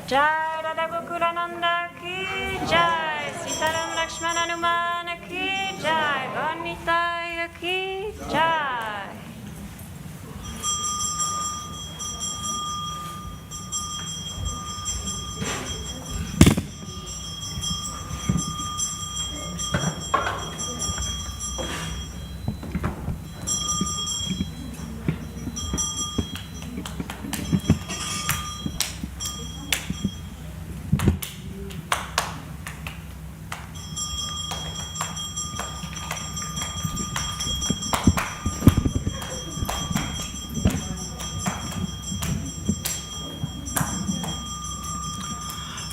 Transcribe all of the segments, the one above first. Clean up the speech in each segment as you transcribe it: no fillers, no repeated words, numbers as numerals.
Jai Radha Gokulananda ki Jai, Sitaram Lakshmana Hanumana ki Jai, Vanitaya ki Jai.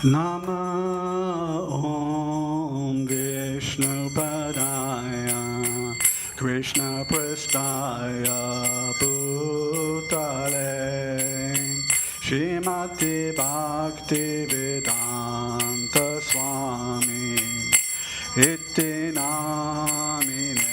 Nama Om Vishnu Padaya Krishna Prasthaya Bhutale Srimati Bhaktivedanta Swami Iti Namine.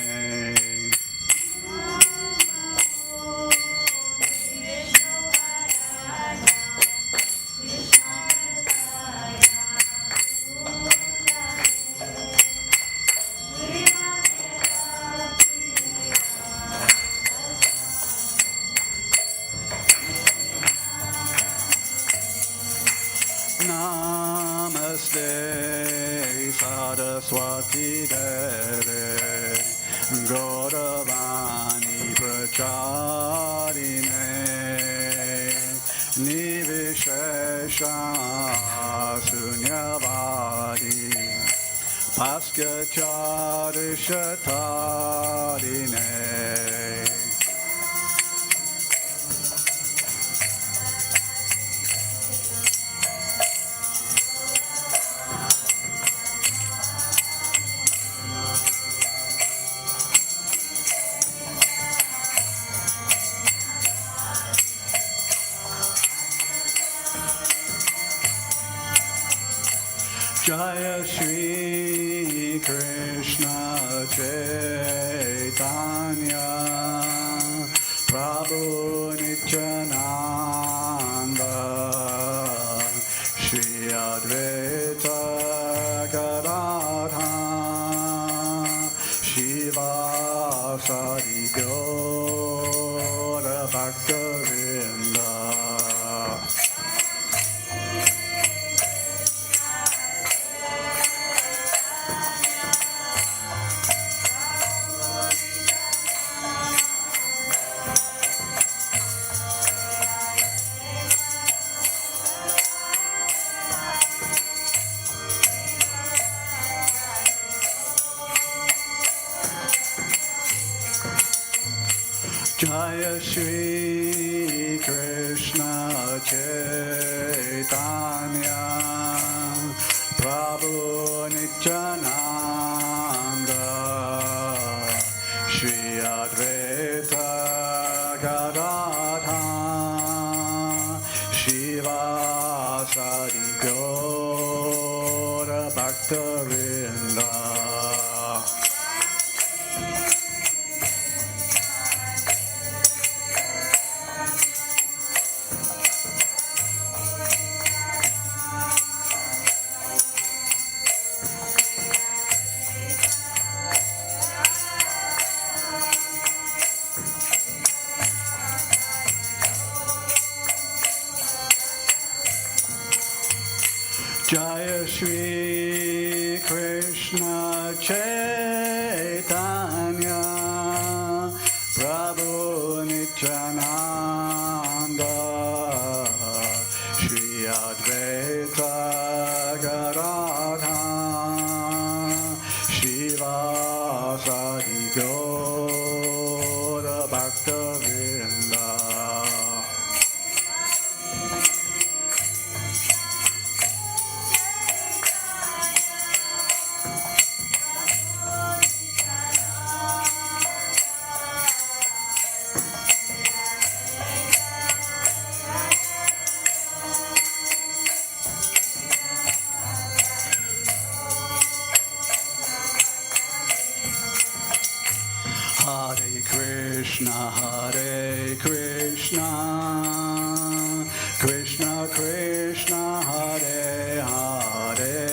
Namaste Saraswati Deve Gauravani Pracharine Nivishesha Sunyavadi Paskacharishatarine. Jaya Shri Krishna Chaitanya Prabhu Nityananda Shri Advaita Gadadha Shiva Sari Gaura Bhaktivedanta. Jaya Shri Krishna Chaitanya Prabhu Nityananda Shri Advaita Gadadha Shiva Sari Gaura Bhaktivedanta. Jaya Shri Krishna Chaitanya Prabhu Nityananda Shri Advaita Gadadha Shivasadi Gaura Bhaktivedanta Hare Krishna, Krishna Krishna, Hare Hare,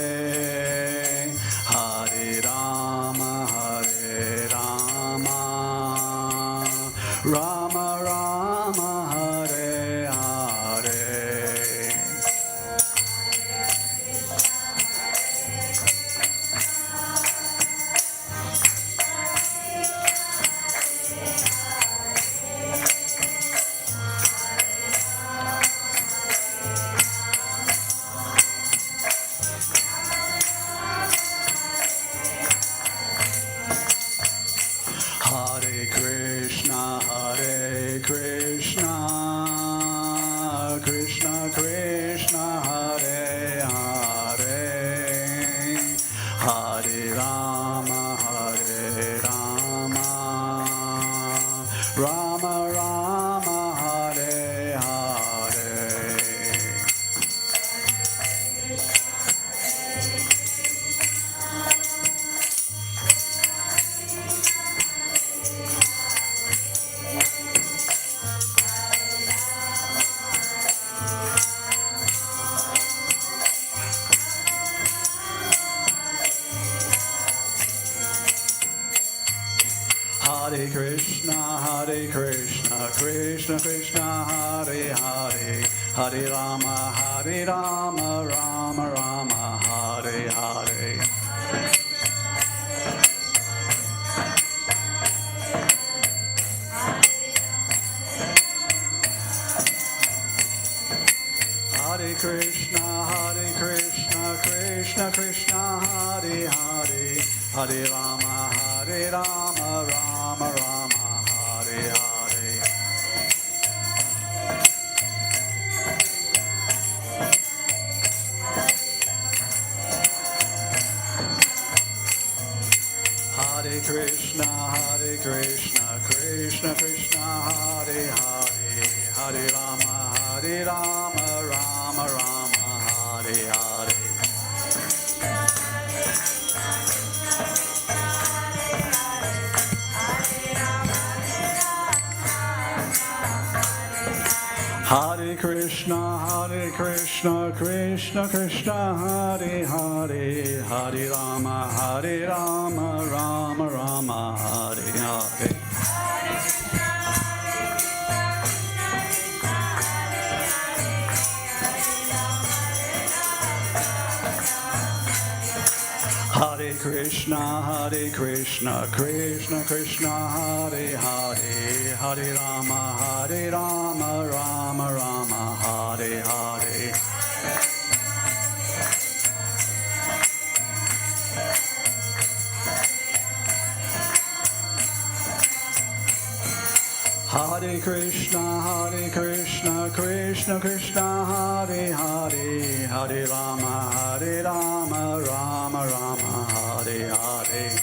Hare Rama, Rama Rama, Hare Hare. Hare Krishna, Krishna Krishna, Hare Hare, Hare Rama, Rama Rama, Hare Hare. Hare Krishna, Krishna Krishna, Hare Hare, Hare Rama, Rama Rama, Hare Hare. Hare Krishna, Krishna Krishna, Hare Hare, Hare Rama, Rama Rama, Hare Hare. Hare Krishna, Krishna Krishna, Hare Hare, Hare Rama, Rama Rama, Hare Hare. Hare Krishna, Krishna Krishna, Hare Hare, Hare Rama, Rama Rama, Hare Hare. Hare Krishna, Krishna Krishna, Hare Hare, Hare Rama, Rama Rama, Hare Hare. Hare Krishna, Krishna Krishna, Hare Hare, Hare Rama, Rama Rama, Hare Hare.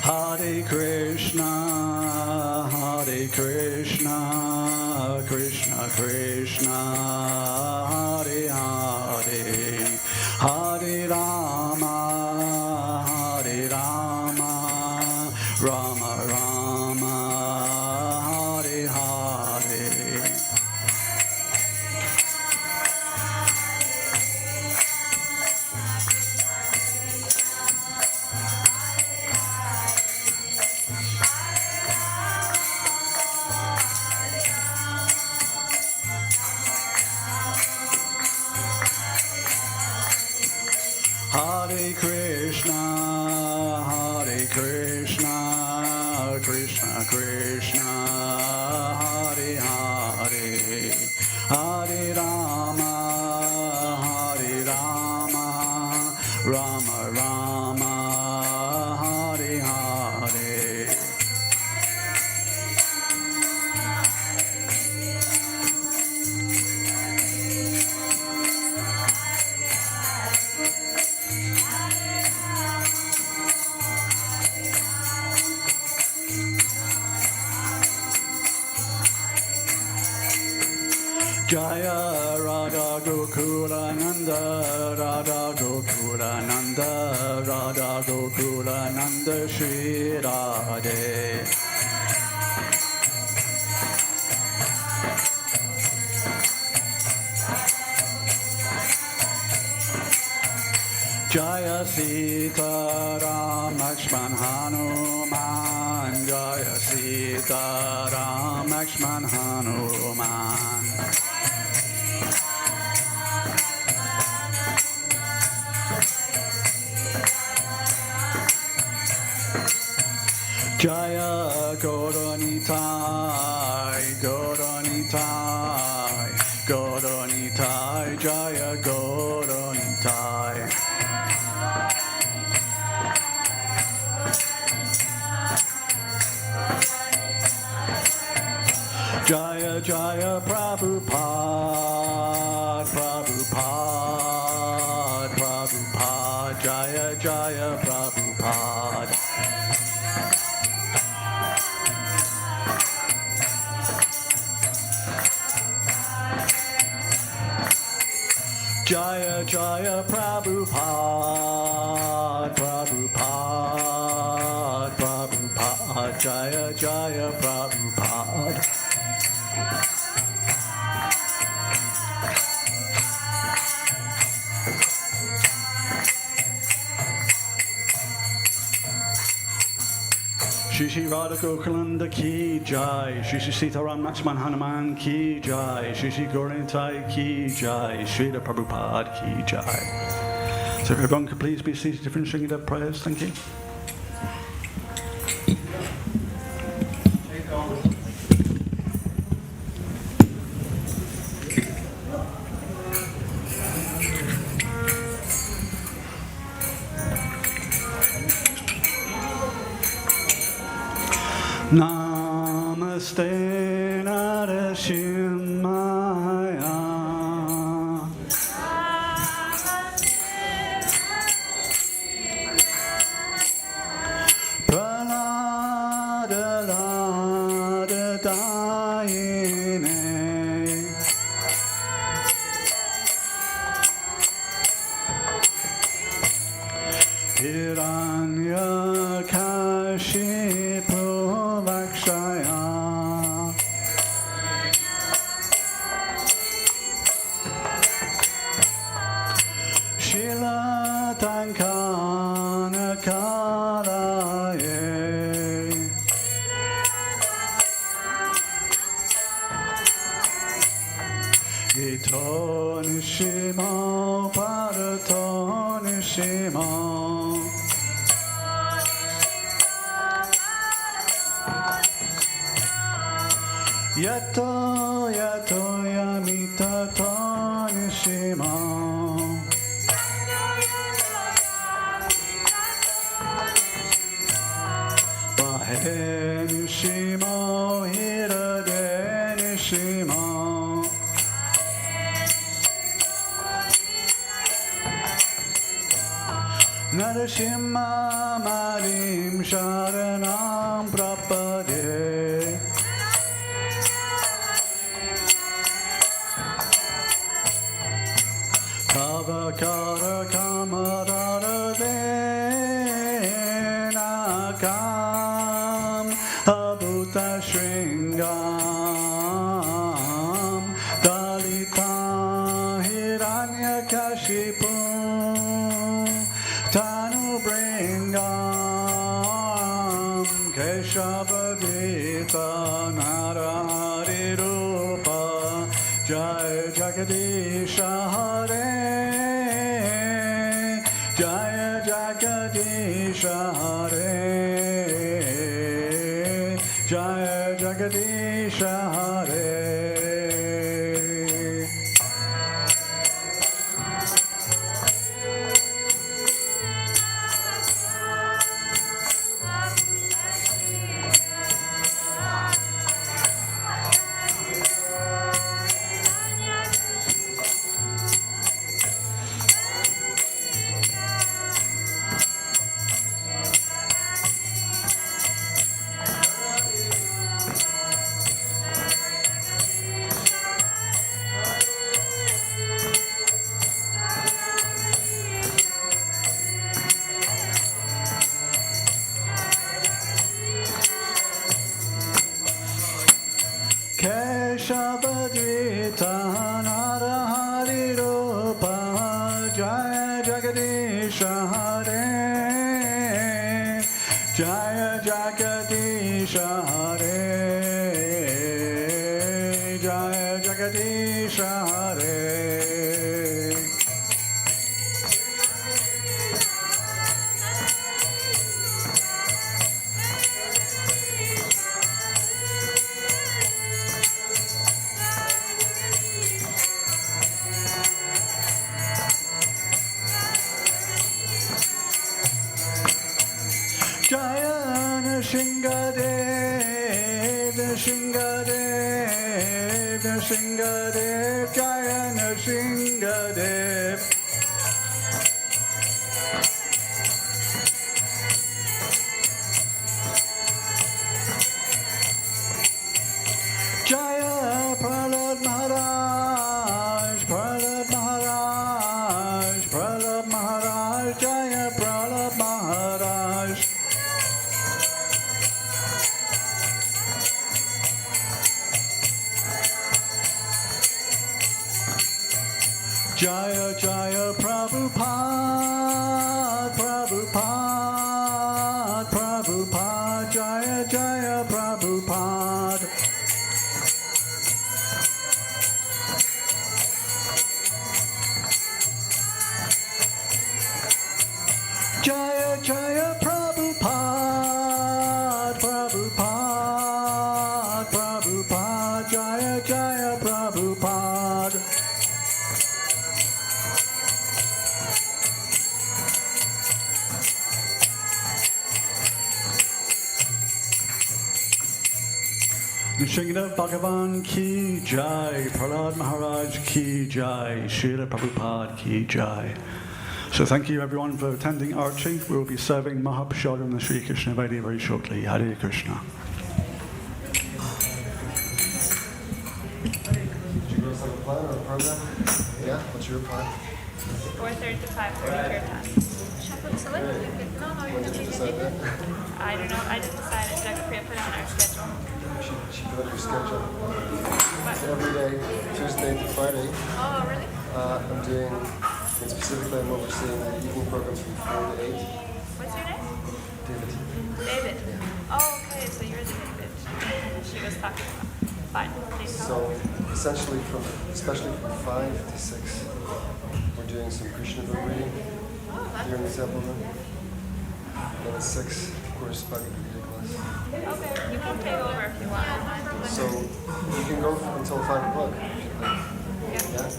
Hare Krishna, Krishna Krishna, Hare Hare, Hare Rama, Rama Rama, Hare Hare. Krishna, Krishna Krishna, Hare Hare, Hare Rama, Rama Rama, Hare Hare. Jaya Radha Gokula Nanda, Radha Gokula Nanda, Radha Gokula Nanda Shri Radhe. Jaya Sita Ram Lakshman Hanuman, Jaya Sita Ram Lakshman Hanuman. Jaya Gauranitai, Gauranitai, Gauranitai, Jaya Gauranitai. Jaya Jaya Prabhupada, Prabhupada, Prabhupada, Jaya Jaya Prabhupada. Jaya Jaya Prabhupada, Prabhupada, Prabhupada, Jaya Jaya Prabhupada. Shri Shri Radha Gokulanda ki jai, Shri Shri Sitaram Lakshman Hanuman ki jai, Shri Shri Gauranitai ki jai, Srila Prabhupada ki jai. So if everyone could please be seated to finish singing their prayers, thank you. Namaste Narashimaya. Pralada Lada Dayine. Hiranya Kashipu Vakshaya. Shila Tankana Kalaye. Ito Nishimo Parato Nishimo. Yato yato yamita to nishimo. Bahe nishimo hirade nishimo. Narashima marim sharanam prapade. Avakara kamarara venakam abhuta shringam dalita hiranya kashipu tanu bringam keshava vita narari rupa jai jagadisha hare Jaya Jaya Jagadish Hare, Jaya Jagadish Hare. Keshavadrita Narahari Rupa Jaya Jagadish Hare, Jaya Jagadish Hare, Jaya Jagadish Hare. Jaya Nrsingadev, Nrsingadev, Nrsingadev, Jaya Nrsingadev. Jaya Prahlad Maharaj, Prahlad Maharaj, Prahlad Maharaj, Jaya Prahlad Maharaj. Jaya Jaya Prabhupada, Prabhupada, Prabhupada, Jaya Jaya Prabhupada. Jaya Jaya Prabhupada, Prabhupada, Prabhupada, Jaya Jaya Prabhupada. Nrsimhadev Bhagavan Ki Jai, Prahlad Maharaj Ki Jai, Srila Prabhupada Ki Jai. So thank you everyone for attending Archie. We will be serving Mahaprasad and the Sri Krishna Vaidya very shortly. Hare Krishna. Did you guys have a plan or a program? Yeah? What's your plan? 4:30 to 5:30 your time. No, you're When did you decide that? I don't know. I didn't decide. I said I could put it on our schedule. She put up your schedule. But, So every day, Tuesday to Friday, oh, really? I'm doing, and specifically I'm overseeing the evening programs from 4 to 8. What's your name? David. David. Oh, okay. So you're the David she was talking about. Fine. Please tell me. So essentially especially from 5 to 6, we're doing some Krishna book reading here in the temple room. And then at 6, of course, Bhaktivedanta class. Okay. You can take over if you want. So you can go until 5 o'clock. Yeah?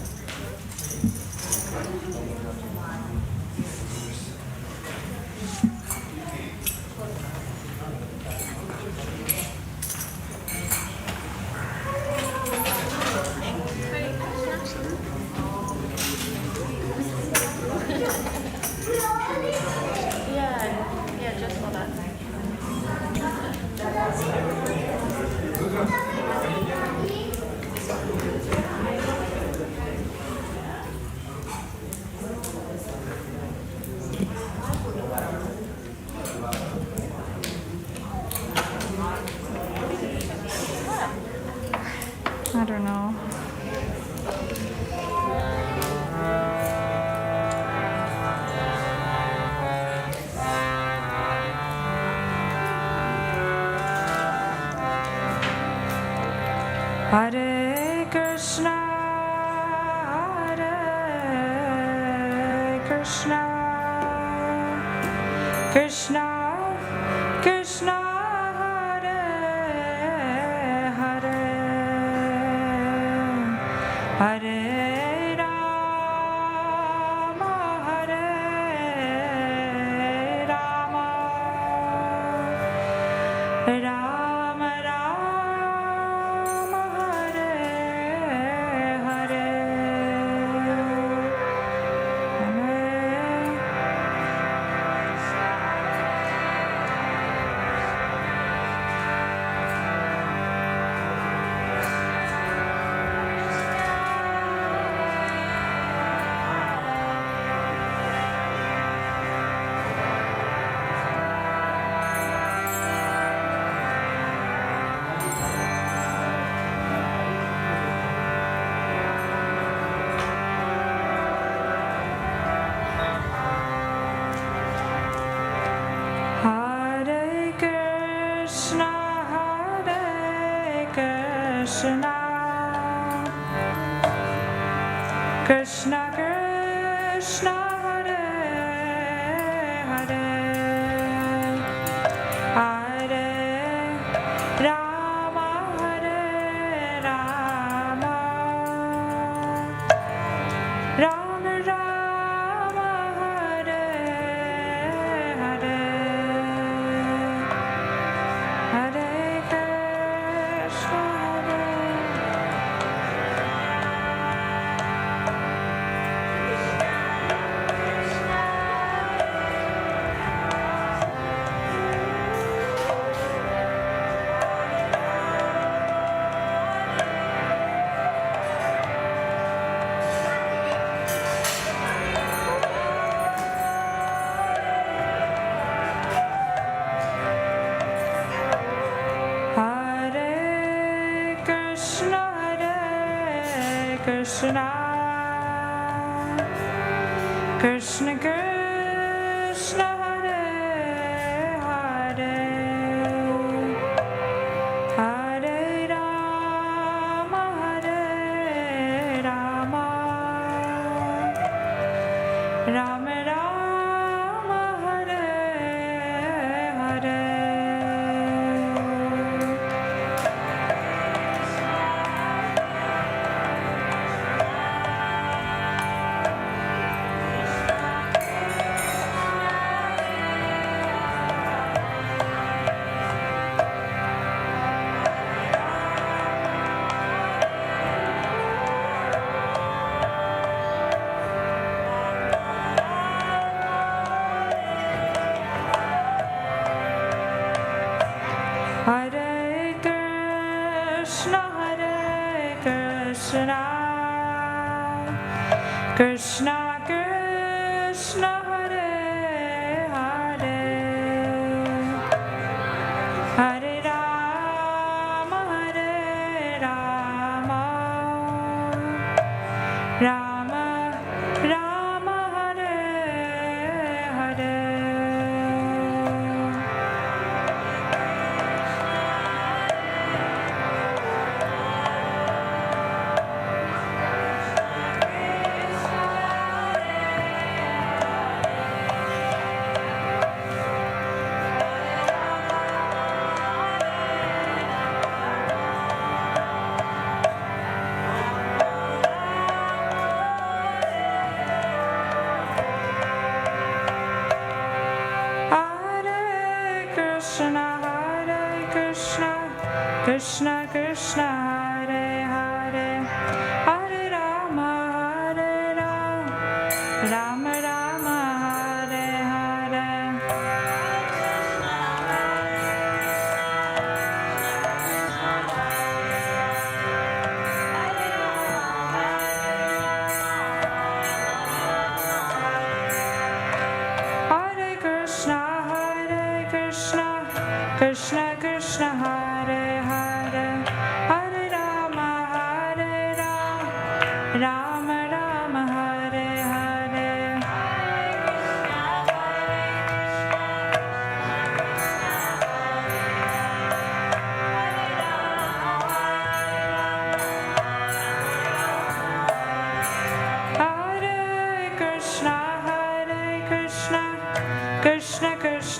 Yeah, just for that. I don't know. Hare Krishna, Hare Krishna, Krishna, Krishna, Hare Hare, Hare Rama, Hare Rama, Rama Rama, Hare Hare, Hare Krishna, Hare Krishna, Krishna Krishna, Hare Hare, Hare Rama, Hare Rama, Rama Rama, Hare Hare, Hare Krishna, Hare Krishna, Hare Krishna, Krishna Krishna, Hare Hare, Hare Rama, Hare Rama, Rama Rama, Hare Hare. Hare Krishna, Hare Krishna, Krishna Krishna, Hare Hare, Hare Rama, Hare Rama, Rama Rama, Hare Hare. Krishna Krishna, Hare Hare, Hare Rama, Hare Rama, Rama Rama, Hare Hare. Hare Krishna, Krishna Krishna, Hare Hare, Hare Rama, Hare Rama, Rama Rama, Hare Hare. Hare Krishna, Krishna Krishna,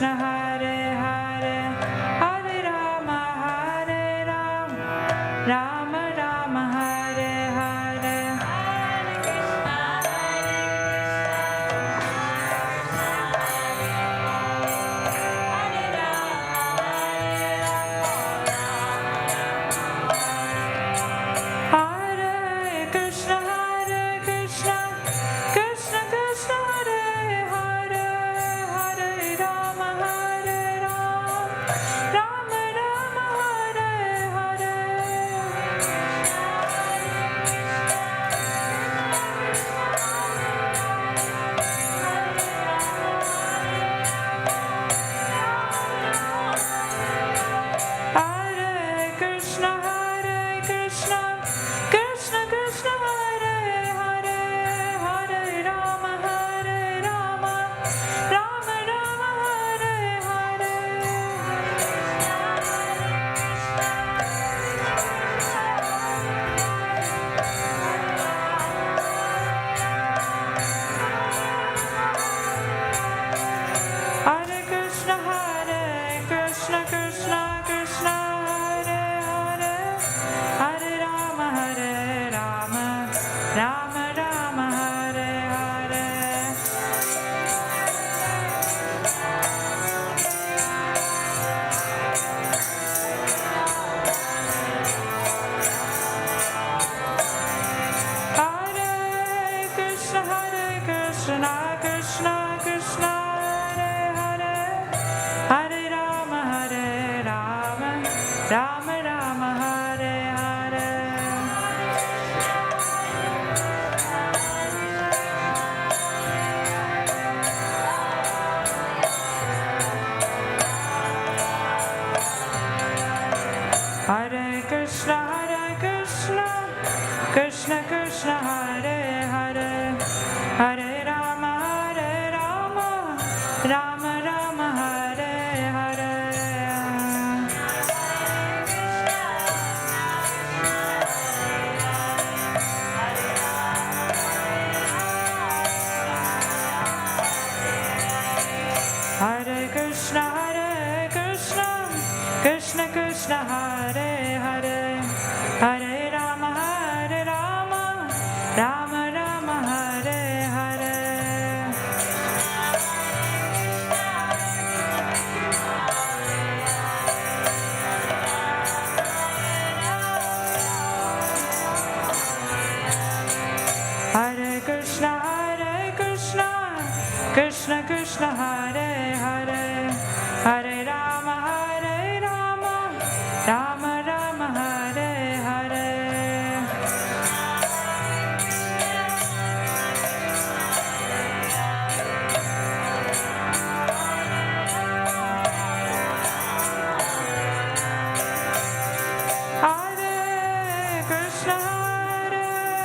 Rama Rama Hare Hare. Hare Krishna, Hare Krishna, Krishna Krishna, Hare Hare, Hare Rama, Hare Rama, Rama Rama, Hare Hare. Hare Krishna, Hare Krishna, Krishna Krishna, Hare Hare, Hare Rama, Hare Rama, Rama Rama, Hare Hare. Hare Krishna, Hare Krishna, Krishna Krishna, Hare Hare, Hare Rama, Hare Rama, Rama Rama, Hare Hare. Hare Krishna, Hare Krishna, Krishna Krishna, Hare Hare, Hare Rama, Hare Rama, Rama Rama, Hare Hare. Hare Krishna, Hare Krishna, Krishna Krishna, Hare Hare, Hare Rama, Hare Rama, Rama Rama, Hare Hare. Hare Krishna, Hare Krishna, Krishna Krishna, Hare Hare, Hare Rama, Hare Rama, Rama Rama, Hare Hare. Hare Krishna, Hare Krishna, Krishna Krishna, Hare Hare, Hare Rama, Hare Rama, Rama Rama, Hare Hare. Hare Krishna, Hare Krishna, Krishna Krishna, Hare Hare, Hare Rama, Hare Rama, Rama Rama, Hare Hare Krishna, Hare Krishna, Krishna Krishna, Hare Hare, Hare Rama, Hare Rama,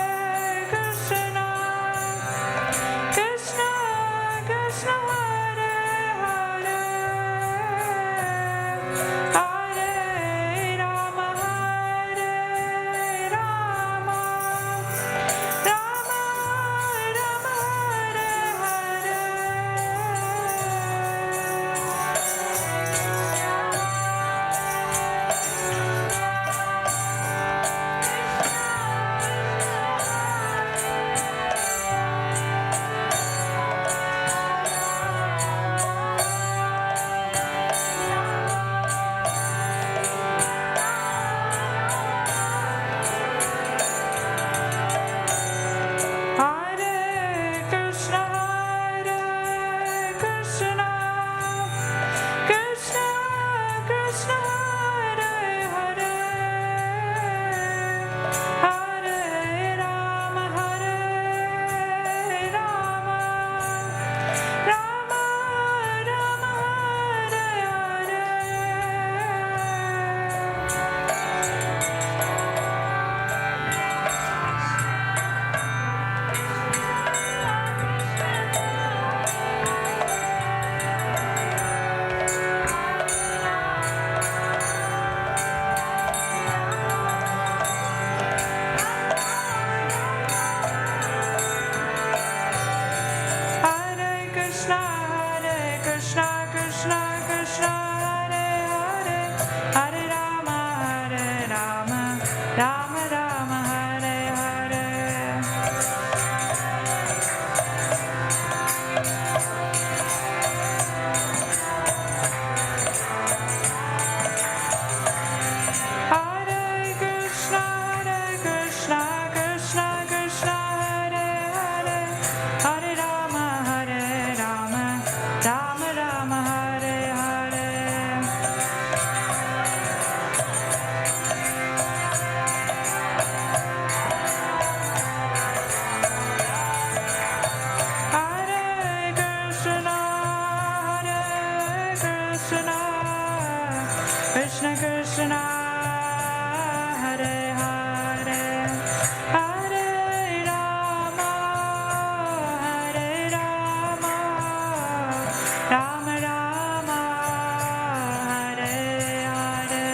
Rama Rama, Hare Hare. Krishna Krishna, Hare Hare, Hare Rama, Hare Rama, Rama Rama, Hare Hare.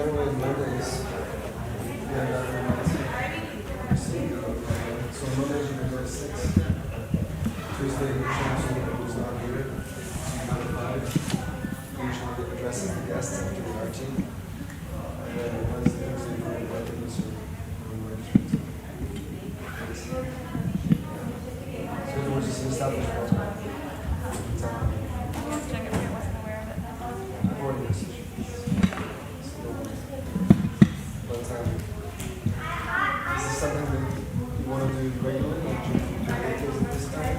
generally Mondays, yeah, so Mondays you can go to 6. Tuesday, Shamsu was not here, so you go to 5. Usually addresses the guests after the RT. And then Wednesday, Thursday, Friday, Wednesdays so in other words, it's an established program. Check if I wasn't aware of it. I've already messaged you. But is this something that you want to do regularly? Or do you do it at this time?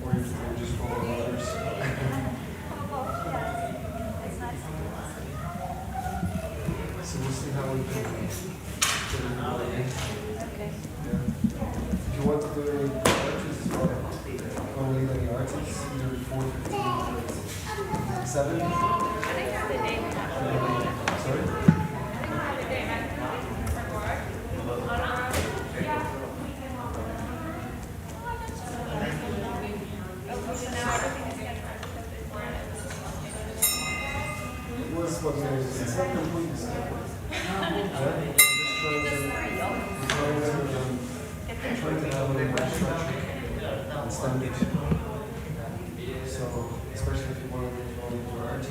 Or you just follow others? So we'll see how we can get it going. Okay. Yeah. If you want to do any arches as well, want to lead any arches, either before 15 7? I think the day. Sorry? It was what it's not completely simple. I'm just trying to have a little more structure and standard. So, especially if you want to do art,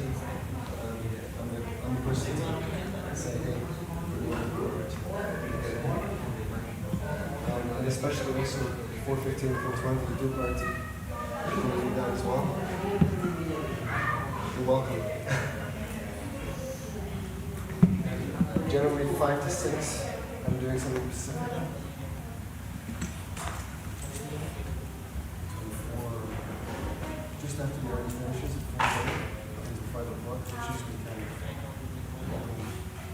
I'm the person to say, hey, we want to do art. And especially also 4:15, 4:20, the Duke art, you can do that as well. You're welcome. Generally 5 to 6, I'm doing something specific. Just after the already finishes at 4:30 and 5 o'clock, which usually kind of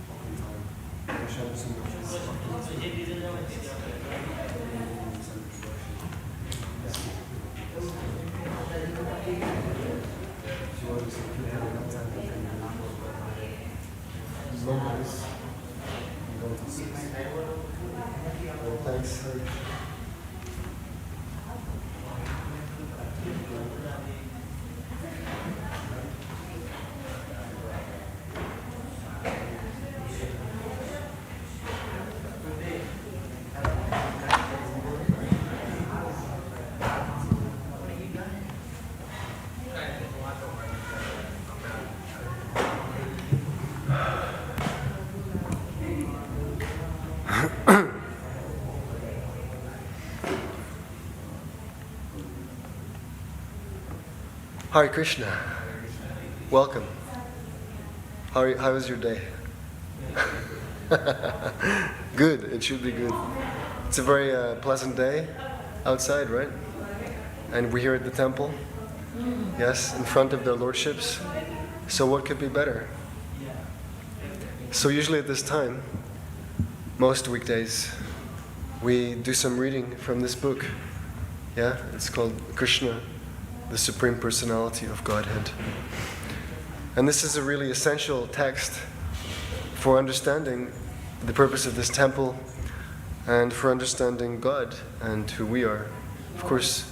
open time. I show some of this. If you want to do some that time, you can do it. Mondays, you go to 6. Well, thanks, Harry. Hare Krishna. Welcome. How was your day? Good. It should be good. It's a very pleasant day outside, right? And we're here at the temple. Yes, in front of their lordships. So what could be better? So usually at this time, most weekdays, we do some reading from this book. Yeah, it's called Krishna, the Supreme Personality of Godhead. And this is a really essential text for understanding the purpose of this temple and for understanding God and who we are. Of course,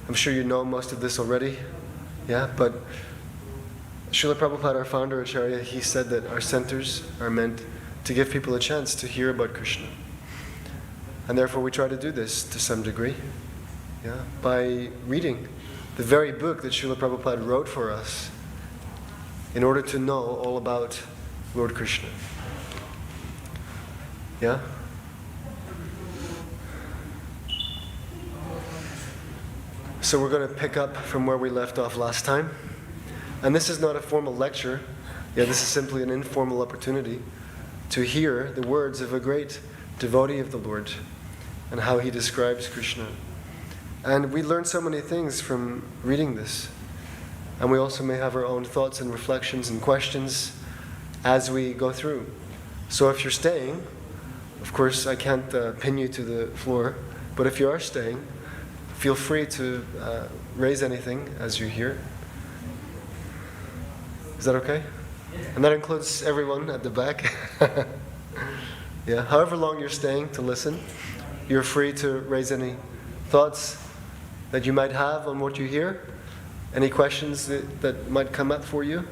I'm sure you know most of this already, yeah, but Srila Prabhupada, our founder, Acharya, he said that our centers are meant to give people a chance to hear about Krishna. And therefore we try to do this to some degree, yeah, by reading the very book that Srila Prabhupada wrote for us in order to know all about Lord Krishna. Yeah? So we're going to pick up from where we left off last time. And this is not a formal lecture. Yeah, this is simply an informal opportunity to hear the words of a great devotee of the Lord and how he describes Krishna. And we learn so many things from reading this. And we also may have our own thoughts and reflections and questions as we go through. So if you're staying, of course I can't pin you to the floor, but if you are staying, feel free to raise anything as you're here. Is that okay? And that includes everyone at the back. Yeah, however long you're staying to listen, you're free to raise any thoughts that you might have on what you hear, any questions that might come up for you.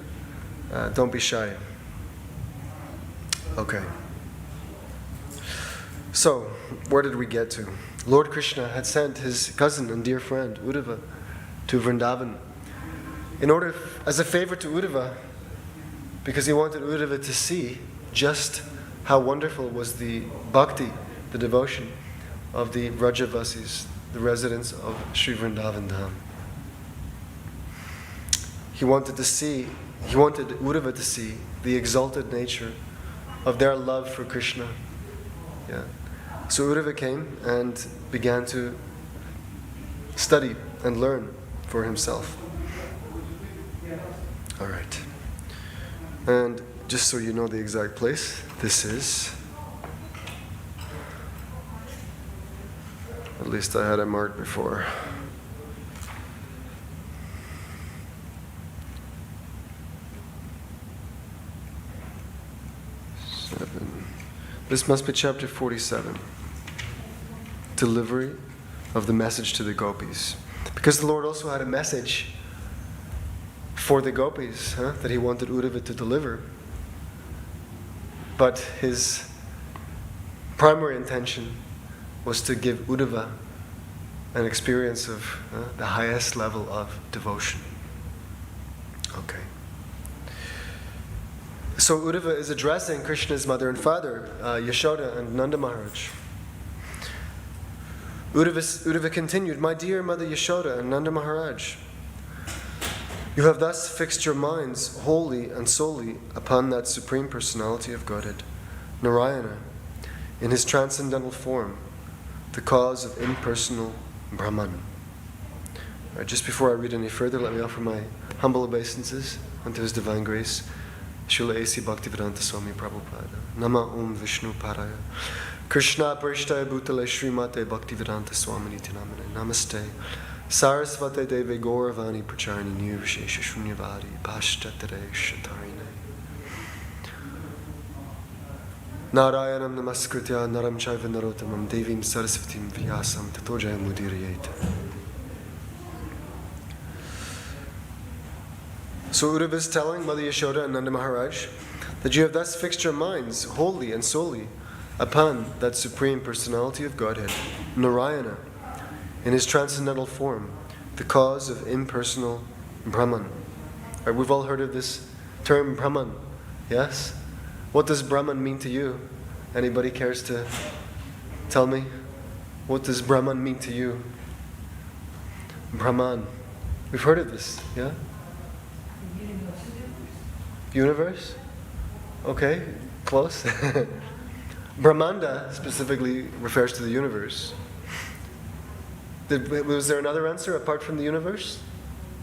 Don't be shy. Okay. So, where did we get to? Lord Krishna had sent his cousin and dear friend, Uddhava, to Vrindavan. In order, as a favor to Uddhava, because he wanted Uddhava to see just how wonderful was the bhakti, the devotion of the Vrajavasis, the residents of Sri Vrindavan Dham. He wanted Uddhava to see the exalted nature of their love for Krishna. Yeah. So Uddhava came and began to study and learn for himself. All right. And just so you know the exact place, this is, at least I had it marked before. This must be chapter 47. Delivery of the message to the gopis. Because the Lord also had a message for the gopis that he wanted Uddhava to deliver. But his primary intention was to give Uddhava an experience of the highest level of devotion. Okay. So Uddhava is addressing Krishna's mother and father, Yashoda and Nanda Maharaj. Uddhava continued, "My dear mother Yashoda and Nanda Maharaj, you have thus fixed your minds wholly and solely upon that Supreme Personality of Godhead, Narayana, in his transcendental form, the cause of impersonal Brahman." Right, just before I read any further, let me offer my humble obeisances unto His Divine Grace, Srila A.C. Bhaktivedanta Swami Prabhupada. Nama Om Vishnu Paraya. Krishna Parishtaya Bhutale Srimate Bhaktivedanta Swami Niti Namane. Namaste. Sarasvate Deve Gauravani Pracharni Nirvishesha Shunyavadi Pashtatere Shatarine. Narayanam Namaskritya Naram Chaiva Narotamam Devim Sarasvatim Vyasam Tato Jayam Mudiriyeta. So Uddhava is telling Mother Yashoda and Nanda Maharaj that you have thus fixed your minds wholly and solely upon that Supreme Personality of Godhead, Narayana, in his transcendental form, the cause of impersonal Brahman. Right, we've all heard of this term Brahman, yes? What does Brahman mean to you? Anybody cares to tell me? What does Brahman mean to you? Brahman. We've heard of this, yeah? Universe? Okay, close. Brahmanda specifically refers to the universe. Was there another answer apart from the universe?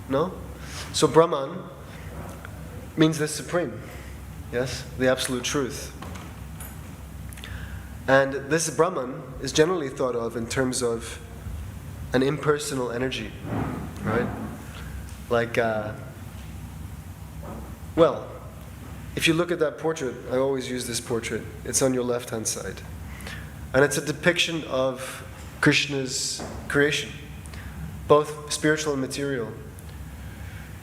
No? So Brahman means the supreme. Yes? The absolute truth. And this Brahman is generally thought of in terms of an impersonal energy. Right? Like, well, if you look at that portrait, I always use this portrait. It's on your left-hand side. And it's a depiction of Krishna's creation, both spiritual and material.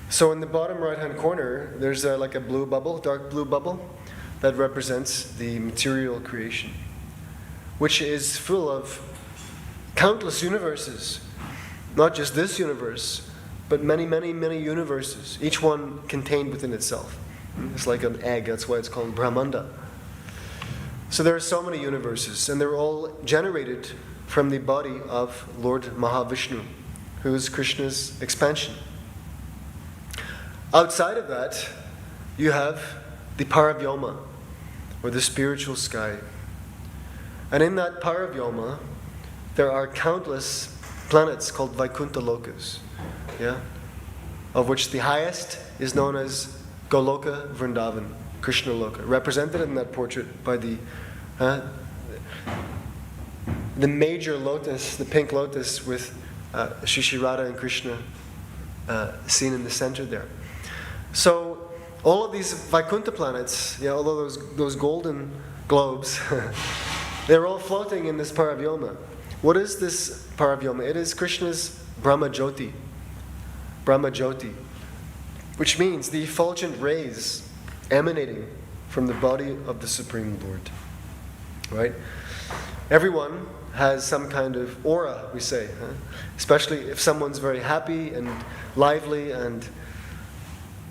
So in the bottom right-hand corner, there's like a blue bubble, dark blue bubble, that represents the material creation, which is full of countless universes. Not just this universe, but many, many, many universes, each one contained within itself. It's like an egg, that's why it's called Brahmanda. So there are so many universes, and they're all generated from the body of Lord Mahavishnu, who is Krishna's expansion. Outside of that, you have the Paravyoma, or the spiritual sky. And in that Paravyoma, there are countless planets called Vaikuntha Lokas, yeah? Of which the highest is known as Goloka Vrindavan, Krishna Loka, represented in that portrait by the major lotus, the pink lotus with Shri Radha and Krishna seen in the center there. So all of these Vaikuntha planets, yeah, although those golden globes, they're all floating in this Paravyoma. What is this Paravyoma? It is Krishna's Brahma Jyoti, which means the effulgent rays emanating from the body of the Supreme Lord. Right? Everyone has some kind of aura, we say. Huh? Especially if someone's very happy and lively and,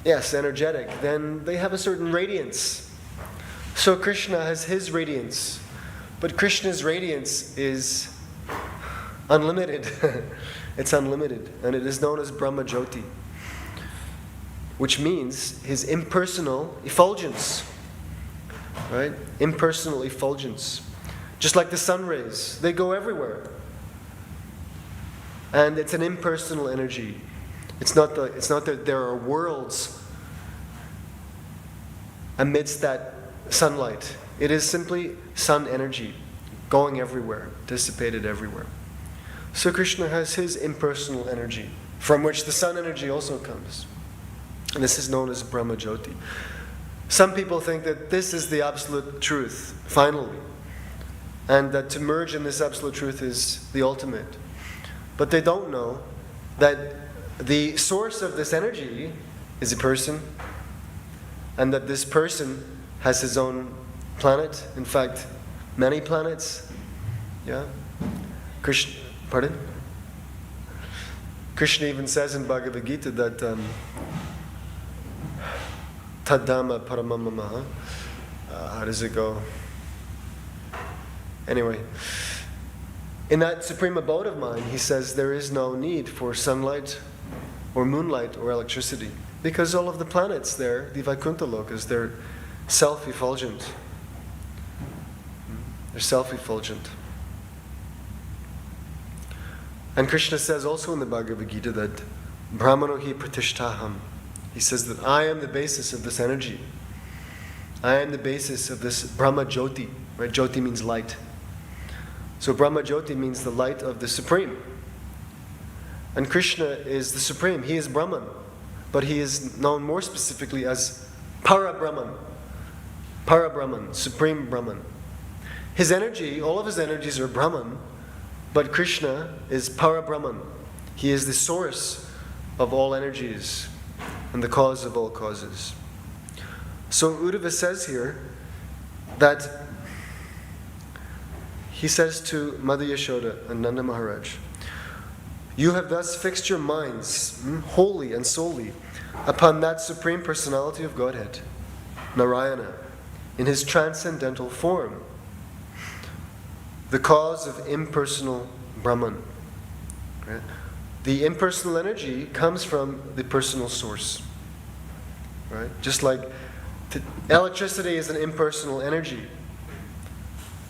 yes, energetic, then they have a certain radiance. So Krishna has his radiance. But Krishna's radiance is unlimited. It's unlimited. And it is known as Brahma Jyoti, which means his impersonal effulgence. Right? Impersonal effulgence. Just like the sun rays, they go everywhere. And it's an impersonal energy. It's not that there are worlds amidst that sunlight. It is simply sun energy going everywhere, dissipated everywhere. So Krishna has his impersonal energy, from which the sun energy also comes. And this is known as Brahma Jyoti. Some people think that this is the absolute truth, finally, and that to merge in this absolute truth is the ultimate. But they don't know that the source of this energy is a person, and that this person has his own planet, in fact, many planets. Yeah? Pardon? Krishna even says in Bhagavad Gita that Tadama Paramamamaha. How does it go? Anyway, in that supreme abode of mine, he says there is no need for sunlight or moonlight or electricity, because all of the planets there, the Vaikuntha Lokas, they're self-effulgent. They're self-effulgent. And Krishna says also in the Bhagavad Gita that Brahmanohi pratishtaham. He says that I am the basis of this energy. I am the basis of this Brahma Jyoti. Right? Jyoti means light. So Brahma Jyoti means the light of the Supreme. And Krishna is the Supreme. He is Brahman. But he is known more specifically as Para-Brahman. Para-Brahman, Supreme Brahman. His energy, all of his energies are Brahman, but Krishna is Para-Brahman. He is the source of all energies and the cause of all causes. So Uddhava says here that he says to Mother Yashoda and Nanda Maharaj, you have thus fixed your minds wholly and solely upon that Supreme Personality of Godhead, Narayana, in his transcendental form, the cause of impersonal Brahman. Right? The impersonal energy comes from the personal source. Right? Just like electricity is an impersonal energy.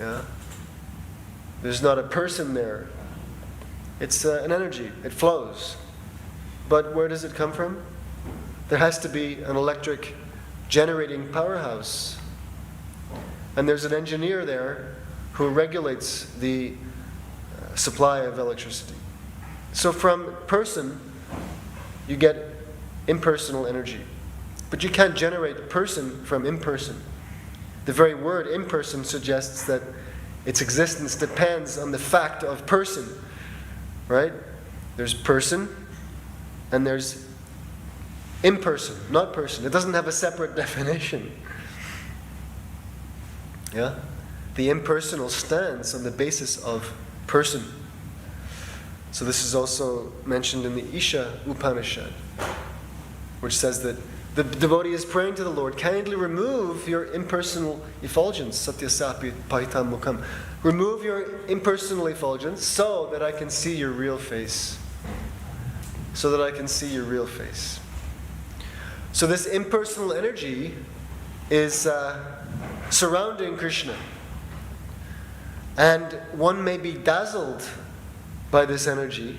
Yeah? There's not a person there. It's an energy. It flows. But where does it come from? There has to be an electric generating powerhouse. And there's an engineer there who regulates the supply of electricity. So from person, you get impersonal energy. But you can't generate person from imperson. The very word imperson suggests that its existence depends on the fact of person. Right? There's person and there's imperson, not person. It doesn't have a separate definition. Yeah? The impersonal stands on the basis of person. So this is also mentioned in the Isha Upanishad, which says that the devotee is praying to the Lord, kindly remove your impersonal effulgence, satyasapi paitam mukham. Remove your impersonal effulgence so that I can see your real face. So that I can see your real face. So this impersonal energy is surrounding Krishna. And one may be dazzled by this energy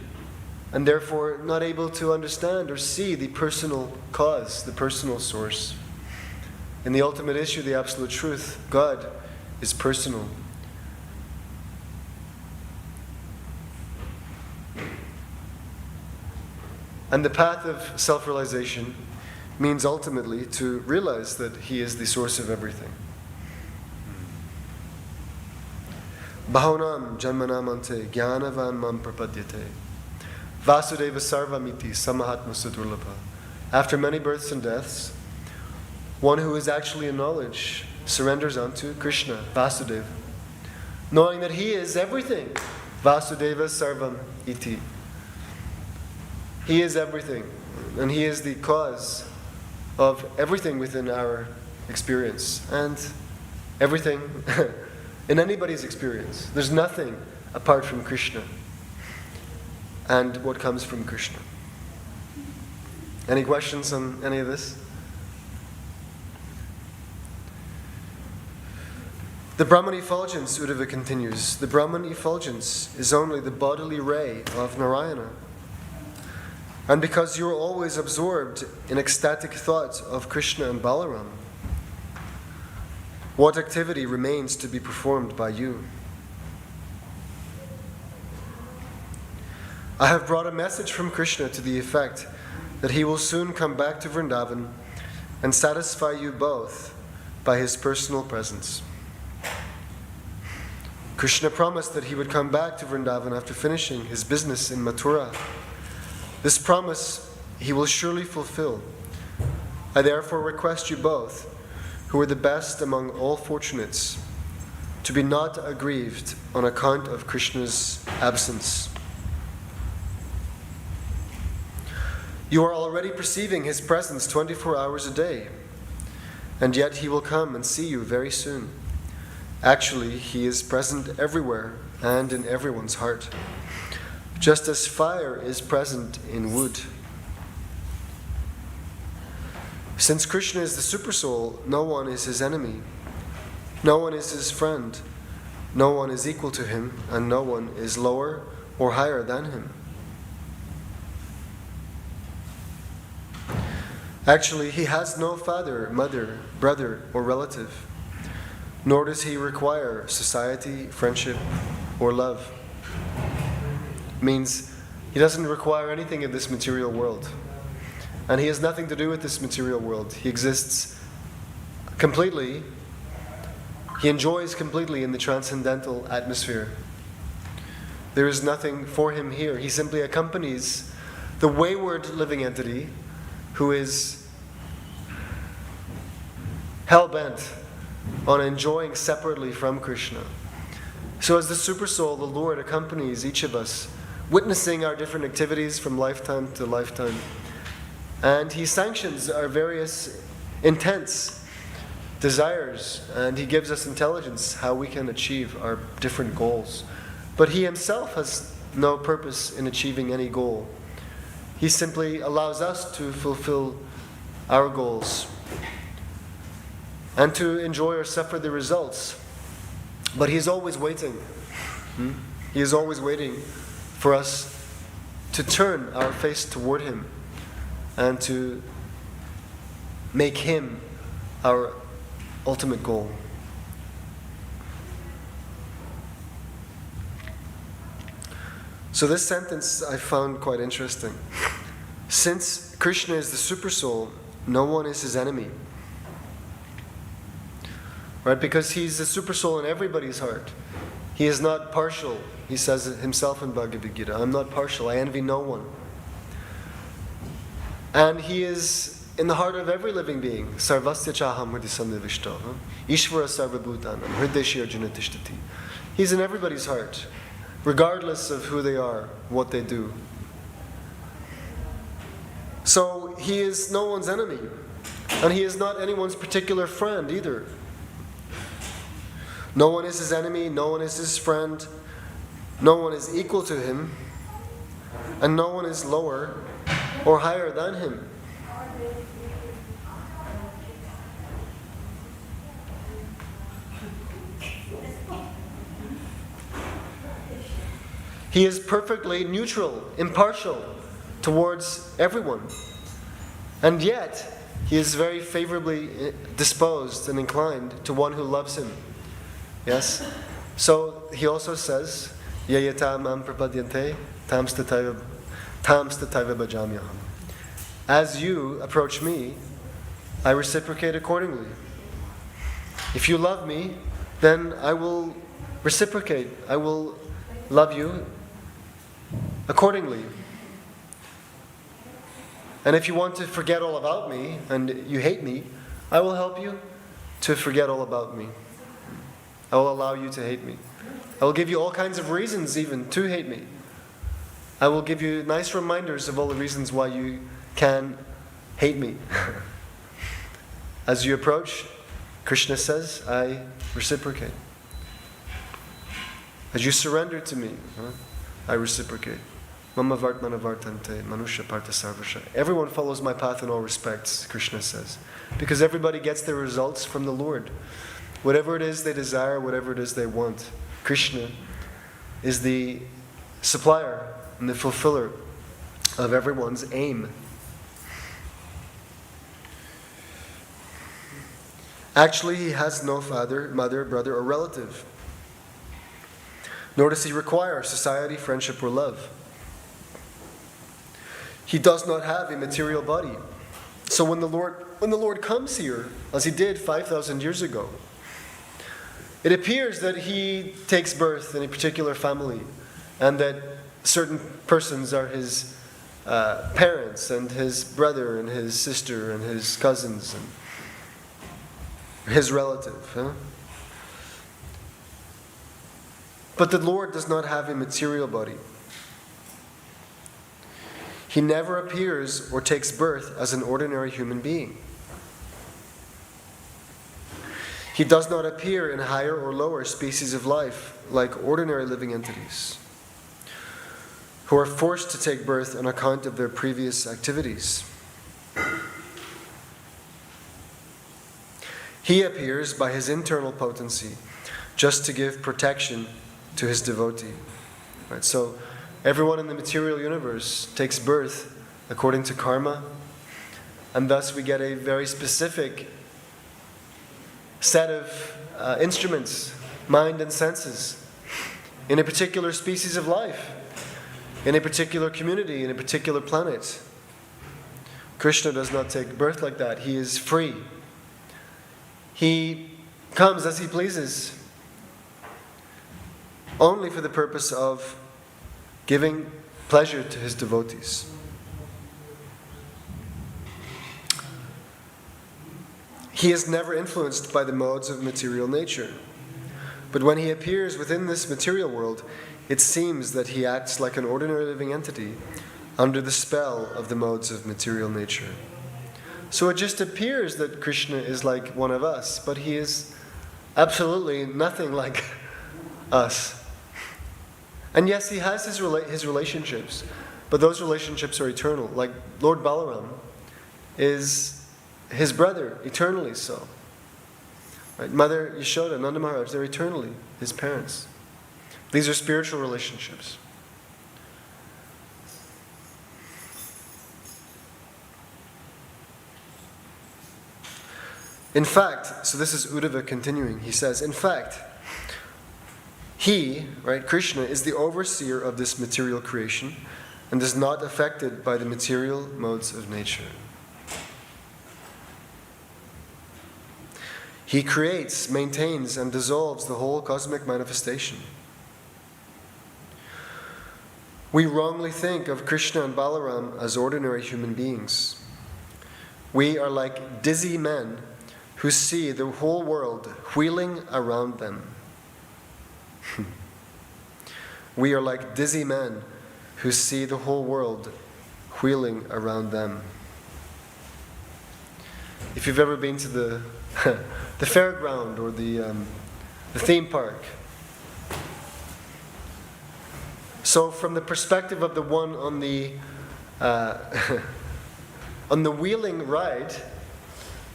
and therefore not able to understand or see the personal cause, the personal source. In the ultimate issue, the absolute truth, God is personal. And the path of self-realization means ultimately to realize that He is the source of everything. Bahonam janmanamante jnanavan mam prapadyate Vasudeva sarvamiti samahatma sudurlabha. After many births and deaths, one who is actually in knowledge, surrenders unto Krishna, Vasudeva, knowing that he is everything. Vasudeva Sarvam Iti. He is everything, and he is the cause of everything within our experience and everything in anybody's experience. There's nothing apart from Krishna and what comes from Krishna. Any questions on any of this? The Brahman effulgence, Uddhava continues, the Brahman effulgence is only the bodily ray of Narayana. And because you are always absorbed in ecstatic thought of Krishna and Balaram, what activity remains to be performed by you? I have brought a message from Krishna to the effect that he will soon come back to Vrindavan and satisfy you both by his personal presence. Krishna promised that he would come back to Vrindavan after finishing his business in Mathura. This promise he will surely fulfill. I therefore request you both, who are the best among all fortunates, to be not aggrieved on account of Krishna's absence. You are already perceiving his presence 24 hours a day, and yet he will come and see you very soon. Actually, he is present everywhere and in everyone's heart, just as fire is present in wood. Since Krishna is the Supersoul, no one is his enemy, no one is his friend, no one is equal to him, and no one is lower or higher than him. Actually, he has no father, mother, brother, or relative, nor does he require society, friendship, or love. Means he doesn't require anything in this material world. And he has nothing to do with this material world. He exists completely, he enjoys completely in the transcendental atmosphere. There is nothing for him here. He simply accompanies the wayward living entity who is hell-bent on enjoying separately from Krishna. So as the Supersoul, the Lord accompanies each of us, witnessing our different activities from lifetime to lifetime. And he sanctions our various intense desires, and he gives us intelligence how we can achieve our different goals. But he himself has no purpose in achieving any goal. He simply allows us to fulfill our goals and to enjoy or suffer the results. But he is always waiting. He is always waiting for us to turn our face toward him and to make him our ultimate goal. So this sentence I found quite interesting. Since Krishna is the Supersoul, no one is his enemy. Right? Because he's the Supersoul in everybody's heart. He is not partial. He says it himself in Bhagavad Gita, I'm not partial, I envy no one. And he is in the heart of every living being. Sarvasya chaham hridhi sannivishto. Ishvara sarvabhutanam hrideshya arjuna tishtati. He's in everybody's heart, regardless of who they are, what they do. So he is no one's enemy. And he is not anyone's particular friend either. No one is his enemy, no one is his friend, no one is equal to him, and no one is lower or higher than him. He is perfectly neutral, impartial towards everyone. And yet, he is very favorably disposed and inclined to one who loves him. Yes? So he also says, Yayata mam prapadyante tamstataiva bhajamyaham. As you approach me, I reciprocate accordingly. If you love me, then I will reciprocate. I will love you accordingly. And if you want to forget all about me and you hate me, I will help you to forget all about me. I will allow you to hate me. I will give you all kinds of reasons even to hate me. I will give you nice reminders of all the reasons why you can hate me. As you approach, Krishna says, I reciprocate. As you surrender to me, I reciprocate. Mama vartmana vartante, manusha partha sarvasha. Everyone follows my path in all respects, Krishna says. Because everybody gets their results from the Lord. Whatever it is they desire, whatever it is they want, Krishna is the supplier and the fulfiller of everyone's aim. Actually, he has no father, mother, brother, or relative. Nor does he require society, friendship, or love. He does not have a material body. So when the Lord comes here, as he did 5,000 years ago, it appears that he takes birth in a particular family, and that certain persons are his parents, and his brother, and his sister, and his cousins, and his relative. But the Lord does not have a material body. He never appears or takes birth as an ordinary human being. He does not appear in higher or lower species of life like ordinary living entities who are forced to take birth on account of their previous activities. He appears by his internal potency just to give protection to his devotee. Right? So everyone in the material universe takes birth according to karma, and thus we get a very specific set of instruments, mind and senses, in a particular species of life, in a particular community, in a particular planet. Krishna does not take birth like that. He is free. He comes as he pleases, only for the purpose of giving pleasure to his devotees. He is never influenced by the modes of material nature. But when he appears within this material world, it seems that he acts like an ordinary living entity under the spell of the modes of material nature. So it just appears that Krishna is like one of us, but he is absolutely nothing like us. And yes, he has his relationships, but those relationships are eternal. Like Lord Balaram is his brother, eternally so. Right? Mother Yashoda, Nanda Maharaj, they're eternally his parents. These are spiritual relationships. In fact, so this is Uddhava continuing, he says, in fact, he, right, Krishna, is the overseer of this material creation and is not affected by the material modes of nature. He creates, maintains, and dissolves the whole cosmic manifestation. We wrongly think of Krishna and Balaram as ordinary human beings. We are like dizzy men who see the whole world wheeling around them. We are like dizzy men who see the whole world wheeling around them. If you've ever been to the fairground or the theme park, so from the perspective of the one on the on the wheeling ride,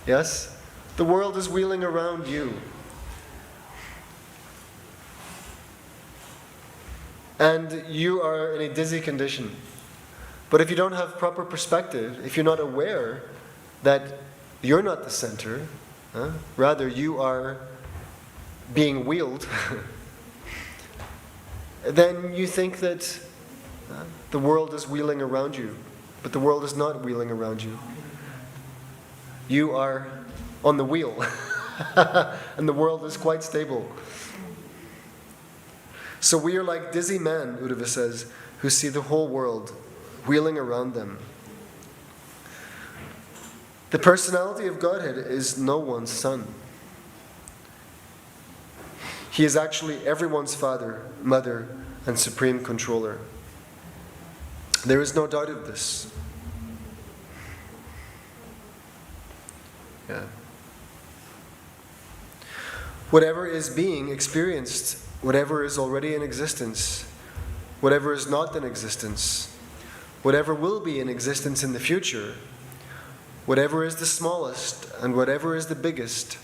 yes, the world is wheeling around you. And you are in a dizzy condition. But if you don't have proper perspective, if you're not aware that you're not the center, rather you are being wheeled, then you think that the world is wheeling around you. But the world is not wheeling around you. You are on the wheel. And the world is quite stable. So we are like dizzy men, Uddhava says, who see the whole world wheeling around them. The personality of Godhead is no one's son. He is actually everyone's father, mother, and supreme controller. There is no doubt of this. Yeah. Whatever is being experienced, whatever is already in existence, whatever is not in existence, whatever will be in existence in the future, whatever is the smallest and whatever is the biggest,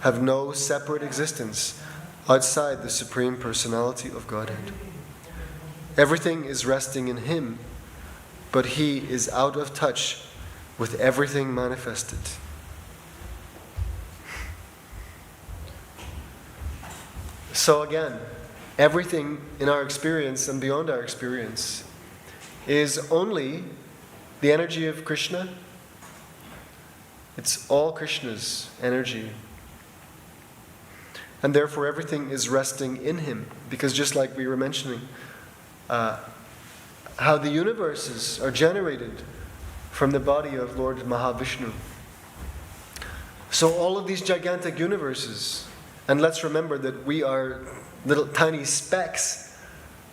have no separate existence outside the Supreme Personality of Godhead. Everything is resting in Him, but He is out of touch with everything manifested. So again, everything in our experience and beyond our experience is only the energy of Krishna. It's all Krishna's energy. And therefore everything is resting in Him. Because just like we were mentioning, how the universes are generated from the body of Lord Mahavishnu. So all of these gigantic universes, and let's remember that we are little tiny specks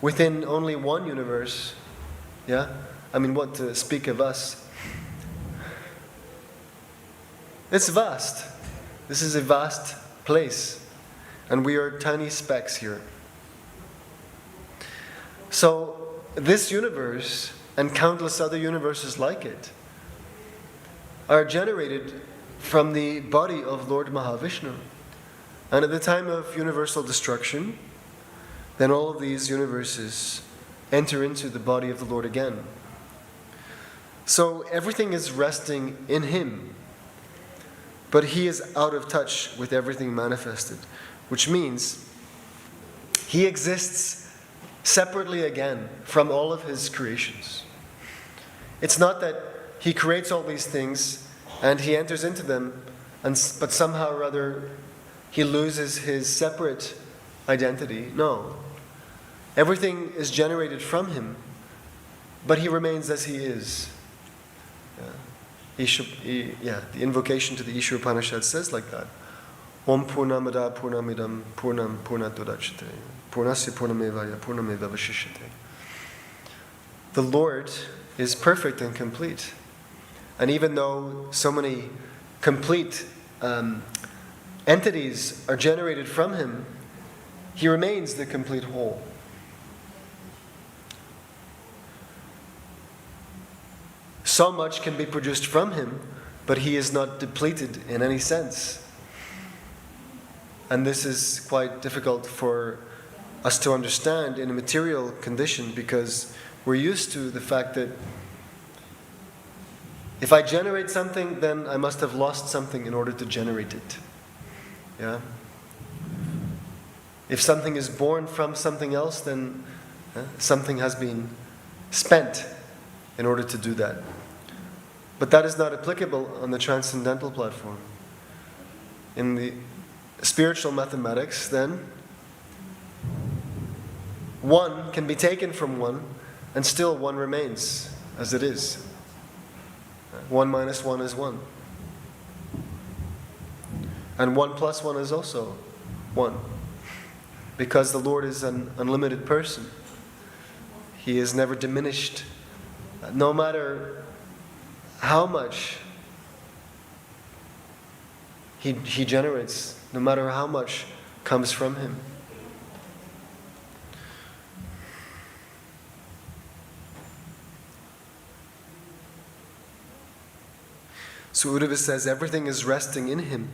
within only one universe. Yeah? I mean, what to speak of us? It's vast. This is a vast place. And we are tiny specks here. So, this universe and countless other universes like it are generated from the body of Lord Mahavishnu. And at the time of universal destruction, then all of these universes enter into the body of the Lord again. So everything is resting in Him, but He is out of touch with everything manifested, which means He exists separately again from all of His creations. It's not that He creates all these things and He enters into them, but somehow or other He loses His separate identity. No. Everything is generated from Him, but He remains as He is. The invocation to the Isha Upanishad says like that. Om Purnamada Purnamidam Purnam Purnatodachate Purnasya Purnamevaya Purnameva Vashishyate. The Lord is perfect and complete. And even though so many complete entities are generated from Him, He remains the complete whole. So much can be produced from Him, but He is not depleted in any sense. And this is quite difficult for us to understand in a material condition, because we're used to the fact that if I generate something, then I must have lost something in order to generate it. Yeah? If something is born from something else, then something has been spent in order to do that. But that is not applicable on the transcendental platform. In the spiritual mathematics, then, one can be taken from one, and still one remains as it is. 1 minus 1 is 1. And 1 plus 1 is also 1. Because the Lord is an unlimited person. He is never diminished. No matter how much He generates, no matter how much comes from Him. So Uddhava says everything is resting in Him,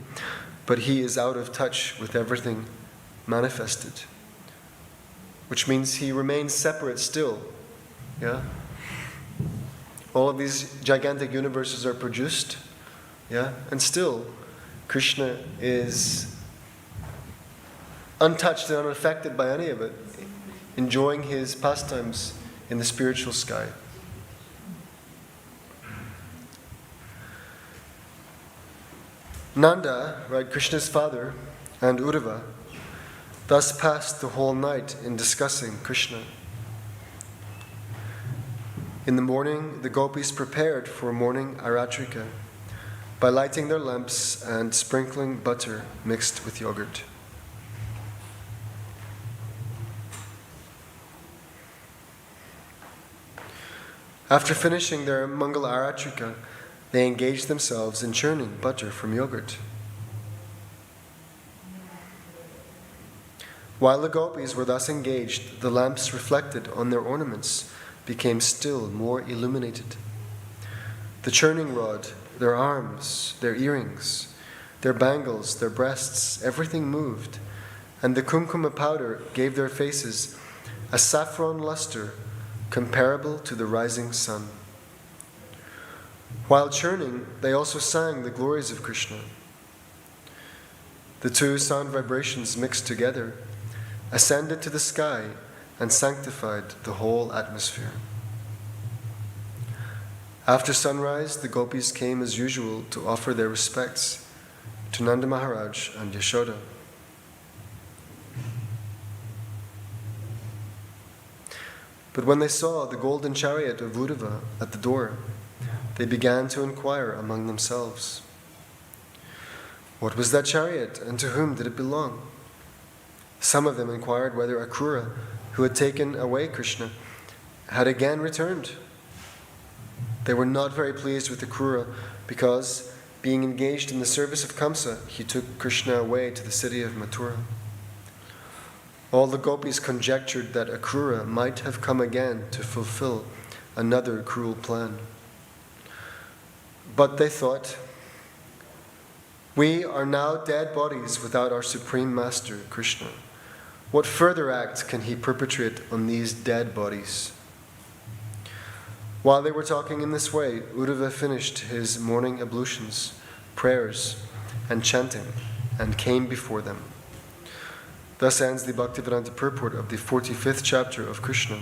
but He is out of touch with everything manifested. Which means He remains separate still. Yeah? All of these gigantic universes are produced, yeah? And still, Krishna is untouched and unaffected by any of it, enjoying His pastimes in the spiritual sky. Nanda, right, Krishna's father, and Uddhava thus passed the whole night in discussing Krishna. In the morning, the gopis prepared for morning aratrika, by lighting their lamps and sprinkling butter mixed with yogurt. After finishing their Mangala Aratrika, they engaged themselves in churning butter from yogurt. While the gopis were thus engaged, the lamps reflected on their ornaments became still more illuminated. The churning rod, their arms, their earrings, their bangles, their breasts, everything moved, and the kumkuma powder gave their faces a saffron luster comparable to the rising sun. While churning, they also sang the glories of Krishna. The two sound vibrations mixed together ascended to the sky and sanctified the whole atmosphere. After sunrise, the gopis came as usual to offer their respects to Nanda Maharaj and Yashoda. But when they saw the golden chariot of Uddhava at the door, they began to inquire among themselves. What was that chariot, and to whom did it belong? Some of them inquired whether Akrura, who had taken away Krishna, had again returned. They were not very pleased with Akrura because, being engaged in the service of Kamsa, he took Krishna away to the city of Mathura. All the gopis conjectured that Akrura might have come again to fulfill another cruel plan. But they thought, we are now dead bodies without our Supreme Master, Krishna. What further act can he perpetrate on these dead bodies? While they were talking in this way, Uddhava finished his morning ablutions, prayers, and chanting, and came before them. Thus ends the Bhaktivedanta purport of the 45th chapter of Krishna.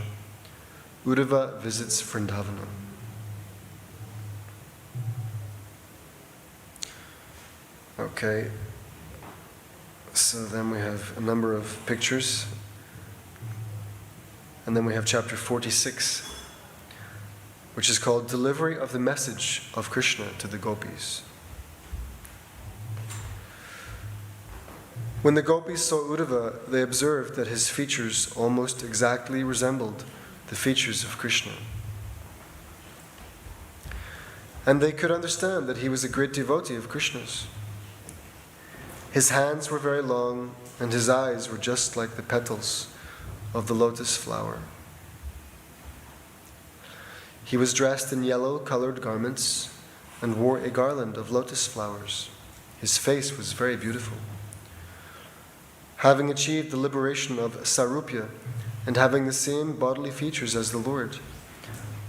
Uddhava visits Vrindavana. Okay, so then we have a number of pictures, and then we have chapter 46, which is called Delivery of the Message of Krishna to the Gopis. When the gopis saw Uddhava, they observed that his features almost exactly resembled the features of Krishna. And they could understand that he was a great devotee of Krishna's. His hands were very long, and his eyes were just like the petals of the lotus flower. He was dressed in yellow-colored garments and wore a garland of lotus flowers. His face was very beautiful. Having achieved the liberation of Sarupya and having the same bodily features as the Lord,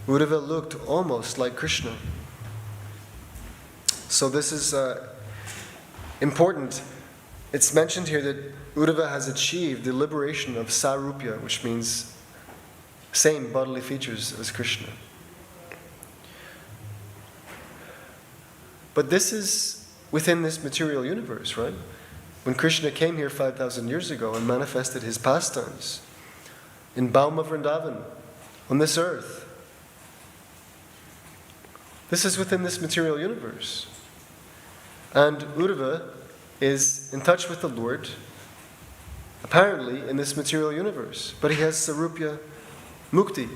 Uddhava looked almost like Krishna. So this is important. It's mentioned here that Uddhava has achieved the liberation of Sarupya, which means same bodily features as Krishna. But this is within this material universe, right? When Krishna came here 5,000 years ago and manifested his pastimes in Bhauma Vrindavan, on this earth, this is within this material universe. And Uddhava is in touch with the Lord, apparently in this material universe, but he has Sarupya Mukti.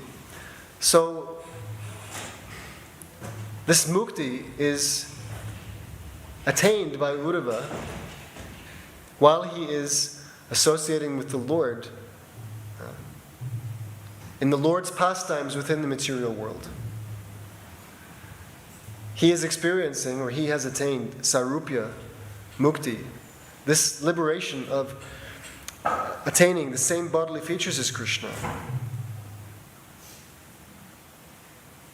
So, this Mukti is attained by Uddhava while he is associating with the Lord in the Lord's pastimes within the material world. He is experiencing, or he has attained, Sarupya Mukti, this liberation of attaining the same bodily features as Krishna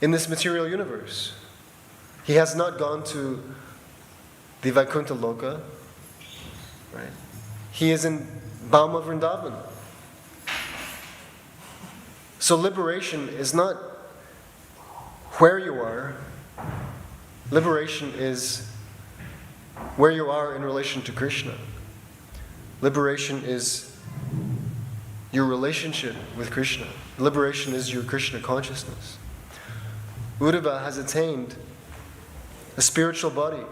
in this material universe. He has not gone to the Vaikuntha Loka, right? He is in Bhauma Vrindavan. So liberation is not where you are. Liberation is where you are in relation to Krishna. Liberation is your relationship with Krishna. Liberation is your Krishna consciousness. Uddhava has attained a spiritual body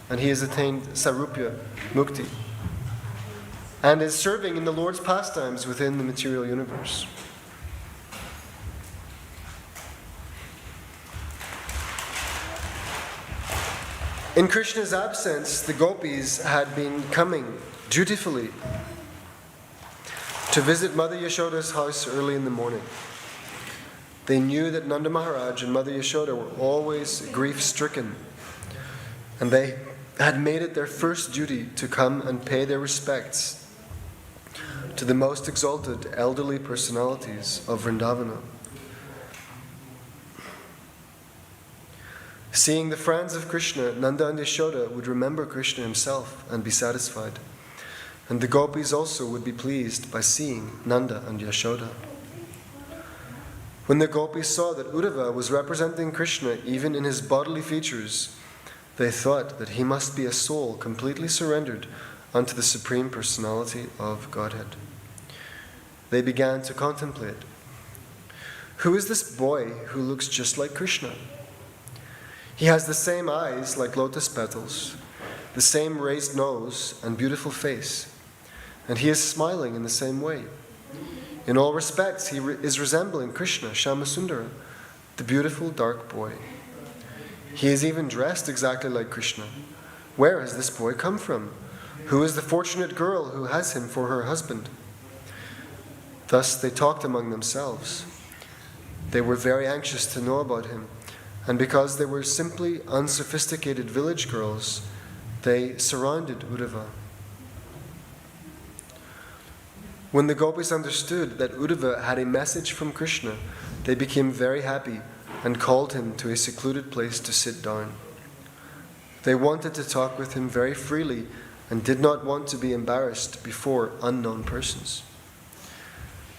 and he has attained Sarupya Mukti, and is serving in the Lord's pastimes within the material universe. In Krishna's absence, the gopis had been coming dutifully to visit Mother Yashoda's house early in the morning. They knew that Nanda Maharaj and Mother Yashoda were always grief-stricken, and they had made it their first duty to come and pay their respects to the most exalted elderly personalities of Vrindavana. Seeing the friends of Krishna, Nanda and Yashoda would remember Krishna himself and be satisfied. And the gopis also would be pleased by seeing Nanda and Yashoda. When the gopis saw that Uddhava was representing Krishna even in his bodily features, they thought that he must be a soul completely surrendered unto the Supreme Personality of Godhead. They began to contemplate, who is this boy who looks just like Krishna? He has the same eyes like lotus petals, the same raised nose and beautiful face, and he is smiling in the same way. In all respects, he is resembling Krishna, Shyamasundara, the beautiful dark boy. He is even dressed exactly like Krishna. Where has this boy come from? Who is the fortunate girl who has him for her husband? Thus they talked among themselves. They were very anxious to know about him, and because they were simply unsophisticated village girls, they surrounded Uddhava. When the gopis understood that Uddhava had a message from Krishna, they became very happy and called him to a secluded place to sit down. They wanted to talk with him very freely and did not want to be embarrassed before unknown persons.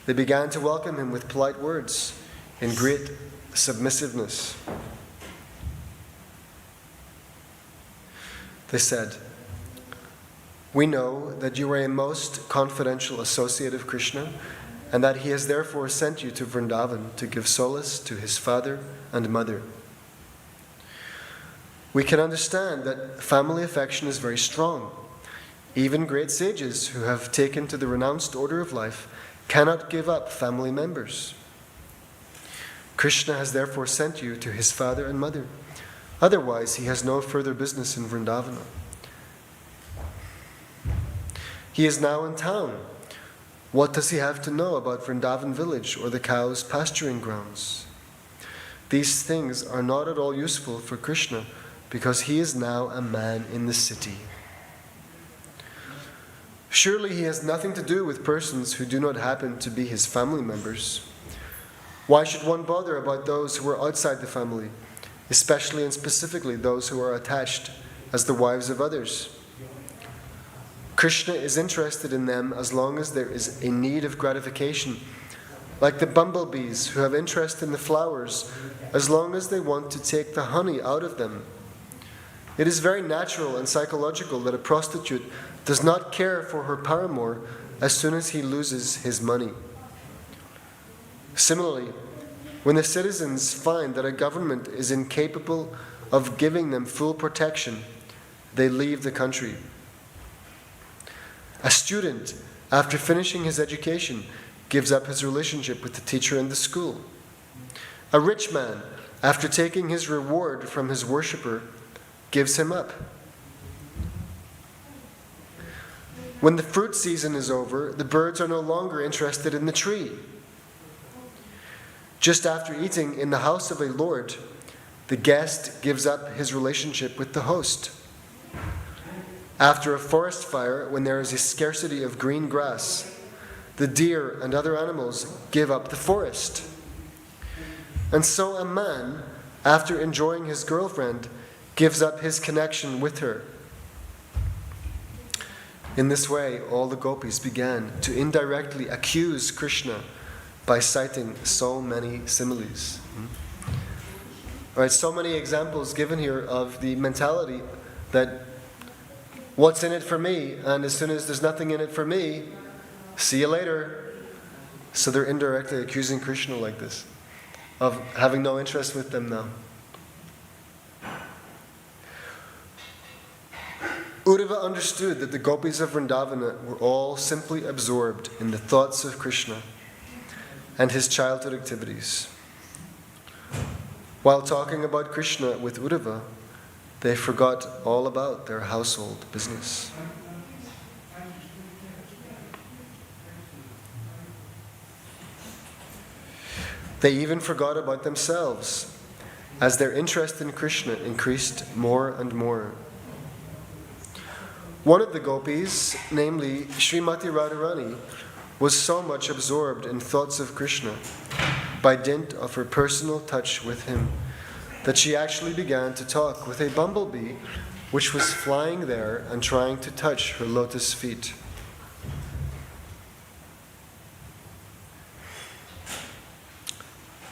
They began to welcome him with polite words in great submissiveness. They said, "We know that you are a most confidential associate of Krishna, and that he has therefore sent you to Vrindavan to give solace to his father and mother. We can understand that family affection is very strong. Even great sages who have taken to the renounced order of life cannot give up family members. Krishna has therefore sent you to his father and mother. Otherwise, he has no further business in Vrindavana. He is now in town. What does he have to know about Vrindavan village or the cows' pasturing grounds? These things are not at all useful for Krishna because he is now a man in the city. Surely he has nothing to do with persons who do not happen to be his family members. Why should one bother about those who are outside the family, especially and specifically those who are attached as the wives of others? Krishna is interested in them as long as there is a need of gratification, like the bumblebees who have interest in the flowers as long as they want to take the honey out of them. It is very natural and psychological that a prostitute does not care for her paramour as soon as he loses his money. Similarly, when the citizens find that a government is incapable of giving them full protection, they leave the country. A student, after finishing his education, gives up his relationship with the teacher in the school. A rich man, after taking his reward from his worshipper, gives him up. When the fruit season is over, the birds are no longer interested in the tree. Just after eating in the house of a lord, the guest gives up his relationship with the host. After a forest fire, when there is a scarcity of green grass, the deer and other animals give up the forest. And so a man, after enjoying his girlfriend, gives up his connection with her. In this way, all the gopis began to indirectly accuse Krishna by citing so many similes. All right, so many examples given here of the mentality that what's in it for me, and as soon as there's nothing in it for me, see you later. So they're indirectly accusing Krishna like this, of having no interest with them now. Uddhava understood that the gopis of Vrindavana were all simply absorbed in the thoughts of Krishna and his childhood activities. While talking about Krishna with Uddhava, they forgot all about their household business. They even forgot about themselves as their interest in Krishna increased more and more. One of the gopis, namely Srimati Radharani, was so much absorbed in thoughts of Krishna by dint of her personal touch with him that she actually began to talk with a bumblebee which was flying there and trying to touch her lotus feet.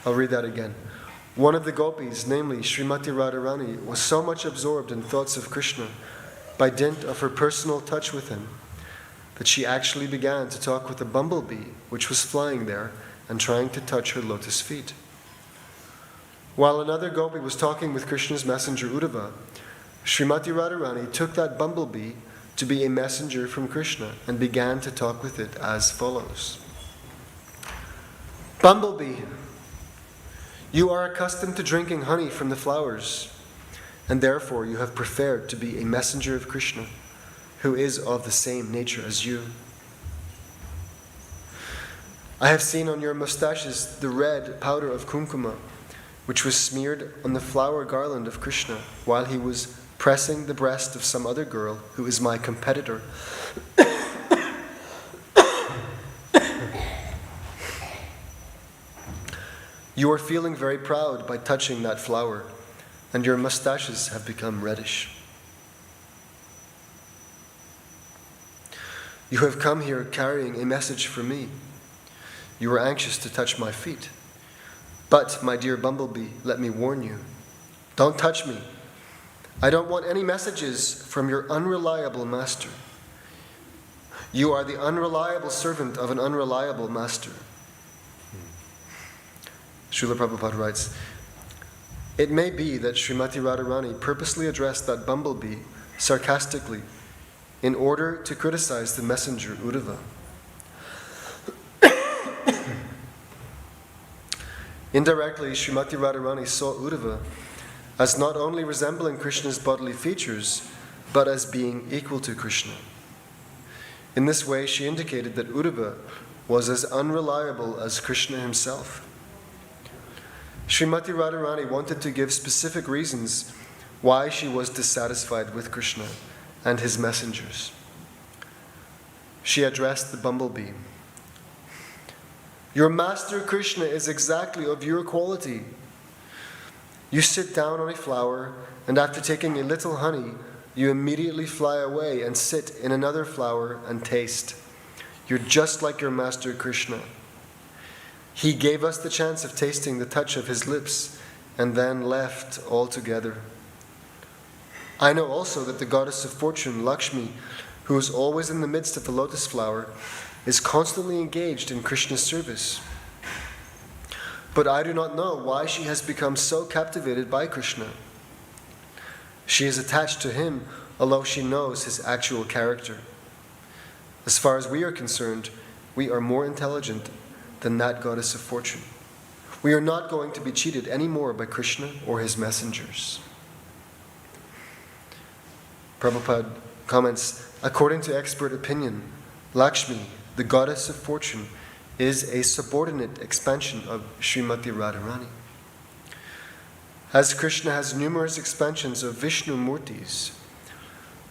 I'll read that again. One of the gopis, namely Srimati Radharani, was so much absorbed in thoughts of Krishna by dint of her personal touch with him that she actually began to talk with a bumblebee which was flying there and trying to touch her lotus feet. While another gopi was talking with Krishna's messenger Uddhava, Srimati Radharani took that bumblebee to be a messenger from Krishna and began to talk with it as follows. Bumblebee, you are accustomed to drinking honey from the flowers, and therefore you have preferred to be a messenger of Krishna, who is of the same nature as you. I have seen on your mustaches the red powder of kumkuma, which was smeared on the flower garland of Krishna while he was pressing the breast of some other girl who is my competitor. You are feeling very proud by touching that flower, and your mustaches have become reddish. You have come here carrying a message for me. You are anxious to touch my feet. But, my dear bumblebee, let me warn you, don't touch me. I don't want any messages from your unreliable master. You are the unreliable servant of an unreliable master. Srila Prabhupada writes, it may be that Srimati Radharani purposely addressed that bumblebee sarcastically in order to criticize the messenger Uddhava. Indirectly, Srimati Radharani saw Uddhava as not only resembling Krishna's bodily features, but as being equal to Krishna. In this way, she indicated that Uddhava was as unreliable as Krishna himself. Srimati Radharani wanted to give specific reasons why she was dissatisfied with Krishna and his messengers. She addressed the bumblebee. Your master Krishna is exactly of your quality. You sit down on a flower, and after taking a little honey, you immediately fly away and sit in another flower and taste. You're just like your master Krishna. He gave us the chance of tasting the touch of his lips and then left altogether. I know also that the goddess of fortune, Lakshmi, who is always in the midst of the lotus flower, is constantly engaged in Krishna's service. But I do not know why she has become so captivated by Krishna. She is attached to him, although she knows his actual character. As far as we are concerned, we are more intelligent than that goddess of fortune. We are not going to be cheated any more by Krishna or his messengers. Prabhupada comments, according to expert opinion, Lakshmi, the goddess of fortune, is a subordinate expansion of Srimati Radharani. As Krishna has numerous expansions of Vishnu Murtis,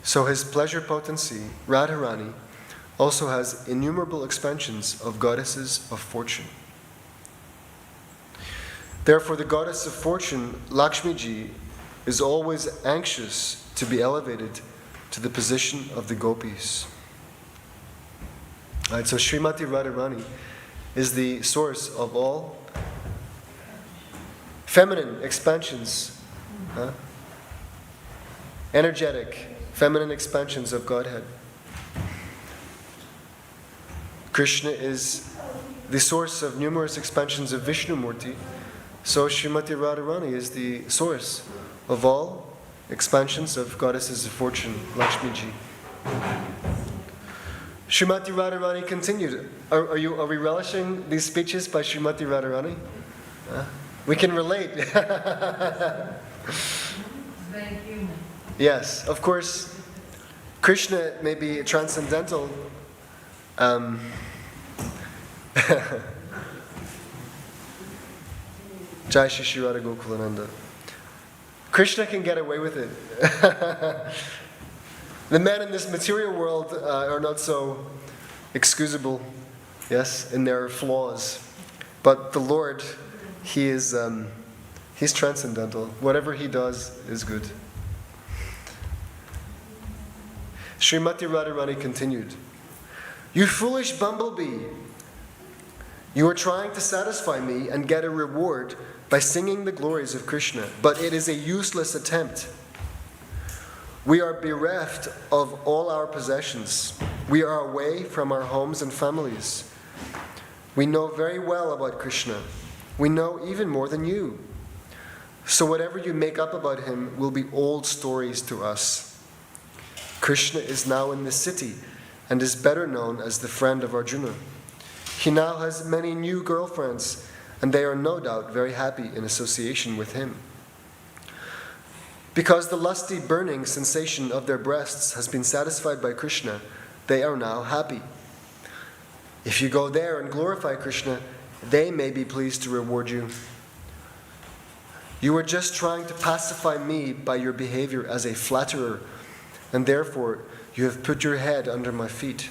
so his pleasure potency, Radharani, also has innumerable expansions of goddesses of fortune. Therefore, the goddess of fortune, Lakshmiji, is always anxious to be elevated to the position of the gopis. Right, so Srimati Radharani is the source of all feminine expansions, energetic, feminine expansions of Godhead. Krishna is the source of numerous expansions of Vishnu Murti, so Srimati Radharani is the source of all expansions of goddesses of fortune, Lakshmi ji. Srimati Radharani continued. Are we relishing these speeches by Srimati Radharani? We can relate. Very human. Yes, of course, Krishna may be transcendental. Jai Shri Shri Radha Gokulananda. Krishna can get away with it. The men in this material world are not so excusable, yes, in their flaws. But the Lord, He's transcendental. Whatever He does is good. Srimati Radharani continued, "You foolish bumblebee, you are trying to satisfy me and get a reward by singing the glories of Krishna, but it is a useless attempt. We are bereft of all our possessions. We are away from our homes and families. We know very well about Krishna. We know even more than you. So whatever you make up about him will be old stories to us. Krishna is now in the city and is better known as the friend of Arjuna. He now has many new girlfriends, and they are no doubt very happy in association with him. Because the lusty burning sensation of their breasts has been satisfied by Krishna, they are now happy. If you go there and glorify Krishna, they may be pleased to reward you. You are just trying to pacify me by your behavior as a flatterer, and therefore you have put your head under my feet.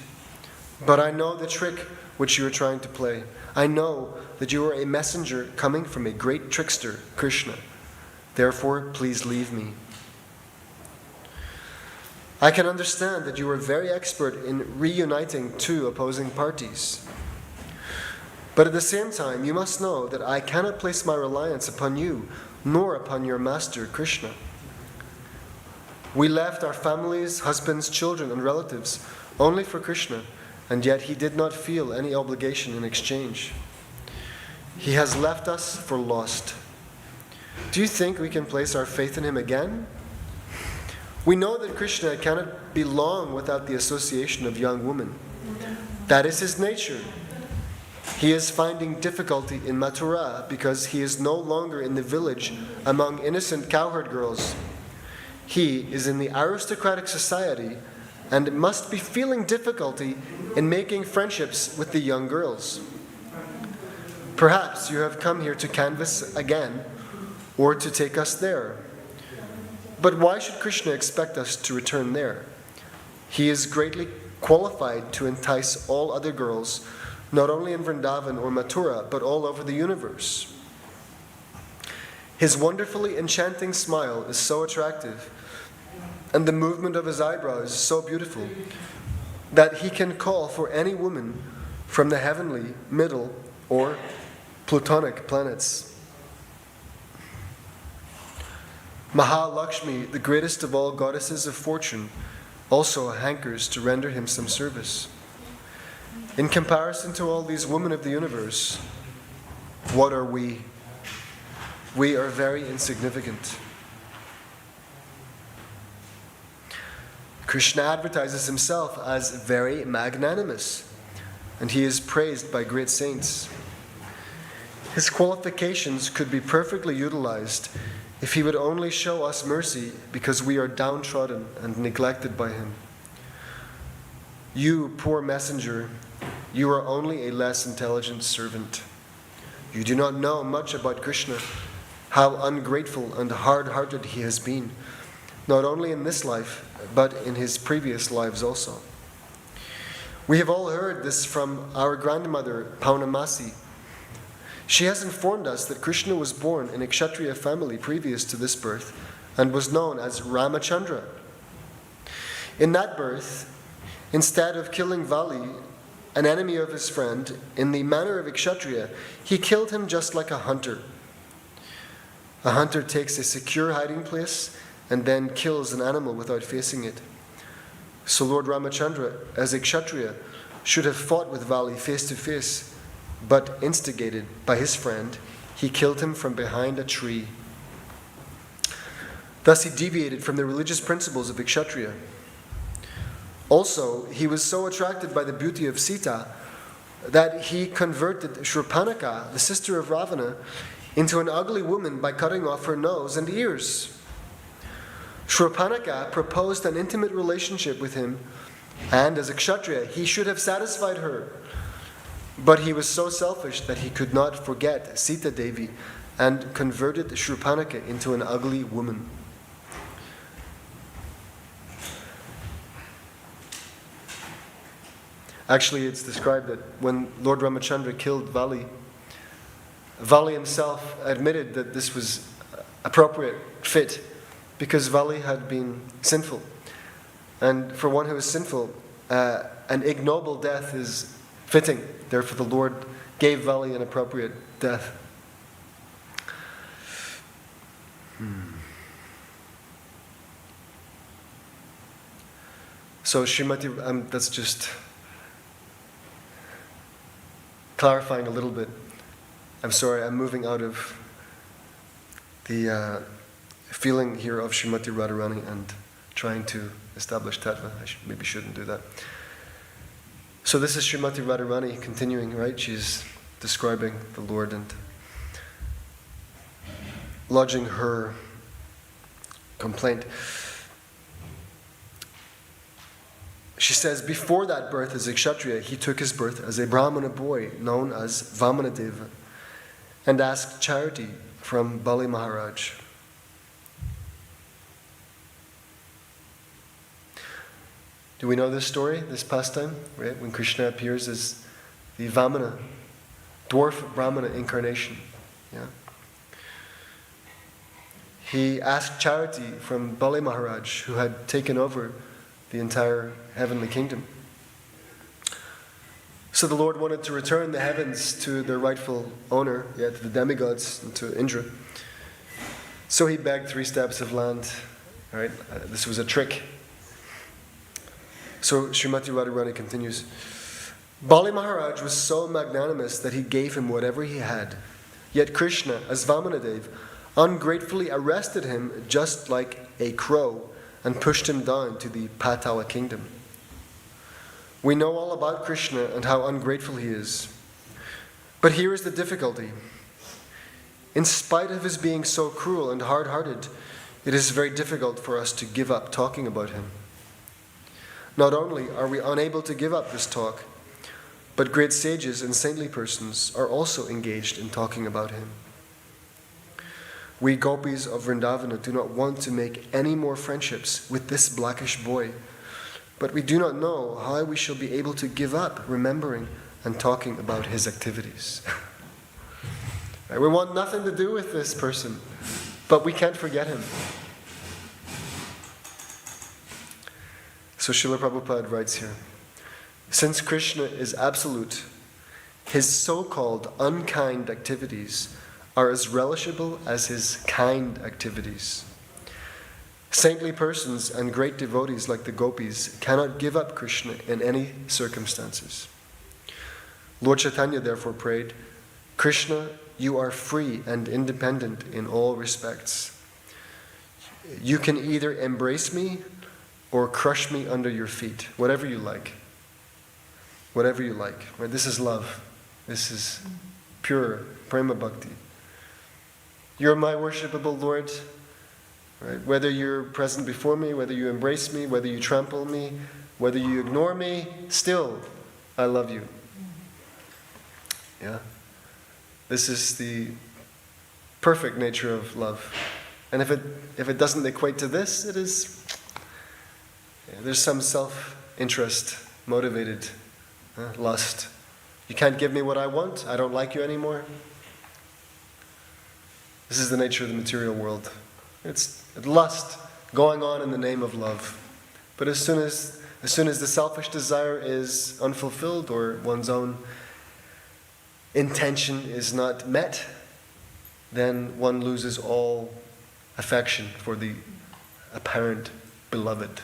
But I know the trick which you are trying to play. I know that you are a messenger coming from a great trickster, Krishna. Therefore, please leave me. I can understand that you are very expert in reuniting two opposing parties. But at the same time, you must know that I cannot place my reliance upon you, nor upon your master, Krishna. We left our families, husbands, children, and relatives only for Krishna, and yet he did not feel any obligation in exchange. He has left us for lost. Do you think we can place our faith in him again? We know that Krishna cannot be long without the association of young women. That is his nature. He is finding difficulty in Mathura because he is no longer in the village among innocent cowherd girls. He is in the aristocratic society and must be feeling difficulty in making friendships with the young girls. Perhaps you have come here to canvass again, or to take us there. But why should Krishna expect us to return there? He is greatly qualified to entice all other girls, not only in Vrindavan or Mathura, but all over the universe. His wonderfully enchanting smile is so attractive, and the movement of his eyebrows is so beautiful, that he can call for any woman from the heavenly, middle, or Plutonic planets. Mahalakshmi, the greatest of all goddesses of fortune, also hankers to render him some service. In comparison to all these women of the universe, what are we? We are very insignificant. Krishna advertises himself as very magnanimous, and he is praised by great saints. His qualifications could be perfectly utilized if he would only show us mercy because we are downtrodden and neglected by him. You, poor messenger, you are only a less intelligent servant. You do not know much about Krishna, how ungrateful and hard-hearted he has been, not only in this life, but in his previous lives also. We have all heard this from our grandmother, Paunamasi. She has informed us that Krishna was born in a Kshatriya family previous to this birth and was known as Ramachandra. In that birth, instead of killing Vali, an enemy of his friend, in the manner of a Kshatriya, he killed him just like a hunter. A hunter takes a secure hiding place and then kills an animal without facing it. So Lord Ramachandra, as a Kshatriya, should have fought with Vali face to face, but instigated by his friend, he killed him from behind a tree. Thus he deviated from the religious principles of Kshatriya. Also, he was so attracted by the beauty of Sita that he converted Shurpanaka, the sister of Ravana, into an ugly woman by cutting off her nose and ears. Shurpanaka proposed an intimate relationship with him, and as a Kshatriya, he should have satisfied her. But he was so selfish that he could not forget Sita Devi and converted Shurpanaka into an ugly woman. Actually, it's described that when Lord Ramachandra killed Vali, Vali himself admitted that this was appropriate, fit, because Vali had been sinful. And for one who is sinful, an ignoble death is fitting. Therefore, the Lord gave Vali an appropriate death. So Srimati, that's just clarifying a little bit. I'm sorry, I'm moving out of the feeling here of Srimati Radharani and trying to establish Tattva. Maybe shouldn't do that. So this is Srimati Radharani continuing, right? She's describing the Lord and lodging her complaint. She says, before that birth as a Kshatriya, he took his birth as a Brahmana boy known as Vamanadeva and asked charity from Bali Maharaj. Do we know this story, this pastime, right? When Krishna appears as the Vamana, dwarf Brahmana incarnation. Yeah? He asked charity from Bali Maharaj, who had taken over the entire heavenly kingdom. So the Lord wanted to return the heavens to their rightful owner, to the demigods, and to Indra. So he begged 3 steps of land. Right? This was a trick. So Srimati Radharani continues, Bali Maharaj was so magnanimous that he gave him whatever he had. Yet Krishna, as Vamanadev, ungratefully arrested him just like a crow and pushed him down to the Patala kingdom. We know all about Krishna and how ungrateful he is. But here is the difficulty. In spite of his being so cruel and hard-hearted, it is very difficult for us to give up talking about him. Not only are we unable to give up this talk, but great sages and saintly persons are also engaged in talking about him. We gopis of Vrindavana do not want to make any more friendships with this blackish boy, but we do not know how we shall be able to give up remembering and talking about his activities. Right? We want nothing to do with this person, but we can't forget him. So Srila Prabhupada writes here, since Krishna is absolute, his so-called unkind activities are as relishable as his kind activities. Saintly persons and great devotees like the gopis cannot give up Krishna in any circumstances. Lord Chaitanya therefore prayed, Krishna, you are free and independent in all respects. You can either embrace me or crush me under your feet, whatever you like. Whatever you like. Right? This is love. This is pure prema bhakti. You're my worshipable Lord. Right? Whether you're present before me, whether you embrace me, whether you trample me, whether you ignore me, still, I love you. Yeah? This is the perfect nature of love. And if it doesn't equate to this, it is, there's some self-interest, motivated lust. You can't give me what I want, I don't like you anymore. This is the nature of the material world. It's lust going on in the name of love. But as soon as the selfish desire is unfulfilled or one's own intention is not met, then one loses all affection for the apparent beloved.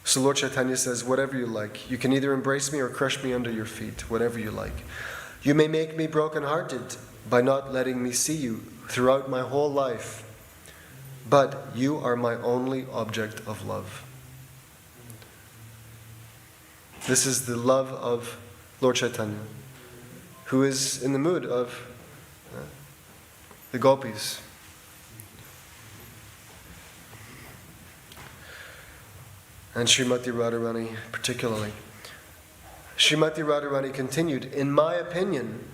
So Lord Chaitanya says, whatever you like. You can either embrace me or crush me under your feet, whatever you like. You may make me broken-hearted by not letting me see you throughout my whole life, but you are my only object of love. This is the love of Lord Chaitanya, who is in the mood of the gopis. And Srimati Radharani particularly. Srimati Radharani continued, in my opinion,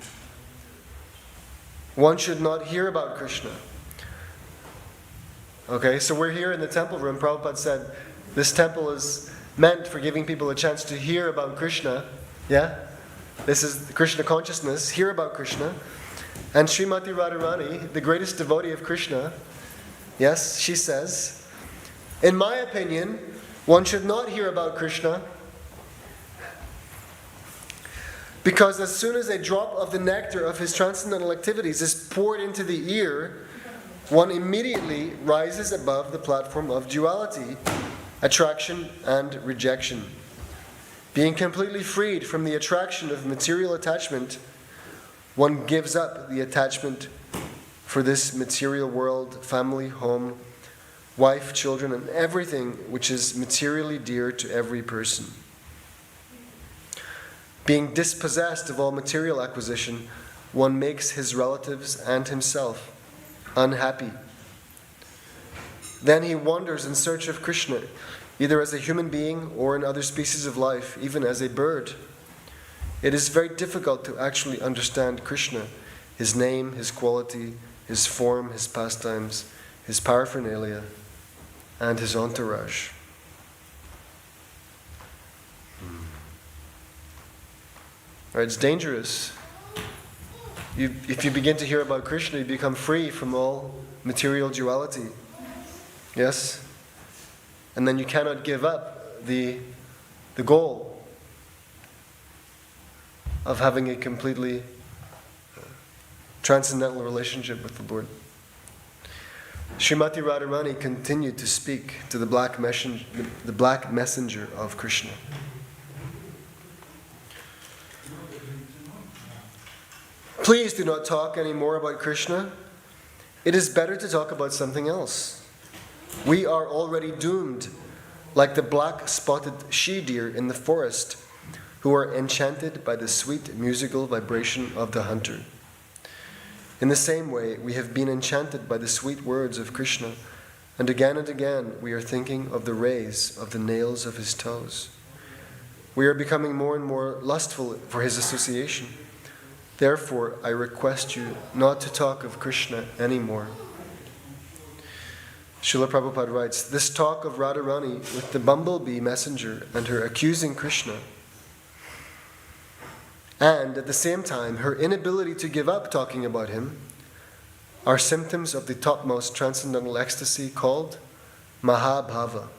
one should not hear about Krishna. Okay, so we're here in the temple room. Prabhupada said this temple is meant for giving people a chance to hear about Krishna. Yeah? This is Krishna consciousness. Hear about Krishna. And Srimati Radharani, the greatest devotee of Krishna, yes, she says, in my opinion, one should not hear about Krishna because as soon as a drop of the nectar of his transcendental activities is poured into the ear, one immediately rises above the platform of duality, attraction and rejection. Being completely freed from the attraction of material attachment, one gives up the attachment for this material world, family, home, wife, children, and everything which is materially dear to every person. Being dispossessed of all material acquisition, one makes his relatives and himself unhappy. Then he wanders in search of Krishna, either as a human being or in other species of life, even as a bird. It is very difficult to actually understand Krishna, his name, his quality, his form, his pastimes, his paraphernalia, and his entourage. Right, it's dangerous. If you begin to hear about Krishna, you become free from all material duality. Yes? And then you cannot give up the goal of having a completely transcendental relationship with the Lord. Srimati Radharani continued to speak to the black messenger of Krishna. Please do not talk anymore about Krishna. It is better to talk about something else. We are already doomed, like the black-spotted she-deer in the forest, who are enchanted by the sweet musical vibration of the hunter. In the same way, we have been enchanted by the sweet words of Krishna, and again we are thinking of the rays of the nails of his toes. We are becoming more and more lustful for his association. Therefore, I request you not to talk of Krishna anymore. Srila Prabhupada writes, this talk of Radharani with the bumblebee messenger and her accusing Krishna, and at the same time her inability to give up talking about him, are symptoms of the topmost transcendental ecstasy called Mahabhava.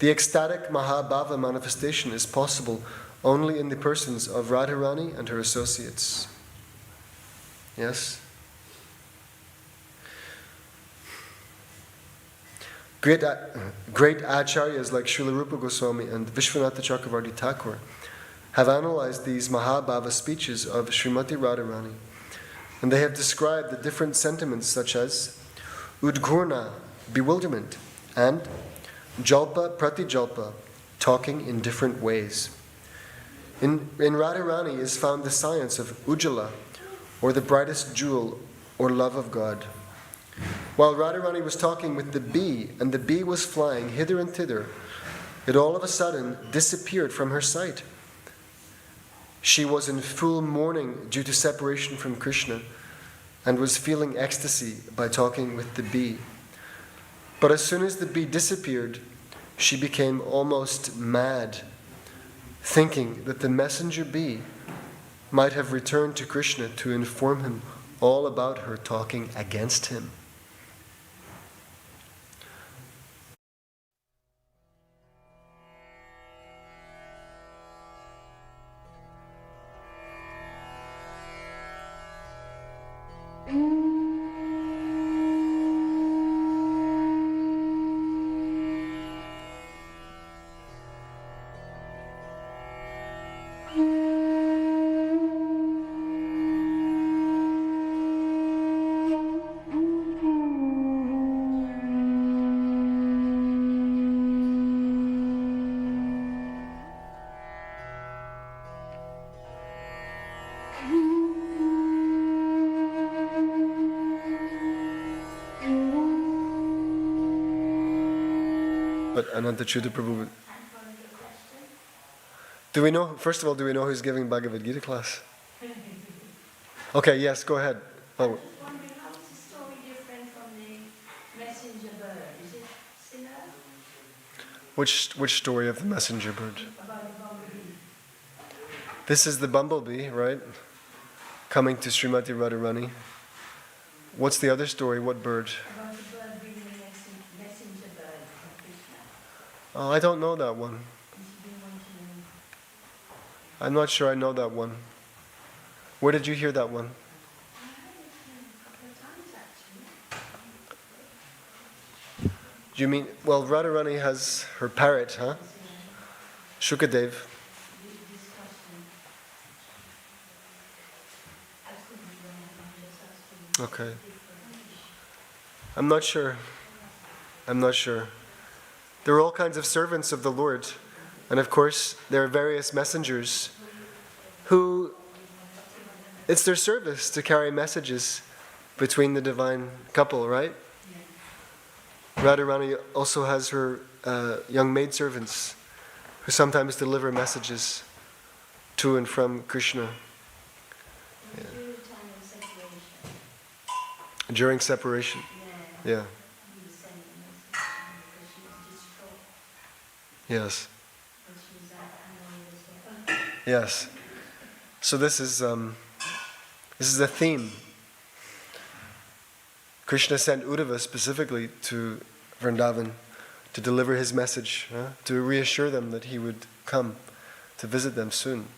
The ecstatic Mahabhava manifestation is possible only in the persons of Radharani and her associates. Yes? Great acharyas like Srila Rupa Goswami and Vishwanatha Chakravarti Thakur have analyzed these Mahabhava speeches of Srimati Radharani, and they have described the different sentiments such as Udghurna, bewilderment, and Jalpa Pratijalpa, talking in different ways. In Radharani is found the science of Ujjala, or the brightest jewel, or love of God. While Radharani was talking with the bee, and the bee was flying hither and thither, it all of a sudden disappeared from her sight. She was in full mourning due to separation from Krishna, and was feeling ecstasy by talking with the bee. But as soon as the bee disappeared, she became almost mad, thinking that the messenger bee might have returned to Krishna to inform him all about her talking against him. Anantachyuta Prabhu. Do we know, first of all, do we know who's giving Bhagavad Gita class? Okay, yes, go ahead. Oh. I was wondering, how is the story different from the messenger bird? Is it similar? Which story of the messenger bird? About the bumblebee? This is the bumblebee, right? Coming to Srimati Radharani. What's the other story? What bird? About the bird bringing the messenger bird from Krishna. Oh, I don't know that one. And she didn't want to know. I'm not sure I know that one. Where did you hear that one? I heard it a couple of times actually. Do you mean, well, Radharani has her parrot, huh? Shukadev. Discussion. I couldn't be wrong, I'm just asking. Okay. I'm not sure. I'm not sure. There are all kinds of servants of the Lord. And of course, there are various messengers who, it's their service to carry messages between the divine couple, right? Radharani also has her young maidservants who sometimes deliver messages to and from Krishna. Yeah. During the time of separation. During separation. Yeah. He was sending a message because she was distraught Yes. when she was at Hanoi as well. Yes. So this is a theme. Krishna sent Uddhava specifically to Vrindavan to deliver his message, to reassure them that he would come to visit them soon.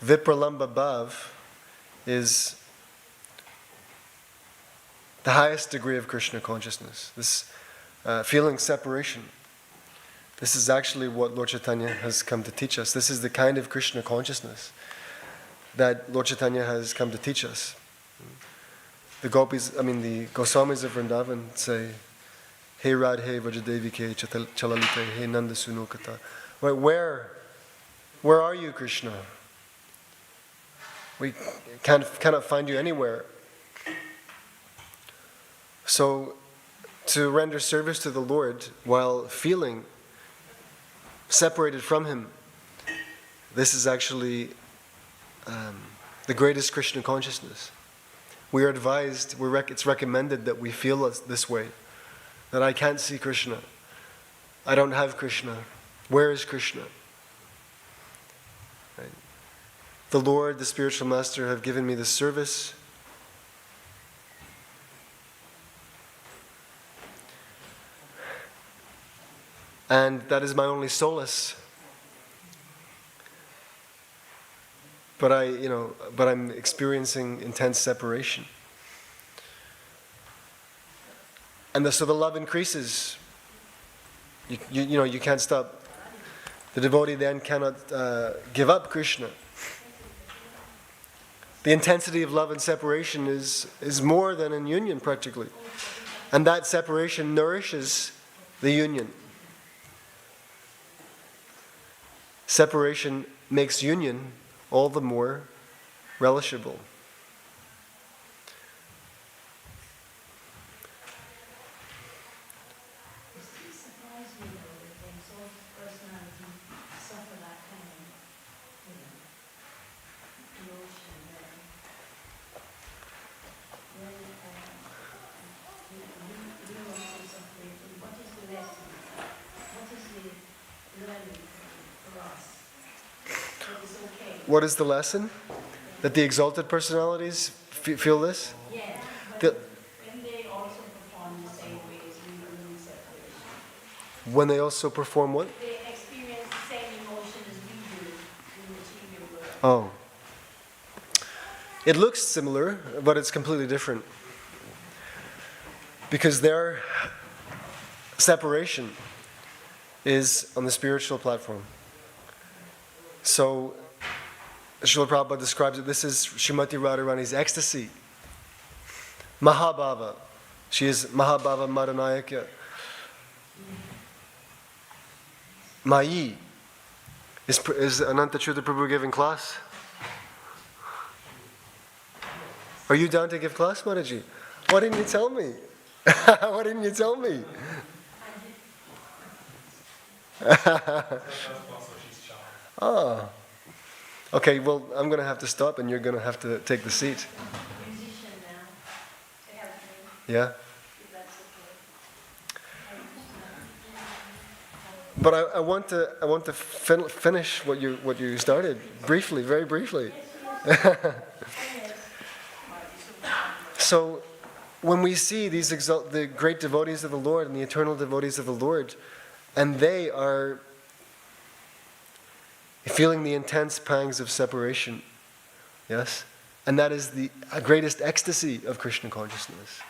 Vipralamba Bhav is the highest degree of Krishna consciousness, this feeling separation. This is actually what Lord Chaitanya has come to teach us. This is the kind of Krishna consciousness that Lord Chaitanya has come to teach us. The Goswamis of Vrindavan say, Hey Radhe Vajadevike Chalalite, Hey Nanda Sunukata. Right, where are you, Krishna? We cannot find you anywhere. So, to render service to the Lord while feeling separated from Him, this is actually the greatest Krishna consciousness. We are advised, it's recommended that we feel this way, that I can't see Krishna. I don't have Krishna. Where is Krishna? Right. The Lord, the spiritual master, have given me this service. And that is my only solace. But I'm experiencing intense separation. And so the love increases. You can't stop. The devotee then cannot give up Krishna. The intensity of love and separation is more than in union practically. And that separation nourishes the union. Separation makes union all the more relishable. It still surprised me though that the exalted personality suffer that kind of, emotion there. When we also separated, what is the lesson? What is the learning for us? That is okay. What is the lesson? That the exalted personalities feel this? Yeah, The- but when they also perform the same way as we do in separation, When they also perform what? they experience the same emotion as we do in the material world. Oh. It looks similar, but it's completely different. Because their separation is on the spiritual platform. So, Srila Prabhupada describes it, this is Srimati Radharani's ecstasy. Mahabhava. She is Mahabhava Madanayaka. Mayi. Is Anantachyuta Prabhu giving class? Are you down to give class, Mataji? Why didn't you tell me? Why didn't you tell me? Oh. Okay, well, I'm going to have to stop and you're going to have to take the seat. Musician now to help me, Yeah? if that's okay. But I want to finish what you started briefly, very briefly. So, when we see the great devotees of the Lord and the eternal devotees of the Lord, and they are feeling the intense pangs of separation, yes, and that is the greatest ecstasy of Krishna consciousness,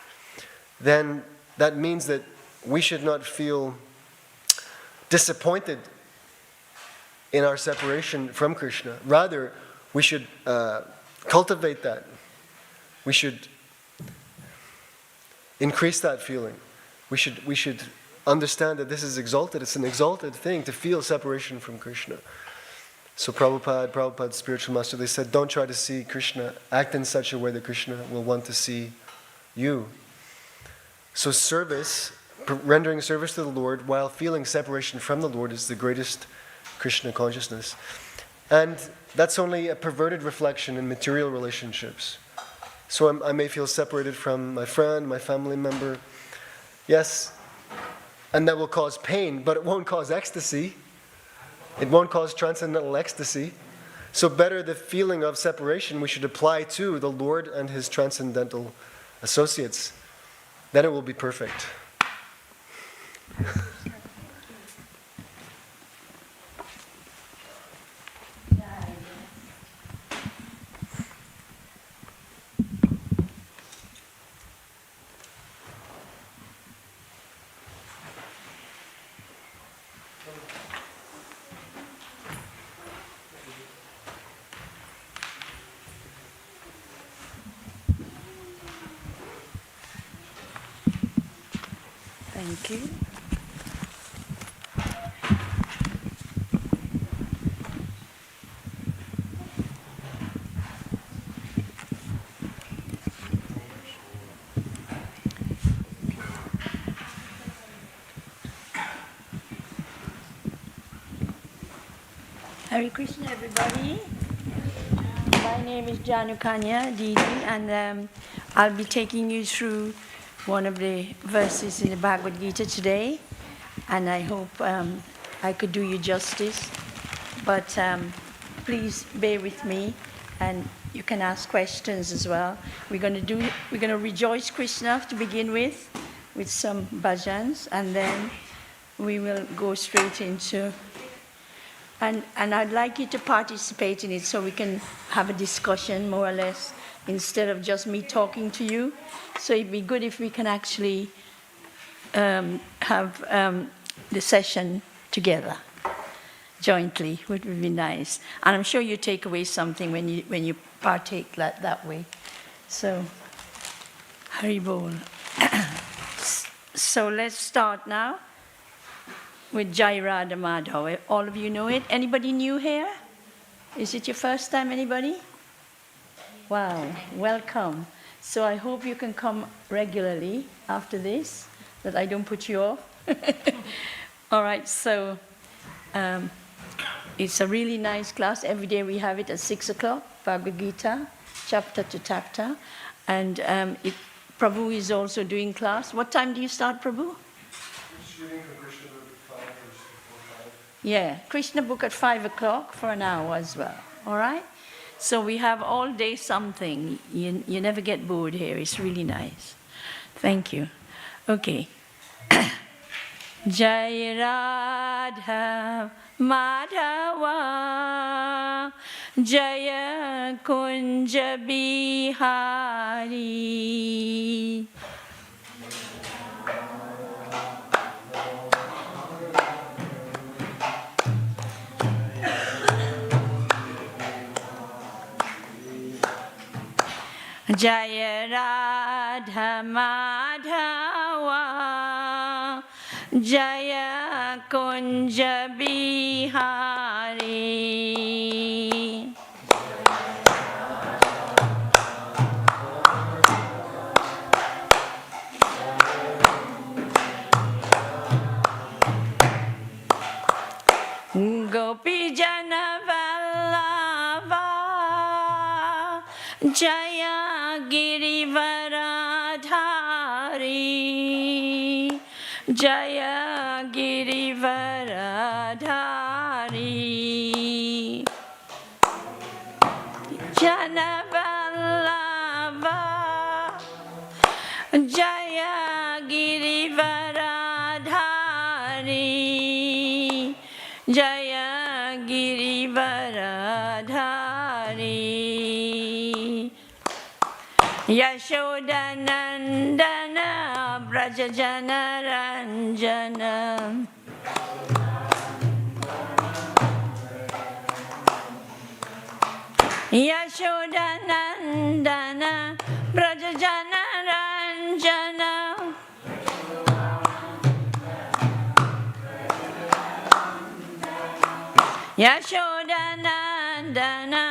then that means that we should not feel disappointed in our separation from Krishna. Rather, we should cultivate that. We should increase that feeling. We should understand that this is exalted. It's an exalted thing to feel separation from Krishna. So Prabhupada's spiritual master, they said, don't try to see Krishna. Act in such a way that Krishna will want to see you. So service, rendering service to the Lord while feeling separation from the Lord is the greatest Krishna consciousness. And that's only a perverted reflection in material relationships. So I may feel separated from my friend, my family member. Yes, and that will cause pain, but it won't cause ecstasy. It won't cause transcendental ecstasy. So better the feeling of separation we should apply to the Lord and His transcendental associates. Then it will be perfect. Thank you. Hare Krishna, everybody. My name is Janukanya Didi, and I'll be taking you through one of the verses in the Bhagavad Gita today, and I hope I could do you justice. But please bear with me, and you can ask questions as well. We're going to rejoice Krishna to begin with some bhajans, and then we will go straight into. And I'd like you to participate in it so we can have a discussion, more or less, instead of just me talking to you. So it'd be good if we can actually have the session together, jointly, would be nice. And I'm sure you take away something when you partake that way. So, Hari Bol. So let's start now with Jai Radha Madhav. All of you know it. Anybody new here? Is it your first time, anybody? Wow, welcome. So I hope you can come regularly after this, that I don't put you off. All right, so it's a really nice class. Every day we have it at 6 o'clock, Bhagavad Gita, chapter to chapter. And Prabhu is also doing class. What time do you start, Prabhu? Yeah, Krishna book at 5 o'clock for an hour as well. All right? So we have all day something. You never get bored here. It's really nice. Thank you. Okay. Jai Radha Madhava Jaya Kunja Bihari Jaya Radha Madhava Jaya Kunja Bihari Jaya Girivaradhari, Jaya Girivaradhari, Janavallabha, Jaya Girivaradhari, Jaya Girivaradhari, Yashodanandana Brajajana Ranjana, Yashodanandana Brajajana Ranjana, Yashodanandana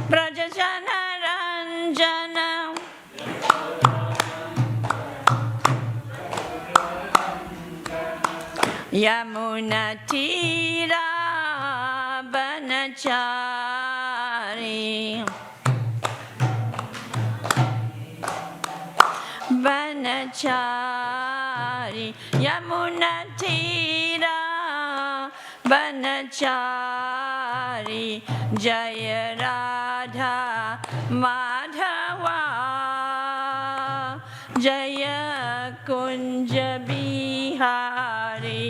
Brajajana Ranjana, Yamunatira Banachari, Banachari, Yamunatira Banachari, Jaya Radha Madhava, Jaya Kunja Bihari,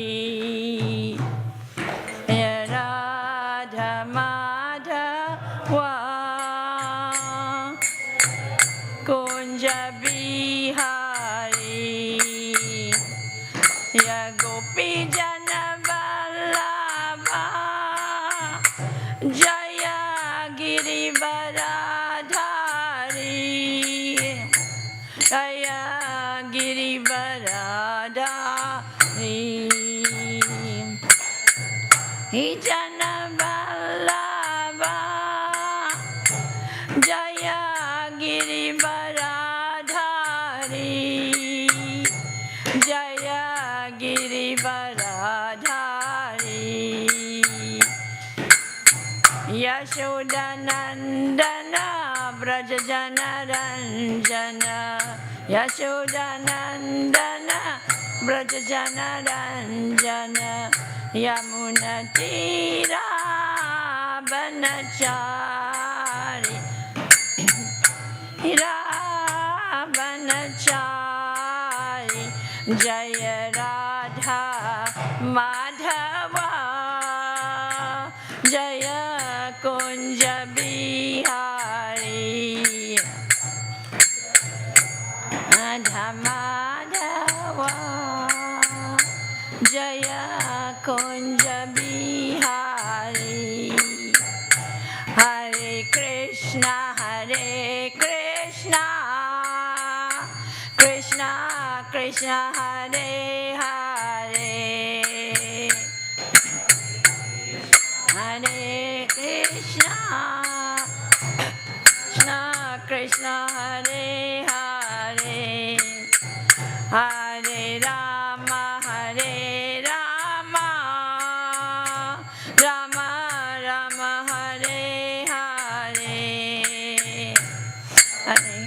Jaya Radha Madhava, Kunja Bihari, Ya Gopi Jana Vallabha, Jaya Girivaradhari, Jaya Girivaradhari, Jana Vallabha, Jaya Girivaradhari, Jaya Girivaradhari, Yashodanandana Brajajana Ranjana, Yashodanandana Brajajana Ranjana, Yamunatira Banachari, Ravanachari, Jaya Radha Madhava, Jaya Kunja Bihari, Radha Madhava, Jaya Kunja Bihari, Hare Krishna, Hare Krishna, Krishna Krishna, Hare Hare, Hare Krishna, Krishna Krishna, Hare Hare, Hare Rama, Hare Rama, Rama Rama, Hare Hare, Hare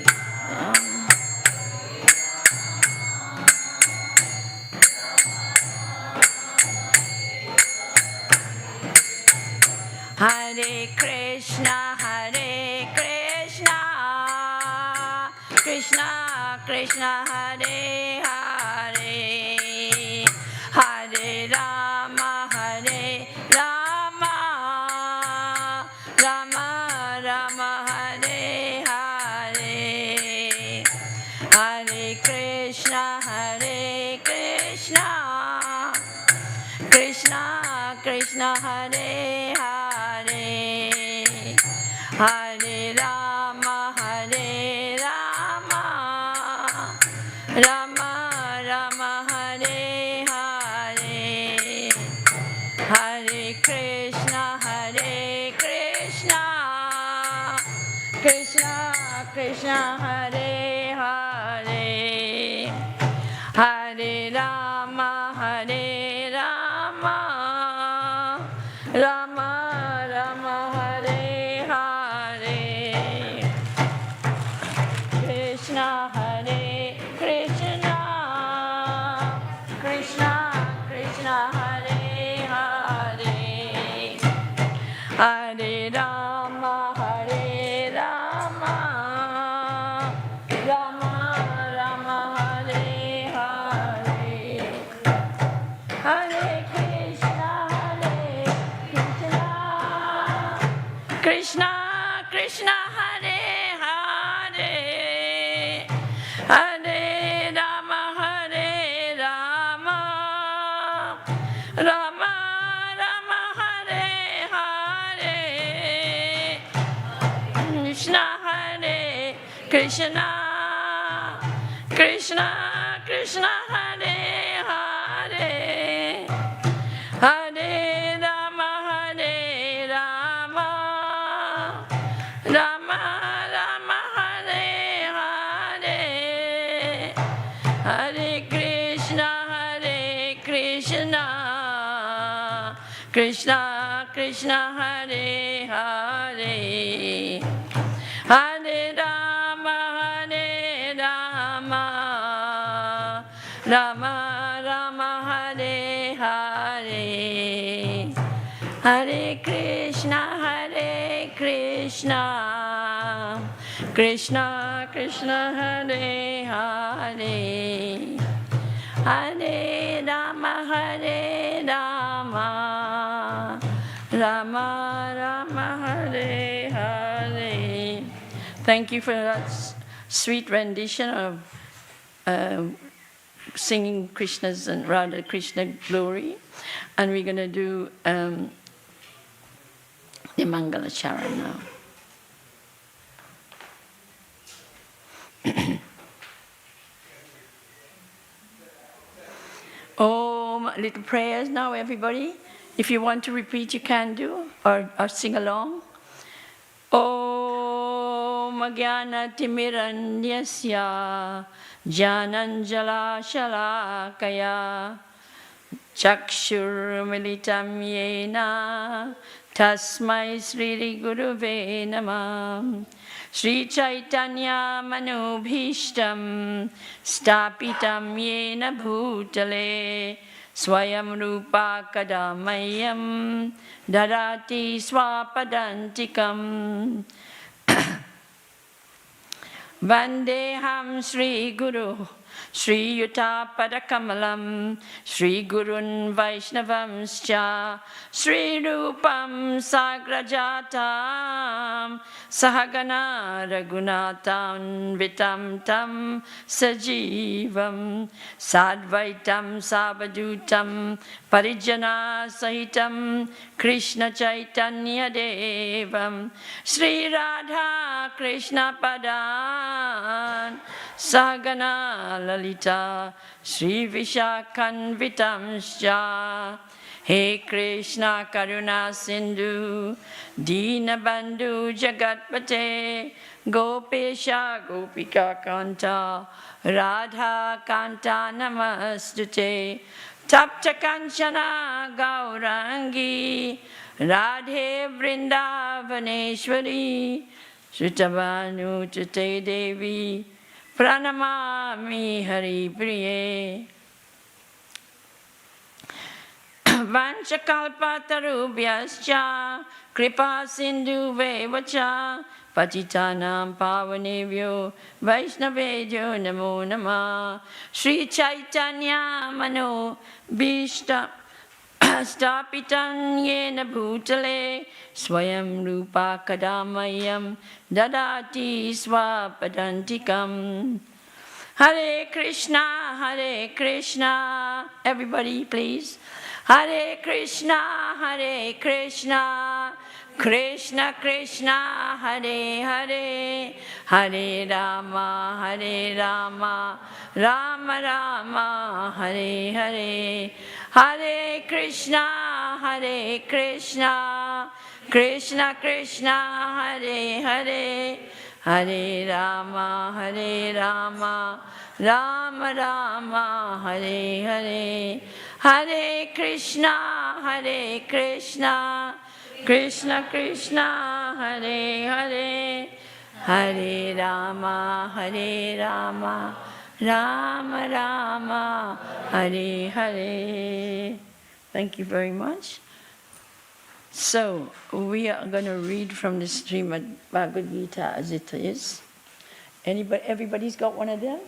Hare Krishna, Hare Krishna, Krishna Krishna, Hare Hare, Hare Rama, Hare Rama, Rama Rama, Hare Hare, Hare Krishna, Hare Krishna, Krishna Krishna, Hare Hare, Hare Rama, Hare Rama, Rama Rama, Hare Hare, Hare Krishna, Hare Krishna, Krishna Krishna, Hare Hare, Hare Rama, Hare Rama, Rama Rama, Hare Hare. Krishna, Krishna, Krishna, Hare Hare, Hare Rama, Hare Rama, Rama Rama, Hare Hare, Hare Krishna, Krishna Krishna, Hare Hare, Hare Rama, Rama Rama, Hare Hare, Hare Krishna, Krishna Krishna, Hare Hare, Hare Rama, Rama Rama, Hare Hare. Thank you for that sweet rendition of singing Krishna's and Radha Krishna glory. And we're going to do the Mangala Charan now. Little prayers now, everybody. If you want to repeat, you can do, or sing along. Om Jnana Timiranyasya Jananjala Shalakaya Chakshur Militam Yena Tasmai Sri Guruve Namah. Sri Chaitanya Manubhishtam Stapitam Yena Bhutale Swayam Rupa Kadamayam Darati Swapadantikam Vandeham Sri Guru Sri Yuta Padakamalam Sri Gurun Vaishnavamscha Sri Rupam Sagrajatam Sahagana Raghunatam Vitam Tam Sajivam Sadvaitam Savadutam Parijana Sahitam Krishna Chaitanya Devam Sri Radha Krishna Padan Sahagana Lalita Sri Vishakanvitamscha He Krishna Karuna Sindhu Dina Bandhu Jagatpate Gopesha Gopika Kanta Radha Kanta Namastute Tapta Kanchana Gaurangi Radhe Vrindavaneshwari Sutavanu Tate Devi Pranamami Hari Priye Vanchakalpatarubhyascha Kripa Sindhu Vevacha Patitanam Pavanevyo Vaishnavedyo Namo Namah Sri Chaitanya Mano Bhishta Stapitan Yena Bhutale Swayam Rupa Kadamayam Dadati Swapadantikam. Hare Krishna, everybody please. Hare Krishna, Krishna Krishna, Hare Hare, Hare Rama, Rama Rama, Hare Hare. Hare Krishna, Krishna Krishna, Hare Hare, Hare Rama, Rama Rama, Hare Hare. Hare Krishna, Krishna Krishna, Hare Hare, Hare Rama, Rama Rama, Hare Hare. Thank you very much. So, we are going to read from the Srimad Bhagavad Gita as it is. Everybody's got one of them?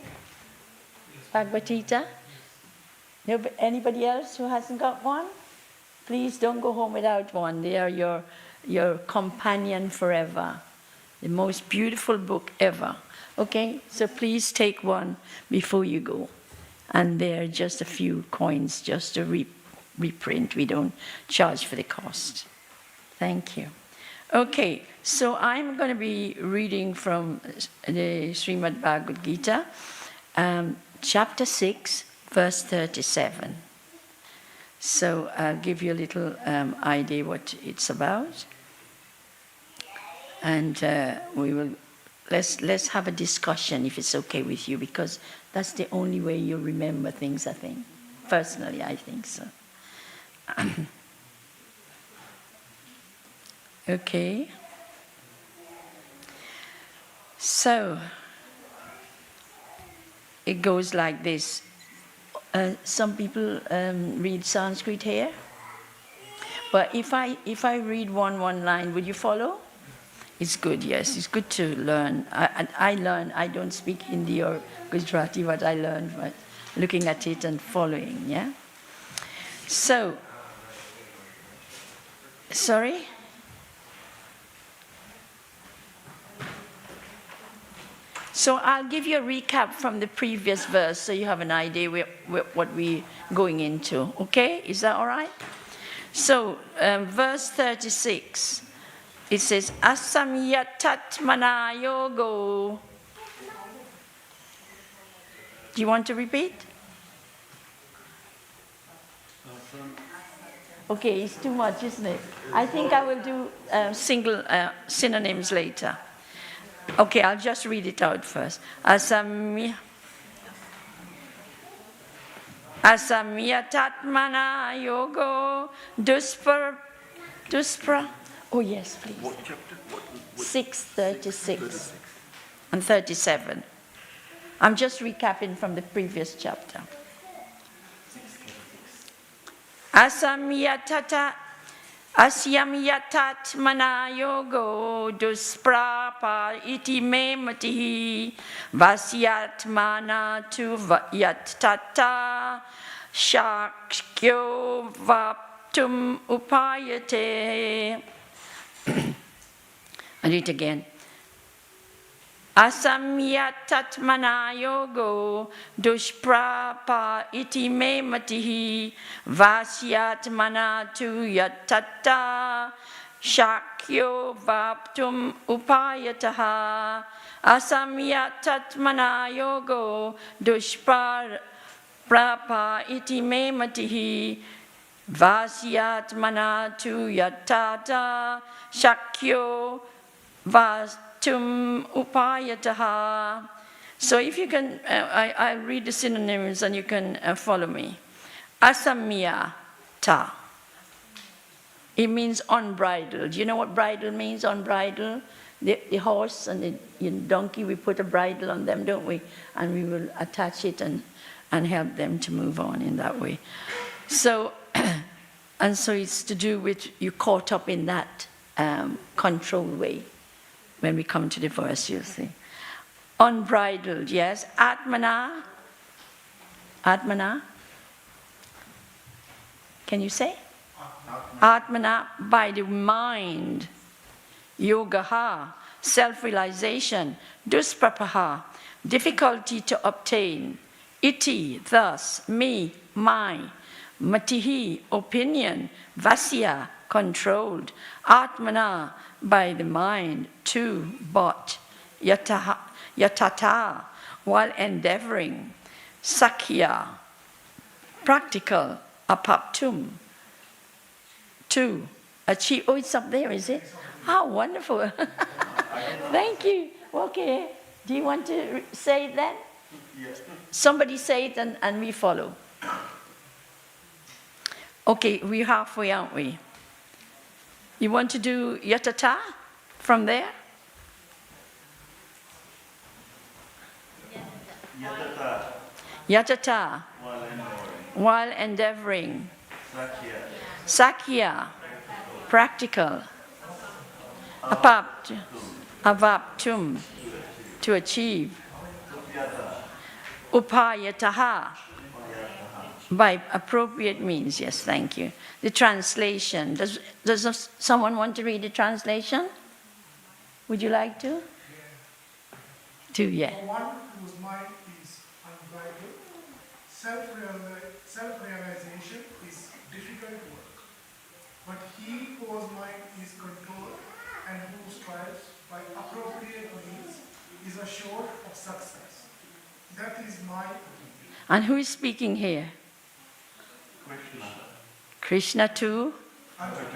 Bhagavad Gita? Anybody else who hasn't got one? Please don't go home without one. They are your companion forever. The most beautiful book ever. Okay? So please take one before you go. And there are just a few coins just to reprint. We don't charge for the cost. Thank you. Okay, so I'm going to be reading from the Srimad Bhagavad Gita, chapter 6, verse 37. So I'll give you a little idea what it's about. And let's have a discussion if it's okay with you, because that's the only way you remember things, I think. Personally, I think so. Okay. So it goes like this. Some people read Sanskrit here, but if I read one line, would you follow? It's good, yes. It's good to learn. I learn. I don't speak Hindi or Gujarati, but I learn by looking at it and following. Yeah. So, sorry. So I'll give you a recap from the previous verse so you have an idea what we're going into. Okay? Is that all right? So, verse 36, it says, Asamyatatmana yogo. Do you want to repeat? Okay, it's too much, isn't it? I think I will do single synonyms later. Okay, I'll just read it out first. Asamyatatmana yogo duspra. Oh yes, please. What chapter? 6:36 and 37. I'm just recapping from the previous chapter. Asyam yatat mana yogo dusprapa iti me matihi vasyat mana tu yat tata shakyo vaptum upayate. I'll read it again. Asamyatatmana yogo dushprapa iti me matihi vasyatmana tu yatata shakyo vaptum upayataha. Asamyatatmana yogo dushprapa iti me matihi vasyatmana tu yatata shakyo vastum upayataha. So if you can, I'll read the synonyms and you can follow me. Asamyata. It means unbridled. Do you know what bridle means, unbridled? The horse and the donkey, we put a bridle on them, don't we? And we will attach it and help them to move on in that way. So, and so it's to do with you caught up in that controlled way. When we come to the verse, you'll see. Unbridled, yes. Atmana. Atmana. Can you say? Atmana, by the mind. Yogaha, self-realization. Dusprapaha, difficulty to obtain. Iti, thus, me, my. Matihi, opinion. Vasya, controlled. Atmana, by the mind, to, but, yatata, while endeavoring, sakya, practical, apaptum, to achieve. Oh, it's up there, is it? How wonderful. Thank you. Okay. Do you want to say it then? Yes. Somebody say it and we follow. Okay, we're halfway, aren't we? You want to do yatata from there? Yatata. While endeavoring. Sakya. Practical. Avaptum. To achieve. Upayataha. By appropriate means, yes, thank you. The translation. Does someone want to read the translation? Would you like to? Yeah. For one whose mind is unbridled, self-realization is difficult work. But he whose mind is controlled and who strives by appropriate means is assured of success. That is my opinion. And who is speaking here? Krishna to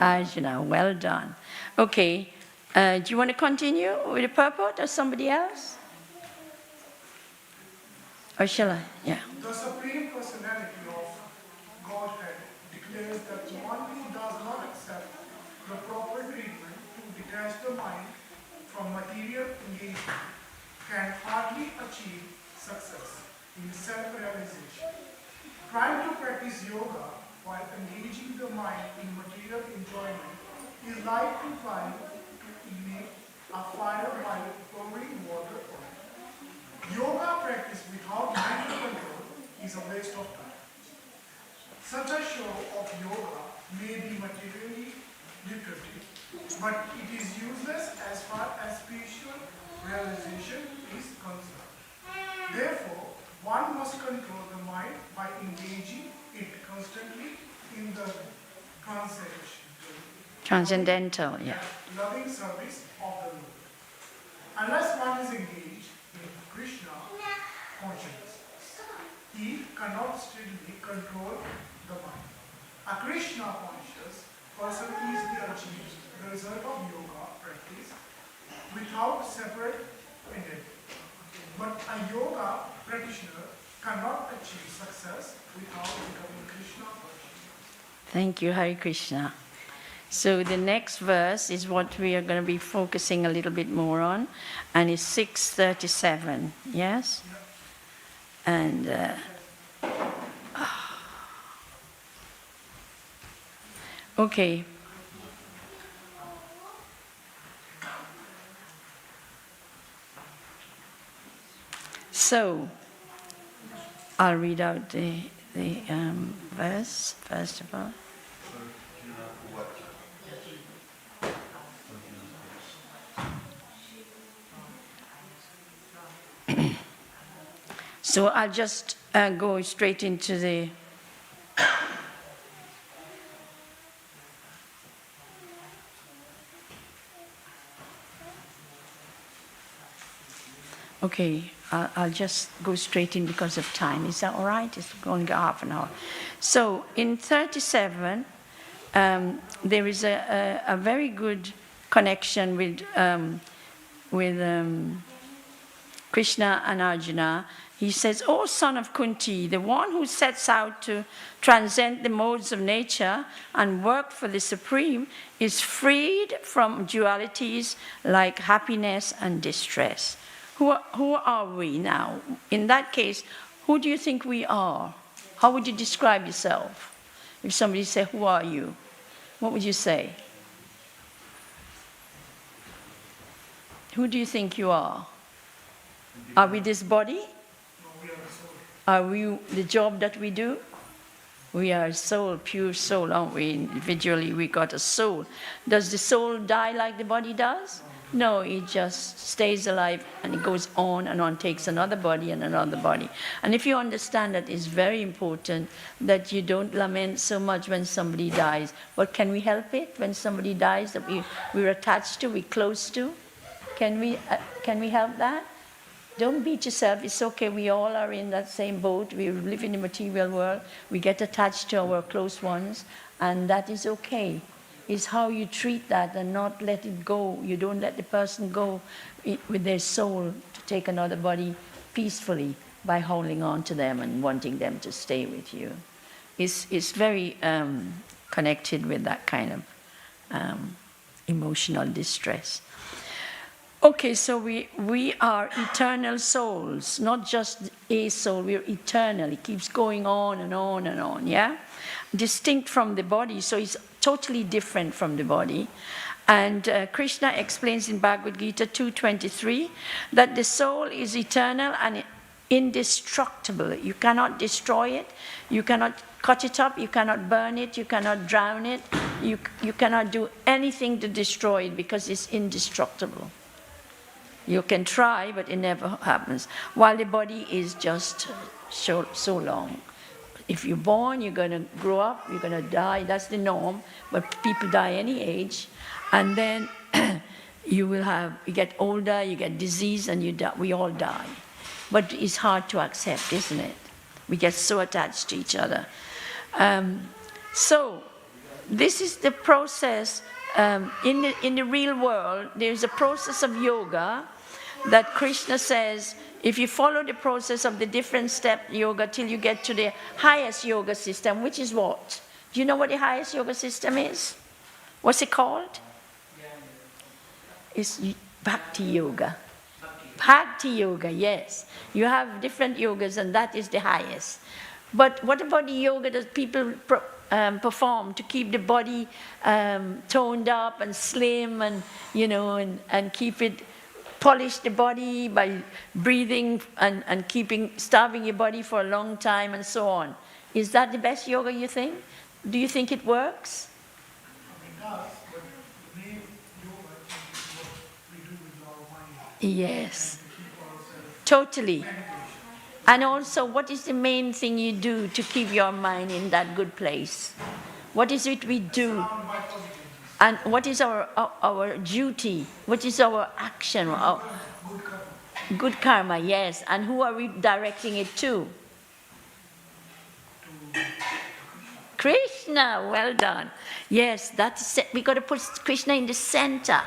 Arjuna. Well done. Okay. Do you want to continue with the purport or somebody else? Or shall I? Yeah. The Supreme Personality of Godhead declares that one who does not accept the proper treatment to detach the mind from material engagement can hardly achieve success in self-realization. Trying to practice yoga while engaging the mind in material enjoyment is like trying to ignite a fire by pouring water on it. Yoga practice without mental control is a waste of time. Such a show of yoga may be materially lucrative, but it is useless as far as spiritual realization is concerned. Therefore, one must control the mind by engaging it constantly in the Transcendental, yeah. loving service of the Lord. Unless one is engaged in Krishna consciousness, he cannot steadily control the mind. A Krishna conscious person easily achieves the result of yoga practice without separate endeavor. But a yoga practitioner cannot achieve success without becoming Krishna conscious. Thank you, Hare Krishna. So the next verse is what we are going to be focusing a little bit more on, and it's 637, yes? And okay. So I'll read out the verse first of all. So I'll just go straight into the okay, I'll just go straight in because of time. Is that all right? It's going to go half an hour. So in 37, there is a very good connection with Krishna and Arjuna. He says, "O son of Kunti, the one who sets out to transcend the modes of nature and work for the Supreme is freed from dualities like happiness and distress." Who are we now? In that case, who do you think we are? How would you describe yourself? If somebody said, "Who are you?" What would you say? Who do you think you are? Are we this body? Are we the job that we do? We are soul, pure soul, aren't we? Individually, we got a soul. Does the soul die like the body does? No, it just stays alive and it goes on and on, takes another body and another body. And if you understand that, it's very important that you don't lament so much when somebody dies. But can we help it when somebody dies that we're attached to, we're close to? Can we help that? Don't beat yourself. It's okay. We all are in that same boat. We live in the material world. We get attached to our close ones, and that is okay. It's how you treat that and not let it go. You don't let the person go with their soul to take another body peacefully by holding on to them and wanting them to stay with you. It's very connected with that kind of emotional distress. Okay, so we are eternal souls, not just a soul, we're eternal. It keeps going on and on and on, yeah? Distinct from the body, so it's totally different from the body. And Krishna explains in Bhagavad Gita 2:23 that the soul is eternal and indestructible. You cannot destroy it, you cannot cut it up, you cannot burn it, you cannot drown it, you cannot do anything to destroy it because it's indestructible. You can try, but it never happens. While the body is just so long. If you're born, you're going to grow up, you're going to die. That's the norm. But people die any age. And then you get older, you get disease, and we all die. But it's hard to accept, isn't it? We get so attached to each other. So this is the process. In the real world, there's a process of yoga that Krishna says, if you follow the process of the different step yoga till you get to the highest yoga system, which is what? Do you know what the highest yoga system is? What's it called? It's Bhakti Yoga. Bhakti Yoga, yes. You have different yogas and that is the highest. But what about the yoga that people perform to keep the body toned up and slim and, and keep it, polish the body by breathing and starving your body for a long time and so on. Is that the best yoga, you think? Do you think it works? It does, but the main yoga is what we do with our mind. Yes, To keep ourselves totally. meditation. And also, what is the main thing you do to keep your mind in that good place? What is it we do? Surrounded by positiveness. And what is our duty? What is our action? Our Good karma. good karma, yes. And who are we directing it to? Krishna, well done. Yes, that's it. We got to put Krishna in the center.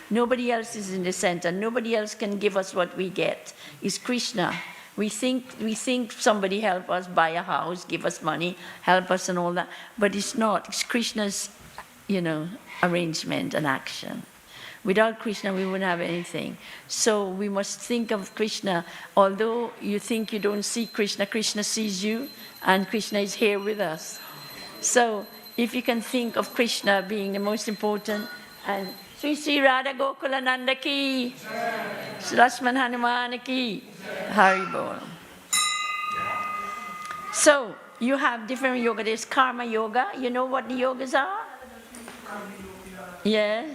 Nobody else is in the center. Nobody else can give us what we get. It's Krishna. We think somebody help us buy a house, give us money, help us and all that. But it's not. It's Krishna's, arrangement and action. Without Krishna, we wouldn't have anything. So we must think of Krishna. Although you think you don't see Krishna, Krishna sees you, and Krishna is here with us. So if you can think of Krishna being the most important, and Sri Sri Radha Gokulananda ki, Sri Lakshman Hanuman ki, Hari Bol. So you have different yoga. There's karma yoga. You know what the yogas are? Yeah.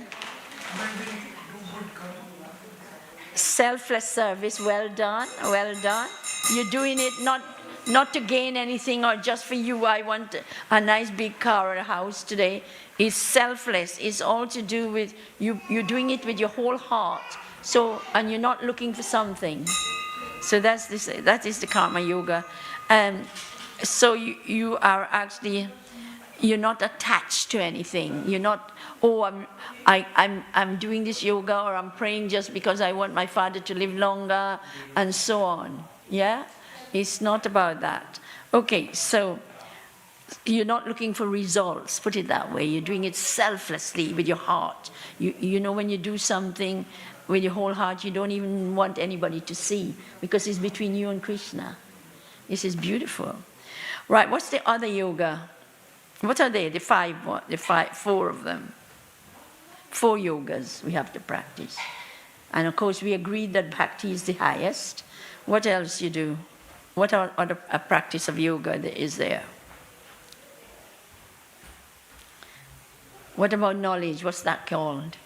Selfless service, well done, well done. You're doing it not to gain anything or just for you, I want a nice big car or a house today. It's selfless. It's all to do with you're doing it with your whole heart. So, and you're not looking for something. So that is the karma yoga. So you are actually, you're not attached to anything. You're not, I'm doing this yoga or I'm praying just because I want my father to live longer and so on. Yeah? It's not about that. Okay, so you're not looking for results, put it that way. You're doing it selflessly with your heart. You know when you do something with your whole heart, you don't even want anybody to see because it's between you and Krishna. This is beautiful. Right, what's the other yoga? What are they? The four of them. 4 yogas we have to practice. And of course we agreed that bhakti is the highest. What else you do? What other practice of yoga is there? What about knowledge? What's that called?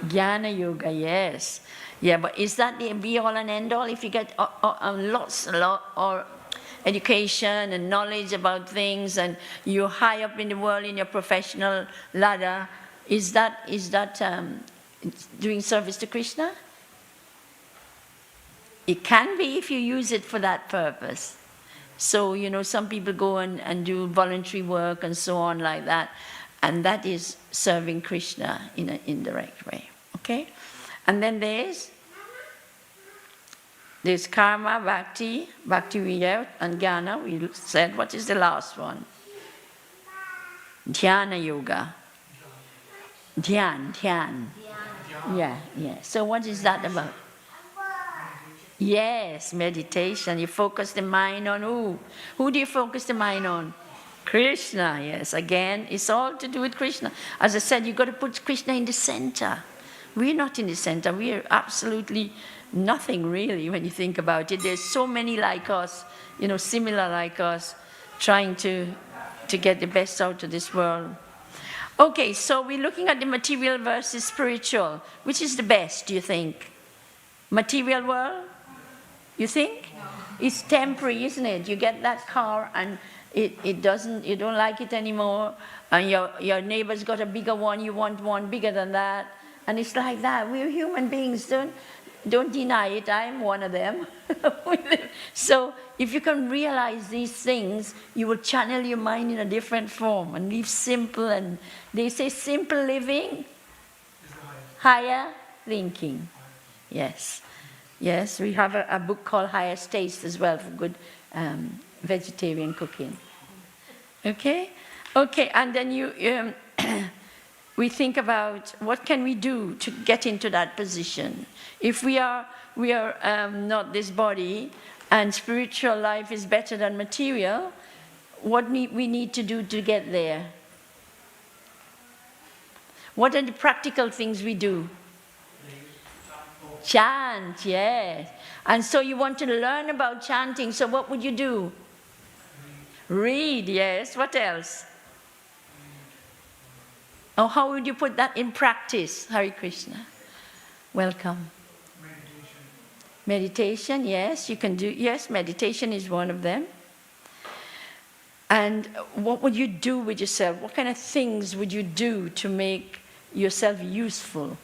Jnana yoga, yes. Yeah, but is that the be all and end all? If you get lots or education and knowledge about things and you're high up in the world in your professional ladder, is that doing service to Krishna? It can be if you use it for that purpose. So, some people go and do voluntary work and so on like that. And that is serving Krishna in an indirect way. Okay? And then there's karma, bhakti, bhakti-vidya, and jnana. We said, what is the last one? Dhyana yoga. Dhyan. Yeah. So what is that about? Yes, meditation. You focus the mind on who? Who do you focus the mind on? Krishna, yes. Again, it's all to do with Krishna. As I said, you've got to put Krishna in the center. We're not in the center. We are absolutely nothing, really, when you think about it. There's so many like us, similar like us, trying to get the best out of this world. Okay, so we're looking at the material versus spiritual. Which is the best, do you think? Material world? You think? No. It's temporary, isn't it? You get that car and it doesn't, you don't like it anymore, and your neighbor's got a bigger one, you want one bigger than that, And it's like that. We're human beings. Don't deny it. I'm one of them. So if you can realize these things, you will channel your mind in a different form and live simple. And they say simple living, higher thinking. Yes. Yes, we have a book called Highest Taste as well for good vegetarian cooking. Okay? Okay, and then we think about what can we do to get into that position. If we are not this body, and spiritual life is better than material, what we need to do to get there? What are the practical things we do? Chant, yes. And so you want to learn about chanting, so what would you do? Read, yes. What else? Oh, how would you put that in practice? Hare Krishna. Welcome. Meditation, yes, you can do, yes, meditation is one of them. And what would you do with yourself? What kind of things would you do to make yourself useful?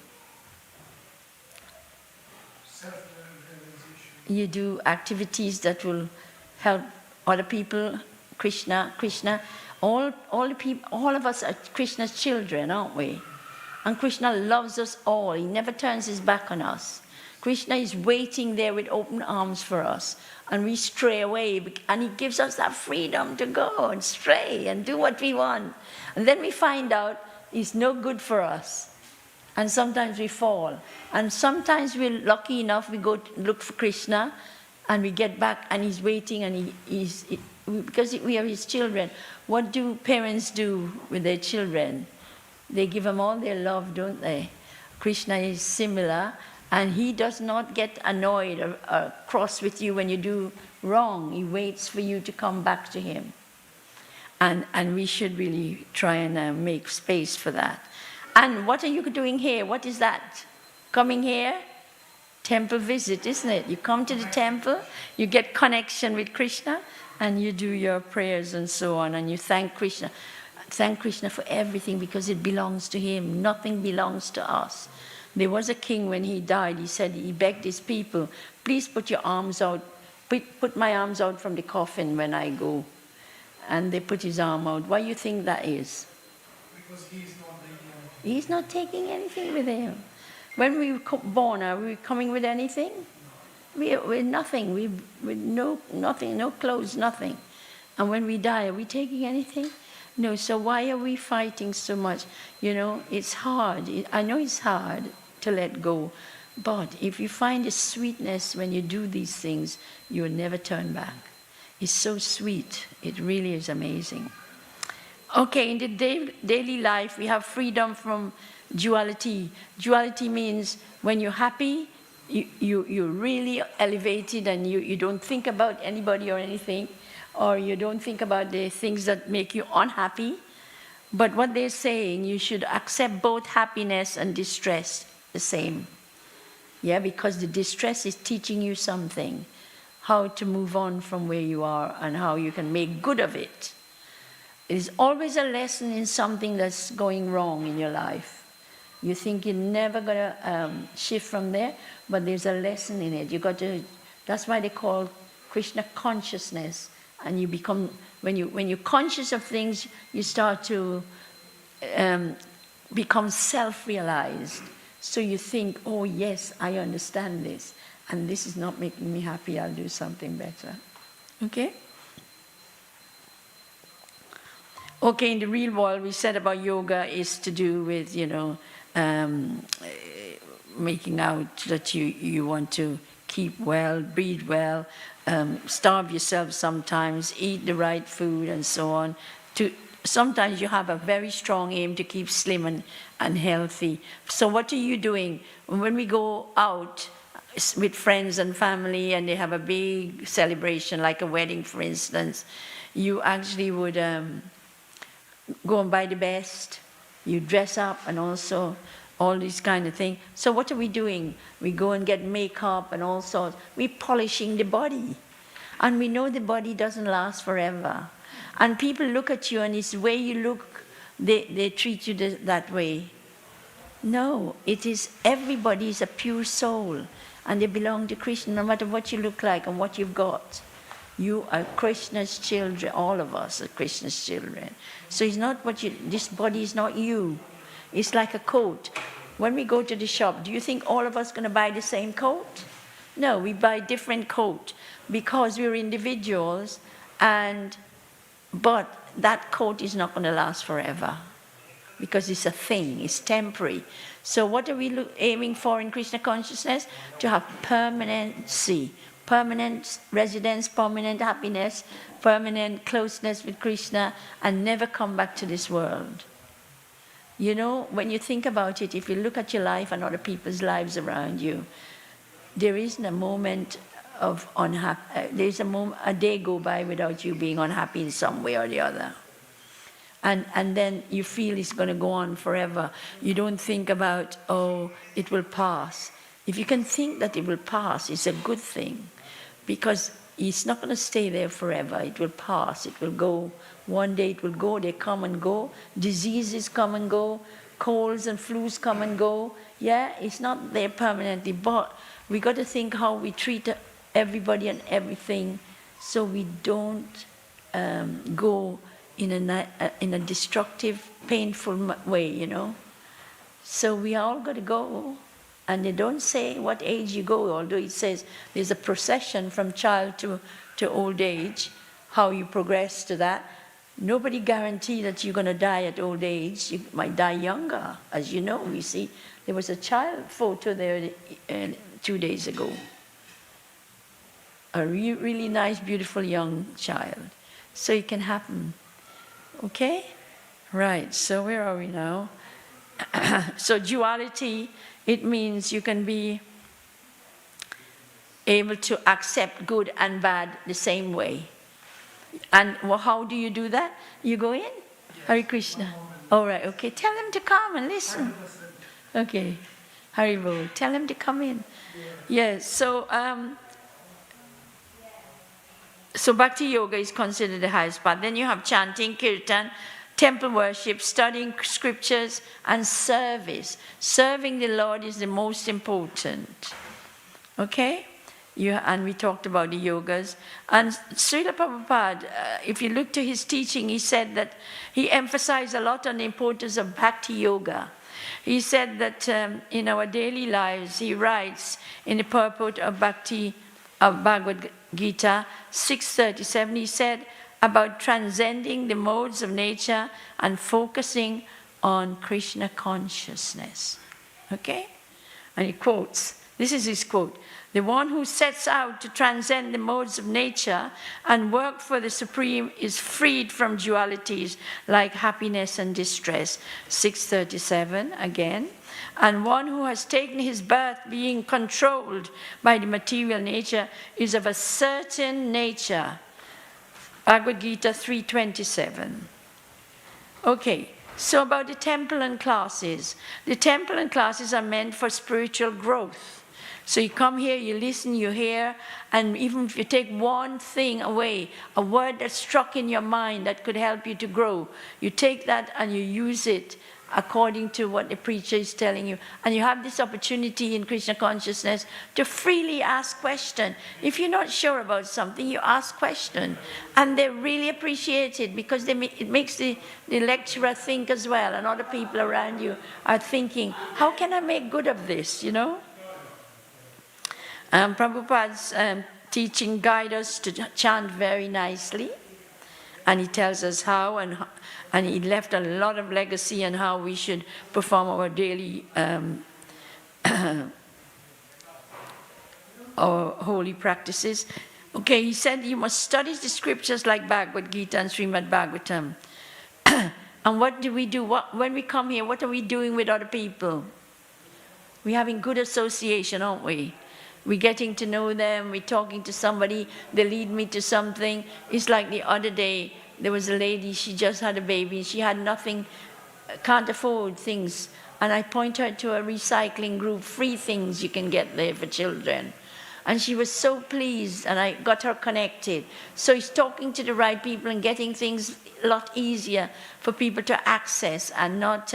You do activities that will help other people. Krishna. All of us are Krishna's children, aren't we? And Krishna loves us all. He never turns his back on us. Krishna is waiting there with open arms for us. And we stray away. And he gives us that freedom to go and stray and do what we want. And then we find out it's no good for us. And sometimes we fall. And sometimes we're lucky enough, we go look for Krishna, and we get back, and he's waiting, and because we are his children. What do parents do with their children? They give them all their love, don't they? Krishna is similar, and he does not get annoyed or cross with you when you do wrong. He waits for you to come back to him. And we should really try and make space for that. And what are you doing here? What is that? Coming here? Temple visit, isn't it? You come to the temple, you get connection with Krishna, and you do your prayers and so on, and you thank Krishna. Thank Krishna for everything because it belongs to him. Nothing belongs to us. There was a king when he died, he begged his people, please put your arms out, put my arms out from the coffin when I go. And they put his arm out. Why do you think that is? Because He's not taking anything with him. When we were born, are we coming with anything? We're nothing. With nothing, no clothes, nothing. And when we die, are we taking anything? No. So why are we fighting so much? You know, it's hard. I know it's hard to let go. But if you find a sweetness when you do these things, you'll never turn back. It's so sweet. It really is amazing. Okay, in the daily life, we have freedom from duality. Duality means when you're happy, you're really elevated and you don't think about anybody or anything, or you don't think about the things that make you unhappy. But what they're saying, you should accept both happiness and distress the same. Yeah, because the distress is teaching you something, how to move on from where you are and how you can make good of it. There's always a lesson in something that's going wrong in your life. You think you're never going to shift from there, but there's a lesson in it. You got to. That's why they call Krishna consciousness. And you become, when you're conscious of things, you start to become self-realized. So you think, oh yes, I understand this, and this is not making me happy. I'll do something better. Okay. Okay, in the real world, we said about yoga is to do with, making out that you want to keep well, breathe well, starve yourself sometimes, eat the right food and so on. Sometimes you have a very strong aim to keep slim and healthy. So what are you doing? When we go out with friends and family and they have a big celebration, like a wedding, for instance, you actually would go and buy the best, you dress up, and also all these kind of things. So what are we doing? We go and get makeup and all sorts. We're polishing the body. And we know the body doesn't last forever. And people look at you, and it's the way you look, they treat you that way. No, it is everybody is a pure soul, and they belong to Krishna no matter what you look like and what you've got. You are Krishna's children, all of us are Krishna's children. So it's not what you, this body is not you. It's like a coat. When we go to the shop, do you think all of us are going to buy the same coat? No, we buy different coat because we're individuals, but that coat is not going to last forever because it's a thing, it's temporary. So what are we aiming for in Krishna consciousness? To have permanency, permanent residence, permanent happiness, permanent closeness with Krishna, and never come back to this world. You know, when you think about it, if you look at your life and other people's lives around you, there isn't a moment of there's a day go by without you being unhappy in some way or the other. And then you feel it's going to go on forever. You don't think about, oh, it will pass. If you can think that it will pass, it's a good thing. Because it's not going to stay there forever. It will pass, it will go. One day it will go, they come and go. Diseases come and go. Colds and flus come and go. Yeah, it's not there permanently. But we got to think how we treat everybody and everything so we don't go in a destructive, painful way, you know. So we all got to go. And they don't say what age you go, although it says there's a procession from child to old age, how you progress to that. Nobody guarantees that you're going to die at old age. You might die younger. As you know, we see there was a child photo there 2 days ago. A really nice, beautiful young child. So it can happen. Okay? Right, so where are we now? So duality, it means you can be able to accept good and bad the same way. And how do you do that? You go in? Yes. Hare Krishna. All right, okay. Tell them to come and listen. 100%. Okay. Haribo, tell them to come in. Yes, so Bhakti Yoga is considered the highest path. Then you have chanting, kirtan, temple worship, studying scriptures, and service. Serving the Lord is the most important. Okay? And we talked about the yogas. And Srila Prabhupada, if you look to his teaching, he said that he emphasized a lot on the importance of Bhakti Yoga. He said that in our daily lives, he writes in the purport of Bhagavad Gita 6:37, he said about transcending the modes of nature and focusing on Krishna consciousness. Okay? And he quotes, this is his quote, "The one who sets out to transcend the modes of nature and work for the Supreme is freed from dualities like happiness and distress." 6:37 again. "And one who has taken his birth being controlled by the material nature is of a certain nature." Bhagavad Gita 3:27. Okay, so about the temple and classes. The temple and classes are meant for spiritual growth. So you come here, you listen, you hear, and even if you take one thing away, a word that struck in your mind that could help you to grow, you take that and you use it according to what the preacher is telling you. And you have this opportunity in Krishna consciousness to freely ask questions. If you're not sure about something, you ask questions. And they really appreciate it because it makes the lecturer think as well, and other people around you are thinking, how can I make good of this, you know? Prabhupada's teaching guides us to chant very nicely, and he tells us how, and he left a lot of legacy on how we should perform our daily our holy practices. Okay, he said you must study the scriptures like Bhagavad Gita and Srimad Bhagavatam. And what do we do? When we come here, what are we doing with other people? We're having good association, aren't we? We're getting to know them, we're talking to somebody, they lead me to something. It's like the other day, there was a lady, she just had a baby, she had nothing, can't afford things. And I point her to a recycling group, free things you can get there for children. And she was so pleased, and I got her connected. So it's talking to the right people and getting things a lot easier for people to access and not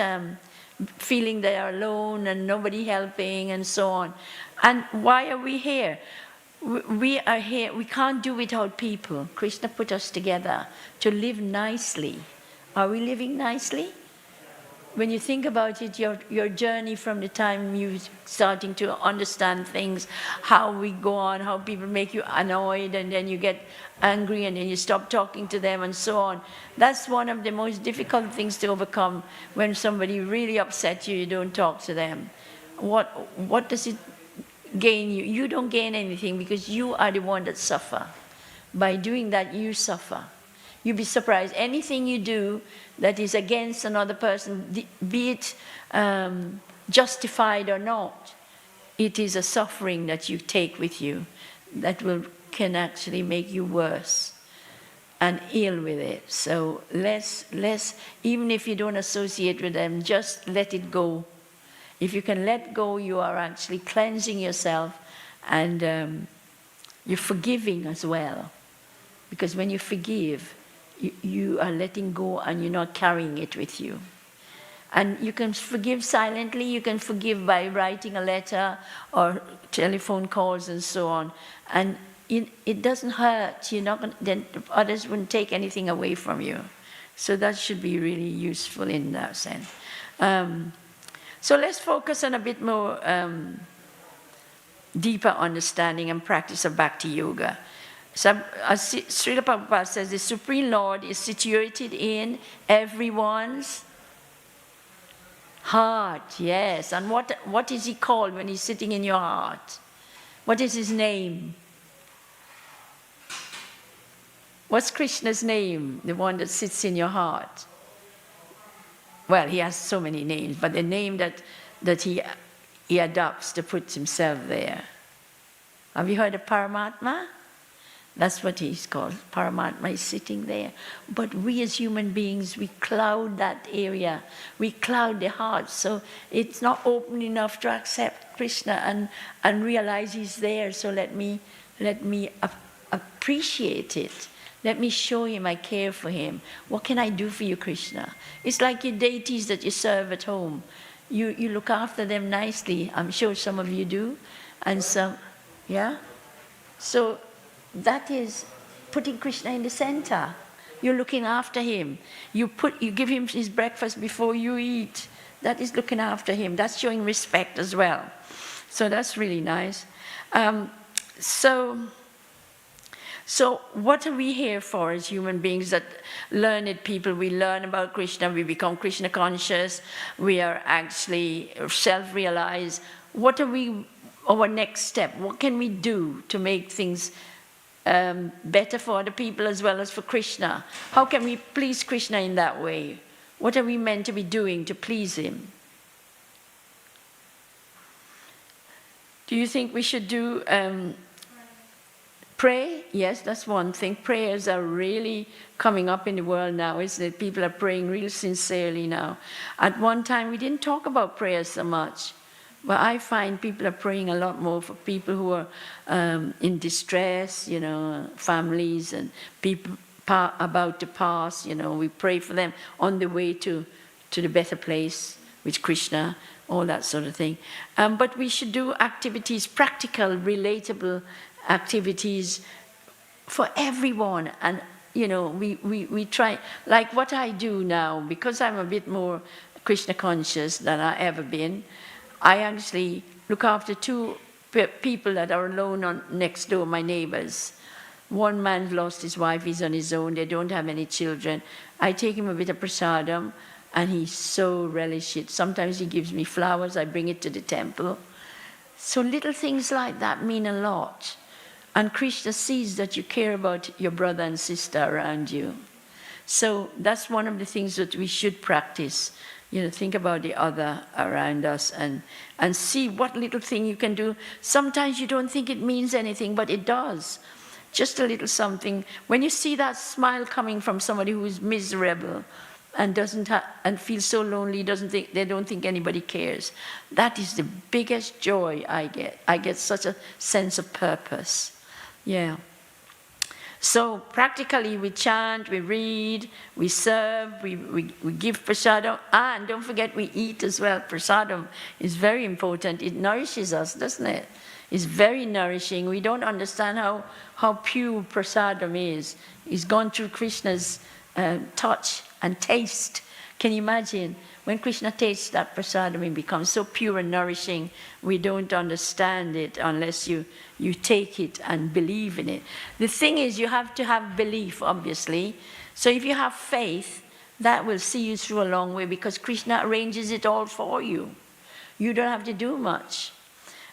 feeling they are alone and nobody helping and so on. And why are we here? We are here, we can't do without people. Krishna put us together to live nicely. Are we living nicely? When you think about it, your journey from the time you're starting to understand things, how we go on, how people make you annoyed, and then you get angry, and then you stop talking to them, and so on. That's one of the most difficult things to overcome. When somebody really upsets you, you don't talk to them. What does it gain you? You don't gain anything, because you are the one that suffer. By doing that, you suffer. You'd be surprised. Anything you do that is against another person, be it justified or not, it is a suffering that you take with you that can actually make you worse and ill with it. So even if you don't associate with them, just let it go. If you can let go, you are actually cleansing yourself, and you're forgiving as well. Because when you forgive, you are letting go and you're not carrying it with you. And you can forgive silently, you can forgive by writing a letter or telephone calls and so on. And it doesn't hurt. You're not then others wouldn't take anything away from you. So that should be really useful in that sense. So let's focus on a bit more deeper understanding and practice of Bhakti Yoga. So, as Srila Prabhupada says, the Supreme Lord is situated in everyone's heart. Yes. And what is he called when he's sitting in your heart? What is his name? What's Krishna's name, the one that sits in your heart? Well, he has so many names, but the name that he adopts to put himself there. Have you heard of Paramatma? That's what he's called. Paramatma is sitting there. But we as human beings, we cloud that area. We cloud the heart. So it's not open enough to accept Krishna and realize he's there. So let me appreciate it. Let me show him I care for him. What can I do for you, Krishna? It's like your deities that you serve at home. You look after them nicely. I'm sure some of you do. And some, yeah? So that is putting Krishna in the center. You're looking after him. You give him his breakfast before you eat. That is looking after him. That's showing respect as well. So that's really nice. So what are we here for as human beings, that learned people? We learn about Krishna, we become Krishna conscious, we are actually self-realized. What are our next step? What can we do to make things better for other people as well as for Krishna? How can we please Krishna in that way? What are we meant to be doing to please him? Do you think we should do pray? Yes, that's one thing. Prayers are really coming up in the world now, isn't it? People are praying real sincerely now. At one time, we didn't talk about prayers so much. But I find people are praying a lot more for people who are in distress, families and people about to pass. We pray for them on the way to the better place with Krishna, all that sort of thing. But we should do activities, practical, relatable activities for everyone. And, we try, like what I do now, because I'm a bit more Krishna conscious than I've ever been. I actually look after two people that are alone next door, my neighbors. One man lost his wife, he's on his own, they don't have any children. I take him a bit of prasadam, and he so relishes it. Sometimes he gives me flowers, I bring it to the temple. So little things like that mean a lot. And Krishna sees that you care about your brother and sister around you. So that's one of the things that we should practice. Think about the other around us and see what little thing you can do. Sometimes you don't think it means anything, but it does. Just a little something. When you see that smile coming from somebody who is miserable and and feels so lonely, they don't think anybody cares. That is the biggest joy I get. I get such a sense of purpose. Yeah. So practically we chant, we read, we serve, we give prasadam, and don't forget we eat as well. Prasadam is very important. It nourishes us, doesn't it? It's very nourishing. We don't understand how pure prasadam is. It's gone through Krishna's touch and taste. Can you imagine? When Krishna tastes that prasadam, it becomes so pure and nourishing. We don't understand it unless you take it and believe in it. The thing is, you have to have belief, obviously. So if you have faith, that will see you through a long way, because Krishna arranges it all for you. You don't have to do much.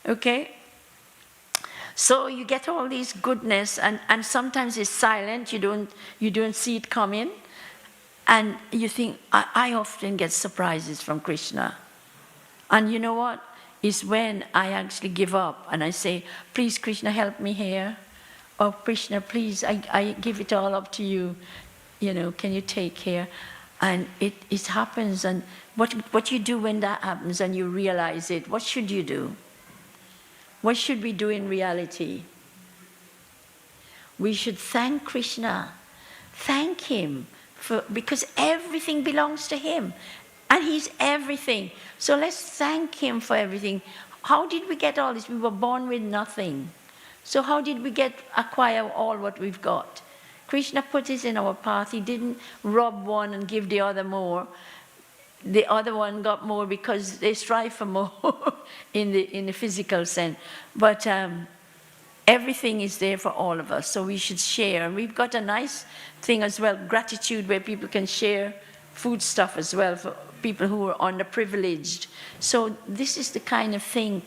Okay? So you get all this goodness, and sometimes it's silent. You don't see it coming. And you think, I often get surprises from Krishna. And you know what? It's when I actually give up and I say, please, Krishna, help me here. Or Krishna, please, I give it all up to you. Can you take care? And it happens. And what you do when that happens and you realize it, what should you do? What should we do in reality? We should thank Krishna. Thank him. Because everything belongs to him. And he's everything. So let's thank him for everything. How did we get all this? We were born with nothing. So how did we acquire all what we've got? Krishna put this in our path. He didn't rob one and give the other more. The other one got more because they strive for more in the physical sense. But everything is there for all of us, so we should share. And we've got a nice thing as well, gratitude, where people can share food stuff as well for people who are underprivileged. So this is the kind of thing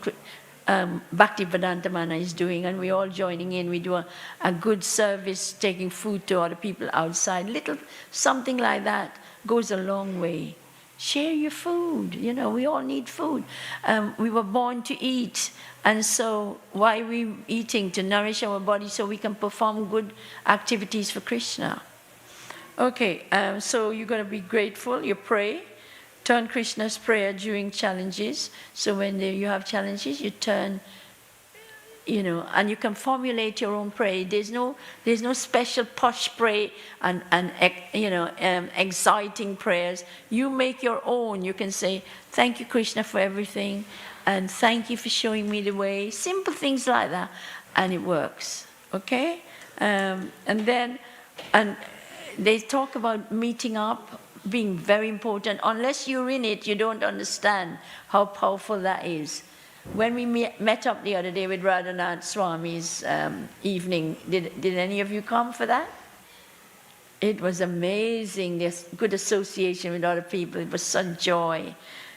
Bhaktivedanta Manor is doing, and we're all joining in. We do a good service, taking food to other people outside. Little something like that goes a long way. Share your food. We all need food. We were born to eat. And so why are we eating? To nourish our body so we can perform good activities for Krishna. Okay, so you're going to be grateful. You pray. Turn Krishna's prayer during challenges. So when you have challenges, you turn, and you can formulate your own prayer. There's no special posh prayer and exciting prayers. You make your own. You can say, thank you, Krishna, for everything, and thank you for showing me the way. Simple things like that, and it works. Okay, and they talk about meeting up being very important. Unless you're in it, you don't understand how powerful that is. When we met up the other day with Radhanath Swami's evening, did any of you come for that? It was amazing. There's good association with other people. It was such joy.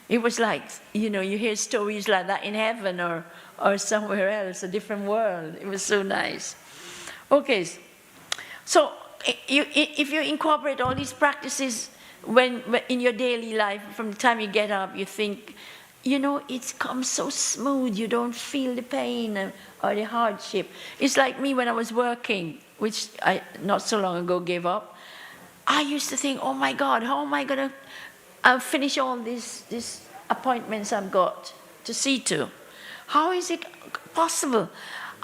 It was like, you hear stories like that in heaven or somewhere else, a different world. It was so nice. Okay, so if you incorporate all these practices when in your daily life, from the time you get up, you think, it comes so smooth. You don't feel the pain or the hardship. It's like me when I was working, which I not so long ago gave up. I used to think, oh my God, how am I going to finish all these appointments I've got to see to? How is it possible?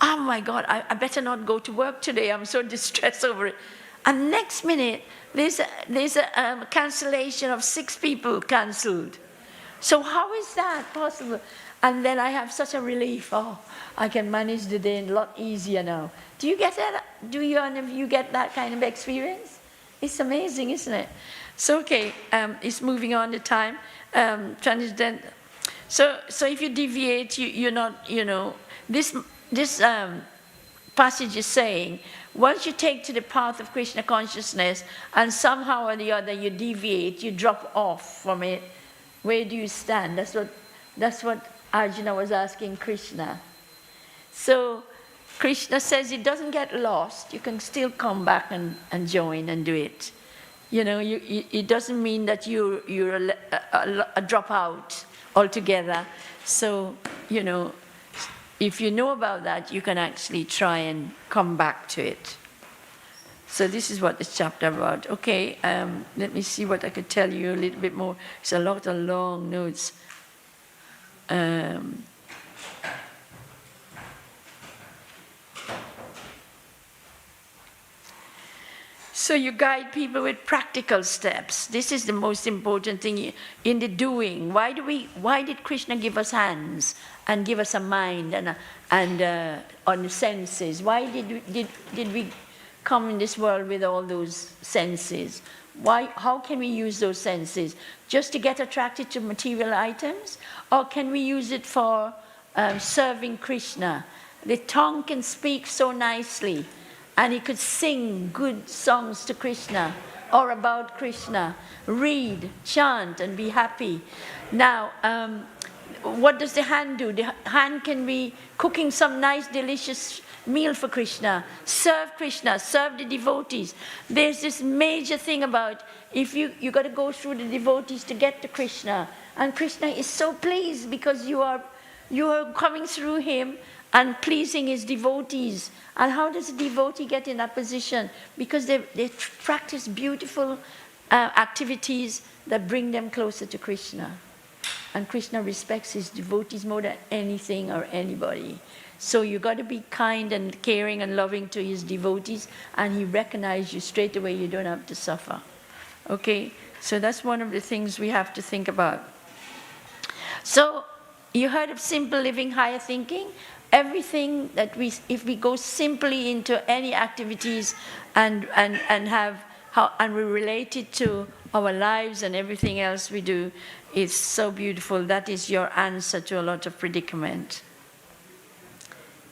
Oh my God, I better not go to work today. I'm so distressed over it. And next minute, there's a cancellation of 6 people cancelled. So how is that possible? And then I have such a relief. Oh, I can manage the day a lot easier now. Do you get that? Do any of you get that kind of experience? It's amazing, isn't it? So okay, it's moving on the time. Transcendent. So if you deviate, you're not. This passage is saying, once you take to the path of Krishna consciousness, and somehow or the other you deviate, you drop off from it. Where do you stand? That's what Arjuna was asking Krishna. So Krishna says it doesn't get lost. You can still come back and join and do it. It doesn't mean that you're a dropout altogether. So, if you know about that, you can actually try and come back to it. So this is what this chapter about. Okay, let me see what I could tell you a little bit more. It's a lot of long notes. So you guide people with practical steps. This is the most important thing in the doing. Why did Krishna give us hands and give us a mind and on the senses? Why did we come in this world with all those senses? How can we use those senses? Just to get attracted to material items? Or can we use it for serving Krishna? The tongue can speak so nicely, and he could sing good songs to Krishna or about Krishna, read, chant, and be happy. Now, what does the hand do? The hand can be cooking some nice, delicious meal for Krishna, serve the devotees. There's this major thing about if you got to go through the devotees to get to Krishna, and Krishna is so pleased because you are coming through him and pleasing his devotees. And how does a devotee get in that position? Because they practice beautiful activities that bring them closer to Krishna. And Krishna respects his devotees more than anything or anybody. So you got to be kind and caring and loving to his devotees, and he recognizes you straight away. You don't have to suffer. Okay? So that's one of the things we have to think about. So you heard of simple living, higher thinking? Everything that if we go simply into any activities and we relate it to our lives and everything else we do, it's so beautiful. That is your answer to a lot of predicament.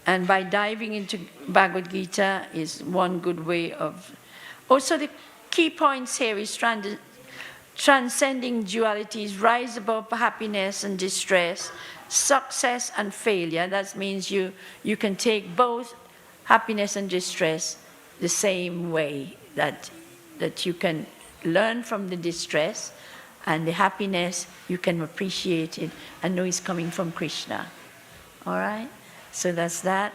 And by diving into Bhagavad Gita is one good way of... Also the key points here is transcending dualities, rise above happiness and distress, success and failure. That means you can take both happiness and distress the same way, that you can learn from the distress, and the happiness you can appreciate it and know it's coming from Krishna. All right? So that's that.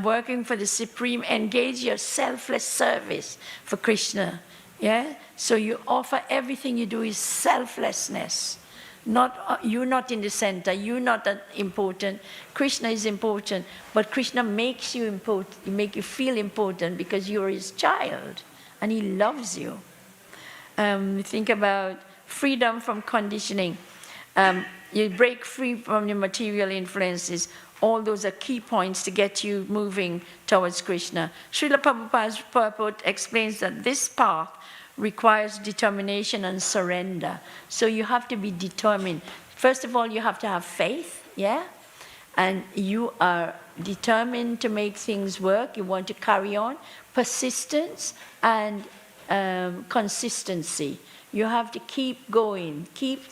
Working for the Supreme, engage your selfless service for Krishna. Yeah? So you offer everything you do is selflessness. You're not in the center, you're not that important. Krishna is important, but Krishna makes you important, make you feel important because you're his child and he loves you. Think about freedom from conditioning. You break free from the material influences. All those are key points to get you moving towards Krishna. Srila Prabhupada's purport explains that this path requires determination and surrender. So you have to be determined. First of all, you have to have faith, yeah? And you are determined to make things work. You want to carry on. Persistence and consistency. You have to keep going, keep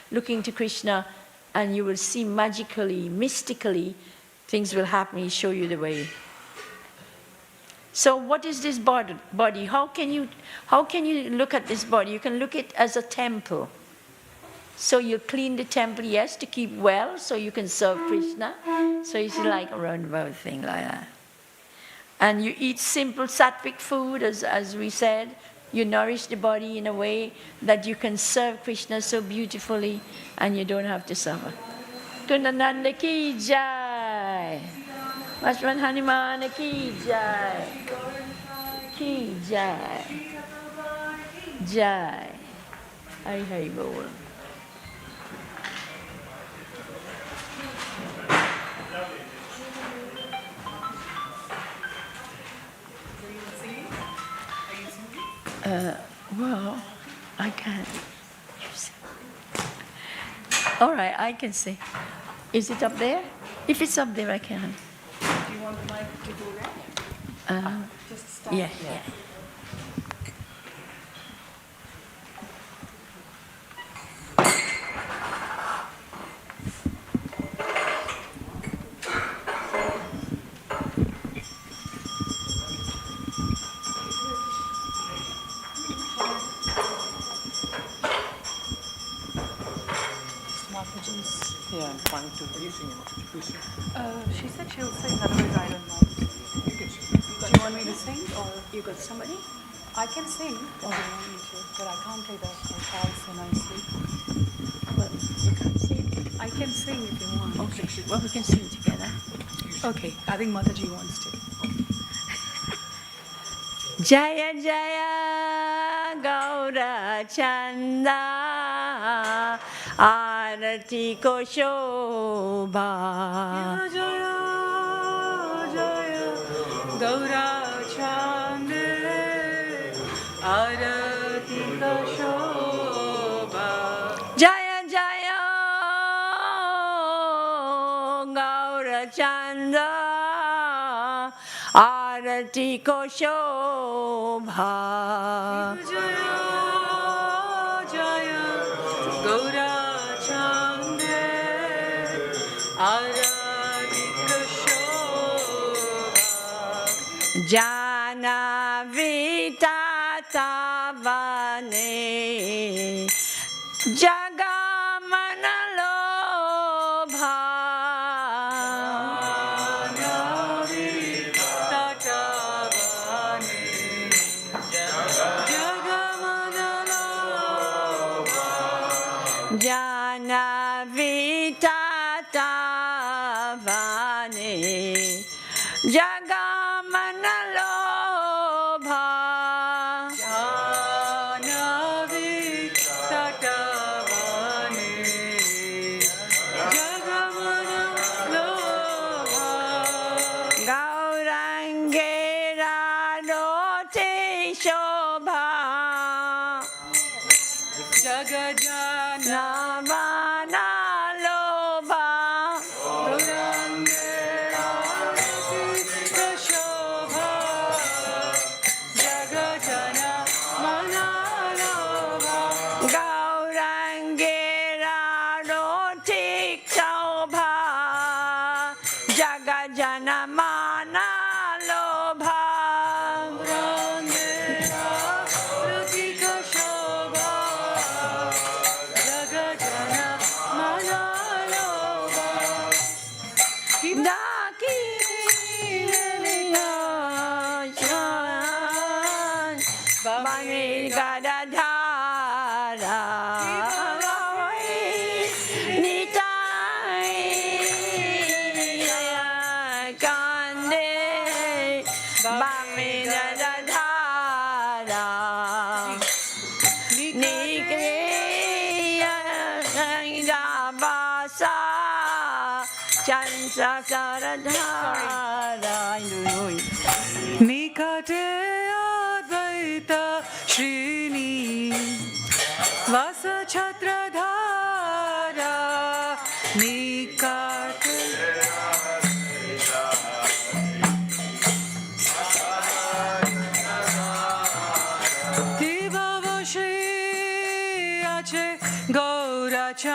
looking to Krishna, and you will see magically, mystically, things will happen. He'll show you the way. So what is this body? How can you look at this body? You can look at it as a temple. So you clean the temple, yes, to keep well, so you can serve Krishna. So it's like a roundabout thing like that. And you eat simple sattvic food, as we said. You nourish the body in a way that you can serve Krishna so beautifully, and you don't have to suffer. Kundananda ki jai. Vashwan Hanuman ki jai. Ki jai. Jai. Hari Hari Bol. Well, I can. All right, I can say. Is it up there? If it's up there, I can. Do you want the mic to go around? Just stop. Yeah. Yeah, I'm trying to. Are you singing? She said she'll sing, otherwise I don't know. You can sing. Do you want me to sing, or You got somebody? I can sing if you want me to, but I can't play the guitar so nicely. Well, you can sing. I can sing if you want. Okay, well, we can sing together. Okay, I think Mataji wants to. Jaya Jaya Gaura Chanda Arati Ko Shobha. Jaya Jaya Gaura Chande Arati Shobha. Jaya Jaya Gaura Chanda Arati Ko Shobha. Jaya Jaya Gaura Chande Arati Shobha. Jana Vitata Vane Jagamana Lobha. Jana Vitata Vane Jagamana Lobha. Gaurangera Rote Shobha. Navana Lobha. Gaurangera Rotik Shobha. Jagajana Mana Lobha. Bangir Gadadhara Nitai Kande Bangir Gadadhara Nikriya Davasa Chansasaradhara. Nikate Advaita Srini Vasa Chhatradhara. Nikate Divavashi Ache Gaurachan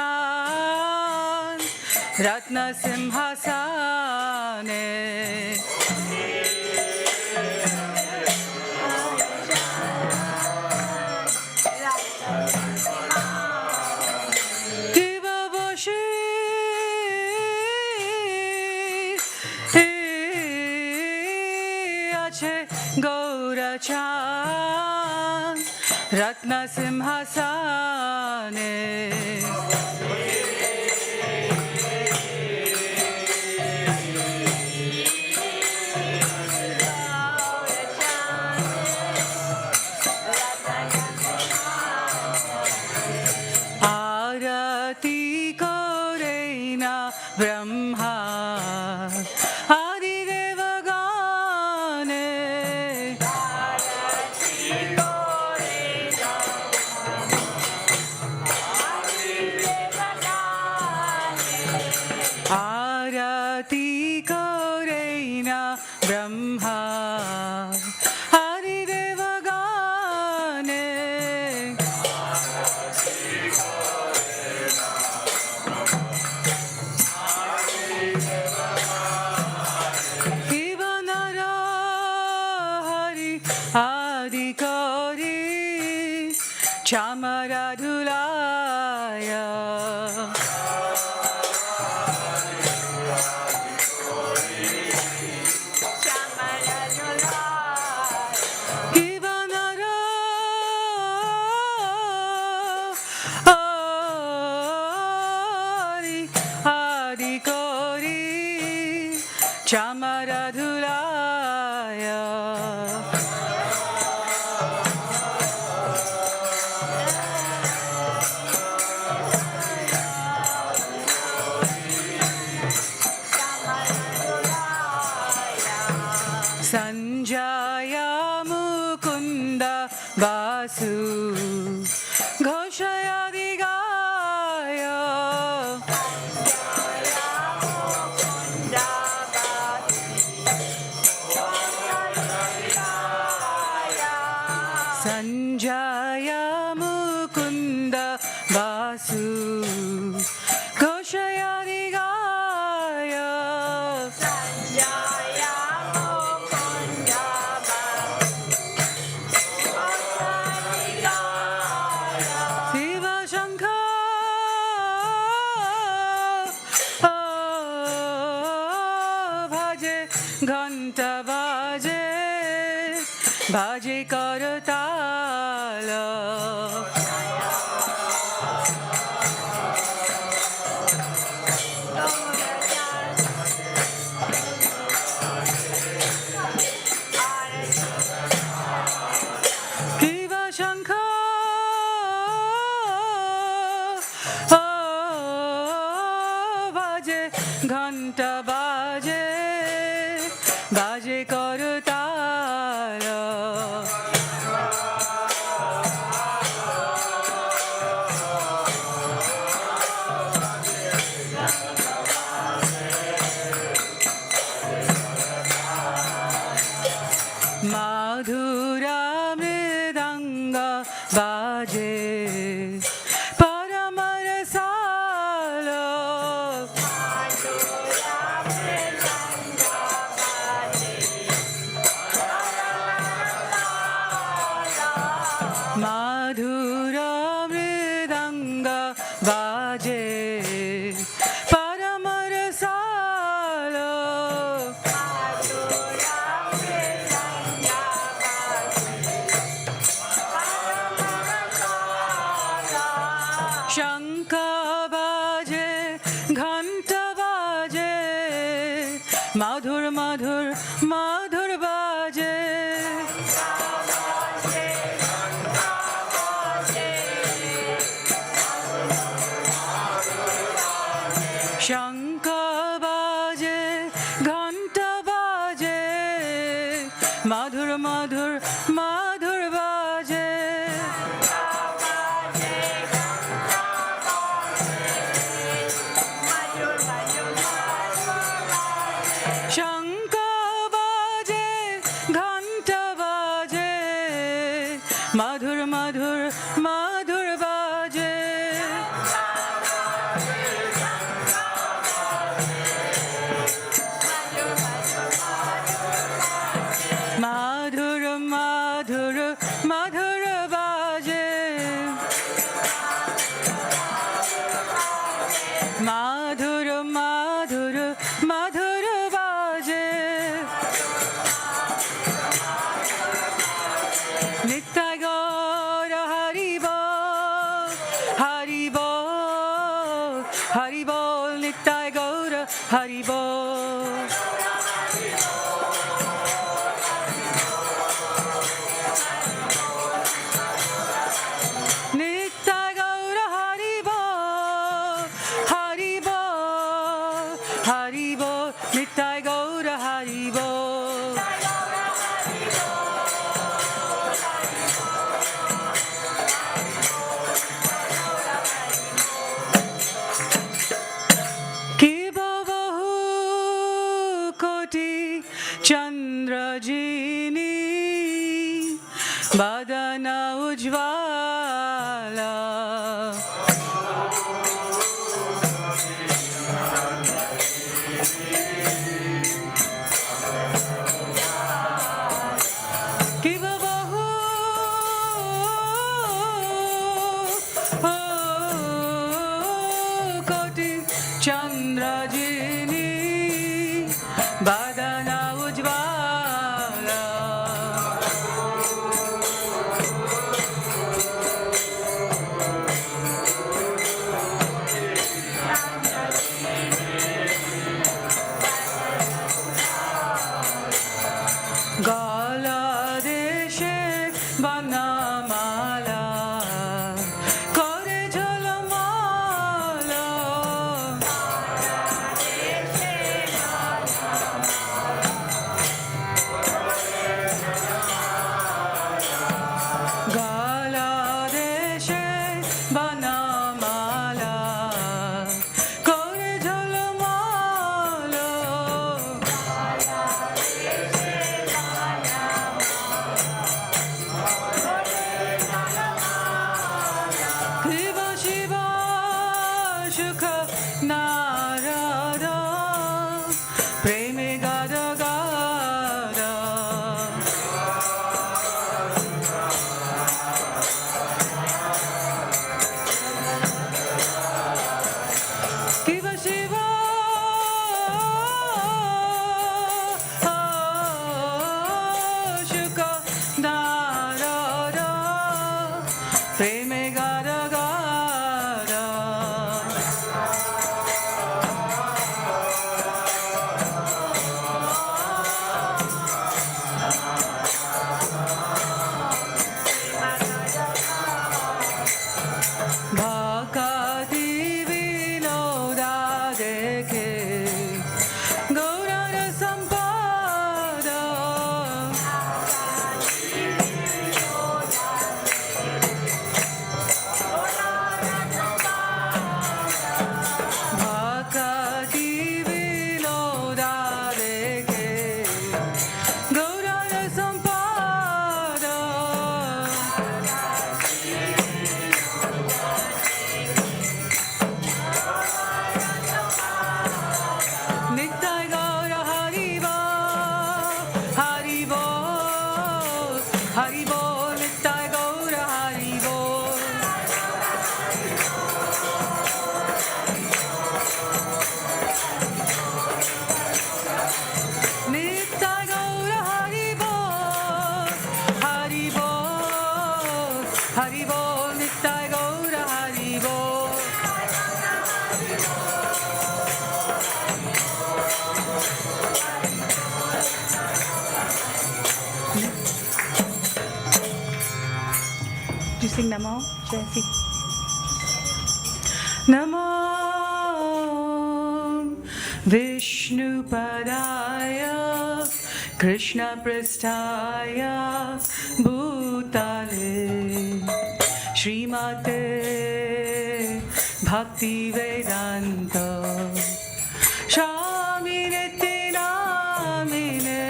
Ratna Simhasane. Divavashi Ache Gaurachan Ratna Simhasane. Arati Koreina Brahma Adi Devagane. Arati Koreina Brahma Adi Devagane. Ivanara Hari Adi Kori Chamaradulaya. Ivanara Hari Adi Kori Chamaradulaya. Sanjaya Mukunda Vasu Ghoshaya Digaya Sanjaya Mukunda Vasu Ghoshaya Digaya Shiva Shankar Bhaje Ghanta Bhaje Bhaje Karatala Shiva Shankar Bhaje Ghanta Bhaje Bhaje Karatala Madhura Mridanga Baje Paramarasalo Madhura Mridanga Baje Paramarasalo Shankha baje, ghanta baje, madhur madhur madhur baje. Shankha baje, ghanta baje, madhur madhur madhur baje. Shankha baje, ghanta baje, madhur madhur madhur baje. Madhur madhur madhur baje. Madhur madhur madhur baje. Nitya Gaura Hari Bol, Hari Bol, Hari Bol, Nitya Gaura Hari Bol. Nitya Gaura Hari Bol, Hari Bol, Hari Bol, Nitya Gaura Hari Bol. Kibo bahu koti chandrajini badana ujvala. Kibo bahu koti chandrajini badana ujvala. Hari Bol, Nitai Gaura Hari Bol. Nitai Gaura Hari Bol, Hari Bol, Hari Bol, Nitai Gaura Hari Bol. Do you sing Namo, Jesse? Namo Vishnu Padaya Krishna Prasthaya Bhutale Srimate Bhaktivedanta Shamine Namine.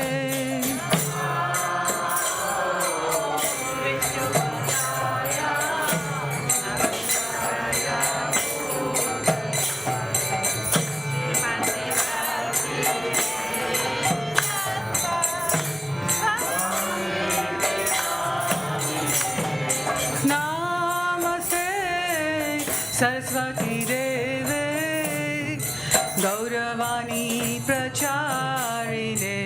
Namaste Saraswati Deve Gauravani Pracharine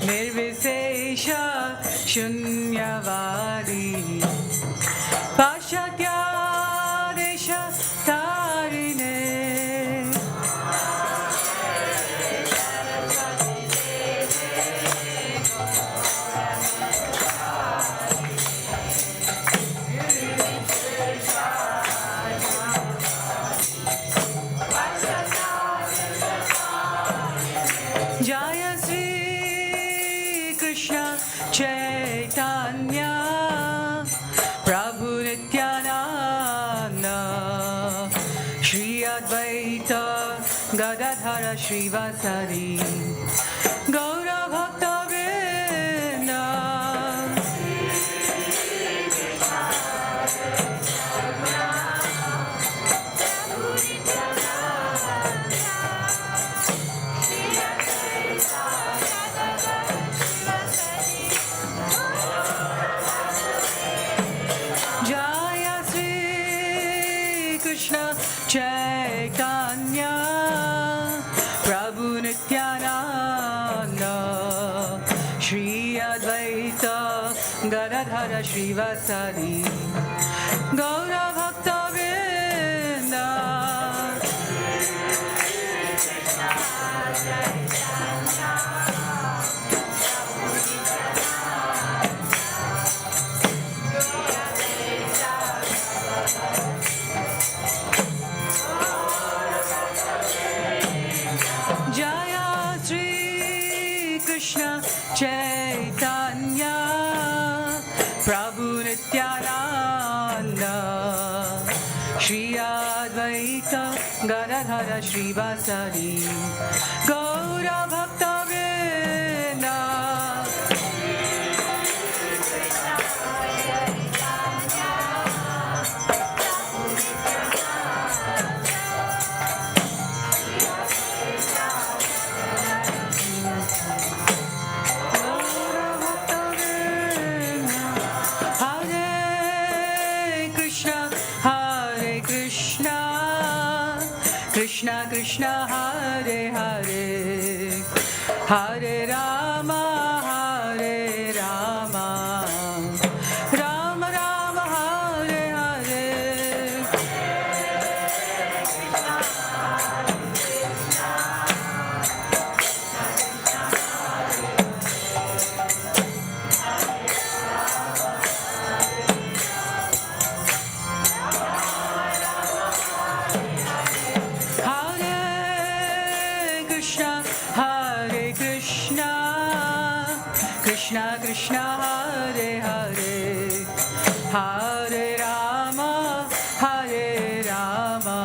Nirvisesha Shunyavadi Pashatya Desha Tarine. Jaya Sri Krishna Chaitanya Prabhu Nityananda Shri Advaita Gadadhara Srivasadi Gaura Bhakta Vrinda. Jaya Sri Krishna Chaitanya Prabhu Nityananda Shri Advaita Gadadhara Srivasadi Gaura Bhakta Vrinda. Jaya Sri Krishna Chaitanya Prabhu Nityananda Shri Advaita Gadadhara Srivasadi Gaura Bhakta Vrinda. Krishna Krishna Hare Hare Hare Rama Hare Rama Rama Rama Hare Hare. Krishna Krishna Hare Hare Hare Rama Hare Rama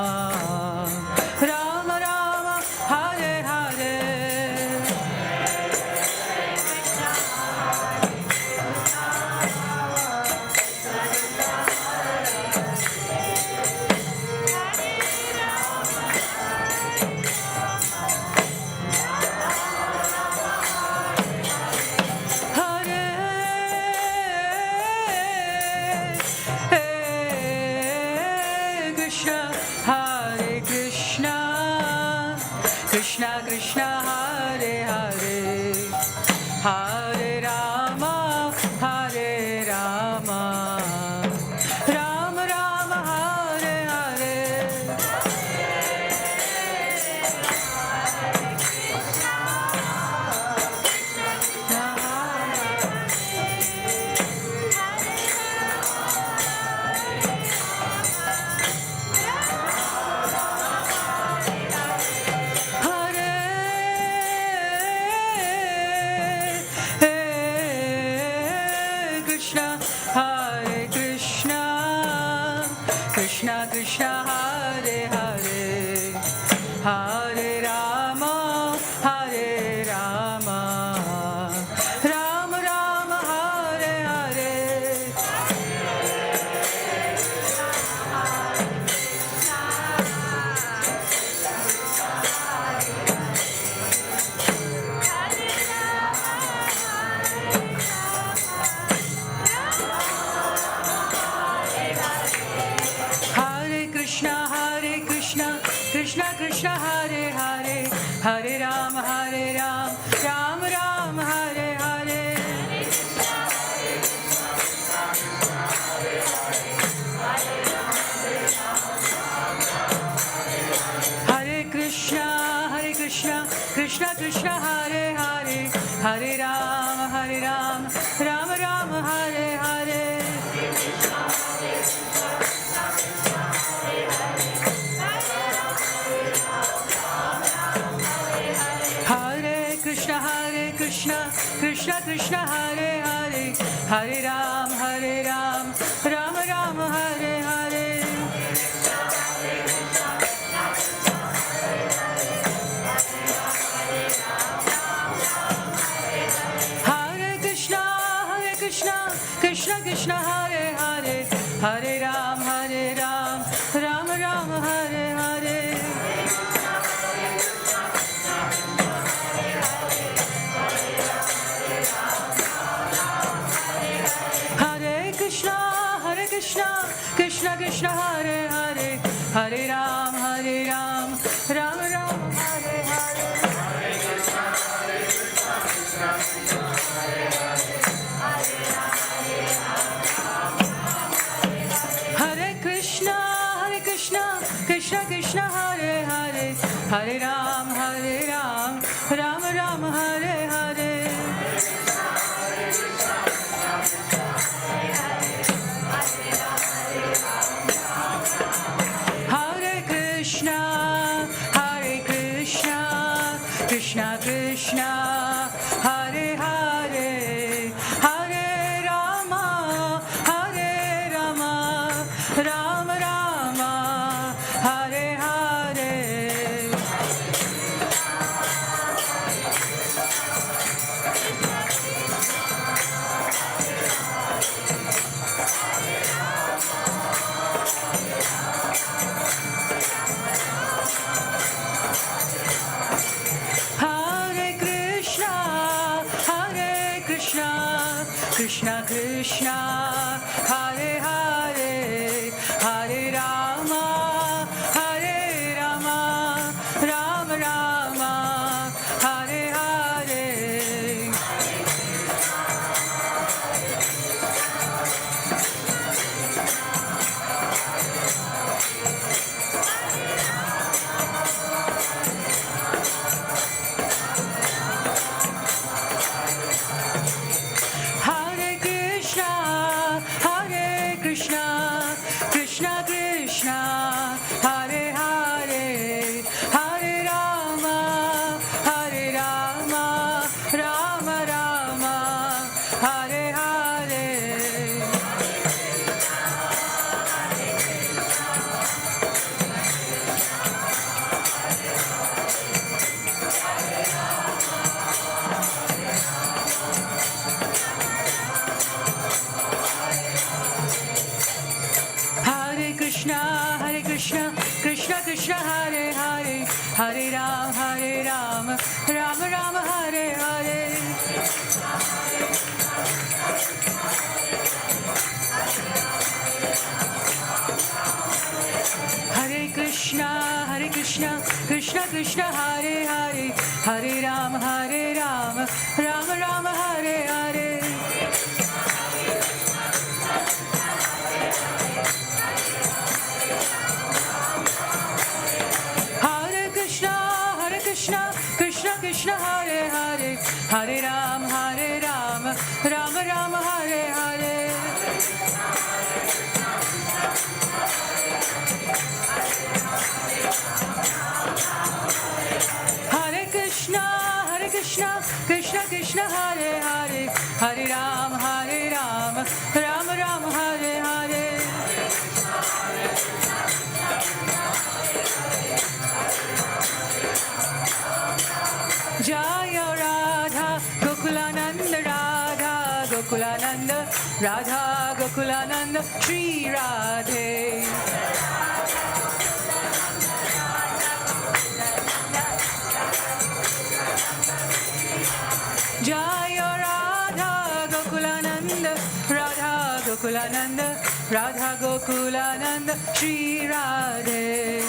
Rama Rama Hare Hare. Hare Krishna Hare Hare Hare Rama Hare Rama Rama Rama Hare Hare Krishna Krishna Hare Hare Hare Rama Hare Rama Rama Rama Hare Hare Hare Krishna Krishna Krishna Hare Hare Hare Rama Rama Rama Hare Hare Hare Krishna Krishna Krishna Hare Hare Hare Rama Rama Rama Hare Hare Hare Krishna Krishna Krishna Hare Hare Hare Rama Rama Rama Hare Hare Hare Krishna Krishna Krishna Hare Hare Hare Rama Rama Rama Hare Hare Hare Krishna Krishna Krishna Hare Hare Hare Rama Rama Rama Hare Hare Hare Krishna Krishna Krishna Hare Hare Hare Rama Rama Rama Hare Hare Hare Krishna Krishna Krishna Hare Hare Hare Rama Rama Rama Hare Hare Hare Krishna Krishna Krishna Hare Hare Hare Rama Rama Rama Hare Hare Hare Krishna Krishna Krishna Hare Hare Hare Rama Rama Rama Hare Hare Hare Krishna Krishna Krishna Hare Hare Hare Rama Rama Rama Hare Hare Hare Krishna Krishna Krishna Hare Hare Krishna Krishna Hare Hare, Hare Ram, Ram Ram, Hare Hare. Jaya Radha Gokulananda, Radha Gokulananda, Radha Gokulananda, Shri Radhe. Jaya Radha Gokulananda, Radha Gokulananda, Radha Gokulananda, Shri Radhe.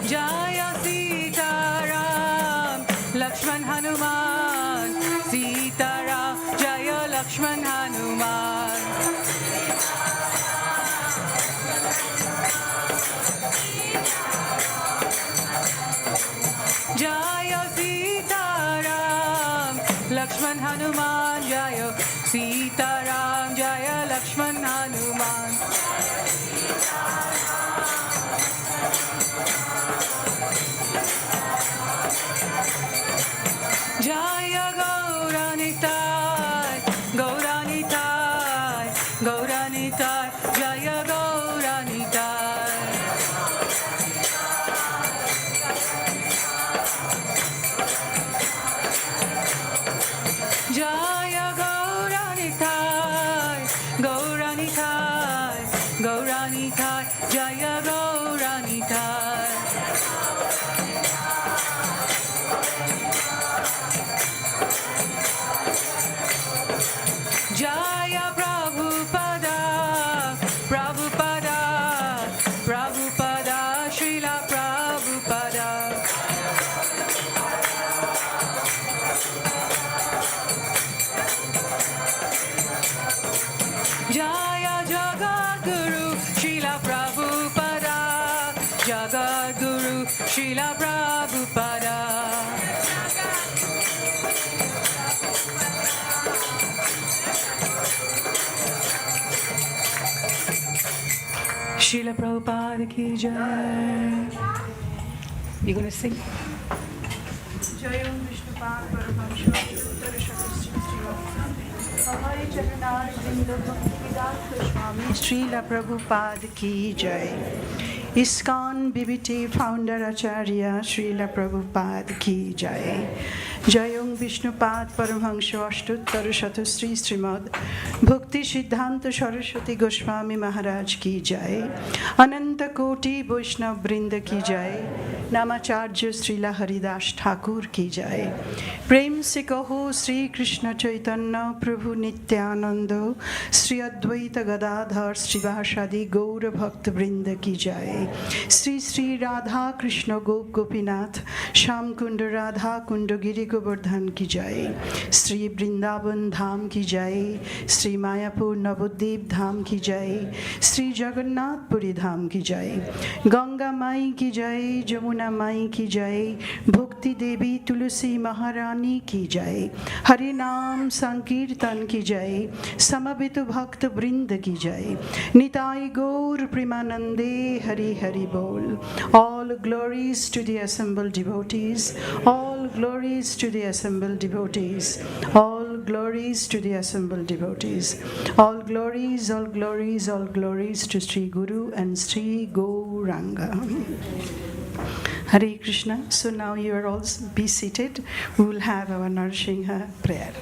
Jaya Sita Ram, Lakshman Hanuman, Sita Ram, Jaya Lakshman Hanuman. Jaya Sita Ram, Lakshman Hanuman, Jaya Sita Ram, Jaya Lakshman Hanuman. Jaya Gauranitai, Gauranitai, Gauranitai, Jaya Gauranitai. Jaya Gauranitai, Gauranitai, Gauranitai, Jaya Gauranitai. Jaya Prabhupada, Prabhupada, Prabhupada, Srila Prabhupada. Jaya Jagadguru, Srila Prabhupada, Jagadguru, Srila Prabhupada. Srila Prabhupada ki jai. You gonna sing? Jayam Vishnupad Paramahamsa Hare Jagannath Vrinda Bhaktivedanta Swami Srila Prabhupada ki jai. ISKCON BBT founder Acharya Srila Prabhupada ki jai. Jayam Vishnupad Paramahamsa Ashtuttar Shatusri Srimad Bhakti Siddhanta Saraswati Goswami Maharaj ki jai. Ananta Koti Vaishnav Vrinda ki jai. Namacharya Srila Haridas Thakur ki jai. Prem se kaho Sri Krishna Chaitanya Prabhu Nityananda Sri Advaita Gadadhar Srivasadi Gaura Bhakta Vrinda ki jai. Sri Sri Radha Krishna Gop Gopinath Sham Kunda Radha Kunda Giri Govardhan ki jai. Sri Vrindavan Dham ki jai. Sri Mayapur Navadip Dham ki jai. Sri Jagannath Puri Dham ki jai. Ganga Mai ki jai. Jamuna Mai ki jai. Bhakti Devi Tulsi Maharani ki jai. Hari Naam Sankirtan ki jai. Samavitu Bhakta Vrinda ki jai. Nitai Gaur Premanande Hari Hari Bol. All glories to the assembled devotees. All glories to the assembled devotees. All glories to the assembled devotees. All glories, all glories, all glories to Sri Guru and Sri Gauranga. Hare Krishna. So now you are all be seated. We will have our nourishing prayer.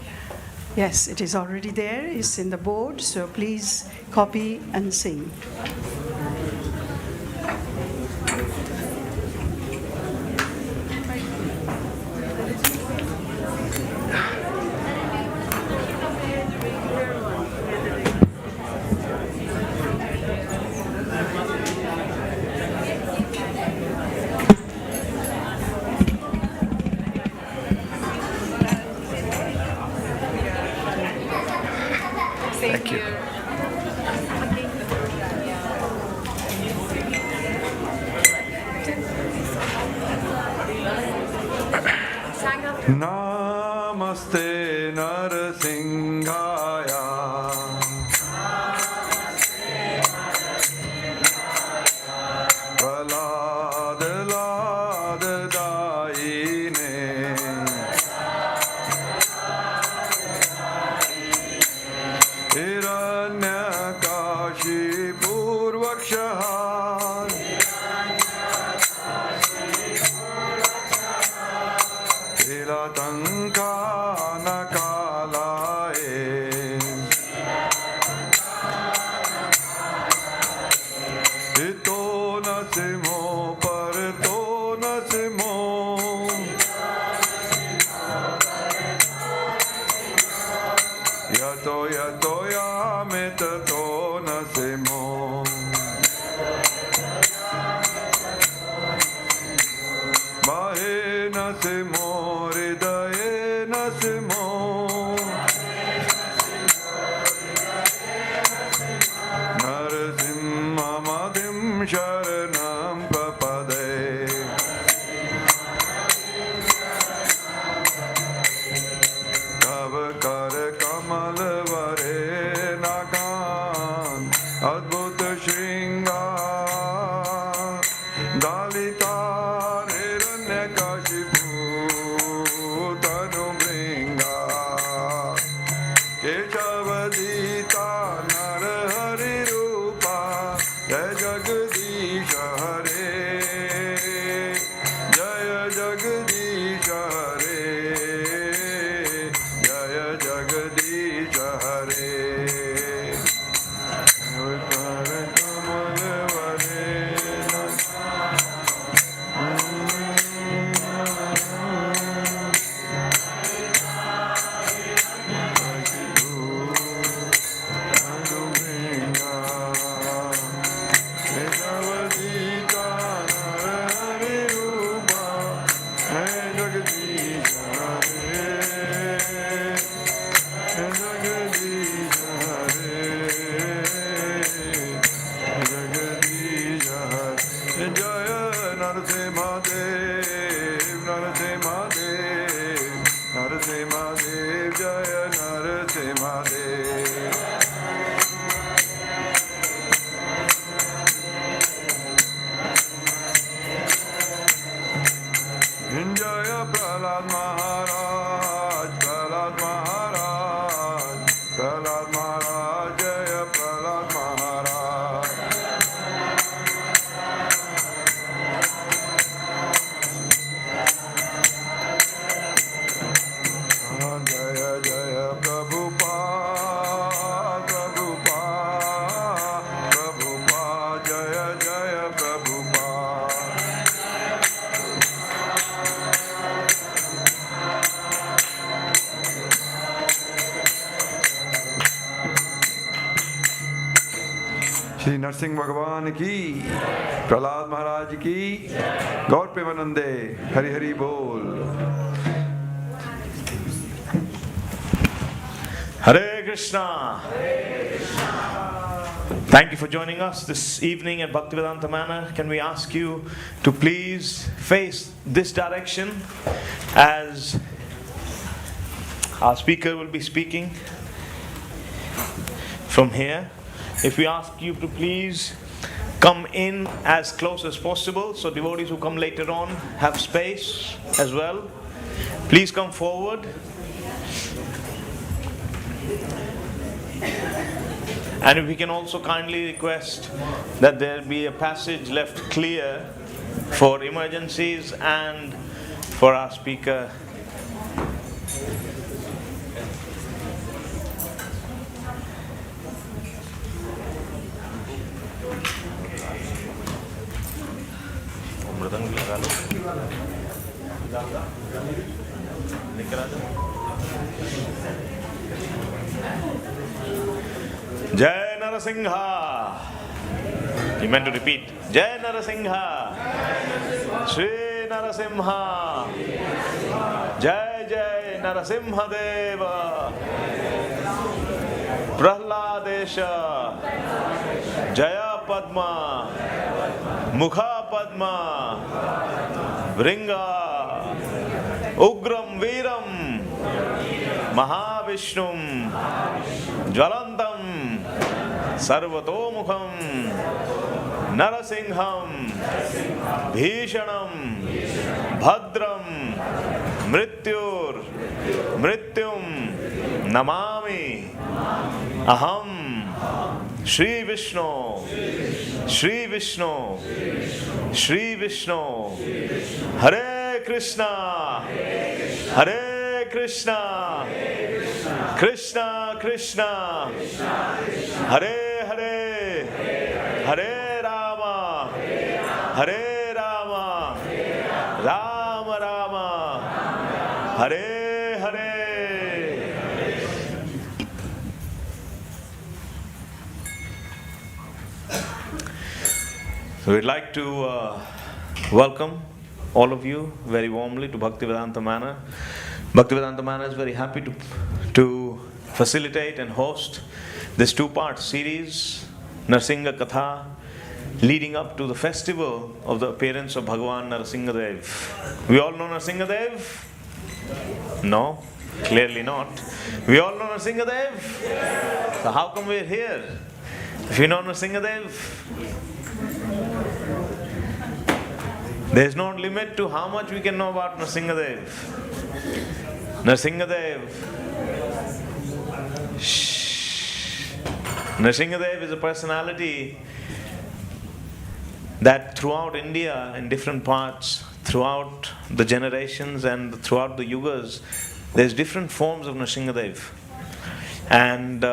Yes, it is already there. It's in the board. So please copy and sing. Thank you. Namaste Narasimhaya आतंका न कालाए तो न सिमो पर तो न सिमो यतो यतो यामित तो न सिमो बाहे न सिमो हृदये न सिमो नरसिंहमदिं शरणं प्रपदे तव कर कमल वरे नाकान अद्भुत श्रृंगार दालिता हिरण्यकशिपु तनुभृंगा केशवदीता नरहरि रूपा जय जगदीश हरे जय जगदीश हरे जय जगदीश हरे कर कमल वरे जय नरसिंहदेव नरसिंहदेव नरसिंहदेव जय नरसिंहदेव जय प्रहलाद महाराज प्रहलाद महाराज प्रहलाद महाराज जय प्रहलाद महाराज जय जय प्रभुपाद प्रभुपाद प्रभुपाद जय जय प्रभुपाद श्री नरसिंह भगवान की प्रहलाद महाराज की गौर प्रेमानंदे हरि हरि बोल। Hare Krishna. Thank you for joining us this evening at Bhaktivedanta Manor. Can we ask you to please face this direction as our speaker will be speaking from here. If we ask you to please come in as close as possible, so devotees who come later on have space as well. Please come forward. And if we can also kindly request that there be a passage left clear for emergencies and for our speaker. Jai Narasingha. You meant to repeat. Jai Narasingha. Shri Narasimha. Jai Jai Narasimha Deva. Prahladesha. Jaya Padma. Mukha Padma. Vringa. Ugram Viram. Mahavishnum. Jwalantam. Sarvatomukham. Narasingham. Bhishanam. Bhadram. Mrityur. Mrityum. Namami. Aham. Shri Vishnu. Shri Vishnu. Shri Vishnu. Hare Krishna, Hare Krishna, Krishna Krishna, Hare Hare, Hare Rama, Hare Rama, Rama Rama, Hare Hare. So we'd like to welcome all of you very warmly to Bhaktivedanta Manor. Bhaktivedanta Manor is very happy to facilitate and host this two-part series, Narsingha Katha, leading up to the festival of the appearance of Bhagavan Narasimhadev. We all know Narasimhadev? No, clearly not. We all know Narasimhadev? So how come we're here? If you know Narasimhadev, there is no limit to how much we can know about Narasimhadev. Narasimhadev is a personality that throughout India, in different parts, throughout the generations and throughout the yugas, there's different forms of Narasimhadev. And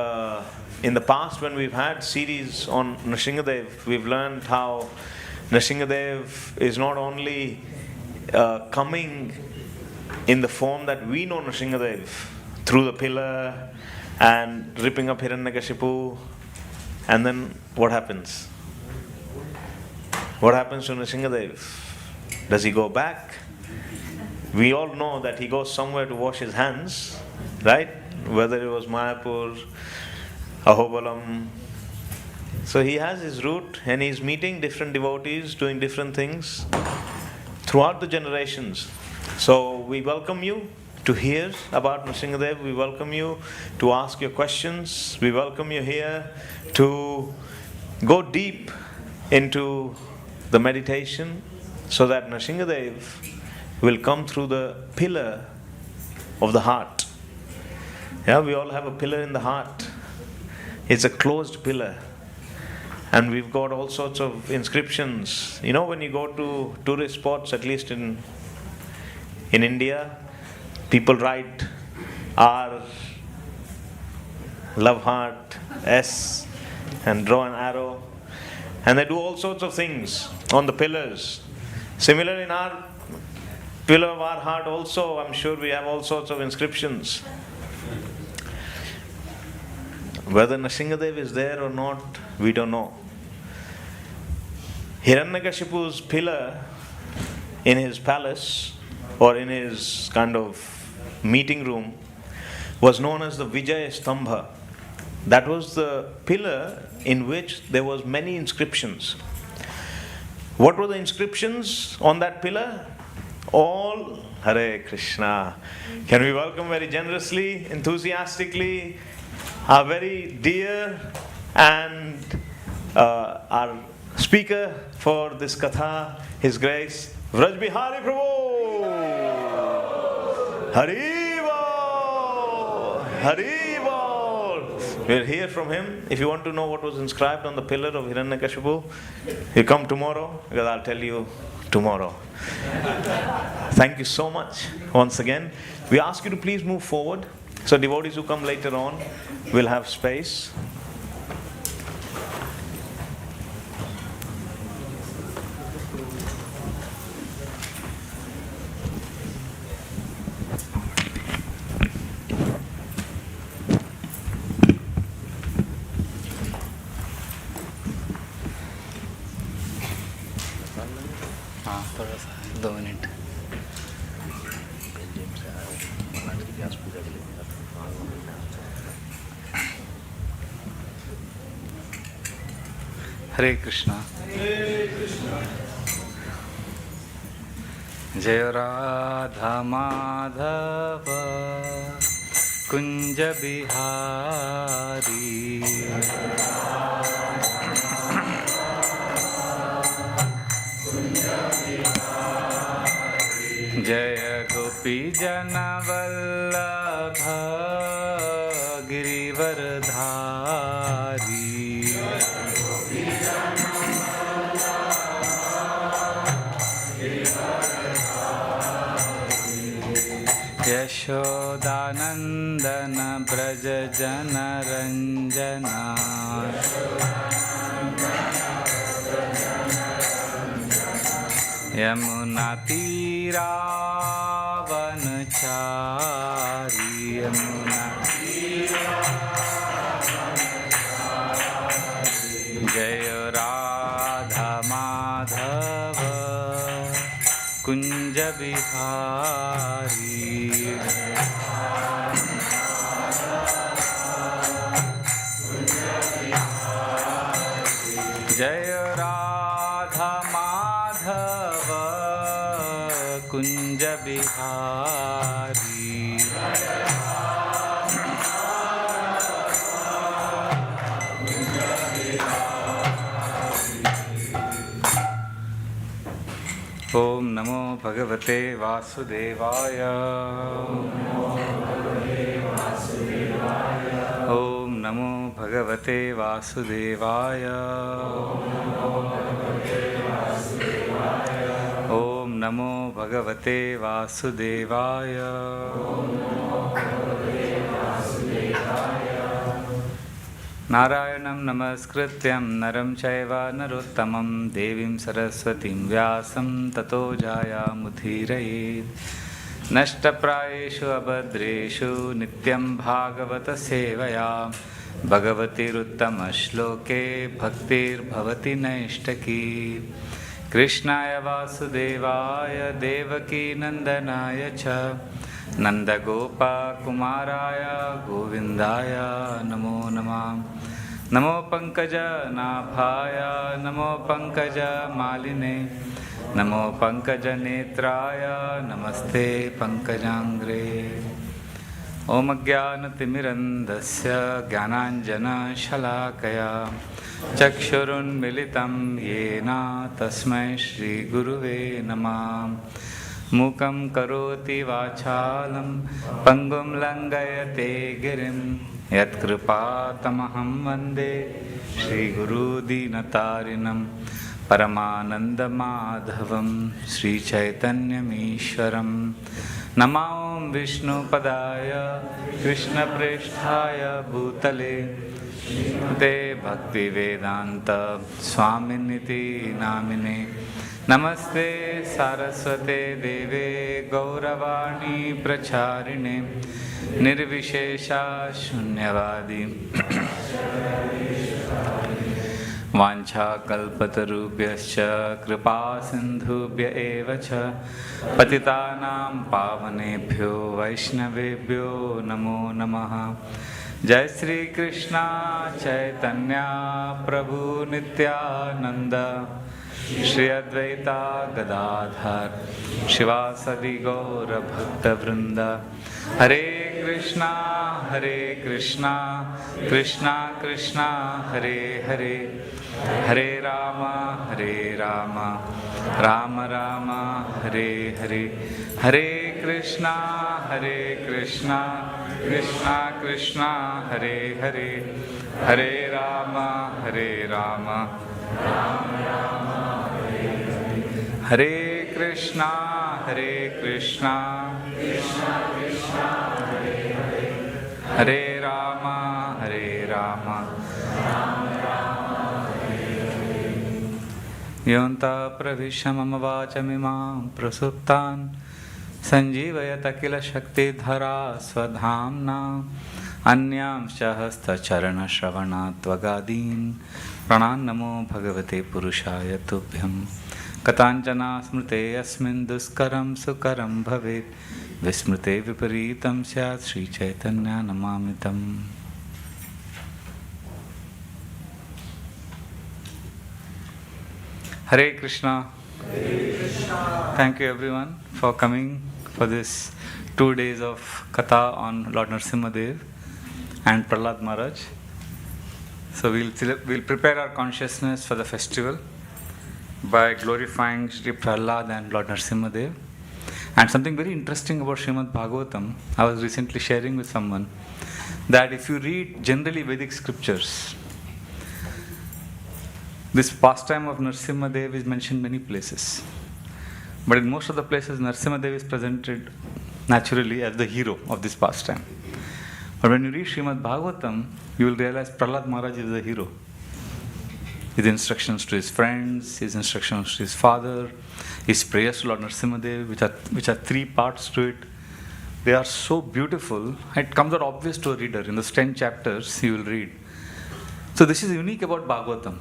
in the past, when we've had series on Narasimhadev, we've learned how Narasimhadev is not only coming in the form that we know Narasimhadev, through the pillar and ripping up Hiranyakashipu, and then what happens? What happens to Narasimhadev? Does he go back? We all know that he goes somewhere to wash his hands, right? Whether it was Mayapur, Ahobalam. So he has his route and he's meeting different devotees, doing different things throughout the generations. So we welcome you to hear about Narasimhadev. We welcome you to ask your questions. We welcome you here to go deep into the meditation so that Narasimhadev will come through the pillar of the heart. Yeah, we all have a pillar in the heart. It's a closed pillar. And we've got all sorts of inscriptions. You know, when you go to tourist spots, at least in India, people write R, love heart, S, and draw an arrow. And they do all sorts of things on the pillars. Similarly, in our pillar of our heart also, I'm sure we have all sorts of inscriptions. Whether Narasimhadev is there or not, we don't know. Hiranyakashipu's pillar in his palace or in his kind of meeting room was known as the Vijaya Stambha. That was the pillar in which there was many inscriptions. What were the inscriptions on that pillar? All Hare Krishna. Can we welcome very generously, enthusiastically, our very dear and our speaker for this katha, His Grace, Vraj Bihari Prabhu. Haribol! Haribol! We'll hear from him. If you want to know what was inscribed on the pillar of Hiranyakashipu, you come tomorrow, because I'll tell you tomorrow. Thank you so much once again. We ask you to please move forward. So devotees who come later on will have space. थोड़ा सा 2 minute हरे कृष्णा जय राधा माधव कुंज बिहारी जय गोपी जन वल्लभ गिरिवरधारी यशोदानन्दन व्रज जनरञ्जना यमुनातीरावनचारी जय राधा माधव कुंज बिहारी जय राधा माधव कुंज बिहारी ओम नमो भगवते वासुदेवाय ओम नमो भगवते वासुदेवाय ओम नमो भगवते वासुदेवाय नारायणं नमस्कृत्यं नरं चैव नरोत्तमं देवीं सरस्वतीं व्यासं ततो जायामुदीरयेत् नष्टप्रायेषु अभद्रेषु नित्यं भागवत सेवया भगवतीरुत्तमश्लोके भक्तिर्भवति नैष्टकी कृष्णाय वासुदेवाय देवकीनन्दनाय च नन्दगोपकुमाराय गोविन्दाय नमो नमः नमो पङ्कजनाभाय नमो पङ्कजमालिने नमो पङ्कजनेत्राय नमस्ते पङ्कजाङ्ग्रे ॐ अज्ञानतिमिरन्धस्य ज्ञानाञ्जनशलाकया चक्षुरुन्मिलितं येन तस्मै श्रीगुरुवे नमः मूकं करोति वाचालं पङ्गुं लङ्घयते गिरिं यत्कृपातमहं वन्दे श्रीगुरुदीनतारिणं परमानन्दमाधवं श्रीचैतन्यमीश्वरं नमो विष्णुपदाय कृष्णप्रेष्ठाय भूतले ते भक्तिवेदान्त स्वामिनिति नामिने नमस्ते सारस्वते देवे गौरवाणी प्रचारिणे निर्विशेषा शून्यवादी वाञ्छाकल्पतरुभ्यश्च कृपा सिन्धुभ्य एव च पतितानां पावनेभ्यो वैष्णवेभ्यो नमो नमः जय श्री कृष्ण चैतन्य प्रभु नित्यानंद श्री अद्वैता गदाधर शिवासदि गौर भक्तवृंद हरे कृष्णा कृष्णा कृष्णा हरे हरे हरे राम राम राम हरे हरे हरे कृष्णा कृष्णा कृष्णा हरे हरे हरे राम राम राम हरे कृष्णा कृष्णा कृष्णा हरे राम राम योऽन्तः प्रविश्य मम वाचमिमां प्रसुप्तान् सञ्जीवयत किल शक्तिधरा स्वधाम्ना अन्यांश्च हस्तचरणश्रवणात् त्वगादीन् प्रणान्नमो भगवते पुरुषाय तुभ्यं कथाञ्चन स्मृते अस्मिन् दुष्करं सुकरं भवेत् विस्मृते विपरीतं स्यात् श्रीचैतन्य नमामि तम्। Hare Krishna. Thank you everyone for coming for this 2 days of Katha on Lord Narasimhadev and Prahlad Maharaj. So we'll prepare our consciousness for the festival by glorifying Sri Prahlad and Lord Narasimhadev. And something very interesting about Srimad Bhagavatam, I was recently sharing with someone, that if you read generally Vedic scriptures, this pastime of Narasimhadev is mentioned many places. But in most of the places, Narasimhadev is presented naturally as the hero of this pastime. But when you read Srimad Bhagavatam, you will realize Prahlad Maharaj is the hero. His instructions to his friends, his instructions to his father, his prayers to Lord Narasimhadev, which are 3 parts to it. They are so beautiful. It comes out obvious to a reader. In those 10 chapters, you will read. So this is unique about Bhagavatam.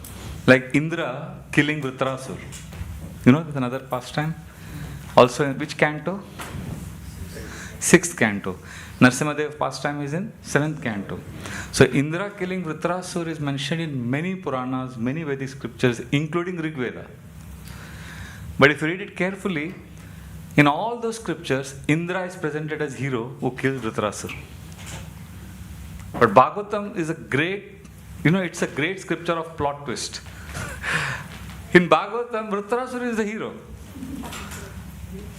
Like Indra killing Vritrasur. You know, there's another pastime. Also in which canto? 6th canto. Narasimhadev pastime is in 7th canto. So Indra killing Vritrasur is mentioned in many Puranas, many Vedic scriptures, including Rig Veda. But if you read it carefully, in all those scriptures, Indra is presented as hero who kills Vritrasur. But Bhagavatam is a great, it's a great scripture of plot twist. In Bhagavatam, Vritrasur is the hero.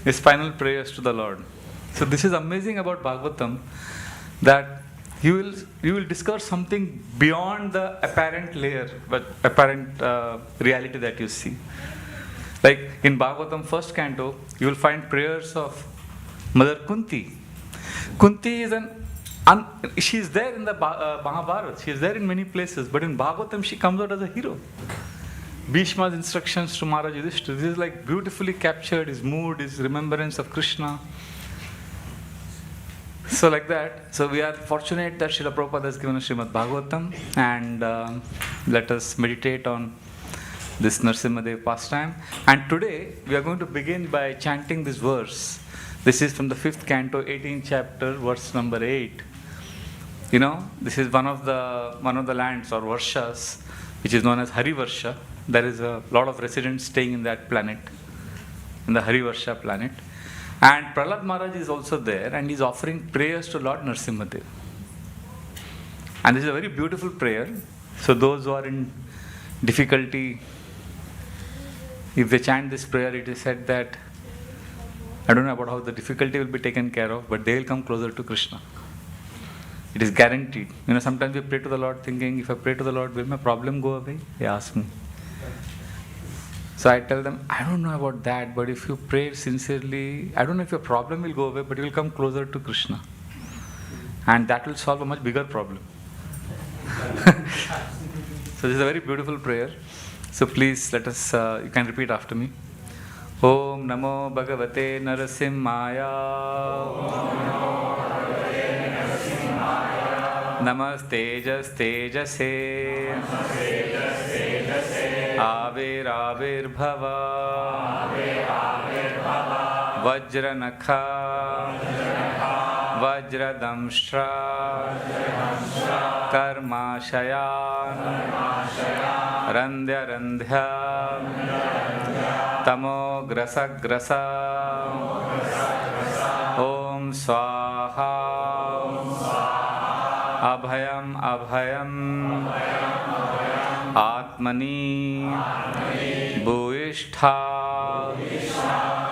His final prayers to the Lord. So this is amazing about Bhagavatam, that you will discover something beyond the apparent layer, but apparent reality that you see. Like in Bhagavatam 1st canto, you will find prayers of Mother Kunti. Kunti is she is there in the Mahabharata. She is there in many places, but in Bhagavatam she comes out as a hero. Bhishma's instructions to Maharaj Yudhishthira, this is like beautifully captured, his mood, his remembrance of Krishna. So like that, so we are fortunate that Srila Prabhupada has given us Srimad Bhagavatam, and let us meditate on this Narasimhadev pastime. And today we are going to begin by chanting this verse. This is from the 5th canto, 18th chapter, verse number 8. This is one of the lands or varshas, which is known as Hari Varsha. There is a lot of residents staying in that planet, in the Hari Varsha planet. And Prahlad Maharaj is also there, and he is offering prayers to Lord Narasimhadev. And this is a very beautiful prayer. So those who are in difficulty, if they chant this prayer, it is said that, I don't know about how the difficulty will be taken care of, but they will come closer to Krishna. It is guaranteed. Sometimes we pray to the Lord thinking, if I pray to the Lord, will my problem go away? They ask me. So I tell them, I don't know about that, but if you pray sincerely, I don't know if your problem will go away, but you will come closer to Krishna. And that will solve a much bigger problem. So this is a very beautiful prayer. So please let us, you can repeat after me. Om Namo Bhagavate Narasimhaya. Namaste Tejase. Avir Bhava. Vajranakha. Vajradamshra. Karmashayan. Randhya. Tamo Grasa. Om Swaha. Abhayam. Atmani. Bhuishtha.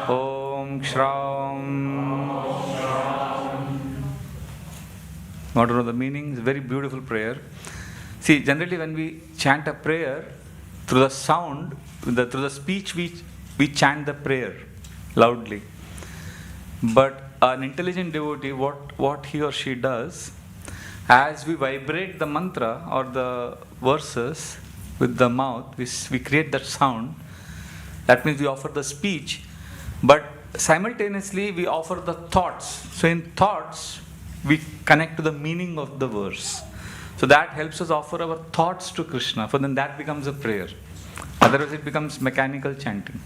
Om Shraum. Want to know the meaning? It's a very beautiful prayer. See, generally when we chant a prayer, through the sound, through the speech, we chant the prayer loudly. But an intelligent devotee, what he or she does, as we vibrate the mantra or the verses with the mouth, we create that sound. That means we offer the speech, but simultaneously we offer the thoughts. So in thoughts, we connect to the meaning of the verse. So that helps us offer our thoughts to Krishna, for then that becomes a prayer. Otherwise it becomes mechanical chanting.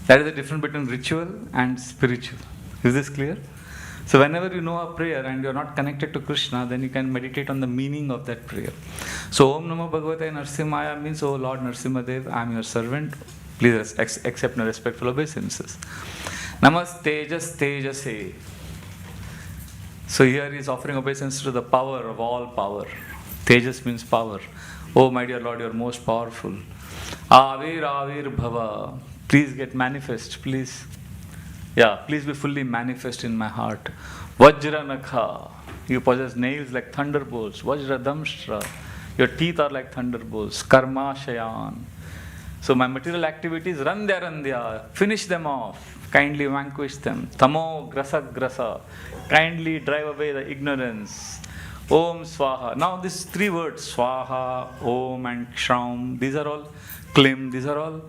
That is the difference between ritual and spiritual. Is this clear? So whenever you know a prayer and you are not connected to Krishna, then you can meditate on the meaning of that prayer. So Om Namo Bhagavate Narasimhaya means, O Lord Narasimhadev, I am your servant. Please accept my respectful obeisances. Namaste Tejase. So here he is offering obeisance to the power of all power. Tejas means power. Oh my dear Lord, you are most powerful. Avir Bhava. Please get manifest, please. Yeah, please be fully manifest in my heart. Vajranakha. You possess nails like thunderbolts. Vajradamshra. Your teeth are like thunderbolts. Karma Shayan. So my material activities, Randhya. Finish them off. kindly vanquish them. Tamo grasa grasa, kindly drive away the ignorance. Om Swaha. Now these three words, Swaha, Om and Shraum, these are all claim, these are all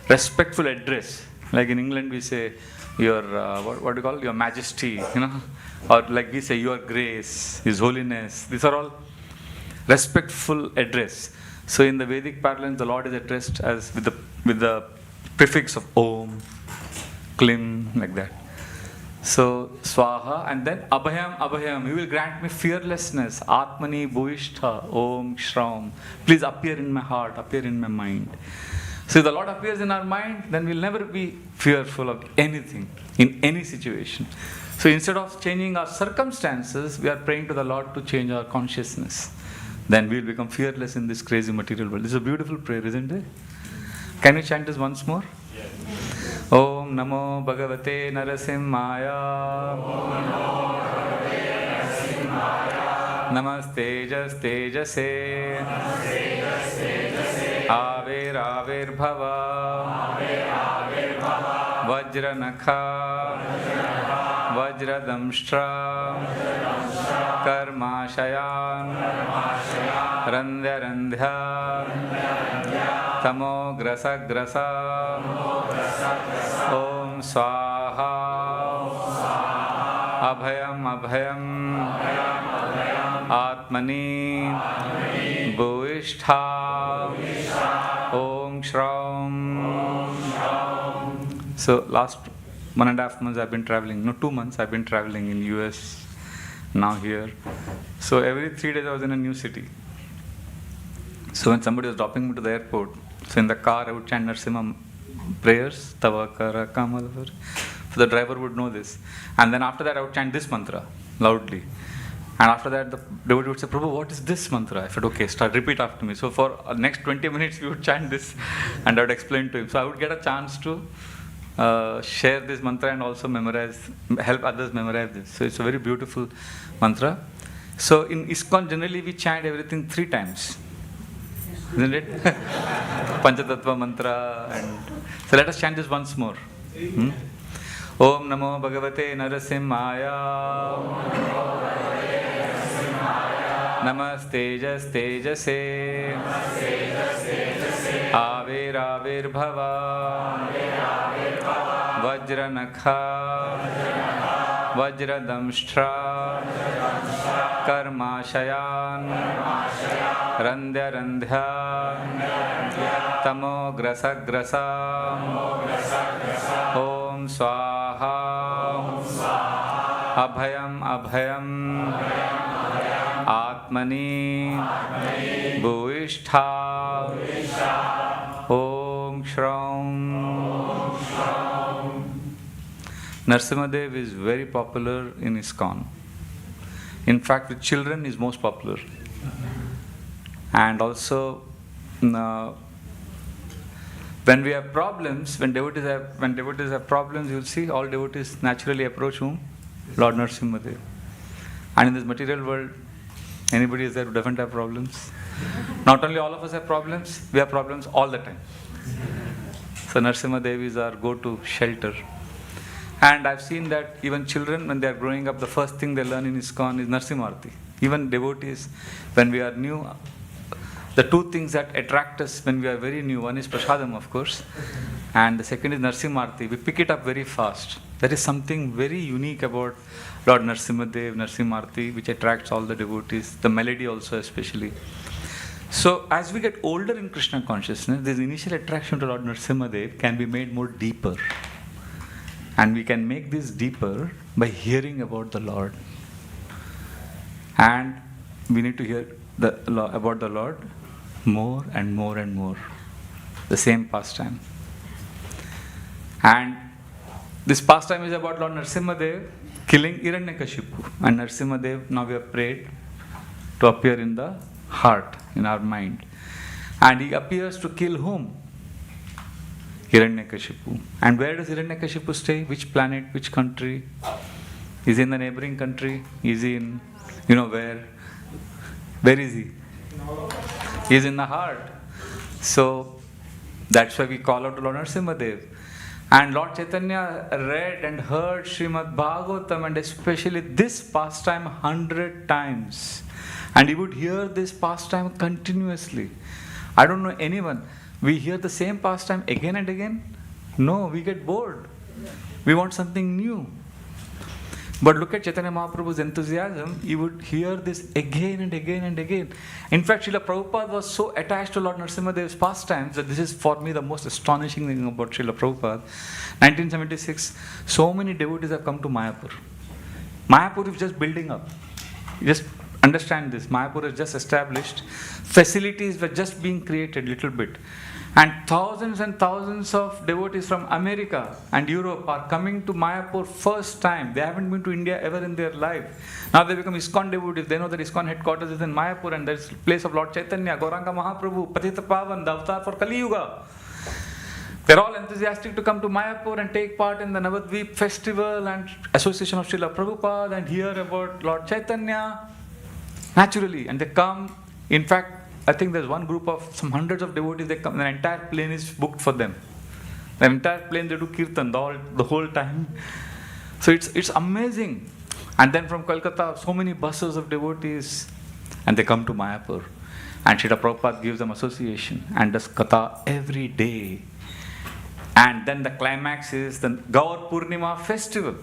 respectful address. Like in England we say, your, what do you call, your majesty, or like we say, your grace, his holiness. These are all respectful address. So in the Vedic parlance, the Lord is addressed as with the prefix of Om, Klim, like that. So Swaha, and then Abhayam, Abhayam. You will grant me fearlessness. Atmani Bhuishtha, Om Shraum. Please appear in my heart, appear in my mind. So if the Lord appears in our mind, then we'll never be fearful of anything, in any situation. So instead of changing our circumstances, we are praying to the Lord to change our consciousness. Then we'll become fearless in this crazy material world. This is a beautiful prayer, isn't it? Can we chant this once more? Yes. Om Namo Bhagavate Narasimhaya. Om Namo Bhagavate Narasimhaya. Namaste Tejase. Namaste Tejase. Avir Avir Bhava. Avir Avir Bhava. Vajranakha. Vajradamshtra. Karmashayan. Randhya Randhya. Tamo Grasa Grasa. Om Swaha. Abhayam Abhayam. Atmani. Bhuishtha. Om Shraum. So last 1.5 months I've been traveling. No, 2 months I've been traveling in US, now here. So every 3 days I was in a new city. So when somebody was dropping me to the airport, so in the car I would chant Narsimha prayers, Tavakara Kamalavara. So the driver would know this. And then after that I would chant this mantra loudly. And after that the devotee would say, Prabhu, what is this mantra? I said, okay, repeat after me. So for next 20 minutes we would chant this and I would explain to him. So I would get a chance to share this mantra and also help others memorize this. So it's a very beautiful mantra. So in ISKCON generally we chant everything 3 times. Isn't it? Panchatattva mantra. So let us chant this once more. Om Namo Bhagavate Narasimhaya. Namaste Tejase. Avir Avir Bhava. Vajranakha. Vajradamshtra. Karmashayan. Randhya Randhya. Tamo Grasa Grasa. Om Swaha. Abhayam Abhayam. Atmani. Bhuishtha. Om Shraum. Narsimadev is very popular in ISKCON. In fact, with children is most popular. And also, when we have problems, when devotees have problems, you will see all devotees naturally approach whom? Lord Narsimadev. And in this material world, anybody is there who doesn't have problems? Not only all of us have problems, we have problems all the time. So Narsimadev is our go-to shelter. And I've seen that even children, when they are growing up, the first thing they learn in ISKCON is Narsimarti. Even devotees, when we are new, the 2 things that attract us when we are very new, one is Prasadam, of course, and the second is Narsimarti. We pick it up very fast. There is something very unique about Lord Narsimadev, Narsimarti, which attracts all the devotees, the melody also especially. So as we get older in Krishna consciousness, this initial attraction to Lord Narsimadev can be made more deeper. And we can make this deeper by hearing about the Lord. And we need to hear about the Lord more and more and more. The same pastime. And this pastime is about Lord Narsimadev killing Hiranyakashipu. And Narsimadev, now we have prayed to appear in the heart, in our mind. And he appears to kill whom? Hiranyakashipu. And where does Hiranyakashipu stay? Which planet? Which country? Is he in the neighboring country? Is he in, where? Where is he? He is in the heart. So that's why we call out to Lord Narsimadev. And Lord Chaitanya read and heard Srimad Bhagavatam, and especially this pastime 100 times. And he would hear this pastime continuously. I don't know anyone. We hear the same pastime again and again. No, we get bored. We want something new. But look at Chaitanya Mahaprabhu's enthusiasm. He would hear this again and again and again. In fact, Srila Prabhupada was so attached to Lord Narasimhadev's pastimes that this is for me the most astonishing thing about Srila Prabhupada. 1976, so many devotees have come to Mayapur. Mayapur is just building up. Just understand this. Mayapur is just established. Facilities were just being created little bit. And thousands of devotees from America and Europe are coming to Mayapur first time. They haven't been to India ever in their life. Now they become ISKCON devotees. They know that ISKCON headquarters is in Mayapur, and there's place of Lord Chaitanya, Gauranga Mahaprabhu, Patita Pavan, the avatar for Kali Yuga. They're all enthusiastic to come to Mayapur and take part in the Navadvip festival and association of Srila Prabhupada and hear about Lord Chaitanya. Naturally, and they come. In fact, I think there's one group of some hundreds of devotees, they come, the entire plane is booked for them. The entire plane, they do kirtan the whole time. So it's amazing. And then from Kolkata, so many buses of devotees, and they come to Mayapur. And Srila Prabhupada gives them association and does katha every day. And then the climax is the Gaur Purnima festival.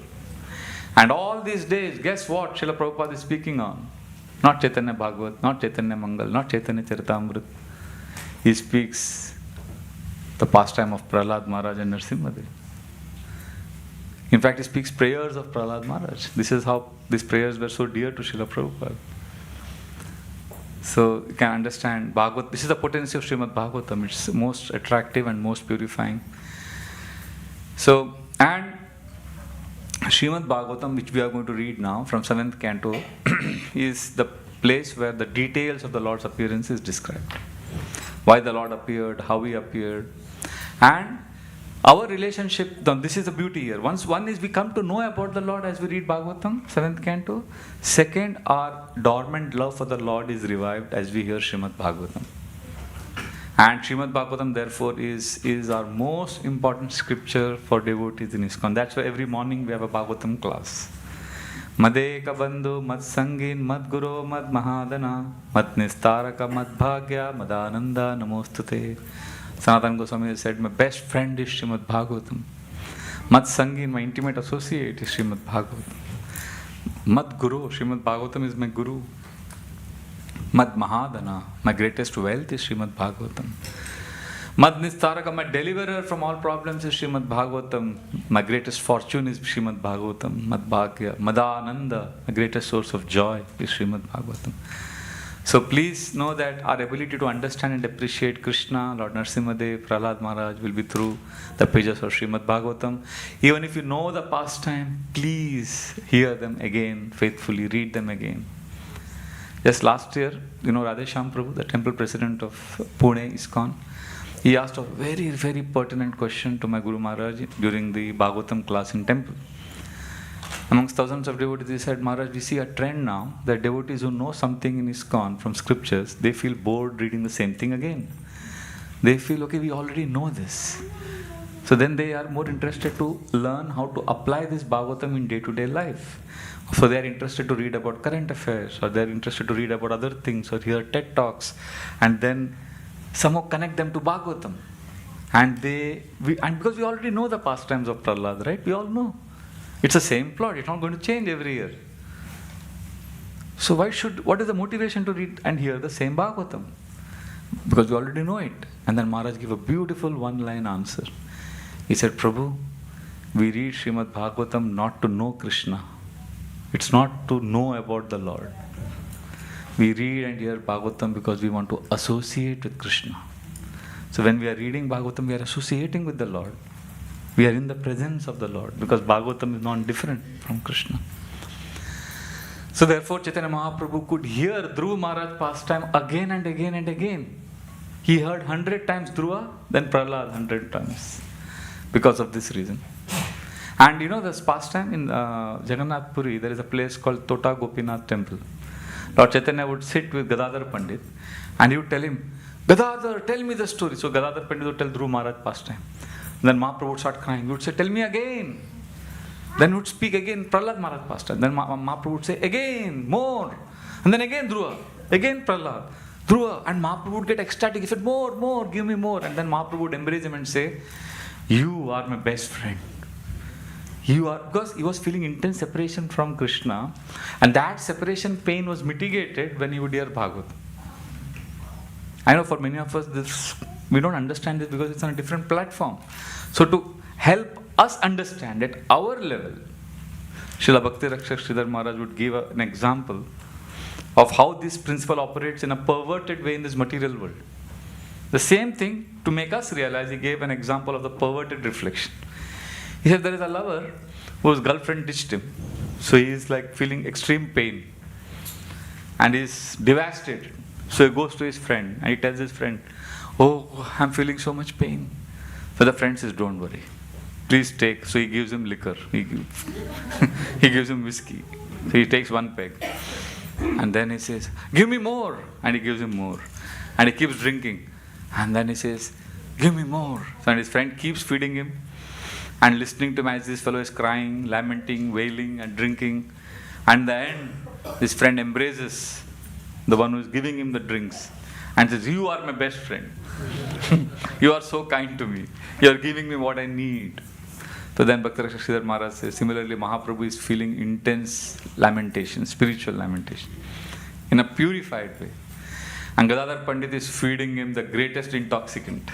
And all these days, guess what Srila Prabhupada is speaking on? Not Chaitanya Bhagavat, not Chaitanya Mangal, not Chaitanya Charitamrita. He speaks the pastime of Prahlad Maharaj and Narasimhadev. In fact, he speaks prayers of Prahlad Maharaj. This is how these prayers were so dear to Srila Prabhupada. So you can understand Bhagavat. This is the potency of Srimad Bhagavatam. It's most attractive and most purifying. So, and Srimad Bhagavatam, which we are going to read now from 7th canto, is the place where the details of the Lord's appearance is described. Why the Lord appeared, how he appeared, and our relationship. This is the beauty here. One is we come to know about the Lord as we read Bhagavatam, 7th canto. Second, our dormant love for the Lord is revived as we hear Srimad Bhagavatam. And Srimad Bhagavatam, therefore, is our most important scripture for devotees in ISKCON. That's why every morning we have a Bhagavatam class. Madeka bandhu, mad sangin, mad guru, mad mahadana, mad nistaraka, mad bhagya, mad ananda, namostute. Sanatana Goswami said, my best friend is Srimad Bhagavatam. Mad sangin, my intimate associate is Srimad Bhagavatam. Mad guru, Srimad Bhagavatam is my guru. Mad Mahadana, my greatest wealth is Srimad Bhagavatam. Mad Nistaraka, my deliverer from all problems is Srimad Bhagavatam. My greatest fortune is Srimad Bhagavatam. Mad Bhagya, Madananda, my greatest source of joy is Srimad Bhagavatam. So please know that our ability to understand and appreciate Krishna, Lord Narasimhadev, Prahlad Maharaj will be through the pages of Srimad Bhagavatam. Even if you know the pastime, please hear them again faithfully, read them again. Just last year, Radheshyam Prabhu, the temple president of Pune ISKCON, he asked a very, very pertinent question to my Guru Maharaj during the Bhagavatam class in temple. Amongst thousands of devotees, he said, Maharaj, we see a trend now that devotees who know something in ISKCON from scriptures, they feel bored reading the same thing again. They feel, okay, we already know this. So then they are more interested to learn how to apply this Bhagavatam in day-to-day life. So they are interested to read about current affairs, or they are interested to read about other things, or hear TED Talks, and then somehow connect them to Bhagavatam. And because we already know the pastimes of Prahlad, right? We all know. It's the same plot. It's not going to change every year. So what is the motivation to read and hear the same Bhagavatam? Because we already know it. And then Maharaj gave a beautiful one-line answer. He said, Prabhu, we read Srimad Bhagavatam not to know Krishna. It's not to know about the Lord. We read and hear Bhagavatam because we want to associate with Krishna. So when we are reading Bhagavatam, we are associating with the Lord. We are in the presence of the Lord because Bhagavatam is not different from Krishna. So therefore Chaitanya Mahaprabhu could hear Dhruva Maharaj pastime again and again and again. He heard 100 times Dhruva, then Prahlad 100 times. Because of this reason. And this pastime in Jagannath Puri, there is a place called Tota Gopinath Temple. Lord Chaitanya would sit with Gadadhar Pandit and he would tell him, Gadadhar, tell me the story. So Gadadhar Pandit would tell Dhruva Maharaj pastime. Then Mahaprabhu would start crying. He would say, tell me again. Then he would speak again, Prahlad Maharaj Pastor. Then Mahaprabhu would say, again, more. And then again Dhruva. Again Prahlad. Dhruva. And Mahaprabhu would get ecstatic. He said, more, give me more. And then Mahaprabhu would embrace him and say, you are my best friend. You are, because he was feeling intense separation from Krishna, and that separation pain was mitigated when he would hear Bhagavad. I know for many of us, we don't understand this because it's on a different platform. So to help us understand at our level, Srila Bhakti Rakshak Sridhar Maharaj would give an example of how this principle operates in a perverted way in this material world. The same thing, to make us realize, he gave an example of the perverted reflection. He said there is a lover whose girlfriend ditched him. So he is like feeling extreme pain. And he is devastated. So he goes to his friend and he tells his friend, oh, I'm feeling so much pain. So the friend says, don't worry. Please take. So he gives him liquor. He gives him whiskey. So he takes one peg. And then he says, give me more. And he gives him more. And he keeps drinking. And then he says, give me more. So and his friend keeps feeding him and listening to him as this fellow is crying, lamenting, wailing and drinking. And the end, his friend embraces the one who is giving him the drinks and says, you are my best friend. You are so kind to me. You are giving me what I need. So then Bhakti Rakshak Sridhar Maharaj says, similarly Mahaprabhu is feeling intense lamentation, spiritual lamentation, in a purified way. And Gadadhar Pandit is feeding him the greatest intoxicant,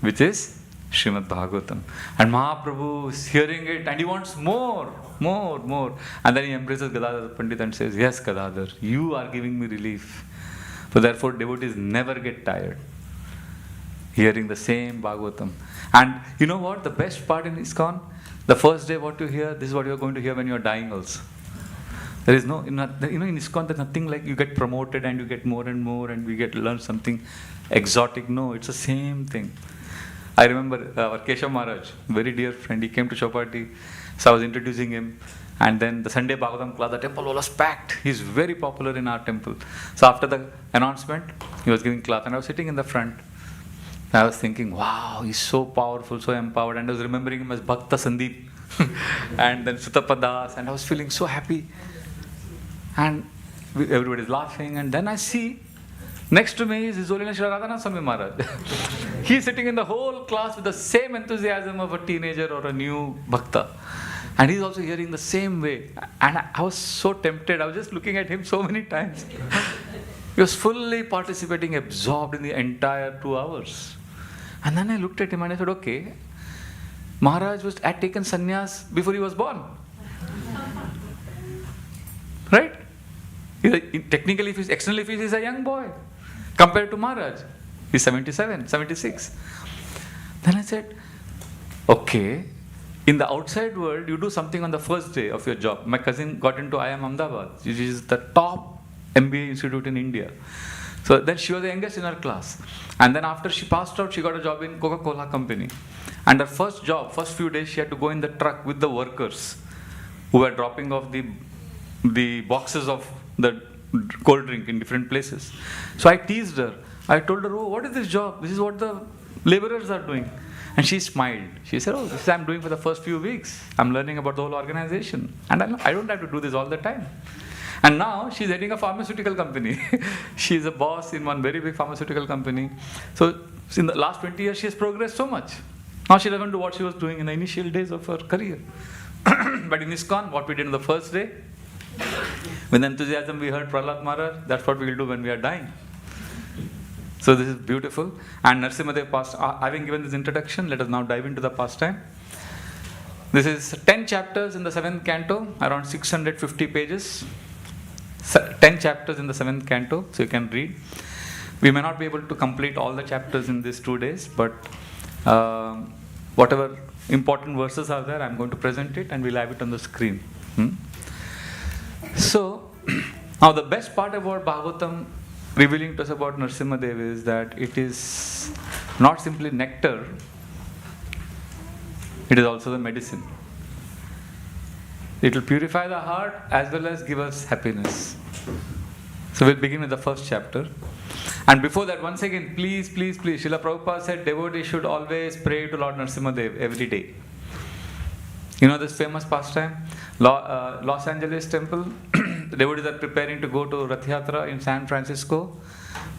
which is Srimad Bhagavatam. And Mahaprabhu is hearing it and he wants more. And then he embraces Gadadhar Pandit and says, yes, Gadadhar, you are giving me relief. So therefore devotees never get tired hearing the same Bhagavatam. And you know what? The best part in ISKCON, the first day what you hear, this is what you are going to hear when you are dying also. There is no, in ISKCON there's nothing like you get promoted and you get more and we get to learn something exotic. No, it's the same thing. I remember our Keshav Maharaj, very dear friend, he came to Chowpatty, so I was introducing him. And then the Sunday Bhagavatam class, the temple was packed. He's very popular in our temple. So after the announcement, he was giving class and I was sitting in the front. I was thinking, wow, he's so powerful, so empowered. And I was remembering him as Bhakta Sandeep and then Sutapa Das, and I was feeling so happy. And everybody's laughing. And then I see next to me is His Holiness Srila Radhanath Swami Maharaj. He's sitting in the whole class with the same enthusiasm of a teenager or a new Bhakta. And he's also hearing the same way. And I was so tempted. I was just looking at him so many times. He was fully participating, absorbed in the entire 2 hours. And then I looked at him and I said, okay, Maharaj had taken sannyas before he was born. Right? Technically, externally, he's a young boy compared to Maharaj. He's 77, 76. Then I said, okay, in the outside world, you do something on the first day of your job. My cousin got into IIM Ahmedabad, which is the top MBA institute in India. So then she was the youngest in her class. And then after she passed out, she got a job in Coca-Cola company. And her first job, first few days, she had to go in the truck with the workers who were dropping off the boxes of the cold drink in different places. So I teased her. I told her, oh, what is this job? This is what the laborers are doing. And she smiled. She said, oh, this is I'm doing for the first few weeks. I'm learning about the whole organization. And I don't have to do this all the time. And now she's heading a pharmaceutical company. She's a boss in one very big pharmaceutical company. So in the last 20 years, she has progressed so much. Now she doesn't do what she was doing in the initial days of her career. But in ISKCON, what we did on the first day, with enthusiasm we heard Prahlad Maharaj, that's what we will do when we are dying. So this is beautiful. And Narasimhadev having given this introduction, let us now dive into the pastime. This is 10 chapters in the 7th canto, around 650 pages. 10 chapters in the 7th canto, so you can read. We may not be able to complete all the chapters in these 2 days, but whatever important verses are there, I'm going to present it and we'll have it on the screen. So, now the best part about Bhagavatam revealing to us about Narasimhadev is that it is not simply nectar, it is also the medicine. It will purify the heart as well as give us happiness. So we'll begin with the first chapter. And before that, once again, please, please, please, Srila Prabhupada said devotees should always pray to Lord Narasimhadev every day. You know this famous pastime? Los Angeles temple, the devotees are preparing to go to Rath Yatra in San Francisco.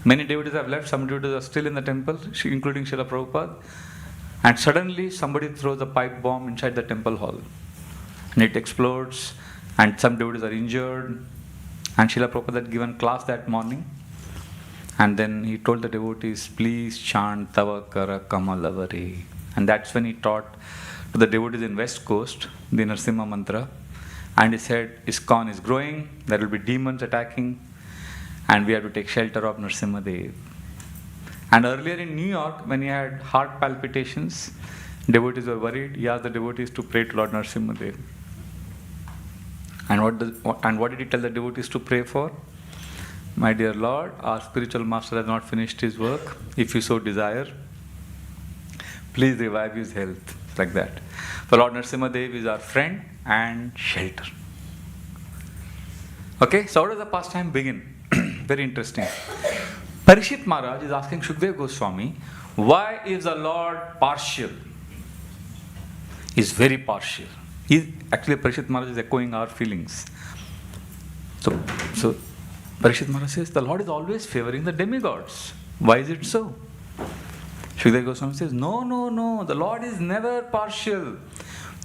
Many devotees have left, some devotees are still in the temple, including Srila Prabhupada. And suddenly somebody throws a pipe bomb inside the temple hall. And it explodes, and some devotees are injured. And Srila Prabhupada had given class that morning. And then he told the devotees, please chant Tava Kara Kamalavari. And that's when he taught to the devotees in West Coast, the Narasimha mantra. And he said, ISKCON is growing, there will be demons attacking, and we have to take shelter of Narasimha Dev. And earlier in New York, when he had heart palpitations, devotees were worried. He asked the devotees to pray to Lord Narasimha Dev. And what did he tell the devotees to pray for? My dear Lord, our spiritual master has not finished his work. If you so desire, please revive his health. Like that. For Lord Narasimha Dev is our friend and shelter. Okay, so how does the pastime begin? Very interesting. Parishit Maharaj is asking Shukdev Goswami, why is the Lord partial? He's very partial. Actually, Parishit Maharaj is echoing our feelings. So Parishit Maharaj says, the Lord is always favoring the demigods. Why is it so? Shukdev Goswami says, no, the Lord is never partial.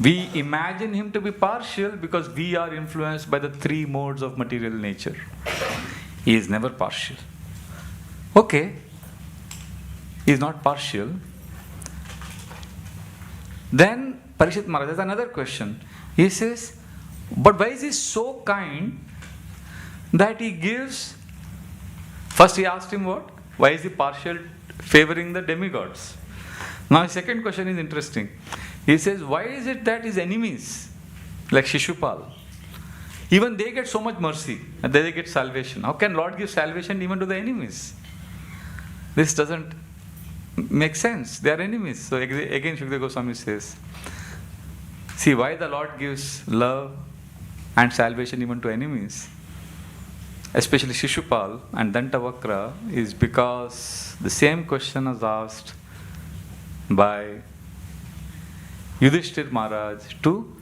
We imagine him to be partial because we are influenced by the three modes of material nature. He is never partial. Okay, he is not partial. Then Parishit Maharaj has another question. He says, but why is he so kind that he gives? First he asked him what? Why is he partial, favoring the demigods? Now his second question is interesting. He says, why is it that his enemies, like Shishupal, even they get so much mercy and they get salvation? How can Lord give salvation even to the enemies? This doesn't make sense. They are enemies. So again Shukdev Goswami says, see why the Lord gives love and salvation even to enemies, especially Shishupal and Dantavakra, is because the same question is asked by Yudhishthir Maharaj to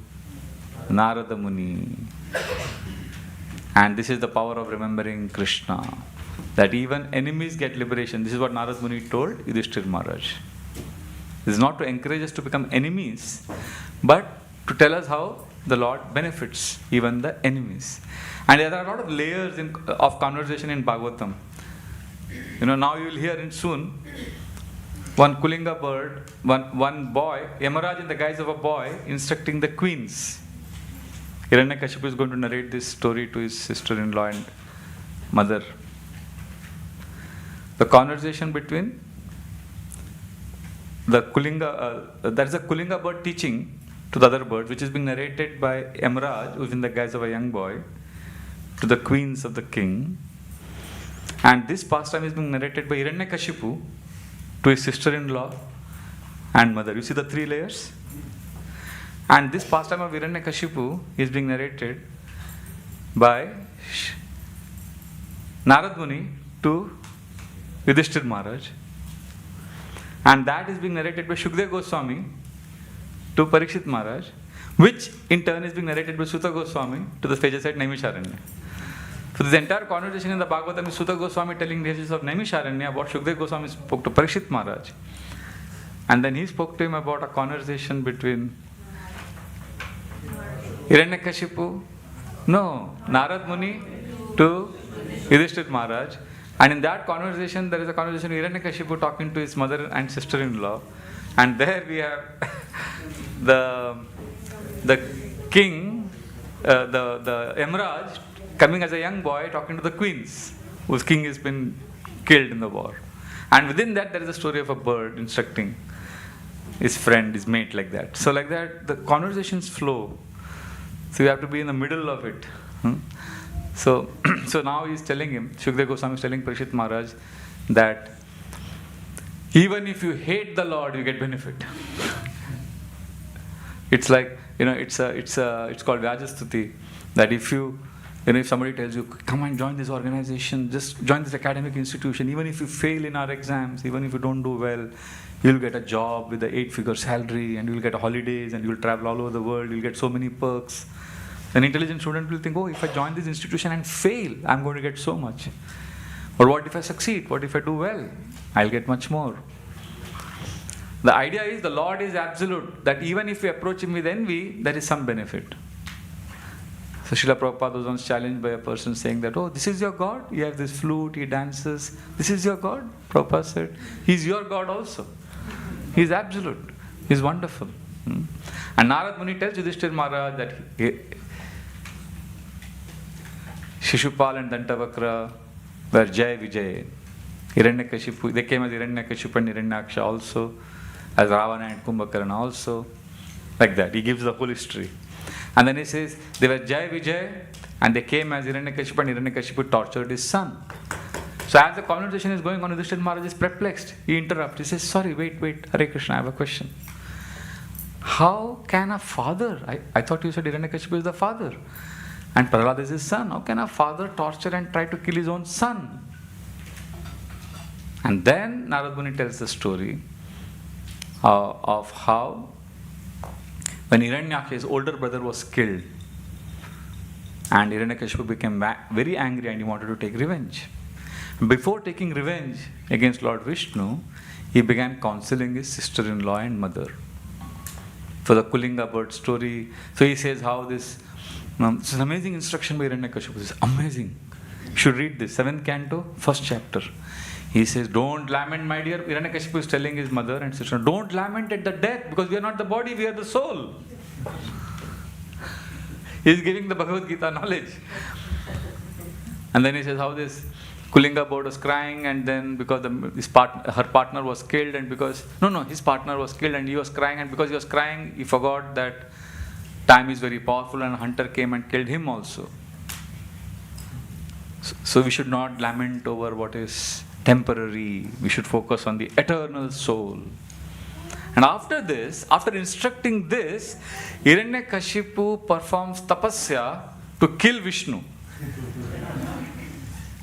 Narada Muni. And this is the power of remembering Krishna, that even enemies get liberation. This is what Narada Muni told Yudhishthir Maharaj. This is not to encourage us to become enemies, but to tell us how the Lord benefits even the enemies. And there are a lot of layers of conversation in Bhagavatam. Now you will hear it soon. One Kulinga bird, one boy, Yamaraj in the guise of a boy, instructing the queens. Hiranyakashipu is going to narrate this story to his sister-in-law and mother. The conversation between the Kulinga, there is a Kulinga bird teaching to the other birds, which is being narrated by Yamaraj, who is in the guise of a young boy, to the queens of the king. And this pastime is being narrated by Hiranyakashipu to his sister-in-law and mother. You see the three layers? And this pastime of Hiranyakashipu is being narrated by Narad Muni to Yudhishthir Maharaj. And that is being narrated by Shukdev Goswami to Parikshit Maharaj, which in turn is being narrated by Suta Goswami to the sages at Naimisharanya. So this entire conversation in the Bhagavatam is Suta Goswami telling the sages of Naimisharanya about Shukdev Goswami spoke to Parikshit Maharaj. And then he spoke to him about a conversation between Hiranyakashipu, Narad Muni to Yudhishthir Maharaj. And in that conversation, there is a conversation of Hiranyakashipu talking to his mother and sister-in-law. And there we have the king, the Yamaraj, coming as a young boy talking to the queens, whose king has been killed in the war. And within that, there is a story of a bird instructing his friend, his mate, like that. So like that, the conversations flow. So you have to be in the middle of it. So now he is telling him, Shukdev Goswami is telling Parishit Maharaj that even if you hate the Lord, you get benefit. It's like, it's called Vyajastuti, that if you if somebody tells you, come and join this organization, just join this academic institution, even if you fail in our exams, even if you don't do well, you'll get a job with an 8-figure salary, and you'll get holidays, and you'll travel all over the world, you'll get so many perks. An intelligent student will think, oh, if I join this institution and fail, I'm going to get so much. Or what if I succeed? What if I do well? I'll get much more. The idea is the Lord is absolute, that even if we approach Him with envy, there is some benefit. So Srila Prabhupada was once challenged by a person saying that, oh, this is your God? You have this flute, he dances. This is your God? Prabhupada said, He's your God also. He's absolute. He's wonderful. And Narad Muni tells Yudhishthira Maharaj that Shishupal and Dantavakra were Jai Vijay. Hiranyakashipu, they came as Hiranyakashipu and Hiranyaksha also, as Ravana and Kumbhakarna also. Like that. He gives the whole history. And then he says, they were Jai Vijay, and they came as Hiranyakashipu, and Hiranyakashipu tortured his son. So as the conversation is going on, Yudhishthira Maharaj is perplexed. He interrupts. He says, sorry, wait, Hare Krishna, I have a question. How can a father, I thought you said Hiranyakashipu is the father, and Prahlad is his son. How can a father torture and try to kill his own son? And then Narad Muni tells the story of how when Hiranyaksha, his older brother, was killed, and Hiranyakashipu became very angry and he wanted to take revenge. Before taking revenge against Lord Vishnu, he began counseling his sister-in-law and mother. For the Kulinga bird story, so he says how this is an amazing instruction by Hiranyakashipu. This is amazing. You should read this. 7th canto, 1st chapter. He says, don't lament, my dear. Hiranyakashipu is telling his mother and sister, don't lament at the death, because we are not the body, we are the soul. He is giving the Bhagavad Gita knowledge. And then he says how this Kulinga bird was crying, and then because her partner was killed, and because, his partner was killed and he was crying, and because he was crying, he forgot that time is very powerful, and a hunter came and killed him also. So we should not lament over what is temporary. We should focus on the eternal soul. And after this, after instructing this, Hiranyakashipu performs tapasya to kill Vishnu.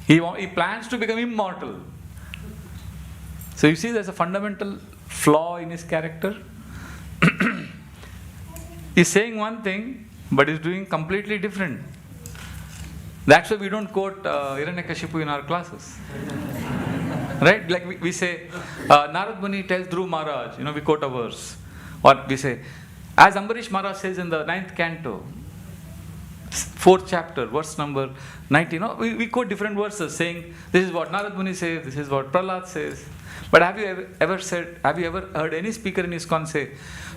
He plans to become immortal. So you see there's a fundamental flaw in his character. He's saying one thing, but he's doing completely different. That's why we don't quote Hiranyakashipu in our classes. Right? Like we say, Narad Muni tells Dhruv Maharaj, we quote a verse. Or we say, as Ambarish Maharaj says in the 9th canto, 4th chapter, verse number 19. We quote different verses saying, this is what Narad Muni says, this is what Prahlad says. But have you ever heard any speaker in ISKCON say,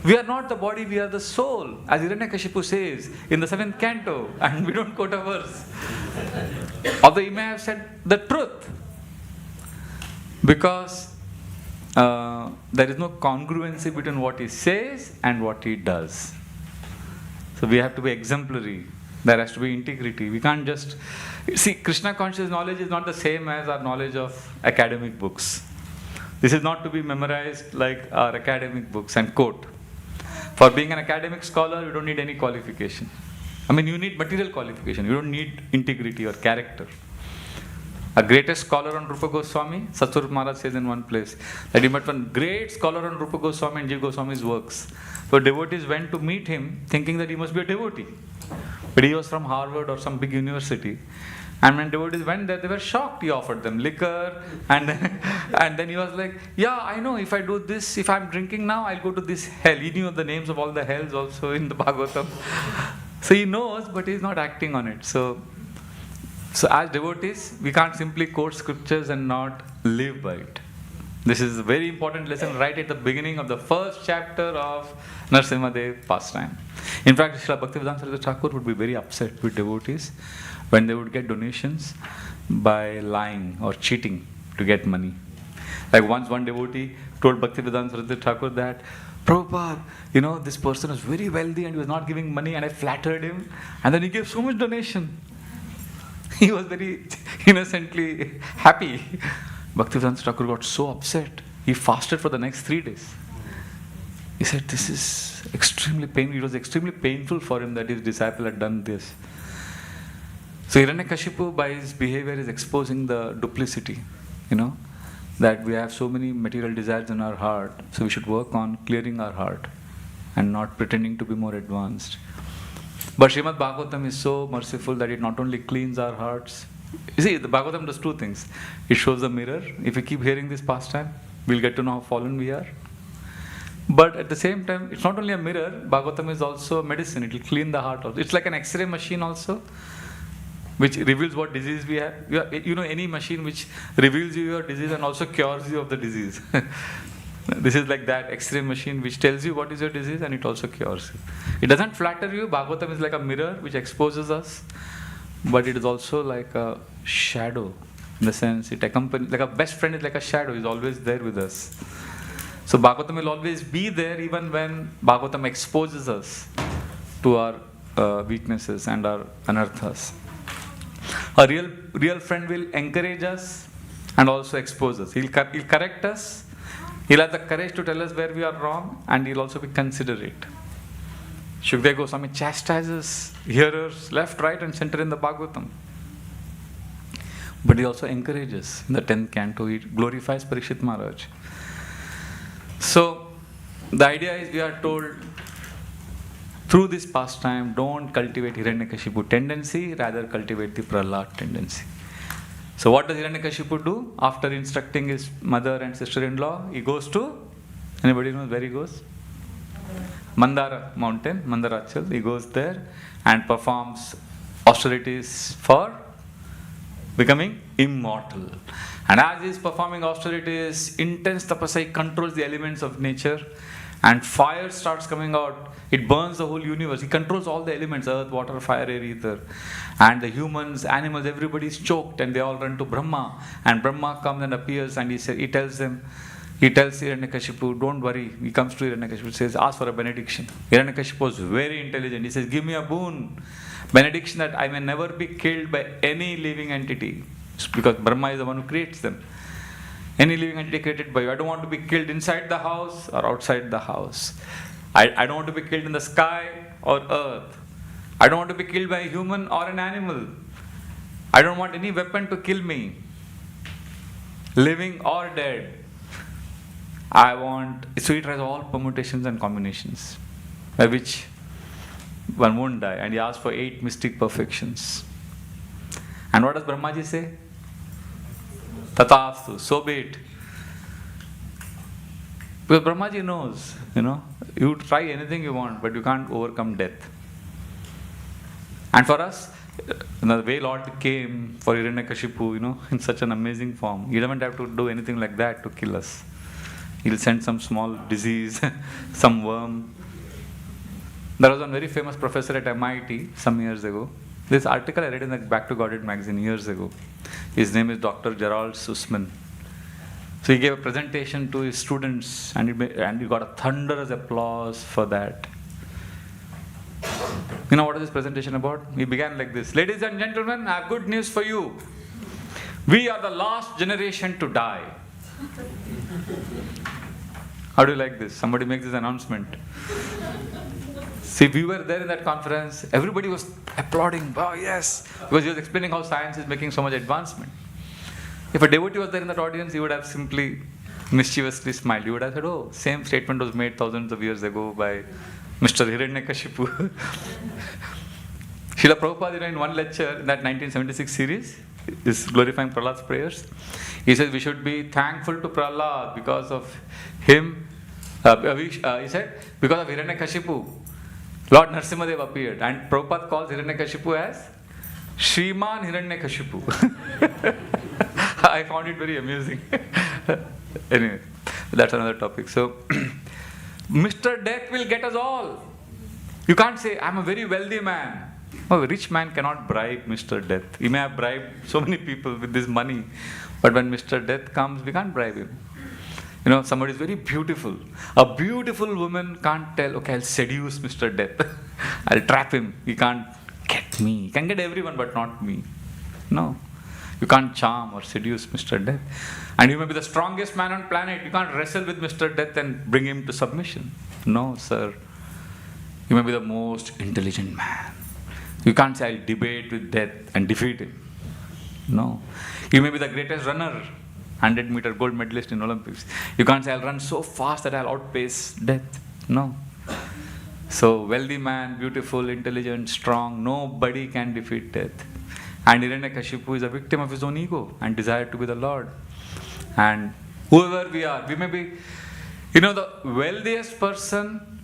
we are not the body, we are the soul, as Hiranyakashipu says in the 7th canto, and we don't quote a verse. Although he may have said the truth, because there is no congruency between what he says and what he does. So we have to be exemplary. There has to be integrity. We can't just... See, Krishna conscious knowledge is not the same as our knowledge of academic books. This is not to be memorized like our academic books and quote. For being an academic scholar, you don't need any qualification. You need material qualification. You don't need integrity or character. A greatest scholar on Rupa Goswami, Satsvarup Maharaj says in one place, that he met one great scholar on Rupa Goswami and Jiva Goswami's works. So devotees went to meet him thinking that he must be a devotee. But he was from Harvard or some big university. And when devotees went there, they were shocked. He offered them liquor, and then he was like, yeah, I know, if I do this, if I'm drinking now, I'll go to this hell. He knew the names of all the hells also in the Bhagavatam. So he knows, but he's not acting on it. So as devotees, we can't simply quote scriptures and not live by it. This is a very important lesson right at the beginning of the first chapter of Narasimhadev pastime. In fact, Srila Bhaktivedanta Thakur would be very upset with devotees when they would get donations by lying or cheating to get money. Like once one devotee told Bhaktivedanta Thakur that, Prabhupada, this person was very wealthy and he was not giving money, and I flattered him, and then he gave so much donation. He was very innocently happy. Bhaktivedanta Thakur got so upset, he fasted for the next 3 days. He said, this is extremely painful. It was extremely painful for him that his disciple had done this. So Hiranyakashipu, by his behavior, is exposing the duplicity, that we have so many material desires in our heart, so we should work on clearing our heart and not pretending to be more advanced. But Srimad Bhagavatam is so merciful that it not only cleans our hearts. You see, the Bhagavatam does two things. It shows the mirror. If we keep hearing this pastime, we'll get to know how fallen we are. But at the same time, it's not only a mirror, Bhagavatam is also a medicine. It will clean the heart also. It's like an X-ray machine also, which reveals what disease we have. Any machine which reveals you your disease and also cures you of the disease. This is like that X-ray machine which tells you what is your disease and it also cures you. It doesn't flatter you. Bhagavatam is like a mirror which exposes us, but it is also like a shadow, in the sense it accompanies, like a best friend is like a shadow, is always there with us. So Bhagavatam will always be there even when Bhagavatam exposes us to our weaknesses and our anarthas. A real friend will encourage us and also expose us. He'll correct us. He'll have the courage to tell us where we are wrong, and he'll also be considerate. Shukdev Goswami chastises hearers left, right and center in the Bhagavatam. But he also encourages. In the 10th canto, he glorifies Parikshit Maharaj. So, the idea is, we are told through this pastime, don't cultivate Hiranyakashipu tendency, rather cultivate the Prahlad tendency. So what does Hiranyakashipu do? After instructing his mother and sister-in-law, he goes to, anybody knows where he goes? Mandara mountain, Mandarachal. He goes there and performs austerities for becoming immortal. And as he is performing austerities, intense tapasya, he controls the elements of nature, and fire starts coming out. It burns the whole universe. He controls all the elements, earth, water, fire, air, ether. And the humans, animals, everybody is choked, and they all run to Brahma. And Brahma comes and appears, and he tells Hiranyakashipu, don't worry. He comes to Hiranyakashipu, says, ask for a benediction. Hiranyakashipu was very intelligent. He says, give me a boon. Benediction that I may never be killed by any living entity. Because Brahma is the one who creates them. Any living entity created by you. I don't want to be killed inside the house or outside the house. I don't want to be killed in the sky or earth. I don't want to be killed by a human or an animal. I don't want any weapon to kill me, living or dead. So he tries all permutations and combinations by which one won't die. And he asks for 8 mystic perfections. And what does Brahmaji say? Tathastu, so be it. Because Brahmaji knows, you try anything you want, but you can't overcome death. And for us, the way Lord came for Hiranyakashipu, in such an amazing form, he doesn't have to do anything like that to kill us. He'll send some small disease, some worm. There was one very famous professor at MIT some years ago. This article I read in the Back to Godhead magazine years ago. His name is Dr. Gerald Sussman. So he gave a presentation to his students, and he got a thunderous applause for that. You know what is this presentation about? He began like this. Ladies and gentlemen, I have good news for you. We are the last generation to die. How do you like this? Somebody makes this announcement. See, we were there in that conference. Everybody was applauding. Oh, yes. Because he was explaining how science is making so much advancement. If a devotee was there in that audience, he would have simply mischievously smiled. He would have said, oh, same statement was made thousands of years ago by Mr. Hiranyakashipu. Srila Prabhupada, in one lecture in that 1976 series, is glorifying Prahlad's prayers. He says we should be thankful to Prahlad because of him. He said, because of Hiranyakashipu, Lord Narasimhadev appeared. And Prabhupada calls Hiranyakashipu as Shriman Hiranyakashipu. I found it very amusing. Anyway, that's another topic. So, Mr. Death will get us all. You can't say, I'm a very wealthy man. A rich man cannot bribe Mr. Death. He may have bribed so many people with this money, but when Mr. Death comes, we can't bribe him. Somebody is very beautiful. A beautiful woman can't tell, okay, I'll seduce Mr. Death. I'll trap him. He can't get me. He can get everyone, but not me. No. You can't charm or seduce Mr. Death. And you may be the strongest man on planet. You can't wrestle with Mr. Death and bring him to submission. No, sir. You may be the most intelligent man. You can't say, I'll debate with death and defeat him. No. You may be the greatest runner, 100-meter gold medalist in Olympics. You can't say, I'll run so fast that I'll outpace death. No. So, wealthy man, beautiful, intelligent, strong, nobody can defeat death. And Hiranyakashipu is a victim of his own ego and desire to be the Lord. And whoever we are, we may be, the wealthiest person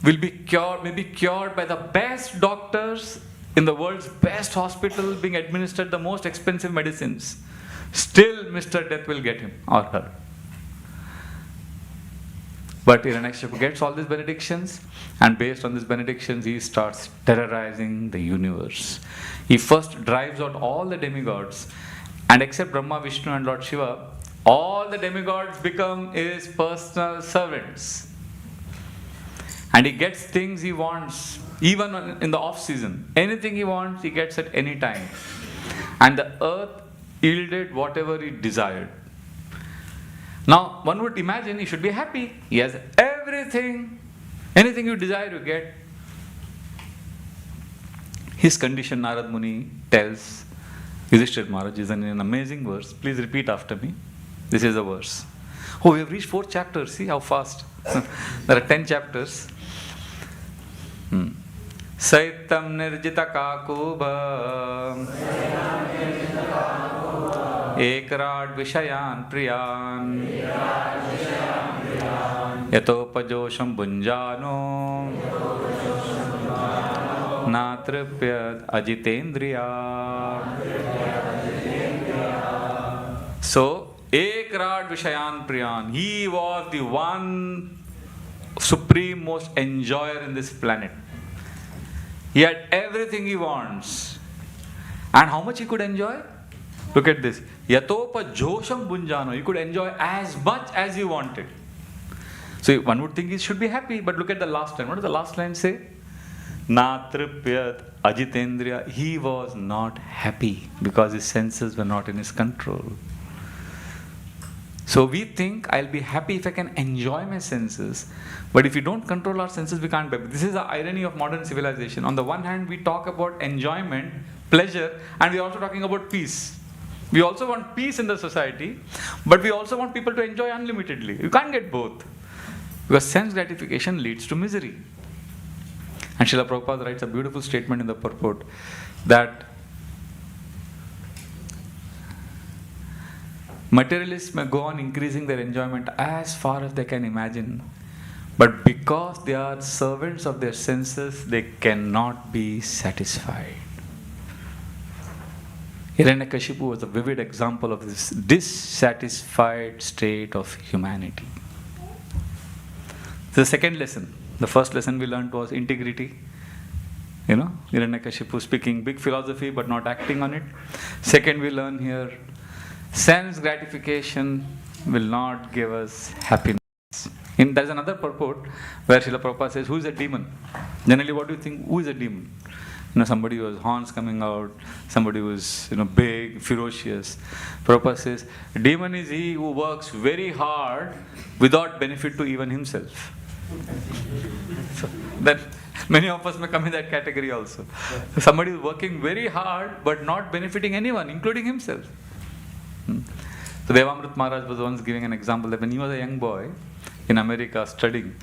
will be cured, may be cured by the best doctors in the world's best hospital, being administered the most expensive medicines. Still, Mr. Death will get him or her. But Hiranyakashipu gets all these benedictions, and based on these benedictions, he starts terrorizing the universe. He first drives out all the demigods, and except Brahma, Vishnu, and Lord Shiva, all the demigods become his personal servants. And he gets things he wants, even in the off-season. Anything he wants, he gets at any time. And the earth yielded whatever he desired. Now, one would imagine he should be happy. He has everything. Anything you desire, you get. His condition, Narad Muni tells Yudhishthira Maharaj, is an amazing verse. Please repeat after me. This is a verse. Oh, we have reached 4 chapters. See how fast. There are 10 chapters. Saitam nirjita kakuba Ekrad vishayan priyan Yatopajosham bunjano Natripyad ajitendriya. So, Ekrad vishayan priyan. He was the one supreme most enjoyer in this planet. He had everything he wants. And how much he could enjoy? Look at this. Yatopa josham bunjano. He could enjoy as much as he wanted. So one would think he should be happy, but look at the last line. What does the last line say? Natripyat ajitendriya. He was not happy because his senses were not in his control. So we think I'll be happy if I can enjoy my senses. But if we don't control our senses, we can't be happy. This is the irony of modern civilization. On the one hand, we talk about enjoyment, pleasure, and we're also talking about peace. We also want peace in the society, but we also want people to enjoy unlimitedly. You can't get both. Because sense gratification leads to misery. And Srila Prabhupada writes a beautiful statement in the purport that materialists may go on increasing their enjoyment as far as they can imagine, but because they are servants of their senses, they cannot be satisfied. Hiranyakashipu was a vivid example of this dissatisfied state of humanity. The second lesson, the first lesson we learned was integrity. Hiranyakashipu speaking big philosophy but not acting on it. Second, we learn here, sense gratification will not give us happiness. There's another purport where Srila Prabhupada says, who is a demon? Generally, what do you think? Who is a demon? Somebody who has horns coming out, somebody who is big, ferocious. Prabhupada says, demon is he who works very hard without benefit to even himself. So, then many of us may come in that category also. Somebody is working very hard but not benefiting anyone, including himself. So Devamrit Maharaj was once giving an example that when he was a young boy in America studying,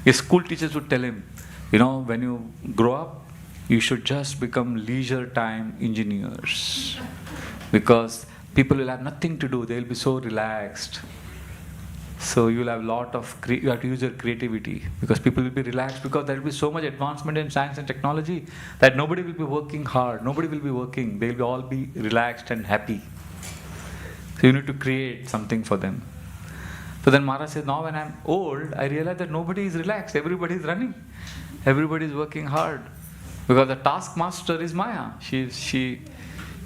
his school teachers would tell him, when you grow up, you should just become leisure time engineers. Because people will have nothing to do, they will be so relaxed. So you will have you have to use your creativity because people will be relaxed because there will be so much advancement in science and technology that nobody will be working hard, nobody will be working, they will all be relaxed and happy. So you need to create something for them. So then Maharaj says, now when I'm old, I realize that nobody is relaxed, everybody is running, everybody is working hard. Because the taskmaster is Maya. She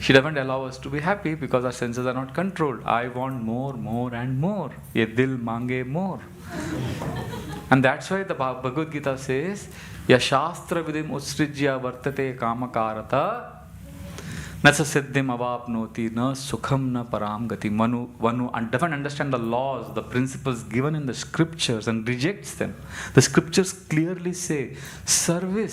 doesn't allow us to be happy because our senses are not controlled. I want more, more and more. Ye dil mange more. And that's why the Bhagavad Gita says, Ya shastra vidim utsrijya vartate kamakarata Nasa siddhim avapnoti na sukham na param gati. One doesn't understand the laws, the principles given in the scriptures and rejects them. The scriptures clearly say, service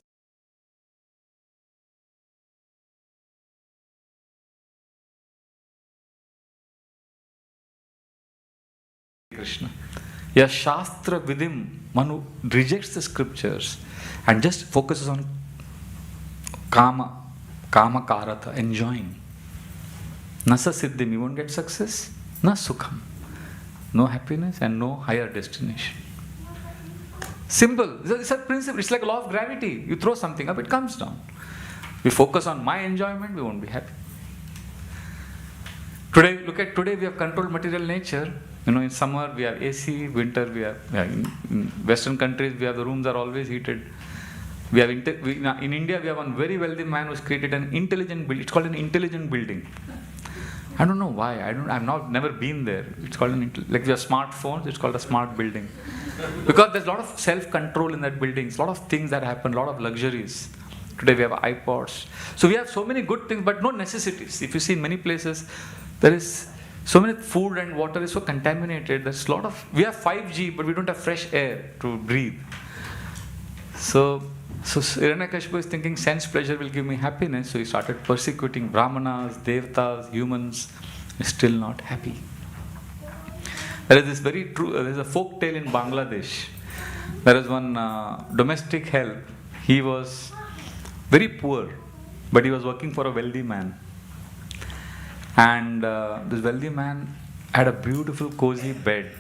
Krishna. Yeah, Shastra Vidim, one who rejects the scriptures and just focuses on Kama Karata, enjoying. Nasa Siddhim, you won't get success, na Sukham. No happiness and no higher destination. Simple. It's a principle. It's like a law of gravity. You throw something up, it comes down. We focus on my enjoyment, we won't be happy. Today, look at today, we have controlled material nature. In summer we have AC, winter we have, in Western countries we have the rooms are always heated. We have in India we have one very wealthy man who's created an intelligent building. It's called an intelligent building. I don't know why. I've never been there. It's called like we have smartphones. It's called a smart building, because there's a lot of self-control in that building. A lot of things that happen. A lot of luxuries. Today we have iPods. So we have so many good things, but no necessities. If you see in many places, there is so many food and water is so contaminated. There's a lot of. We have 5G, but we don't have fresh air to breathe. So Hiranyakashipu is thinking sense pleasure will give me happiness. So he started persecuting Brahmanas, Devatas, humans. He's still not happy. There is this very true. There is a folk tale in Bangladesh. There is one domestic help. He was very poor, but he was working for a wealthy man. And this wealthy man had a beautiful cozy bed,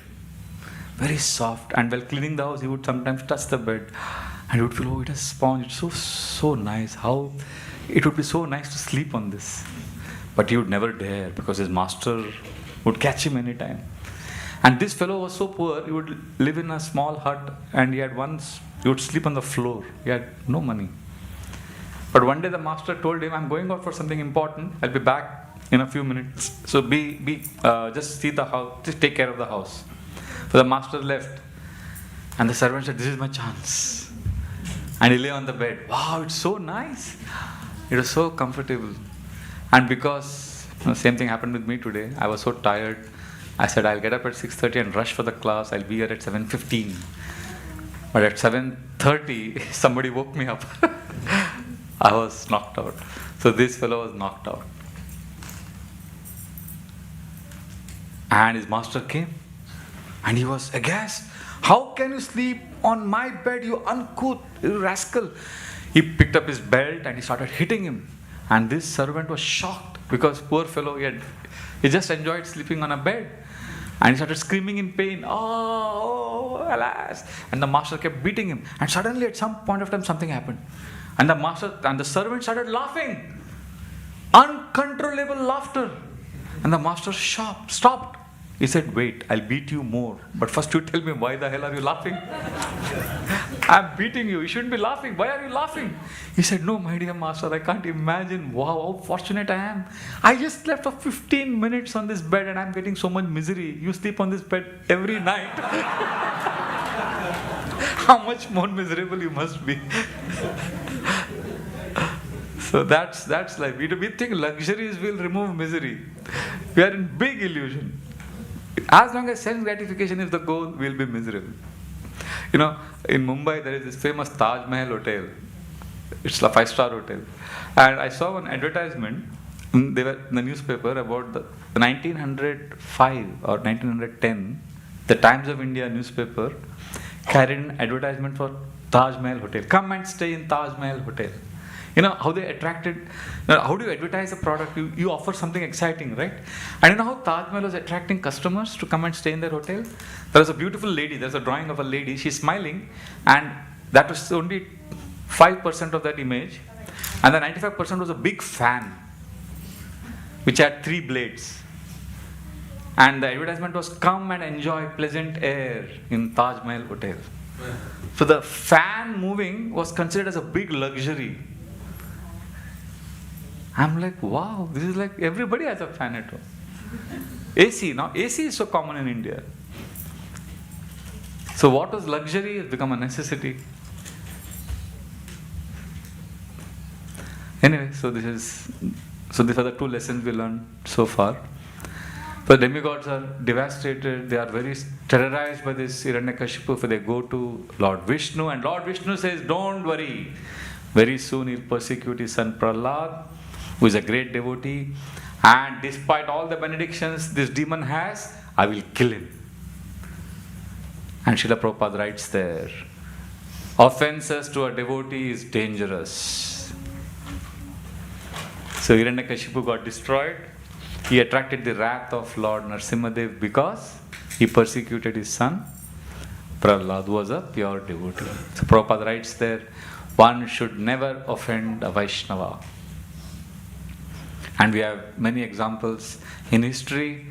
very soft. And while cleaning the house, he would sometimes touch the bed, and he would feel, oh, it has sponge. It's so nice. How it would be so nice to sleep on this. But he would never dare, because his master would catch him anytime. And this fellow was so poor, he would live in a small hut, and he would sleep on the floor. He had no money. But one day the master told him, I'm going out for something important. I'll be back in a few minutes. So just see the house, just take care of the house. So the master left. And the servant said, this is my chance. And he lay on the bed. Wow, it's so nice. It was so comfortable. And because same thing happened with me today, I was so tired. I said, I'll get up at 6:30 and rush for the class. I'll be here at 7:15. But at 7:30, somebody woke me up. I was knocked out. So this fellow was knocked out. And his master came. And he was aghast. How can you sleep on my bed, you uncouth, you rascal? He picked up his belt and he started hitting him. And this servant was shocked, because poor fellow, he just enjoyed sleeping on a bed. And he started screaming in pain. Oh, alas. And the master kept beating him. And suddenly at some point of time something happened. And the servant started laughing. Uncontrollable laughter. And the master stopped. He said, wait, I'll beat you more. But first you tell me, why the hell are you laughing? I'm beating you. You shouldn't be laughing. Why are you laughing? He said, no, my dear master, I can't imagine. Wow, how fortunate I am. I just slept for 15 minutes on this bed and I'm getting so much misery. You sleep on this bed every night. How much more miserable you must be. So that's life. We think luxuries will remove misery. We are in big illusion. As long as sense gratification is the goal, we'll be miserable. In Mumbai there is this famous Taj Mahal hotel. It's a 5-star hotel. And I saw an advertisement, they were in the newspaper, about the 1905 or 1910, the Times of India newspaper carried an advertisement for Taj Mahal hotel. Come and stay in Taj Mahal hotel. How they attracted, how do you advertise a product? You offer something exciting, right? And you know how Taj Mahal was attracting customers to come and stay in their hotel? There was a beautiful lady, there's a drawing of a lady, she's smiling, and that was only 5% of that image. And the 95% was a big fan, which had 3 blades. And the advertisement was, come and enjoy pleasant air in Taj Mahal hotel. So the fan moving was considered as a big luxury. I'm like, wow, this is like everybody has a fan at home. AC, now AC is so common in India. So what was luxury has become a necessity. Anyway, so these are the 2 lessons we learned so far. The demigods are devastated, they are very terrorized by this Hiranyakashipu, for they go to Lord Vishnu, and Lord Vishnu says, don't worry, very soon he'll persecute his son Prahlad, who is a great devotee, and despite all the benedictions this demon has, I will kill him. And Srila Prabhupada writes there, offenses to a devotee is dangerous. So Hiranyakashipu got destroyed. He attracted the wrath of Lord Narasimhadev because he persecuted his son. Prahlad was a pure devotee. So Prabhupada writes there, one should never offend a Vaishnava. And we have many examples in history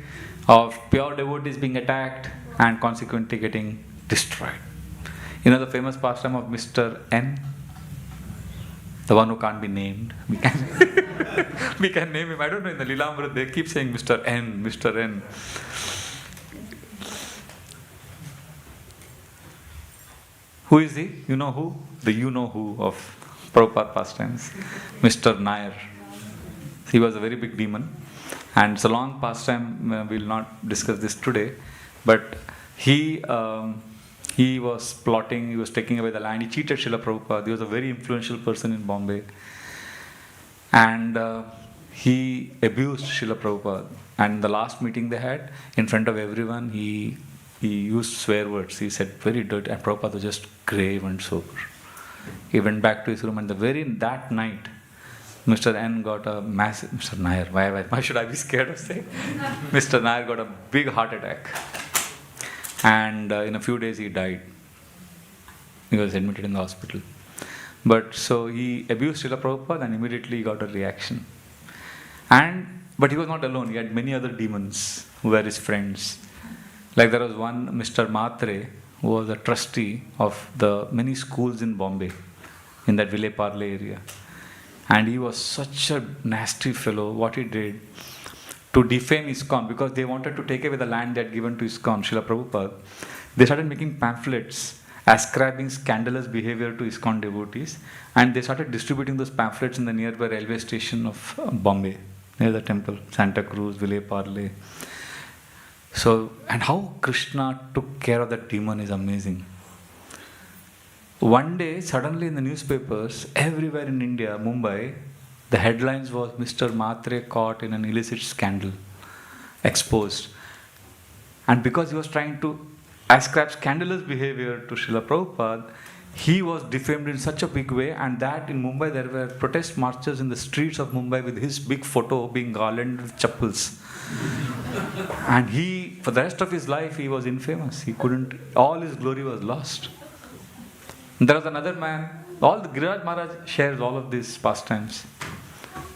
of pure devotees being attacked and consequently getting destroyed. You know the famous pastime of Mr. N? The one who can't be named. We can name him. I don't know, in the Lilamrita they keep saying Mr. N, Mr. N. Who is he? You know who? The you know who of Prabhupada pastimes. Mr. Nair. He was a very big demon. And it's a long pastime, we'll not discuss this today. But he was plotting, he was taking away the land, he cheated Srila Prabhupada. He was a very influential person in Bombay. And he abused Srila Prabhupada. And the last meeting they had, in front of everyone, he used swear words. He said very dirty, and Prabhupada was just grave and sober. He went back to his room, and that night, Mr. N got a massive, Mr. Nair, why should I be scared of saying? Mr. Nair got a big heart attack. And in a few days he died. He was admitted in the hospital. But so he abused Srila Prabhupada and immediately he got a reaction. But he was not alone, he had many other demons who were his friends. Like there was one Mr. Matre who was a trustee of the many schools in Bombay, in that Ville Parle area. And he was such a nasty fellow. What he did to defame ISKCON, because they wanted to take away the land they had given to ISKCON, Srila Prabhupada, they started making pamphlets ascribing scandalous behavior to ISKCON devotees, and they started distributing those pamphlets in the nearby railway station of Bombay, near the temple, Santa Cruz, Ville Parle. So, and how Krishna took care of that demon is amazing. One day, suddenly in the newspapers, everywhere in India, Mumbai, the headlines was Mr. Matre caught in an illicit scandal, exposed. And because he was trying to ascribe scandalous behavior to Srila Prabhupada, he was defamed in such a big way, and that in Mumbai there were protest marches in the streets of Mumbai with his big photo being garlanded with chappals. And he, for the rest of his life, he was infamous. He couldn't, all his glory was lost. There was another man, all the Giriraj Maharaj shares all of these pastimes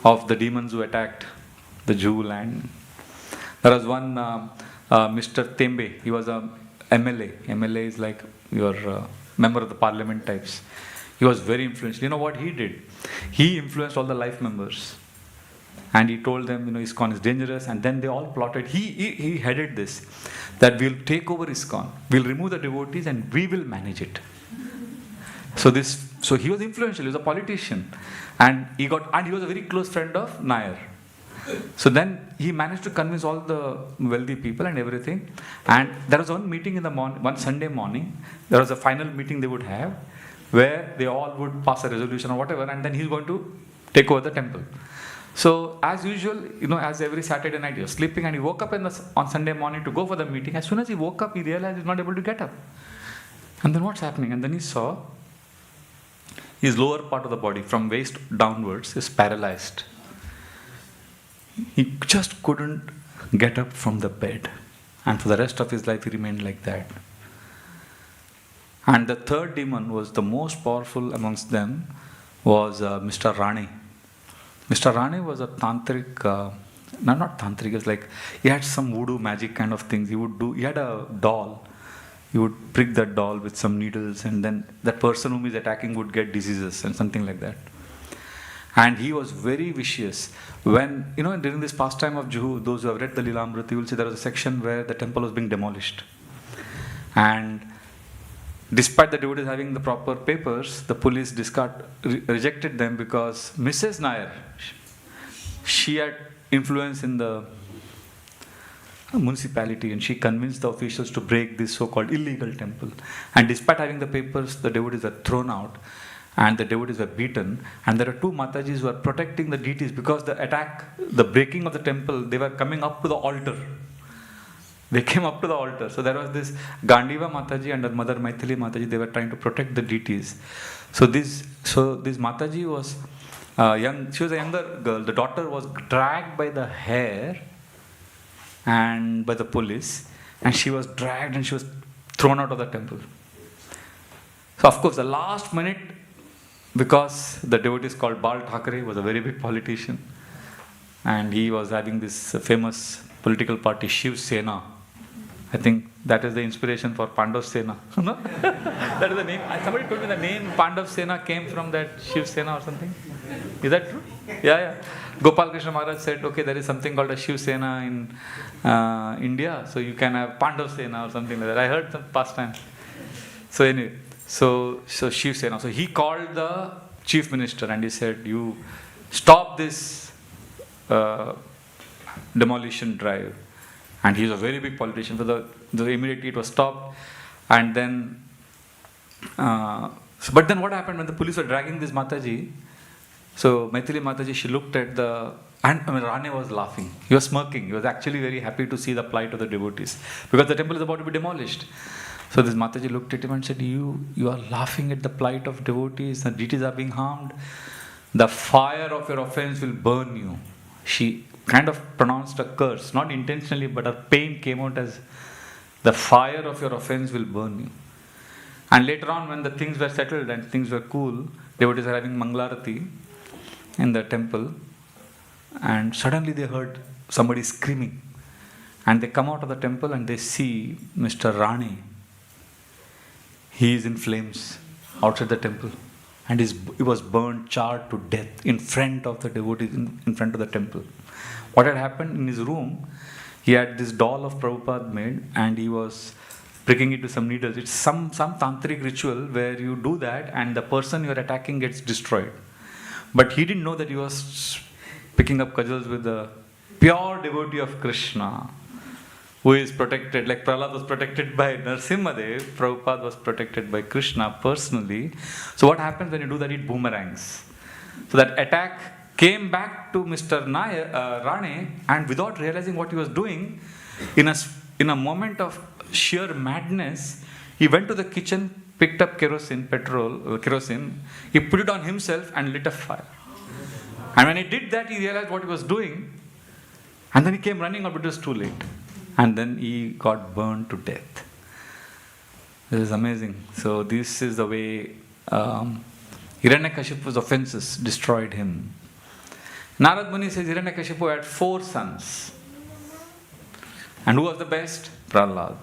of the demons who attacked the Jew land. There was one Mr. Tembe, he was a MLA. MLA is like your member of the parliament types. He was very influential. You know what he did? He influenced all the life members. And he told them, ISKCON is dangerous. And then they all plotted. He headed this, that we'll take over ISKCON. We'll remove the devotees and we will manage it. So he was influential, he was a politician. And he was a very close friend of Nair. So then he managed to convince all the wealthy people and everything. And there was one meeting in the morning, one Sunday morning, there was a final meeting they would have, where they all would pass a resolution or whatever, and then he's going to take over the temple. So as usual, as every Saturday night, he was sleeping and he woke up on Sunday morning to go for the meeting. As soon as he woke up, he realized he's not able to get up. And then what's happening? And then he saw his lower part of the body, from waist downwards, is paralyzed. He just couldn't get up from the bed. And for the rest of his life, he remained like that. And the third demon was the most powerful amongst them, was Mr. Rani. Mr. Rani was a tantric, not tantric, it was like, he had some voodoo magic kind of things. He had a doll. He would prick that doll with some needles, and then that person whom he's attacking would get diseases and something like that. And he was very vicious. When, during this pastime of Juhu, those who have read the Lilamrita, you will see there was a section where the temple was being demolished. And despite the devotees having the proper papers, the police rejected them because Mrs. Nair, she had influence in the municipality, and she convinced the officials to break this so-called illegal temple. And despite having the papers, the devotees were thrown out and the devotees were beaten. And there are two Matajis who are protecting the deities because the breaking of the temple, they were coming up to the altar. They came up to the altar. So there was this Gandiva Mataji and her mother Maithili Mataji. They were trying to protect the deities. So this Mataji was young. She was a younger girl. The daughter was dragged by the hair and by the police, and she was dragged and she was thrown out of the temple. So of course, the last minute, because the devotee is called Bal Thackeray, was a very big politician, and he was having this famous political party Shiv Sena. I think that is the inspiration for Pandav Sena. That is the name. Somebody told me the name Pandav Sena came from that Shiv Sena or something. Is that true? Yeah. Gopal Krishna Maharaj said, okay, there is something called a Shiv Sena in India, so you can have Pandav Sena or something like that. I heard some past time. So anyway, so Shiv Sena. So he called the chief minister and he said, you stop this demolition drive. And he is a very big politician. So immediately it was stopped. And then, but then what happened when the police were dragging this Mataji? So Maithili Mataji, she looked at and Rane was laughing. He was smirking. He was actually very happy to see the plight of the devotees, because the temple is about to be demolished. So this Mataji looked at him and said, you are laughing at the plight of devotees. The deities are being harmed. The fire of your offense will burn you. She kind of pronounced a curse, not intentionally, but her pain came out as, the fire of your offense will burn you. And later on, when the things were settled and things were cool, devotees were having Mangalarati in the temple, and suddenly they heard somebody screaming. And they come out of the temple and they see Mr. Rane. He is in flames outside the temple. And he was burned, charred to death in front of the devotees, in front of the temple. What had happened in his room, he had this doll of Prabhupada made, and he was pricking it with some needles. It's some tantric ritual where you do that and the person you are attacking gets destroyed. But he didn't know that he was picking up cudgels with the pure devotee of Krishna, who is protected, like Prahlad was protected by Narasimhadev, Prabhupada was protected by Krishna personally. So what happens when you do that? It boomerangs. So that attack came back to Mr. Rane, and without realizing what he was doing, in a moment of sheer madness, he went to the kitchen, picked up kerosene, he put it on himself and lit a fire. And when he did that, he realized what he was doing, and then he came running out, but it was too late. And then he got burned to death. This is amazing. So this is the way Hiranyakashipu's offenses destroyed him. Narad Muni says Hiranyakashipu had 4 sons. And who was the best? Prahlad.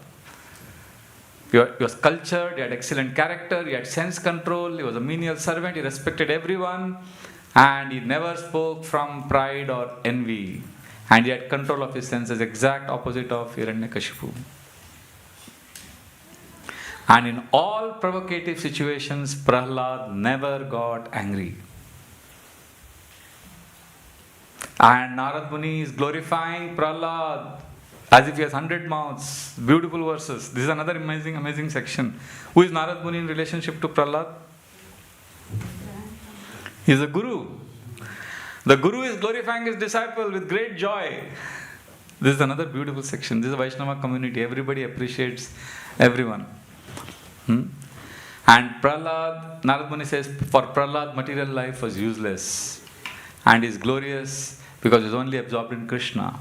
He was cultured, he had excellent character, he had sense control, he was a menial servant, he respected everyone, and he never spoke from pride or envy. And he had control of his senses, exact opposite of Hiranyakashipu. And in all provocative situations, Prahlad never got angry. And Narad Muni is glorifying Prahlad as if he has 100 mouths. Beautiful verses. This is another amazing section. Who is Narad Muni in relationship to Prahlad? He is a guru. The guru is glorifying his disciple with great joy. This is another beautiful section. This is a Vaishnava community. Everybody appreciates everyone. And Prahlad, Narad Muni says, for Prahlad, material life was useless and is glorious because he is only absorbed in Krishna.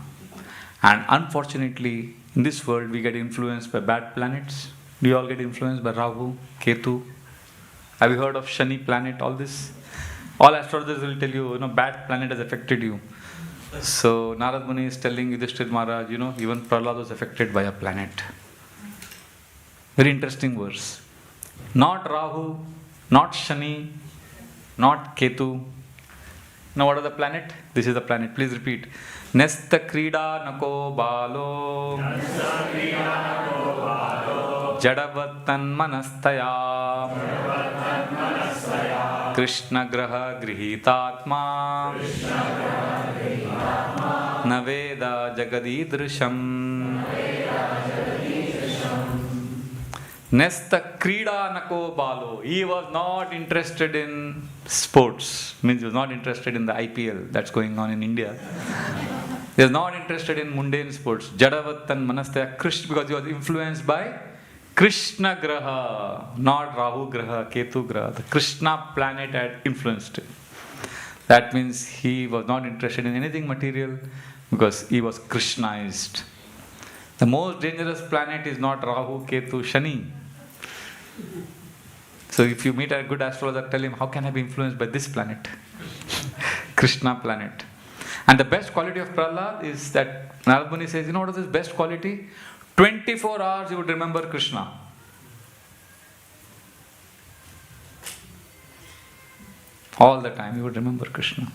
And unfortunately, in this world, we get influenced by bad planets. Do you all get influenced by Rahu, Ketu? Have you heard of Shani planet, all this? All astrologers will tell you, bad planet has affected you. So Narad Muni is telling Yudhishthira Maharaj, even Prahlad was affected by a planet. Very interesting verse. Not Rahu, not Shani, not Ketu. Now what are the planet? This is the planet. Please repeat. Nesta Krida Nako Balo Jadavattan Manastaya Krishna Graha Grihitatma Naveda Jagadidrisham Nesta Krida Nako Balo. He was not interested in sports. Means he was not interested in the IPL that's going on in India. He is not interested in mundane sports. Jadavattan manastaya Krishna, because he was influenced by Krishna Graha, not Rahu Graha, Ketu Graha. The Krishna planet had influenced him. That means he was not interested in anything material because he was Krishnaized. The most dangerous planet is not Rahu, Ketu, Shani. So if you meet a good astrologer, tell him, how can I be influenced by this planet? Krishna planet. And the best quality of Prahlad is that Narad Muni says, you know what is his best quality? 24 hours he would remember Krishna. All the time he would remember Krishna.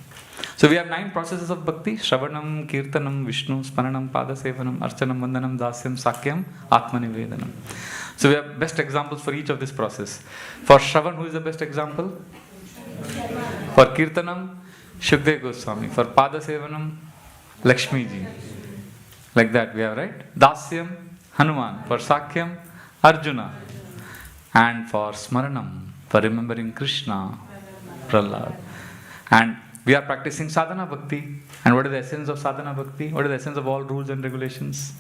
So we have 9 processes of bhakti: Shravanam, Kirtanam, Vishnu, Sparanam, Padasevanam, Archanam, Vandanam, Dasyam, Sakyam, Atmanivedanam. So we have best examples for each of this process. For Shravan, who is the best example? For Kirtanam, Shukdev Goswami. For Padasevanam, Lakshmi ji. Like that we have, right? Dasyam, Hanuman. For Sakyam, Arjuna. And for Smaranam, for remembering Krishna, Prahlad. And we are practicing sadhana bhakti. And what is the essence of sadhana bhakti? What is the essence of all rules and regulations?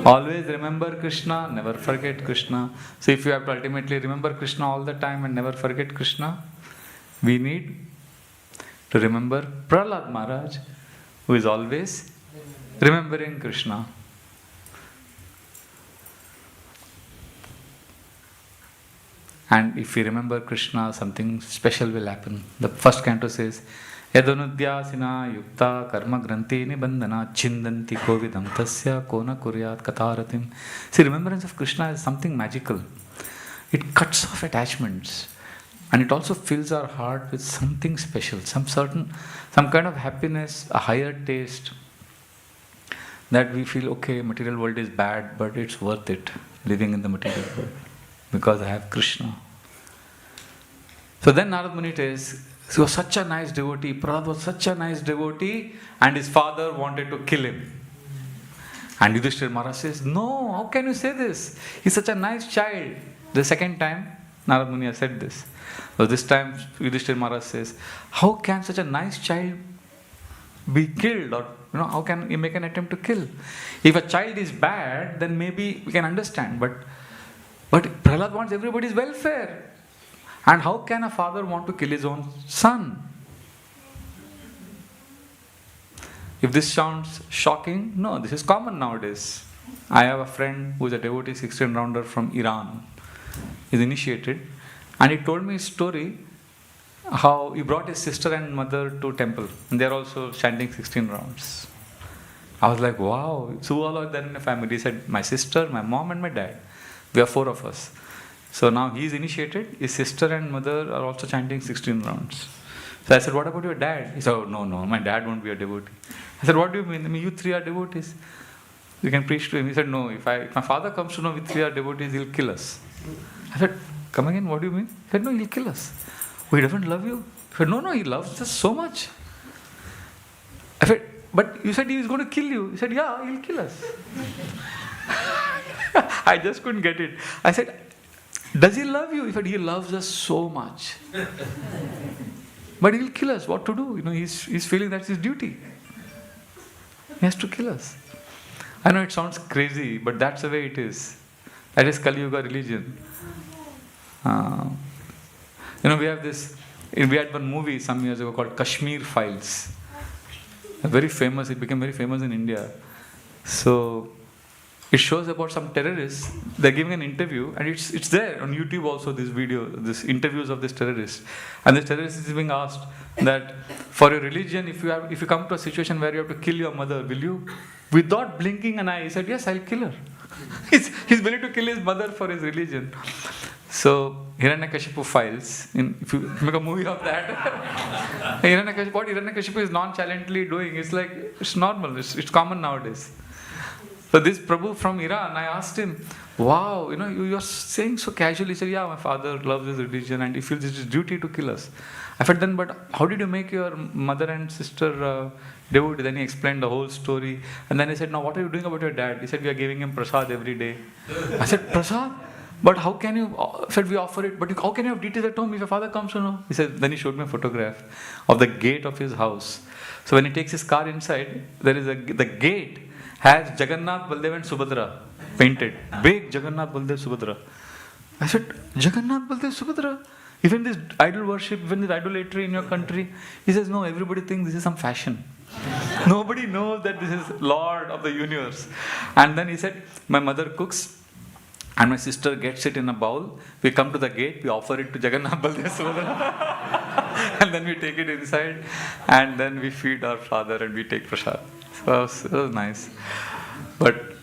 Always remember Krishna, never forget Krishna. So if you have to ultimately remember Krishna all the time and never forget Krishna, we need to remember Prahlad Maharaj, who is always remembering Krishna. And if we remember Krishna, something special will happen. The first canto says, Yadanudhyasina yukta karma granti nibandhana chindanti kovidam tasya kona kuryat katharatim. See, remembrance of Krishna is something magical. It cuts off attachments. And it also fills our heart with something special, some kind of happiness, a higher taste, that we feel, okay, material world is bad, but it's worth it living in the material world, because I have Krishna. So then Narad Muni says, he was such a nice devotee, Prahlad was such a nice devotee, and his father wanted to kill him. And Yudhishthira Maharaj says, no, how can you say this? He's such a nice child. The second time, Narad Muni has said this. So this time, Yudhishthira Maharaj says, how can such a nice child be killed? Or how can he make an attempt to kill? If a child is bad, then maybe we can understand. But Prahlad wants everybody's welfare. And how can a father want to kill his own son? If this sounds shocking, no, this is common nowadays. I have a friend who is a devotee 16 rounder from Iran. He's initiated. And he told me a story how he brought his sister and mother to temple. And they're also chanting 16 rounds. I was like, wow, so all are there in the family. He said, my sister, my mom and my dad. We are 4 of us. So now he is initiated. His sister and mother are also chanting 16 rounds. So I said, what about your dad? He said, oh, no, my dad won't be a devotee. I said, what do you mean? I mean, you 3 are devotees. You can preach to him. He said, no, if my father comes to know we 3 are devotees, he'll kill us. I said, come again, what do you mean? He said, no, he'll kill us. Oh, he doesn't love you? I said, no, he loves us so much. I said, but you said he was going to kill you. He said, yeah, he'll kill us. I just couldn't get it. I said, does he love you? He said, he loves us so much. But he'll kill us. What to do? He's feeling that's his duty. He has to kill us. I know it sounds crazy, but that's the way it is. That is Kali Yuga religion. We had one movie some years ago called Kashmir Files. It became very famous in India. So it shows about some terrorists. They're giving an interview, and it's there on YouTube also, this interviews of this terrorist. And this terrorist is being asked that for your religion, if you come to a situation where you have to kill your mother, will you? Without blinking an eye, he said, yes, I'll kill her. He's willing to kill his mother for his religion. So Hiranyakashipu Files, if you make a movie of that, what Hiranyakashipu is nonchalantly doing, it's normal, it's common nowadays. So this Prabhu from Iran, I asked him, wow, you're saying so casually. He said, yeah, my father loves his religion and he feels it's his duty to kill us. I said, then, but how did you make your mother and sister devotee? Then he explained the whole story. And then he said, now what are you doing about your dad? He said, we are giving him prasad every day. I said, prasad? But how can you, said we offer it, but how can you have deities at home if your father comes to know? He said, then he showed me a photograph of the gate of his house. So when he takes his car inside, the gate has Jagannath, Baldev and Subhadra painted. Big Jagannath, Baldev, Subhadra. I said, Jagannath, Baldev, Subhadra? Even this idol worship, even this idolatry in your country? He says, no, everybody thinks this is some fashion. Nobody knows that this is Lord of the universe. And then he said, my mother cooks and my sister gets it in a bowl. We come to the gate, we offer it to Jagannath, Baldev, Subhadra. And then we take it inside and then we feed our father and we take prasad. So it was nice. But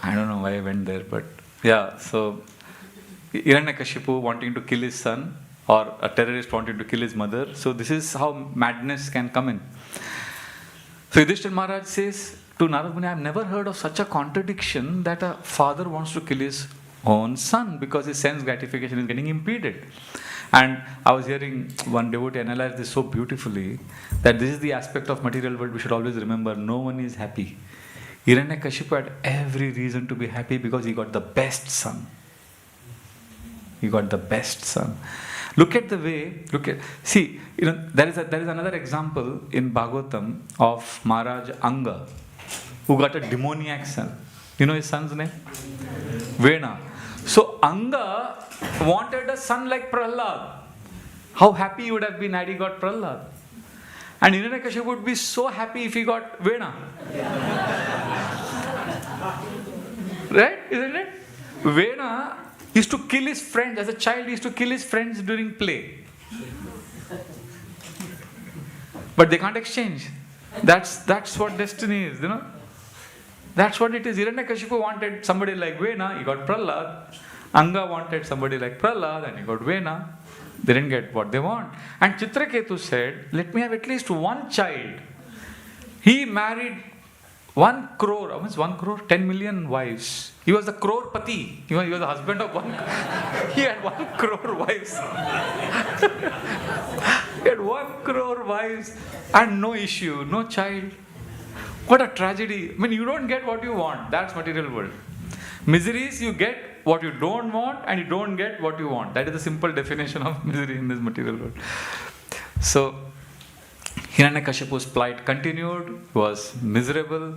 I don't know why I went there, but yeah, so Hiranyakashipu wanting to kill his son, or a terrorist wanting to kill his mother. So this is how madness can come in. So Yudhishthira Maharaj says to Narad Muni, I have never heard of such a contradiction that a father wants to kill his own son because his sense gratification is getting impeded. And I was hearing one devotee analyze this so beautifully, that this is the aspect of material world we should always remember. No one is happy. Hiranyakashipu had every reason to be happy because he got the best son. He got the best son. Look at the way, there is another example in Bhagavatam of Maharaj Anga, who got a demoniac son. You know his son's name? Vena. So Anga wanted a son like Prahlad. How happy he would have been had he got Prahlad. And Hiranyakashipu would be so happy if he got Vena. Right? Isn't it? Vena used to kill his friends. As a child, he used to kill his friends during play. But they can't exchange. That's what destiny is, That's what it is. Hiranyakashipu wanted somebody like Vena, he got Prahlad. Anga wanted somebody like Prahlad and he got Vena. They didn't get what they want. And Chitraketu said, let me have at least one child. He married 1 crore, almost 1 crore, 10 million wives. He was the crore pati. He was the husband of 1 He had 1 crore wives. He had 1 crore wives and no issue, no child. What a tragedy. You don't get what you want. That's material world. Miseries, you get what you don't want and you don't get what you want. That is the simple definition of misery in this material world. So, Hiranyakashipu's plight continued, was miserable.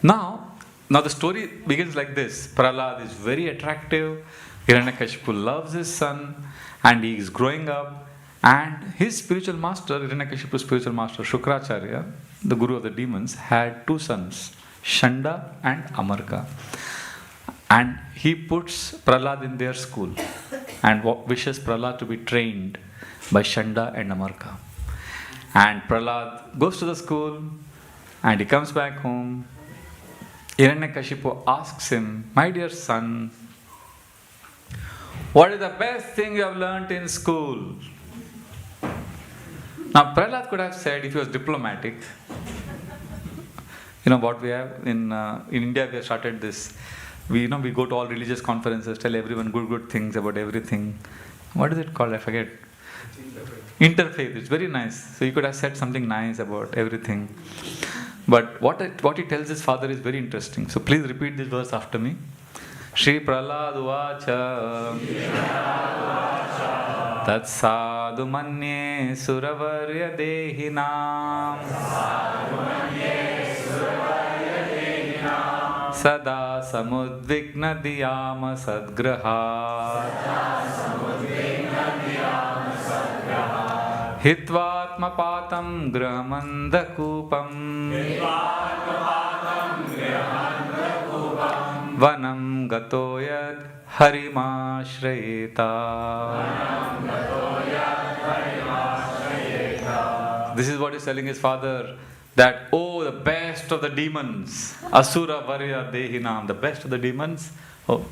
Now the story begins like this. Prahlad is very attractive. Hiranyakashipu loves his son and he is growing up. And his spiritual master, Hiranyakashipu's spiritual master, Shukracharya, the guru of the demons, had 2 sons, Shanda and Amarka. And he puts Prahlad in their school and wishes Prahlad to be trained by Shanda and Amarka. And Prahlad goes to the school and he comes back home. Hiranyakashipu asks him, my dear son, what is the best thing you have learnt in school? Now Prahlad could have said, if he was diplomatic, what we have in India, we have started this. We go to all religious conferences, tell everyone good things about everything. What is it called? I forget. Interfaith. It's very nice. So he could have said something nice about everything. But what he tells his father is very interesting. So please repeat this verse after me. Shri Prahlad Uvacha Tat Sadhu Manye Suravarya Dehinam Sada Samudvigna Diyama Sadgraha Hitvatma Patam Grahamandakupam Vanam Gatoyat Harimashrayeta. This is what he's telling his father, that, the best of the demons, Asura Varya Dehinam, the best of the demons. Oh,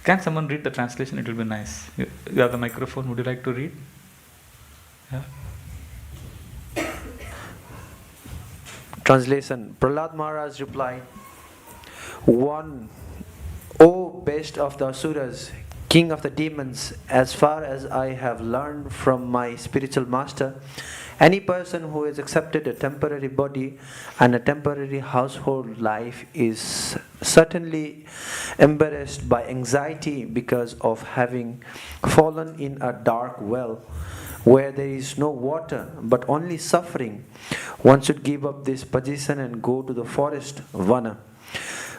can someone read the translation? It will be nice. You have the microphone, would you like to read? Yeah. Translation. Prahlad Maharaj replied, 1. O best of the Asuras, king of the demons, as far as I have learned from my spiritual master, Any person who has accepted a temporary body and a temporary household life is certainly embarrassed by anxiety because of having fallen in a dark well where there is no water but only suffering. One should give up this position and go to the forest, Vana.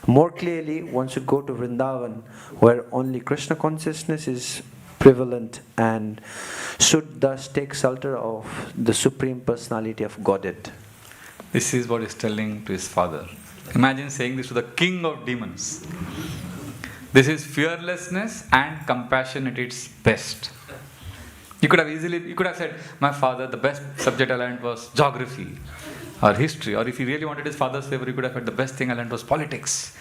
More clearly, one should go to Vrindavan, where only Krishna consciousness is prevalent, and should thus take shelter of the Supreme Personality of Godhead. This is what he's telling to his father. Imagine saying this to the king of demons. This is fearlessness and compassion at its best. You could have said, my father, the best subject I learned was geography or history. Or if he really wanted his father's favor, he could have said, the best thing I learned was politics.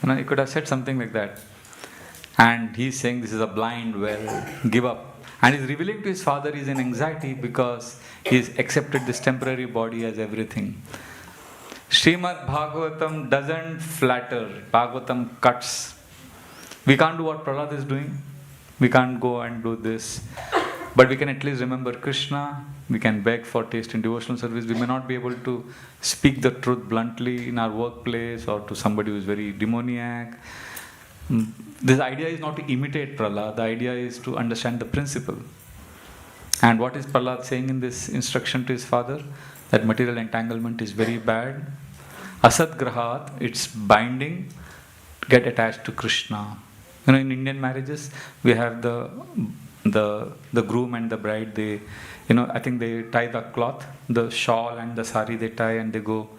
He could have said something like that. And he's saying, this is a blind well, give up. And he's revealing to his father he's in anxiety because he's accepted this temporary body as everything. Srimad Bhagavatam doesn't flatter. Bhagavatam cuts. We can't do what Prahlad is doing. We can't go and do this. But we can at least remember Krishna. We can beg for taste in devotional service. We may not be able to speak the truth bluntly in our workplace or to somebody who is very demoniac. This idea is not to imitate Prahlad. The idea is to understand the principle. And what is Prahlad saying in this instruction to his father? That material entanglement is very bad. Asat grahat, it's binding, get attached to Krishna. In Indian marriages, we have the groom and the bride, they, I think they tie the cloth, the shawl and the sari they tie and they go.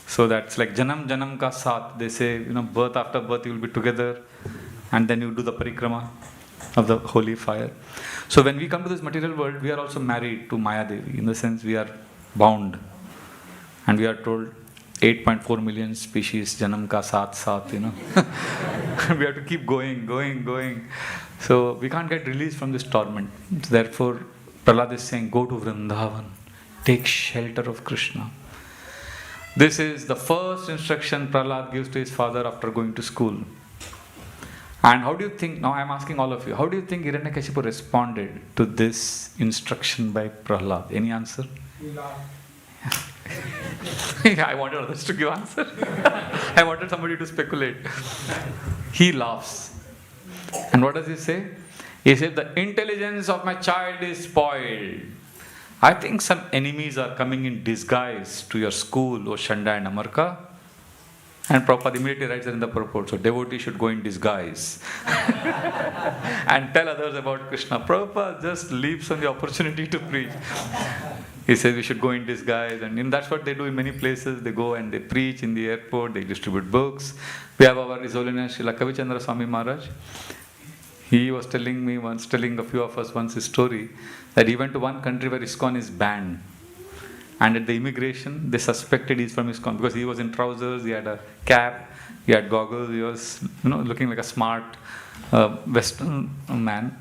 So that's like janam janam ka saath. They say, birth after birth you will be together, and then you do the parikrama of the holy fire. So when we come to this material world, we are also married to Maya Devi. In the sense, we are bound, and we are told 8.4 million species, janam ka saath, we have to keep going. So we can't get released from this torment. Therefore, Prahlad is saying, go to Vrindavan, take shelter of Krishna. This is the first instruction Prahlad gives to his father after going to school. And how do you think, now I am asking all of you, how do you think Hiranyakashipu responded to this instruction by Prahlad? Any answer? I wanted others to give answer. I wanted somebody to speculate. He laughs. And what does he say? He said, the intelligence of my child is spoiled. I think some enemies are coming in disguise to your school, O Shanda and Amarka. And Prabhupada immediately writes it in the purport. So devotees should go in disguise and tell others about Krishna. Prabhupada just leaps on the opportunity to preach. He says we should go in disguise, and that's what they do in many places. They go and they preach in the airport, they distribute books. We have our His Holiness Srila Kavichandra Swami Maharaj. He was telling a few of us once his story, that he went to one country where ISKCON is banned. And at the immigration, they suspected he's from ISKCON because he was in trousers, he had a cap, he had goggles, he was looking like a smart Western man.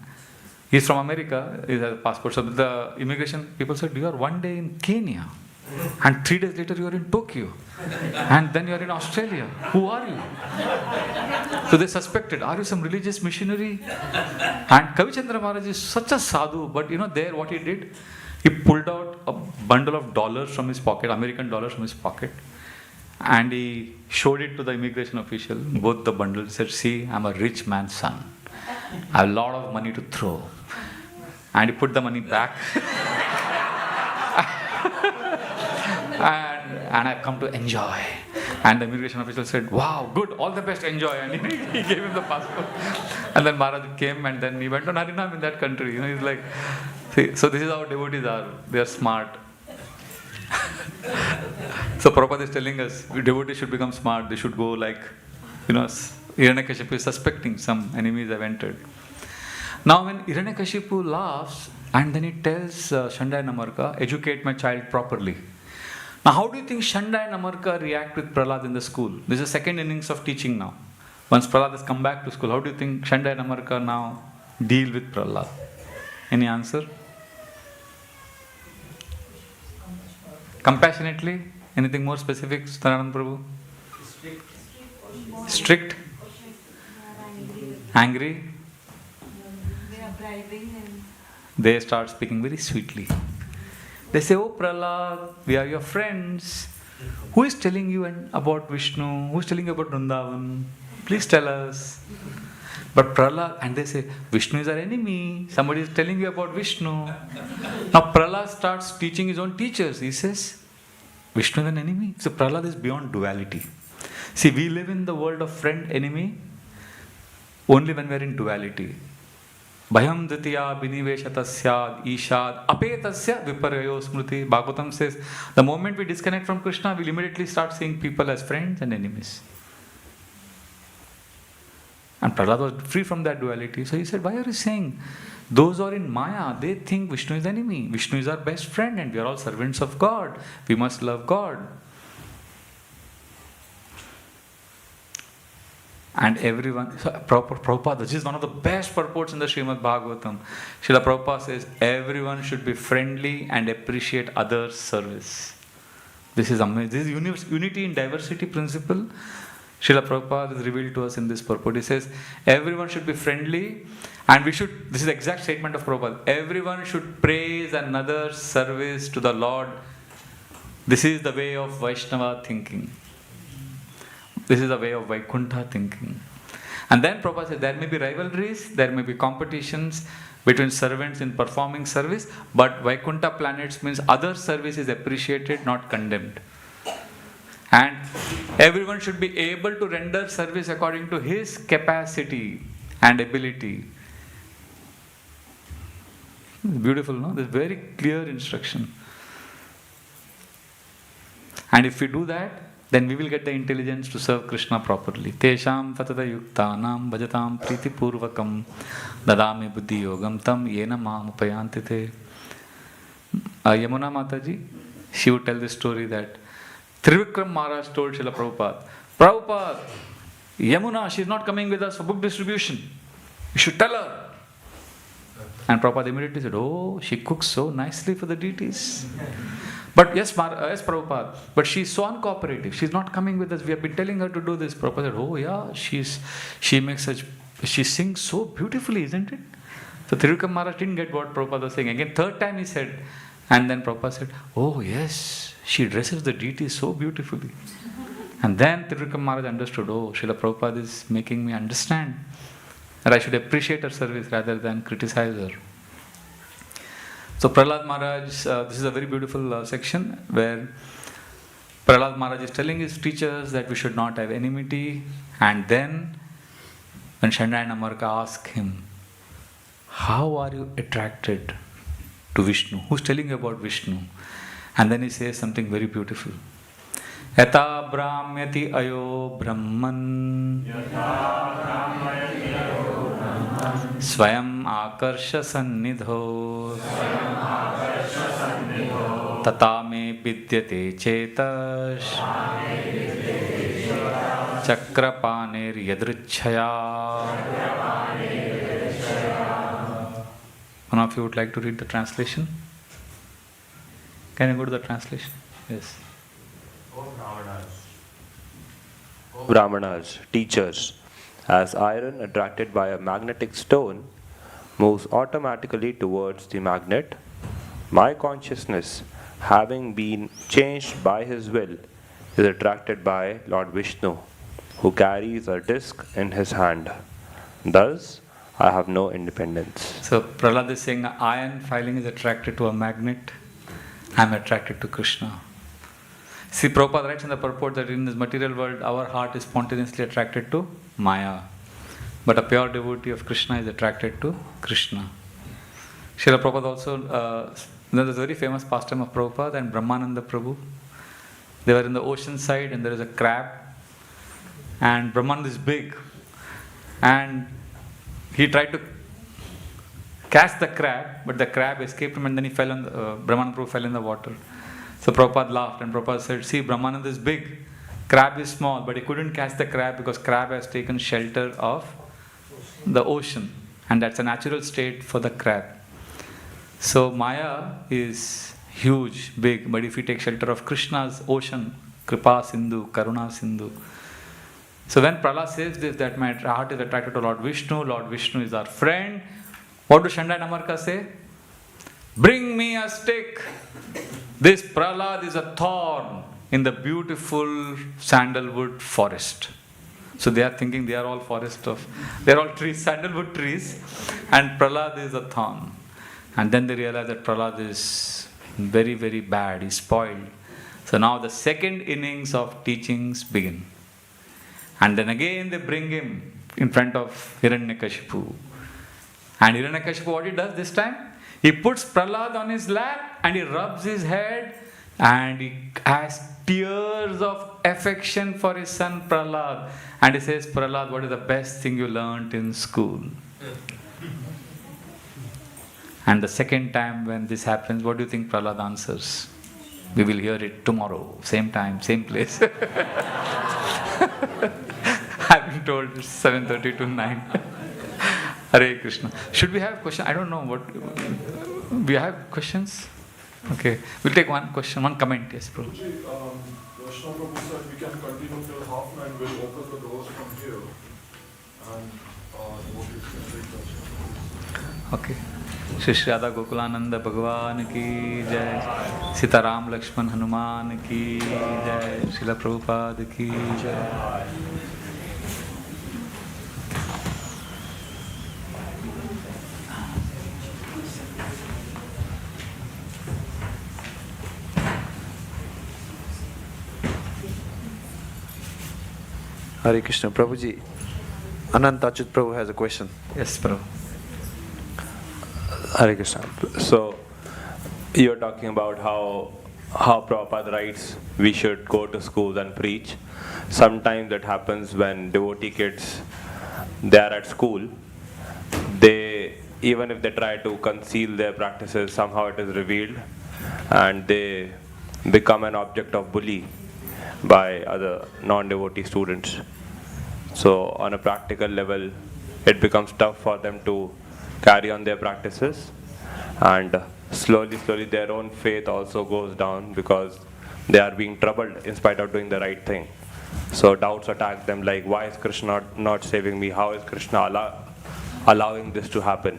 He's from America, he has a passport. So the immigration people said, you are one day in Kenya, and 3 days later you are in Tokyo, and then you are in Australia. Who are you? So they suspected, are you some religious missionary? And Kavichandra Maharaj is such a sadhu, but there what he did, he pulled out a bundle of dollars from his pocket, American dollars from his pocket, and he showed it to the immigration official, both the bundles. He said, see, I'm a rich man's son. I have a lot of money to throw. And he put the money back. and I've come to enjoy. And the immigration official said, wow, good, all the best, enjoy. And he gave him the passport. And then Maharaj came, and then he went on Harinam in that country. He's like, see, so this is how devotees are. They are smart. So Prabhupada is telling us, devotees should become smart. They should go like, Hiranyakashipu is suspecting some enemies have entered. Now when Hiranyakashipu laughs, and then he tells Shanda and Amarka, educate my child properly. Now how do you think Shanda and Amarka react with Prahlad in the school? This is the second innings of teaching now. Once Prahlad has come back to school, how do you think Shanda and Amarka now deal with Prahlad? Any answer? Compassionately? Anything more specific, Staranand Prabhu? Strict? Angry? They are bribing him. They start speaking very sweetly. They say, oh Prahlad, we are your friends. Who is telling you about Vishnu? Who is telling you about Vrindavan? Please tell us. But Prahlad, and they say, Vishnu is our enemy. Somebody is telling you about Vishnu. Now Prahlad starts teaching his own teachers. He says, Vishnu is an enemy. So Prahlad is beyond duality. See, we live in the world of friend-enemy only when we are in duality. Bhayam ditiya biniveshatasya ishad apetasya viparyayo smriti. Bhagavatam says, the moment we disconnect from Krishna, we'll immediately start seeing people as friends and enemies. And Prahlad was free from that duality. So he said, why are you saying? Those who are in Maya, they think Vishnu is the enemy. Vishnu is our best friend and we are all servants of God. We must love God. And everyone, so Prabhupada, this is one of the best purports in the Srimad Bhagavatam. Srila Prabhupada says, everyone should be friendly and appreciate others' service. This is amazing. This is unity in diversity principle. Srila Prabhupada is revealed to us in this purport. He says, everyone should be friendly and we should, this is the exact statement of Prabhupada, everyone should praise another's service to the Lord. This is the way of Vaishnava thinking. This is the way of Vaikuntha thinking. And then Prabhupada says, there may be rivalries, there may be competitions between servants in performing service, but Vaikuntha planets means other service is appreciated, not condemned. And everyone should be able to render service according to his capacity and ability. Beautiful, no? This is very clear instruction. And if we do that, then we will get the intelligence to serve Krishna properly. Tesham patada yuktanam bhajatam priti purvakam dadami buddhi yogam tam yena mam upayantite. Yamuna Mataji, she would tell this story that Trivikram Maharaj told Srila Prabhupada, Prabhupada, Yamuna, she is not coming with us for book distribution. You should tell her. And Prabhupada immediately said, oh, she cooks so nicely for the deities. But yes, Prabhupada, but she is so uncooperative. She is not coming with us. We have been telling her to do this. Prabhupada said, oh yeah, she sings so beautifully, isn't it? So Trivikram Maharaj didn't get what Prabhupada was saying. Again, third time he said, and then Prabhupada said, oh yes, she dresses the deity so beautifully. And then Trivikram Maharaj understood, oh, Srila Prabhupada is making me understand that I should appreciate her service rather than criticize her. So Prahlad Maharaj, this is a very beautiful section where Prahlad Maharaj is telling his teachers that we should not have enmity. And then when Shandai Namarka asked him, how are you attracted to Vishnu? Who's telling you about Vishnu? And then he says something very beautiful. Yata brahmyati ayo brahman Swayam akarsha sannidho Tata me vidyate chetash Chakrapanir yadrichaya. One of you would like to read the translation? Can you go to the translation? Yes. Brahmanas, teachers, as iron attracted by a magnetic stone moves automatically towards the magnet, my consciousness, having been changed by his will, is attracted by Lord Vishnu, who carries a disc in his hand. Thus, I have no independence. So Prahlad is saying iron filing is attracted to a magnet. I am attracted to Krishna. See, Prabhupada writes in the purport that in this material world, our heart is spontaneously attracted to Maya. But a pure devotee of Krishna is attracted to Krishna. Srila Prabhupada also, there's a very famous pastime of Prabhupada and Brahmananda Prabhu. They were in the ocean side and there is a crab. And Brahmananda is big. And he tried to catch the crab, but the crab escaped him and then he fell on Brahmananda Prabhu fell in the water. So Prabhupada laughed and Prabhupada said, see, Brahmananda is big, crab is small, but he couldn't catch the crab because crab has taken shelter of the ocean. And that's a natural state for the crab. So Maya is huge, big, but if you take shelter of Krishna's ocean, Kripa Sindhu, Karuna Sindhu. So when Prahlad says this, that my heart is attracted to Lord Vishnu is our friend, what do Shandai Namarka say? Bring me a stick. This Prahlad is a thorn in the beautiful sandalwood forest. So they are thinking they are all trees, sandalwood trees, and Prahlad is a thorn. And then they realize that Prahlad is very, very bad, he's spoiled. So now the second innings of teachings begin. And then again they bring him in front of Hiranyakashipu. And Hiranyakashipu, what he does this time? He puts Prahlad on his lap and he rubs his head and he has tears of affection for his son Prahlad. And he says, Prahlad, what is the best thing you learnt in school? And the second time when this happens, what do you think Prahlad answers? We will hear it tomorrow, same time, same place. I've been told it's 7:30 to 9. Hare Krishna. Should we have questions? I don't know what. We have questions? Okay. We'll take one question, one comment. Yes, bro. Krishna Prabhu said we can continue till 9:30. We'll open the doors from here. And devotees can take darshan. Okay. Shri Shri Radha Gokulananda Bhagavan ki jai. Sita Ram Lakshman Hanuman ki jai. Srila Prabhupada ki jai. Hare Krishna. Prabhuji, Anant Achyut Prabhu has a question. Yes, Prabhu. Hare Krishna. So, you're talking about how Prabhupada writes we should go to schools and preach. Sometimes that happens when devotee kids, they are at school, they, even if they try to conceal their practices, somehow it is revealed and they become an object of bully by other non-devotee students. So on a practical level, it becomes tough for them to carry on their practices, and slowly their own faith also goes down because they are being troubled in spite of doing the right thing. So doubts attack them like, why is Krishna not saving me? How is Krishna allowing this to happen?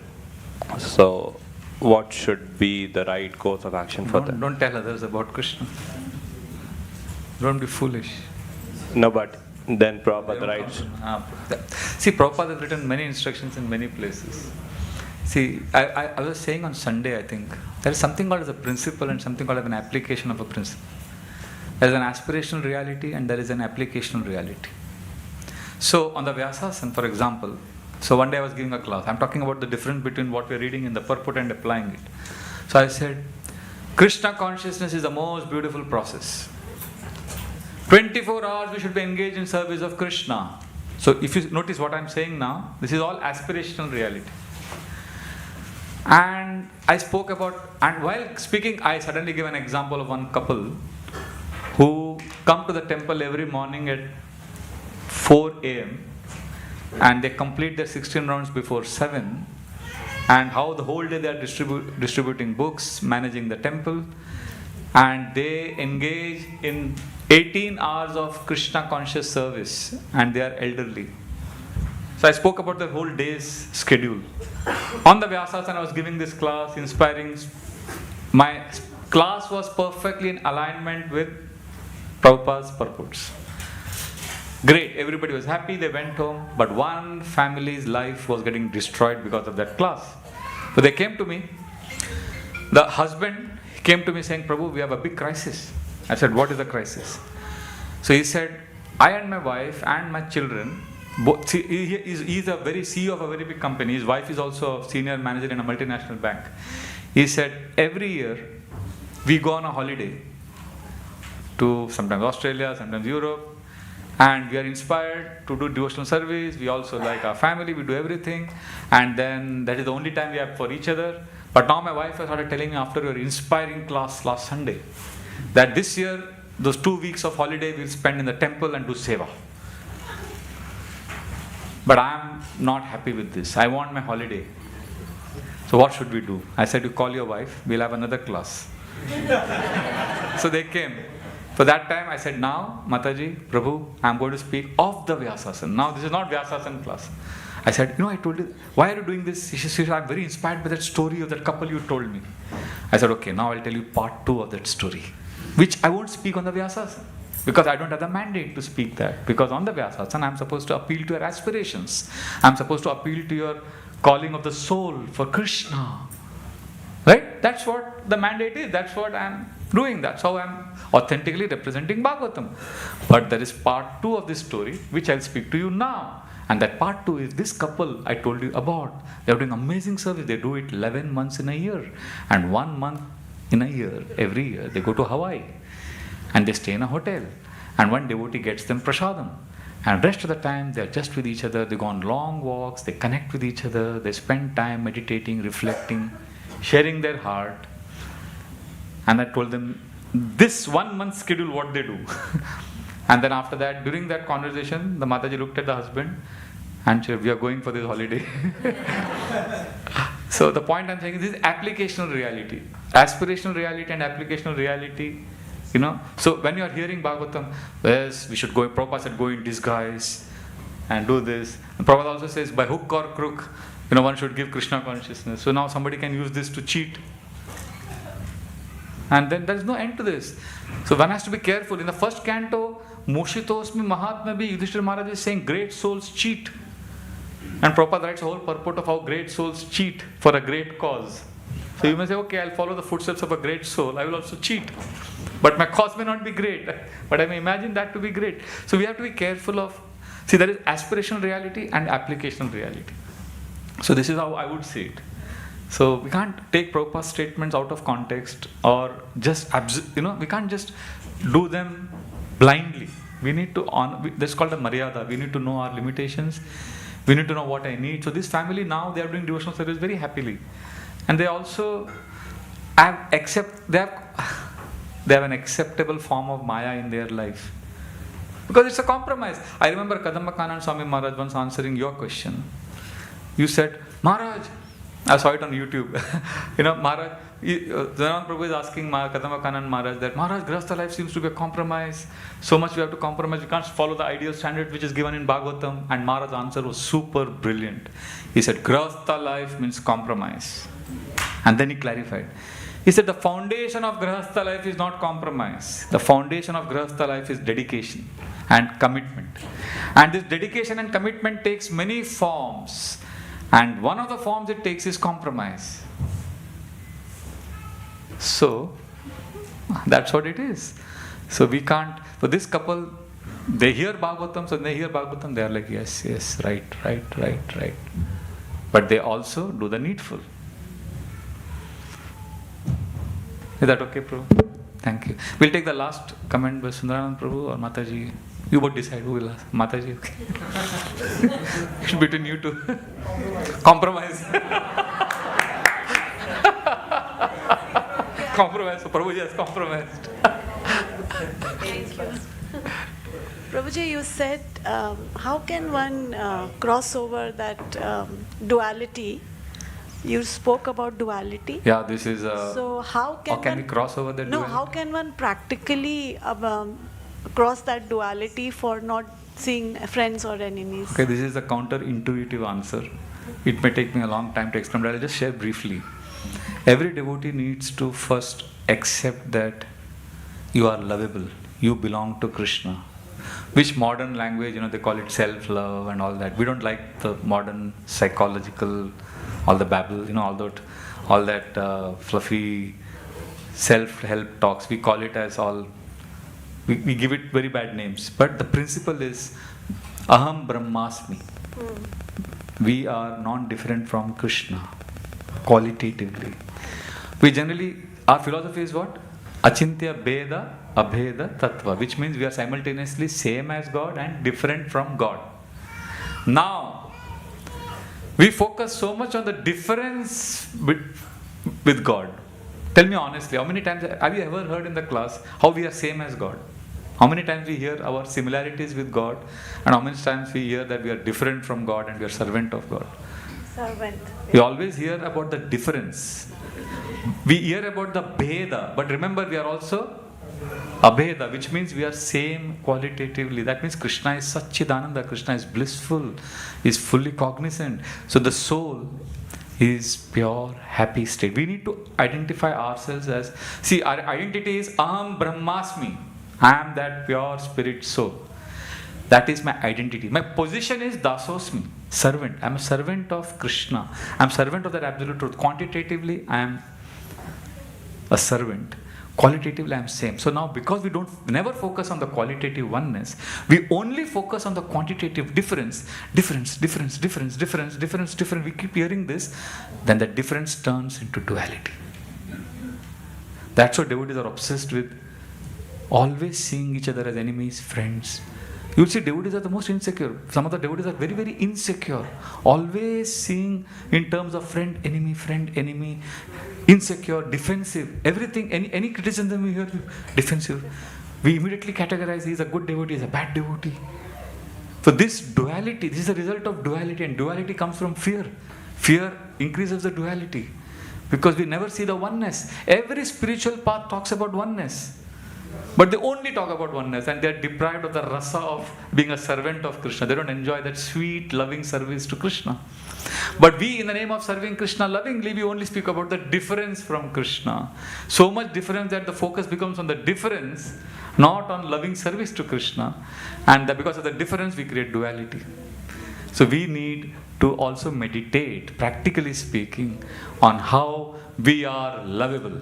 So what should be the right course of action for them? Don't tell others about Krishna. Don't be foolish. No, but then Prabhupada writes. See, Prabhupada has written many instructions in many places. See, I was saying on Sunday, I think, there is something called as a principle and something called as an application of a principle. There is an aspirational reality and there is an applicational reality. So, on the Vyasasana, for example, so one day I was giving a class. I'm talking about the difference between what we're reading in the purport and applying it. So I said, Krishna consciousness is the most beautiful process. 24 hours we should be engaged in service of Krishna. So if you notice what I'm saying now, this is all aspirational reality. And I spoke about, and while speaking, I suddenly gave an example of one couple who come to the temple every morning at 4 a.m. and they complete their 16 rounds before 7, and how the whole day they are distributing books, managing the temple, and they engage in 18 hours of Krishna conscious service, and they are elderly. So I spoke about the whole day's schedule. On the Vyasasana I was giving this class, inspiring. My class was perfectly in alignment with Prabhupada's purports. Great, everybody was happy, they went home, but one family's life was getting destroyed because of that class. So they came to me. The husband came to me saying, Prabhu, we have a big crisis. I said, what is the crisis? So he said, I and my wife and my children, both, he's a very CEO of a very big company. His wife is also a senior manager in a multinational bank. He said, every year we go on a holiday to sometimes Australia, sometimes Europe, and we are inspired to do devotional service. We also like our family, we do everything, and then that is the only time we have for each other. But now my wife has started telling me after your inspiring class last Sunday that this year, those 2 weeks of holiday we'll spend in the temple and do seva. But I am not happy with this. I want my holiday. So what should we do? I said, you call your wife, we'll have another class. So they came. For that time I said, now Mataji, Prabhu, I am going to speak of the Vyasasana. Now this is not Vyasasana class. I said, I told you, why are you doing this? She said, I'm very inspired by that story of that couple you told me. I said, okay, now I'll tell you part 2 of that story, which I won't speak on the Vyasasana, because I don't have the mandate to speak that. Because on the Vyasasana, I'm supposed to appeal to your aspirations. I'm supposed to appeal to your calling of the soul for Krishna. Right? That's what the mandate is. That's what I'm doing. That's how I'm authentically representing Bhagavatam. But there is part 2 of this story, which I'll speak to you now. And that part 2 is this couple I told you about. They're doing amazing service. They do it 11 months in a year. And 1 month in a year, every year, they go to Hawaii. And they stay in a hotel. And one devotee gets them prasadam. And rest of the time, they're just with each other. They go on long walks. They connect with each other. They spend time meditating, reflecting, sharing their heart. And I told them, this 1 month schedule, what they do. And then after that, during that conversation, the Mataji looked at the husband and said, we are going for this holiday. So the point I'm saying is this is applicational reality. Aspirational reality and applicational reality. So when you are hearing Bhagavatam, yes, we should go, Prabhupada said, go in disguise and do this. And Prabhupada also says, by hook or crook, one should give Krishna consciousness. So now somebody can use this to cheat. And then there is no end to this. So one has to be careful. In the first canto, Moshitosmi Mahatma Bhi, Yudhishthira Maharaj is saying great souls cheat. And Prabhupada writes a whole purport of how great souls cheat for a great cause. So you may say, okay, I'll follow the footsteps of a great soul. I will also cheat. But my cause may not be great. But I may imagine that to be great. So we have to be careful of, see, there is aspirational reality and applicational reality. So this is how I would see it. So we can't take Prabhupada's statements out of context or just, we can't just do them blindly. We need to honor, that's called a maryada. We need to know our limitations. We need to know what I need. So this family now, they are doing devotional service very happily. And they also have they have an acceptable form of Maya in their life. Because it's a compromise. I remember Kadambakanan Swami Maharaj once answering your question. You said, Maharaj, I saw it on YouTube. Maharaj, Janana Prabhu is asking Kadambakanan Maharaj that, Maharaj, Grihastha life seems to be a compromise. So much we have to compromise. We can't follow the ideal standard which is given in Bhagavatam. And Maharaj's answer was super brilliant. He said, Grihastha life means compromise. And then he clarified. He said, the foundation of Grihastha life is not compromise. The foundation of Grihastha life is dedication and commitment. And this dedication and commitment takes many forms. And one of the forms it takes is compromise. So, that's what it is. So we can't, for this couple, they hear Bhagavatam, so when they hear Bhagavatam, they are like, yes, right. But they also do the needful. Is that okay, Prabhu? Thank you. We'll take the last comment by Sundaranand Prabhu or Mataji. You both decide who will ask. Mataji, okay. It's between you two. Compromise. Compromise. So Prabhuji has compromised. Thank you. Prabhuji, you said, how can one cross over that duality? You spoke about duality. Yeah, this is so how can we cross over that duality? How can one practically cross that duality for not seeing friends or enemies? Okay, this is a counter-intuitive answer. It may take me a long time to explain, but I'll just share briefly. Every devotee needs to first accept that you are lovable. You belong to Krishna. Which modern language, they call it self-love and all that. We don't like the modern psychological, all the babble, all that fluffy self-help talks. We call it as all, we give it very bad names. But the principle is, Aham Brahmasmi. We are non-different from Krishna, qualitatively. We generally, our philosophy is what? Achintya Beda Abheda Tattva, which means we are simultaneously same as God and different from God. Now, we focus so much on the difference with God. Tell me honestly, how many times have you ever heard in the class how we are same as God? How many times we hear our similarities with God, and how many times we hear that we are different from God and we are servant of God? Servant. We always hear about the difference. We hear about the Bheda, but remember we are also Abheda, which means we are same qualitatively. That means Krishna is Satchidananda, Krishna is blissful, is fully cognizant. So the soul is pure happy state. We need to identify ourselves as, see, our identity is Aham Brahmasmi. I am that pure spirit soul. That is my identity. My position is Dasosmi, servant. I am a servant of Krishna. I am servant of that absolute truth. Quantitatively, I am a servant. Qualitatively, I am same. So now, because we never focus on the qualitative oneness, we only focus on the quantitative difference. We keep hearing this, then the difference turns into duality. That's what devotees are obsessed with, always seeing each other as enemies, friends. You'll see devotees are the most insecure. Some of the devotees are very, very insecure. Always seeing in terms of friend, enemy, insecure, defensive. Everything, any criticism we hear, defensive. We immediately categorize, he's a good devotee, he's a bad devotee. So this duality, this is a result of duality, and duality comes from fear. Fear increases the duality because we never see the oneness. Every spiritual path talks about oneness. But they only talk about oneness, and they are deprived of the rasa of being a servant of Krishna. They don't enjoy that sweet, loving service to Krishna. But we, in the name of serving Krishna lovingly, we only speak about the difference from Krishna. So much difference that the focus becomes on the difference, not on loving service to Krishna. And that because of the difference, we create duality. So we need to also meditate, practically speaking, on how we are lovable.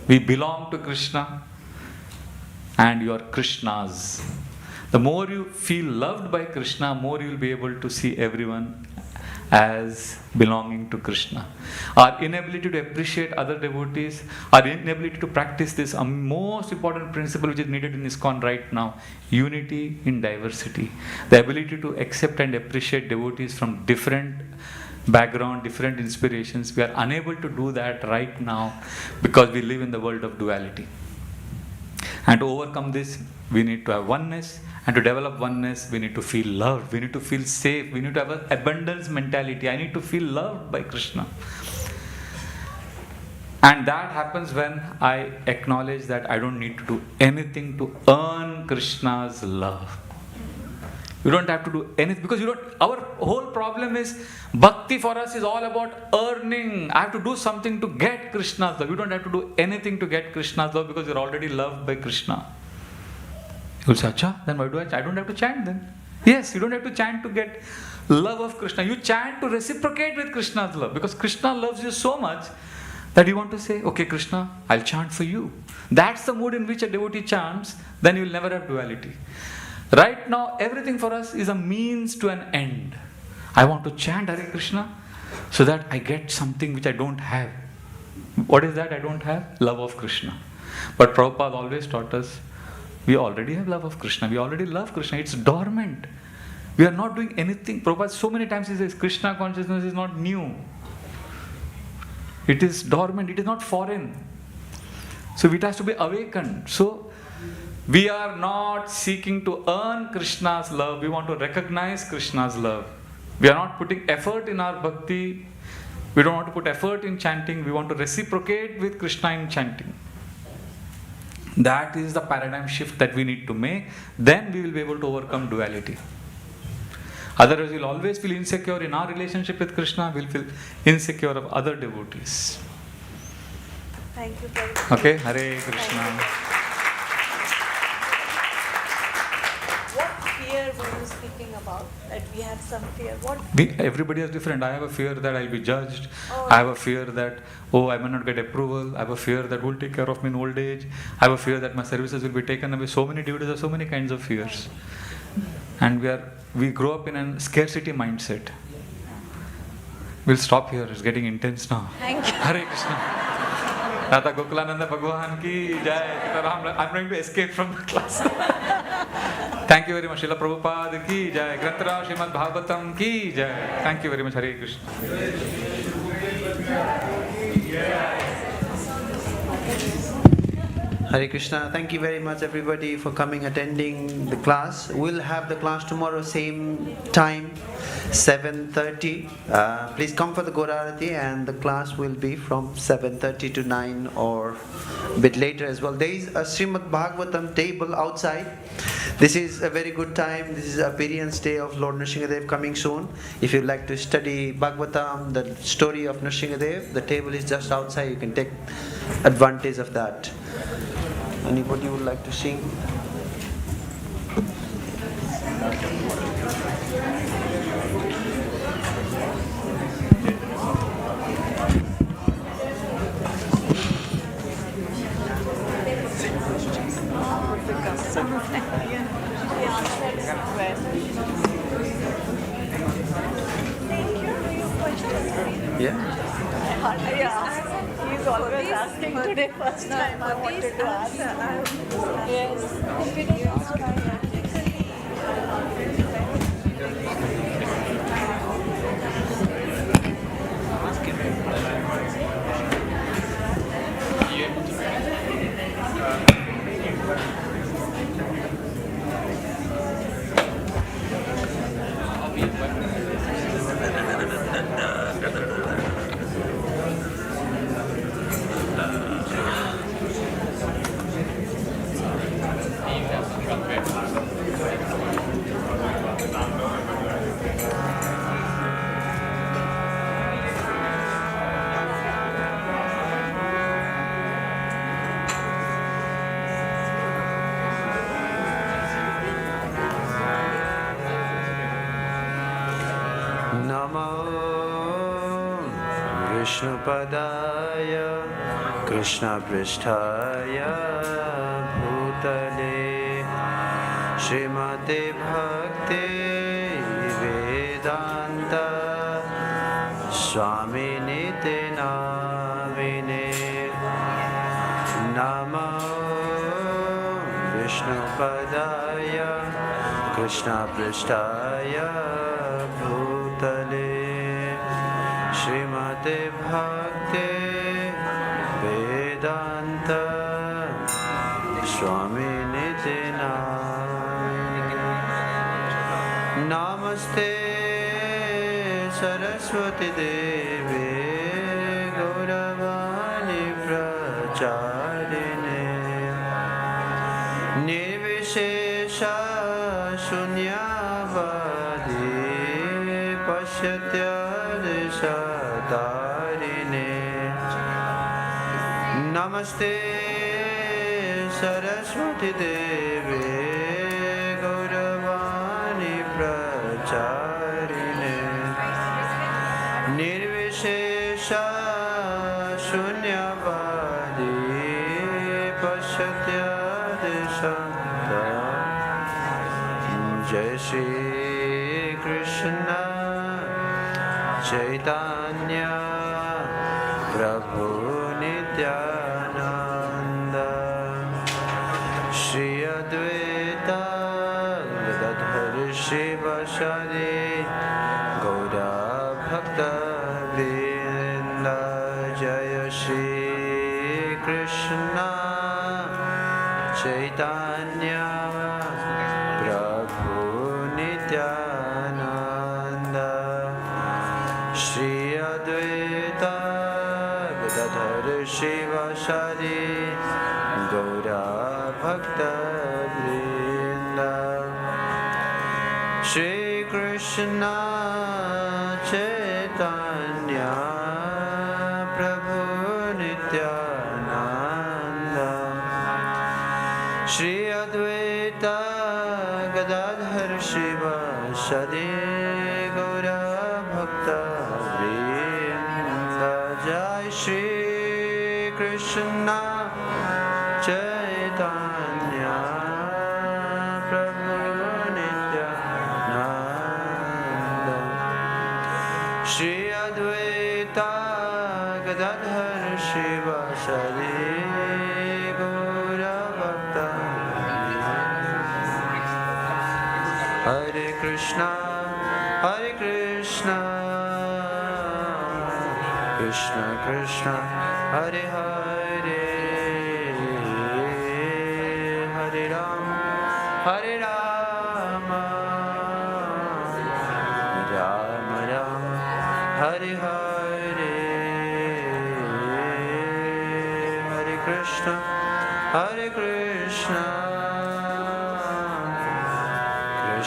We belong to Krishna, and you are Krishna's. The more you feel loved by Krishna, more you will be able to see everyone as belonging to Krishna. Our inability to appreciate other devotees, our inability to practice this most important principle which is needed in ISKCON right now, unity in diversity. The ability to accept and appreciate devotees from different background, different inspirations. We are unable to do that right now because we live in the world of duality. And to overcome this, we need to have oneness. And to develop oneness, we need to feel loved. We need to feel safe. We need to have an abundance mentality. I need to feel loved by Krishna. And that happens when I acknowledge that I don't need to do anything to earn Krishna's love. You don't have to do anything because our whole problem is bhakti for us is all about earning. I have to do something to get Krishna's love. You don't have to do anything to get Krishna's love because you're already loved by Krishna. You'll say, Acha, then why do I don't have to chant then. Yes, you don't have to chant to get love of Krishna. You chant to reciprocate with Krishna's love because Krishna loves you so much that you want to say, okay Krishna, I'll chant for you. That's the mood in which a devotee chants, then you will never have duality. Right now, everything for us is a means to an end. I want to chant Hare Krishna so that I get something which I don't have. What is that I don't have? Love of Krishna. But Prabhupada always taught us, we already have love of Krishna. We already love Krishna. It's dormant. We are not doing anything. Prabhupada so many times he says, Krishna consciousness is not new. It is dormant. It is not foreign. So it has to be awakened. So we are not seeking to earn Krishna's love. We want to recognize Krishna's love. We are not putting effort in our bhakti. We don't want to put effort in chanting. We want to reciprocate with Krishna in chanting. That is the paradigm shift that we need to make. Then we will be able to overcome duality. Otherwise, we'll always feel insecure in our relationship with Krishna. We'll feel insecure of other devotees. Thank you very much. Okay, Hare Krishna. Fear were you speaking about? That we have some fear. What? Everybody is different. I have a fear that I'll be judged. I have a fear that, I may not get approval. I have a fear that who will take care of me in old age. I have a fear that my services will be taken away. So many devotees have so many kinds of fears. And we grow up in a scarcity mindset. We'll stop here. It's getting intense now. Thank you. Hare Krishna. Radha Gokulananda Bhagwan ki jai. I'm going to escape from the class. Thank you very much. Srila Prabhupada ki jai. Granthara Srimad Bhagavatam ki jai. Thank you very much. Hare Krishna. Hare Krishna. Thank you very much everybody for coming, attending the class. We'll have the class tomorrow, same time, 7:30. Please come for the Gaurarati, and the class will be from 7:30 to 9 or a bit later as well. There is a Srimad Bhagavatam table outside. This is a very good time. This is appearance day of Lord Nrsingadev coming soon. If you'd like to study Bhagavatam, the story of Nrsingadev, the table is just outside. You can take advantage of that. Anybody would like to sing? Yeah. He's always asking today, first time I wanted to ask. Vishnupadaya Krishna Pristhaya Bhutale Srimate Bhakti Vedanta Swami Nite Navine Namo Vishnupadaya Krishna Pristhaya Bhutale Srimate Bhakti Vedanta Swami Nite Namaste Saraswati Devi Gauravani Pracharine Nirvishesha Shunyavadi Pashyatya Satarine Namaste Saraswati Devi Gauravani Pracharine Nirvishesha Shunyavadi Pashyatya Desanta Jai Shri Krishna Chaitanya Prabhu Nityananda Shri Advaita Gadadhar Shivasadi Gaura Bhakta Vrinda Jaya Shri Krishna Chaitanya Prabhu Nityananda Shri Advaita Gadadhar Shivasadi Gaura Bhakta Vrinda Shri Krishna Chaitanya Prabhu Nityananda Shri Advaita Gadadhar Shivasadi Gaura Bhakta Vrinda Jai Shri Krishna Chaitanya Prabhu Nityananda Shri Advaita Gadadhar Shivasadi Gaura Bhakta Hare Krishna Krishna Krishna Hare Hare Hare Rama Rama Rama Hare Hare Hare Krishna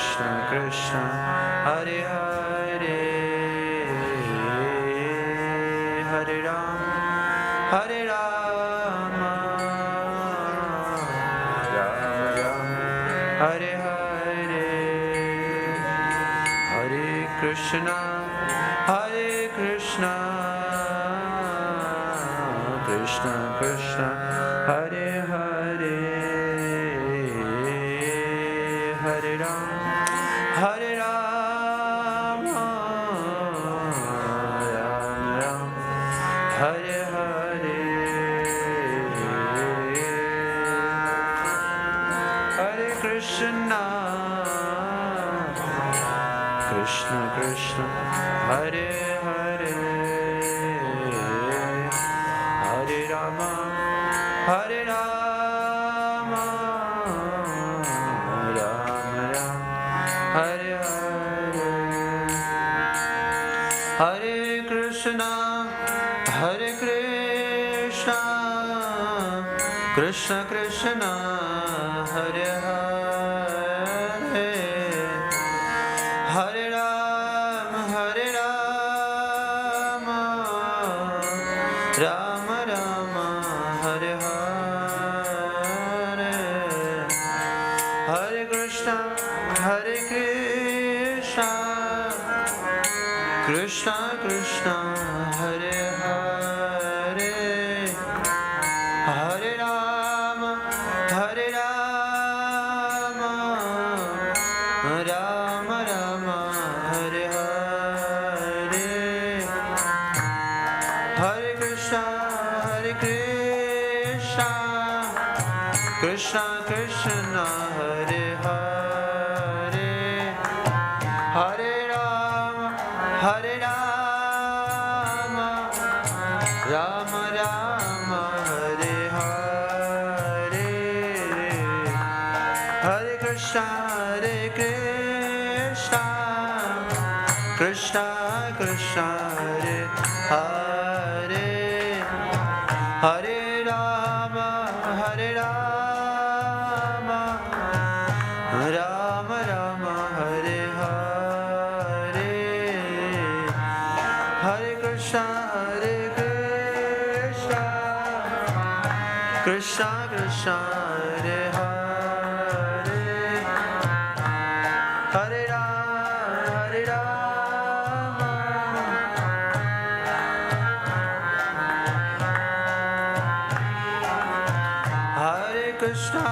Krishna Krishna Hare Hare Hare Ram Hare Rama Rama Rama Hare Hare Hare Krishna Krishna Krishna Hare Hare Hare Ram Hare Rama Ram Ram Hare Hare Hare Krishna Krishna Krishna Hare Hare Hare Rama Hare Rama Rama Rama Hare Hare Hare Krishna Krishna Krishna Hare Hare Hare Rama Rama Rama Hare Hare Hare Krishna Krishna Krishna Hare Hare Hare Rama Rama Rama Hare Hare Hare Krishna Krishna Krishna Hare Hare Hare Rama Rama Rama Hare Hare Hare Krishna Krishna Krishna Hare Hare Hare Rama Rama Rama Hare Hare Hare Krishna Krishna Krishna Hare Hare Hare Rama Hare Krishna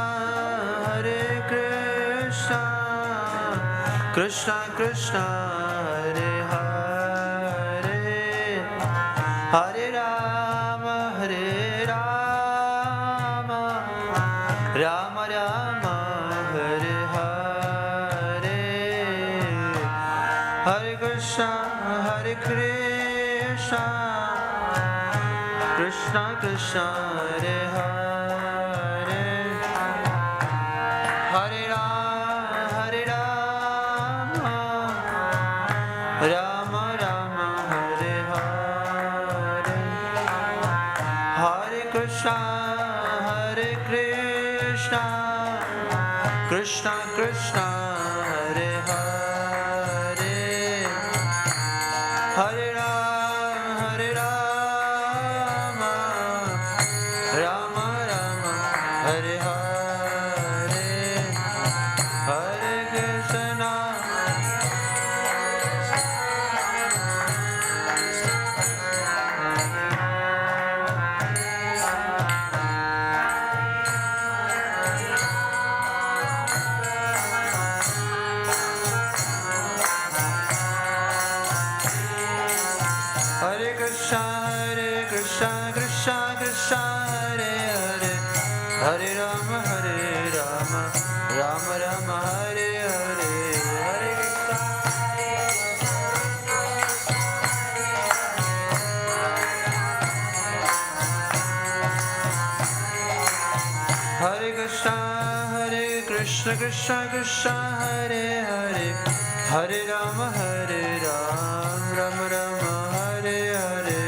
Krishna Krishna Hare Hare Hare Rama Rama Rama Hare Hare Hare Krishna Krishna Krishna Hare Hare Hare Rama Rama Rama Hare Hare Hare Krishna Krishna Krishna Hare Hare Hare Rama Rama Rama Hare Hare Hare Krishna Hare Krishna Krishna Krishna Hare Hare Hare Rama Rama Rama Hare Hare Hare Krishna Krishna Krishna Hare Hare Hare Rama Rama Rama Hare Hare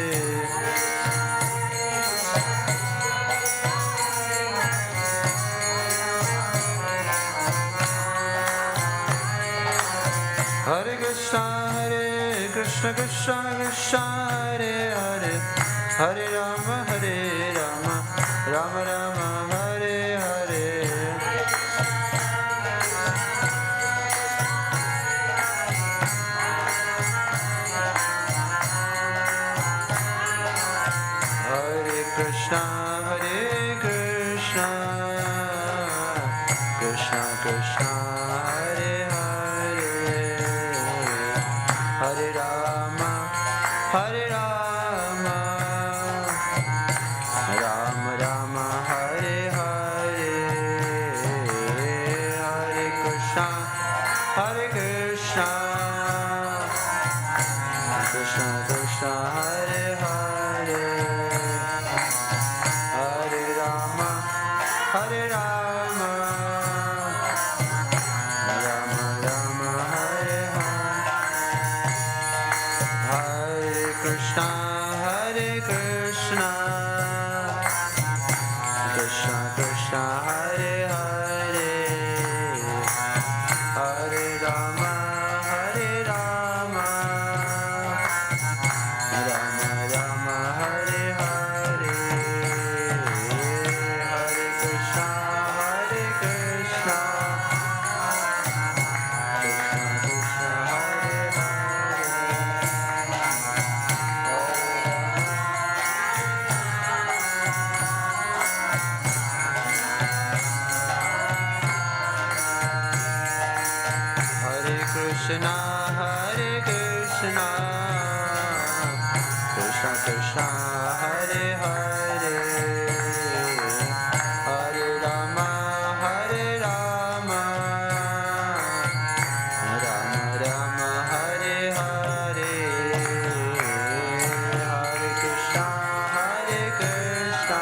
Krishna Krishna Krishna Hare Hare Hare Rama Hare Rama Rama Rama Hare Hare Hare Krishna Hare Krishna Krishna Krishna Hare Hare Hare Rama Hare Rama Rama Rama Hare Hare Hare Krishna Hare Krishna Krishna Krishna Hare Hare Hare Rama Hare Rama Rama Rama Hare Hare Hare Krishna Hare Krishna Krishna Krishna Hare Hare Hare Rama Hare Rama Rama Rama Hare Hare Hare Krishna Hare Krishna Krishna Krishna Hare Hare Krishna Hare Krishna Krishna Krishna Hare Hare Hare Rama Hare Rama Rama Rama Hare Hare Hare Krishna Hare Krishna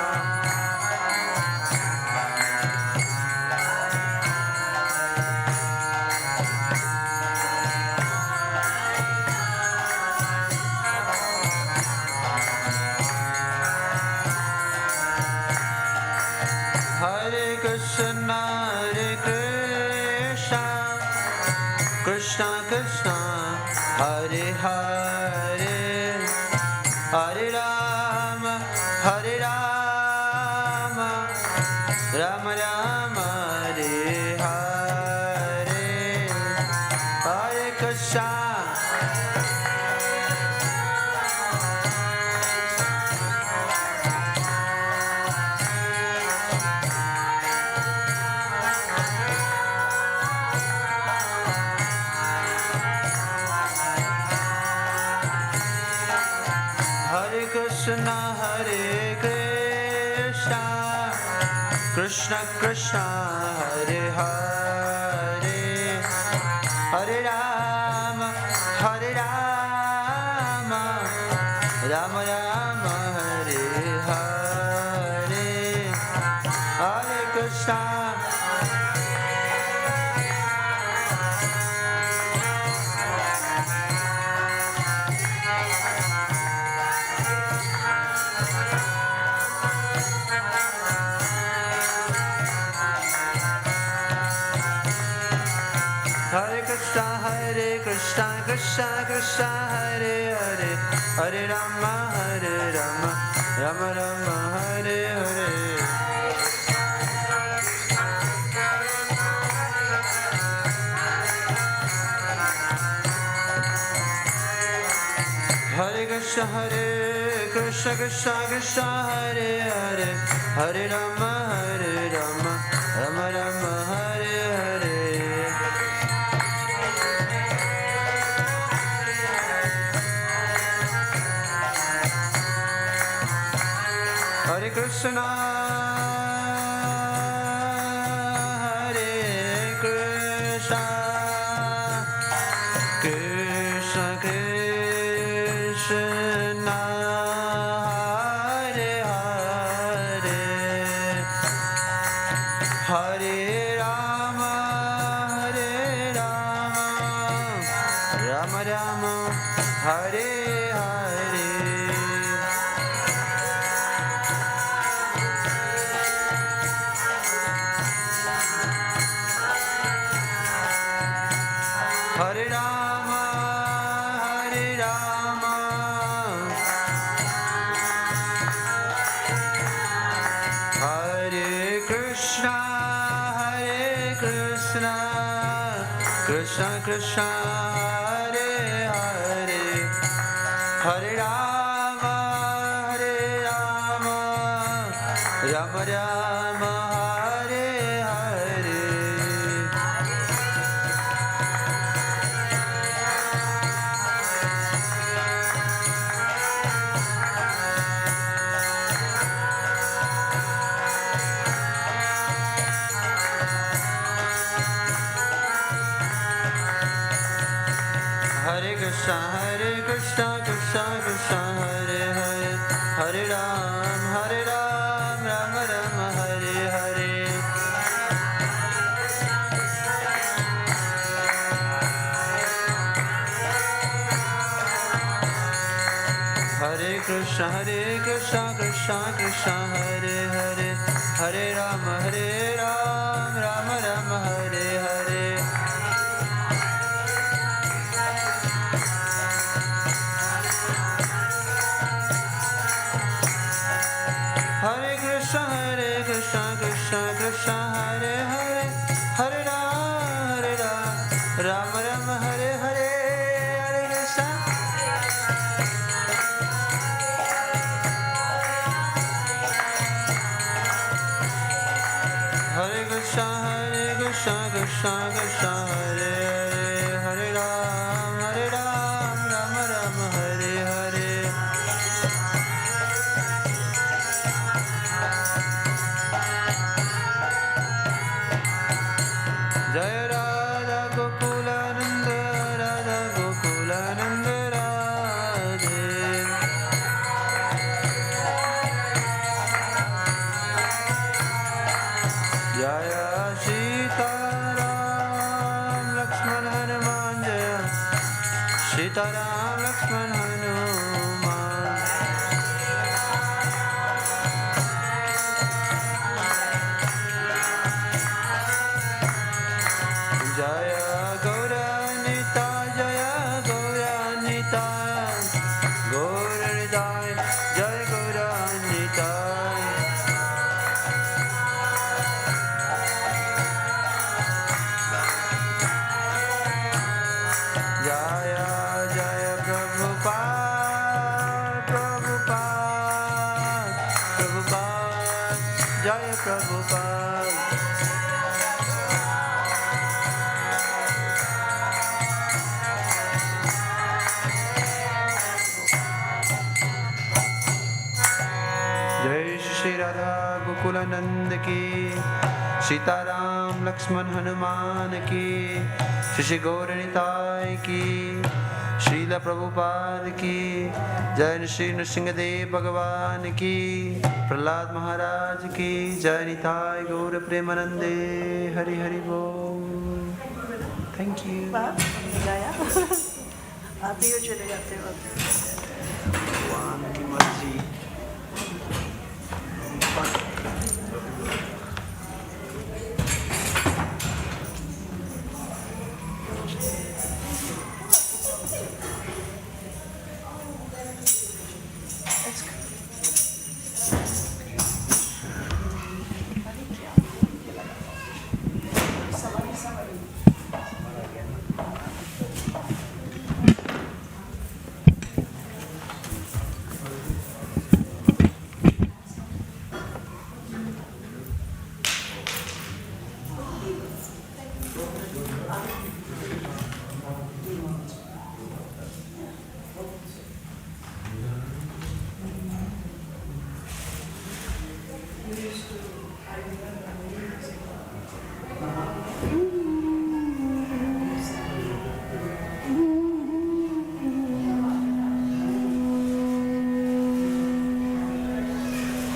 Hare Krishna Hare Krishna Krishna Krishna Hare Hare Hare Rama Hare Rama Rama Rama Hare Hare Hare Krishna Hare Krishna Hare Krishna Krishna Krishna Hare Hare Hare Rama Hare Rama Rama Rama Hare Hare Hare Krishna Hare Krishna Hare Krishna Krishna Krishna Hare Hare Hare Rama Hare Rama Rama Rama Hare Hare Hare Krishna Hare Krishna Krishna Krishna Hare Hare Hare Rama Hare Rama Rama Rama Hare Hare Hare Krishna Hare Krishna Krishna Krishna Hare Hare Hare Rama Hare Rama Rama Rama Hare Hare Krishna, Krishna Krishna, Hare Hare, Hare Rama, Hare Rama, Rama Rama, Hare Hare. Hare Krishna, Krishna Krishna, Hare Hare, Hare Ram, Rama Rama, Hare Hare. Hare Krishna, Krishna Krishna, Hare Hare, Hare Ram, Rama Rama, Hare Hare. Hare Krishna, Krishna Krishna, Hare Hare, Hare Ram, Rama Rama, Hare Hare. Hare Krishna. Hare Krishna, Krishna Krishna, Hare Hare, Hare Ram, Rama Rama, Hare Hare. Jai Radha Gokulananda, Radha Gokulananda Radhe. Jaya Sita Ram Lakshman Hanuman Jaya Sita Ram Lakshman Hanuman. Jaya Gauranita, Jaya Gauranita, Gauranita, Jaya Gauranita. Jaya Jaya Prabhupada, Prabhupada, Prabhupada, Jaya Prabhupada. जय श्री राधा गोकुलानंद की, सीताराम लक्ष्मण हनुमान की, श्री गौर निताय की, श्रील प्रभुपाद की, जय श्री नृसिंहदेव भगवान की, प्रहलाद महाराज की, जय निताय गौर प्रेमानंदे, हरि हरि बोल। Thank you. आते हो चले जाते हो। भगवान की मर्जी।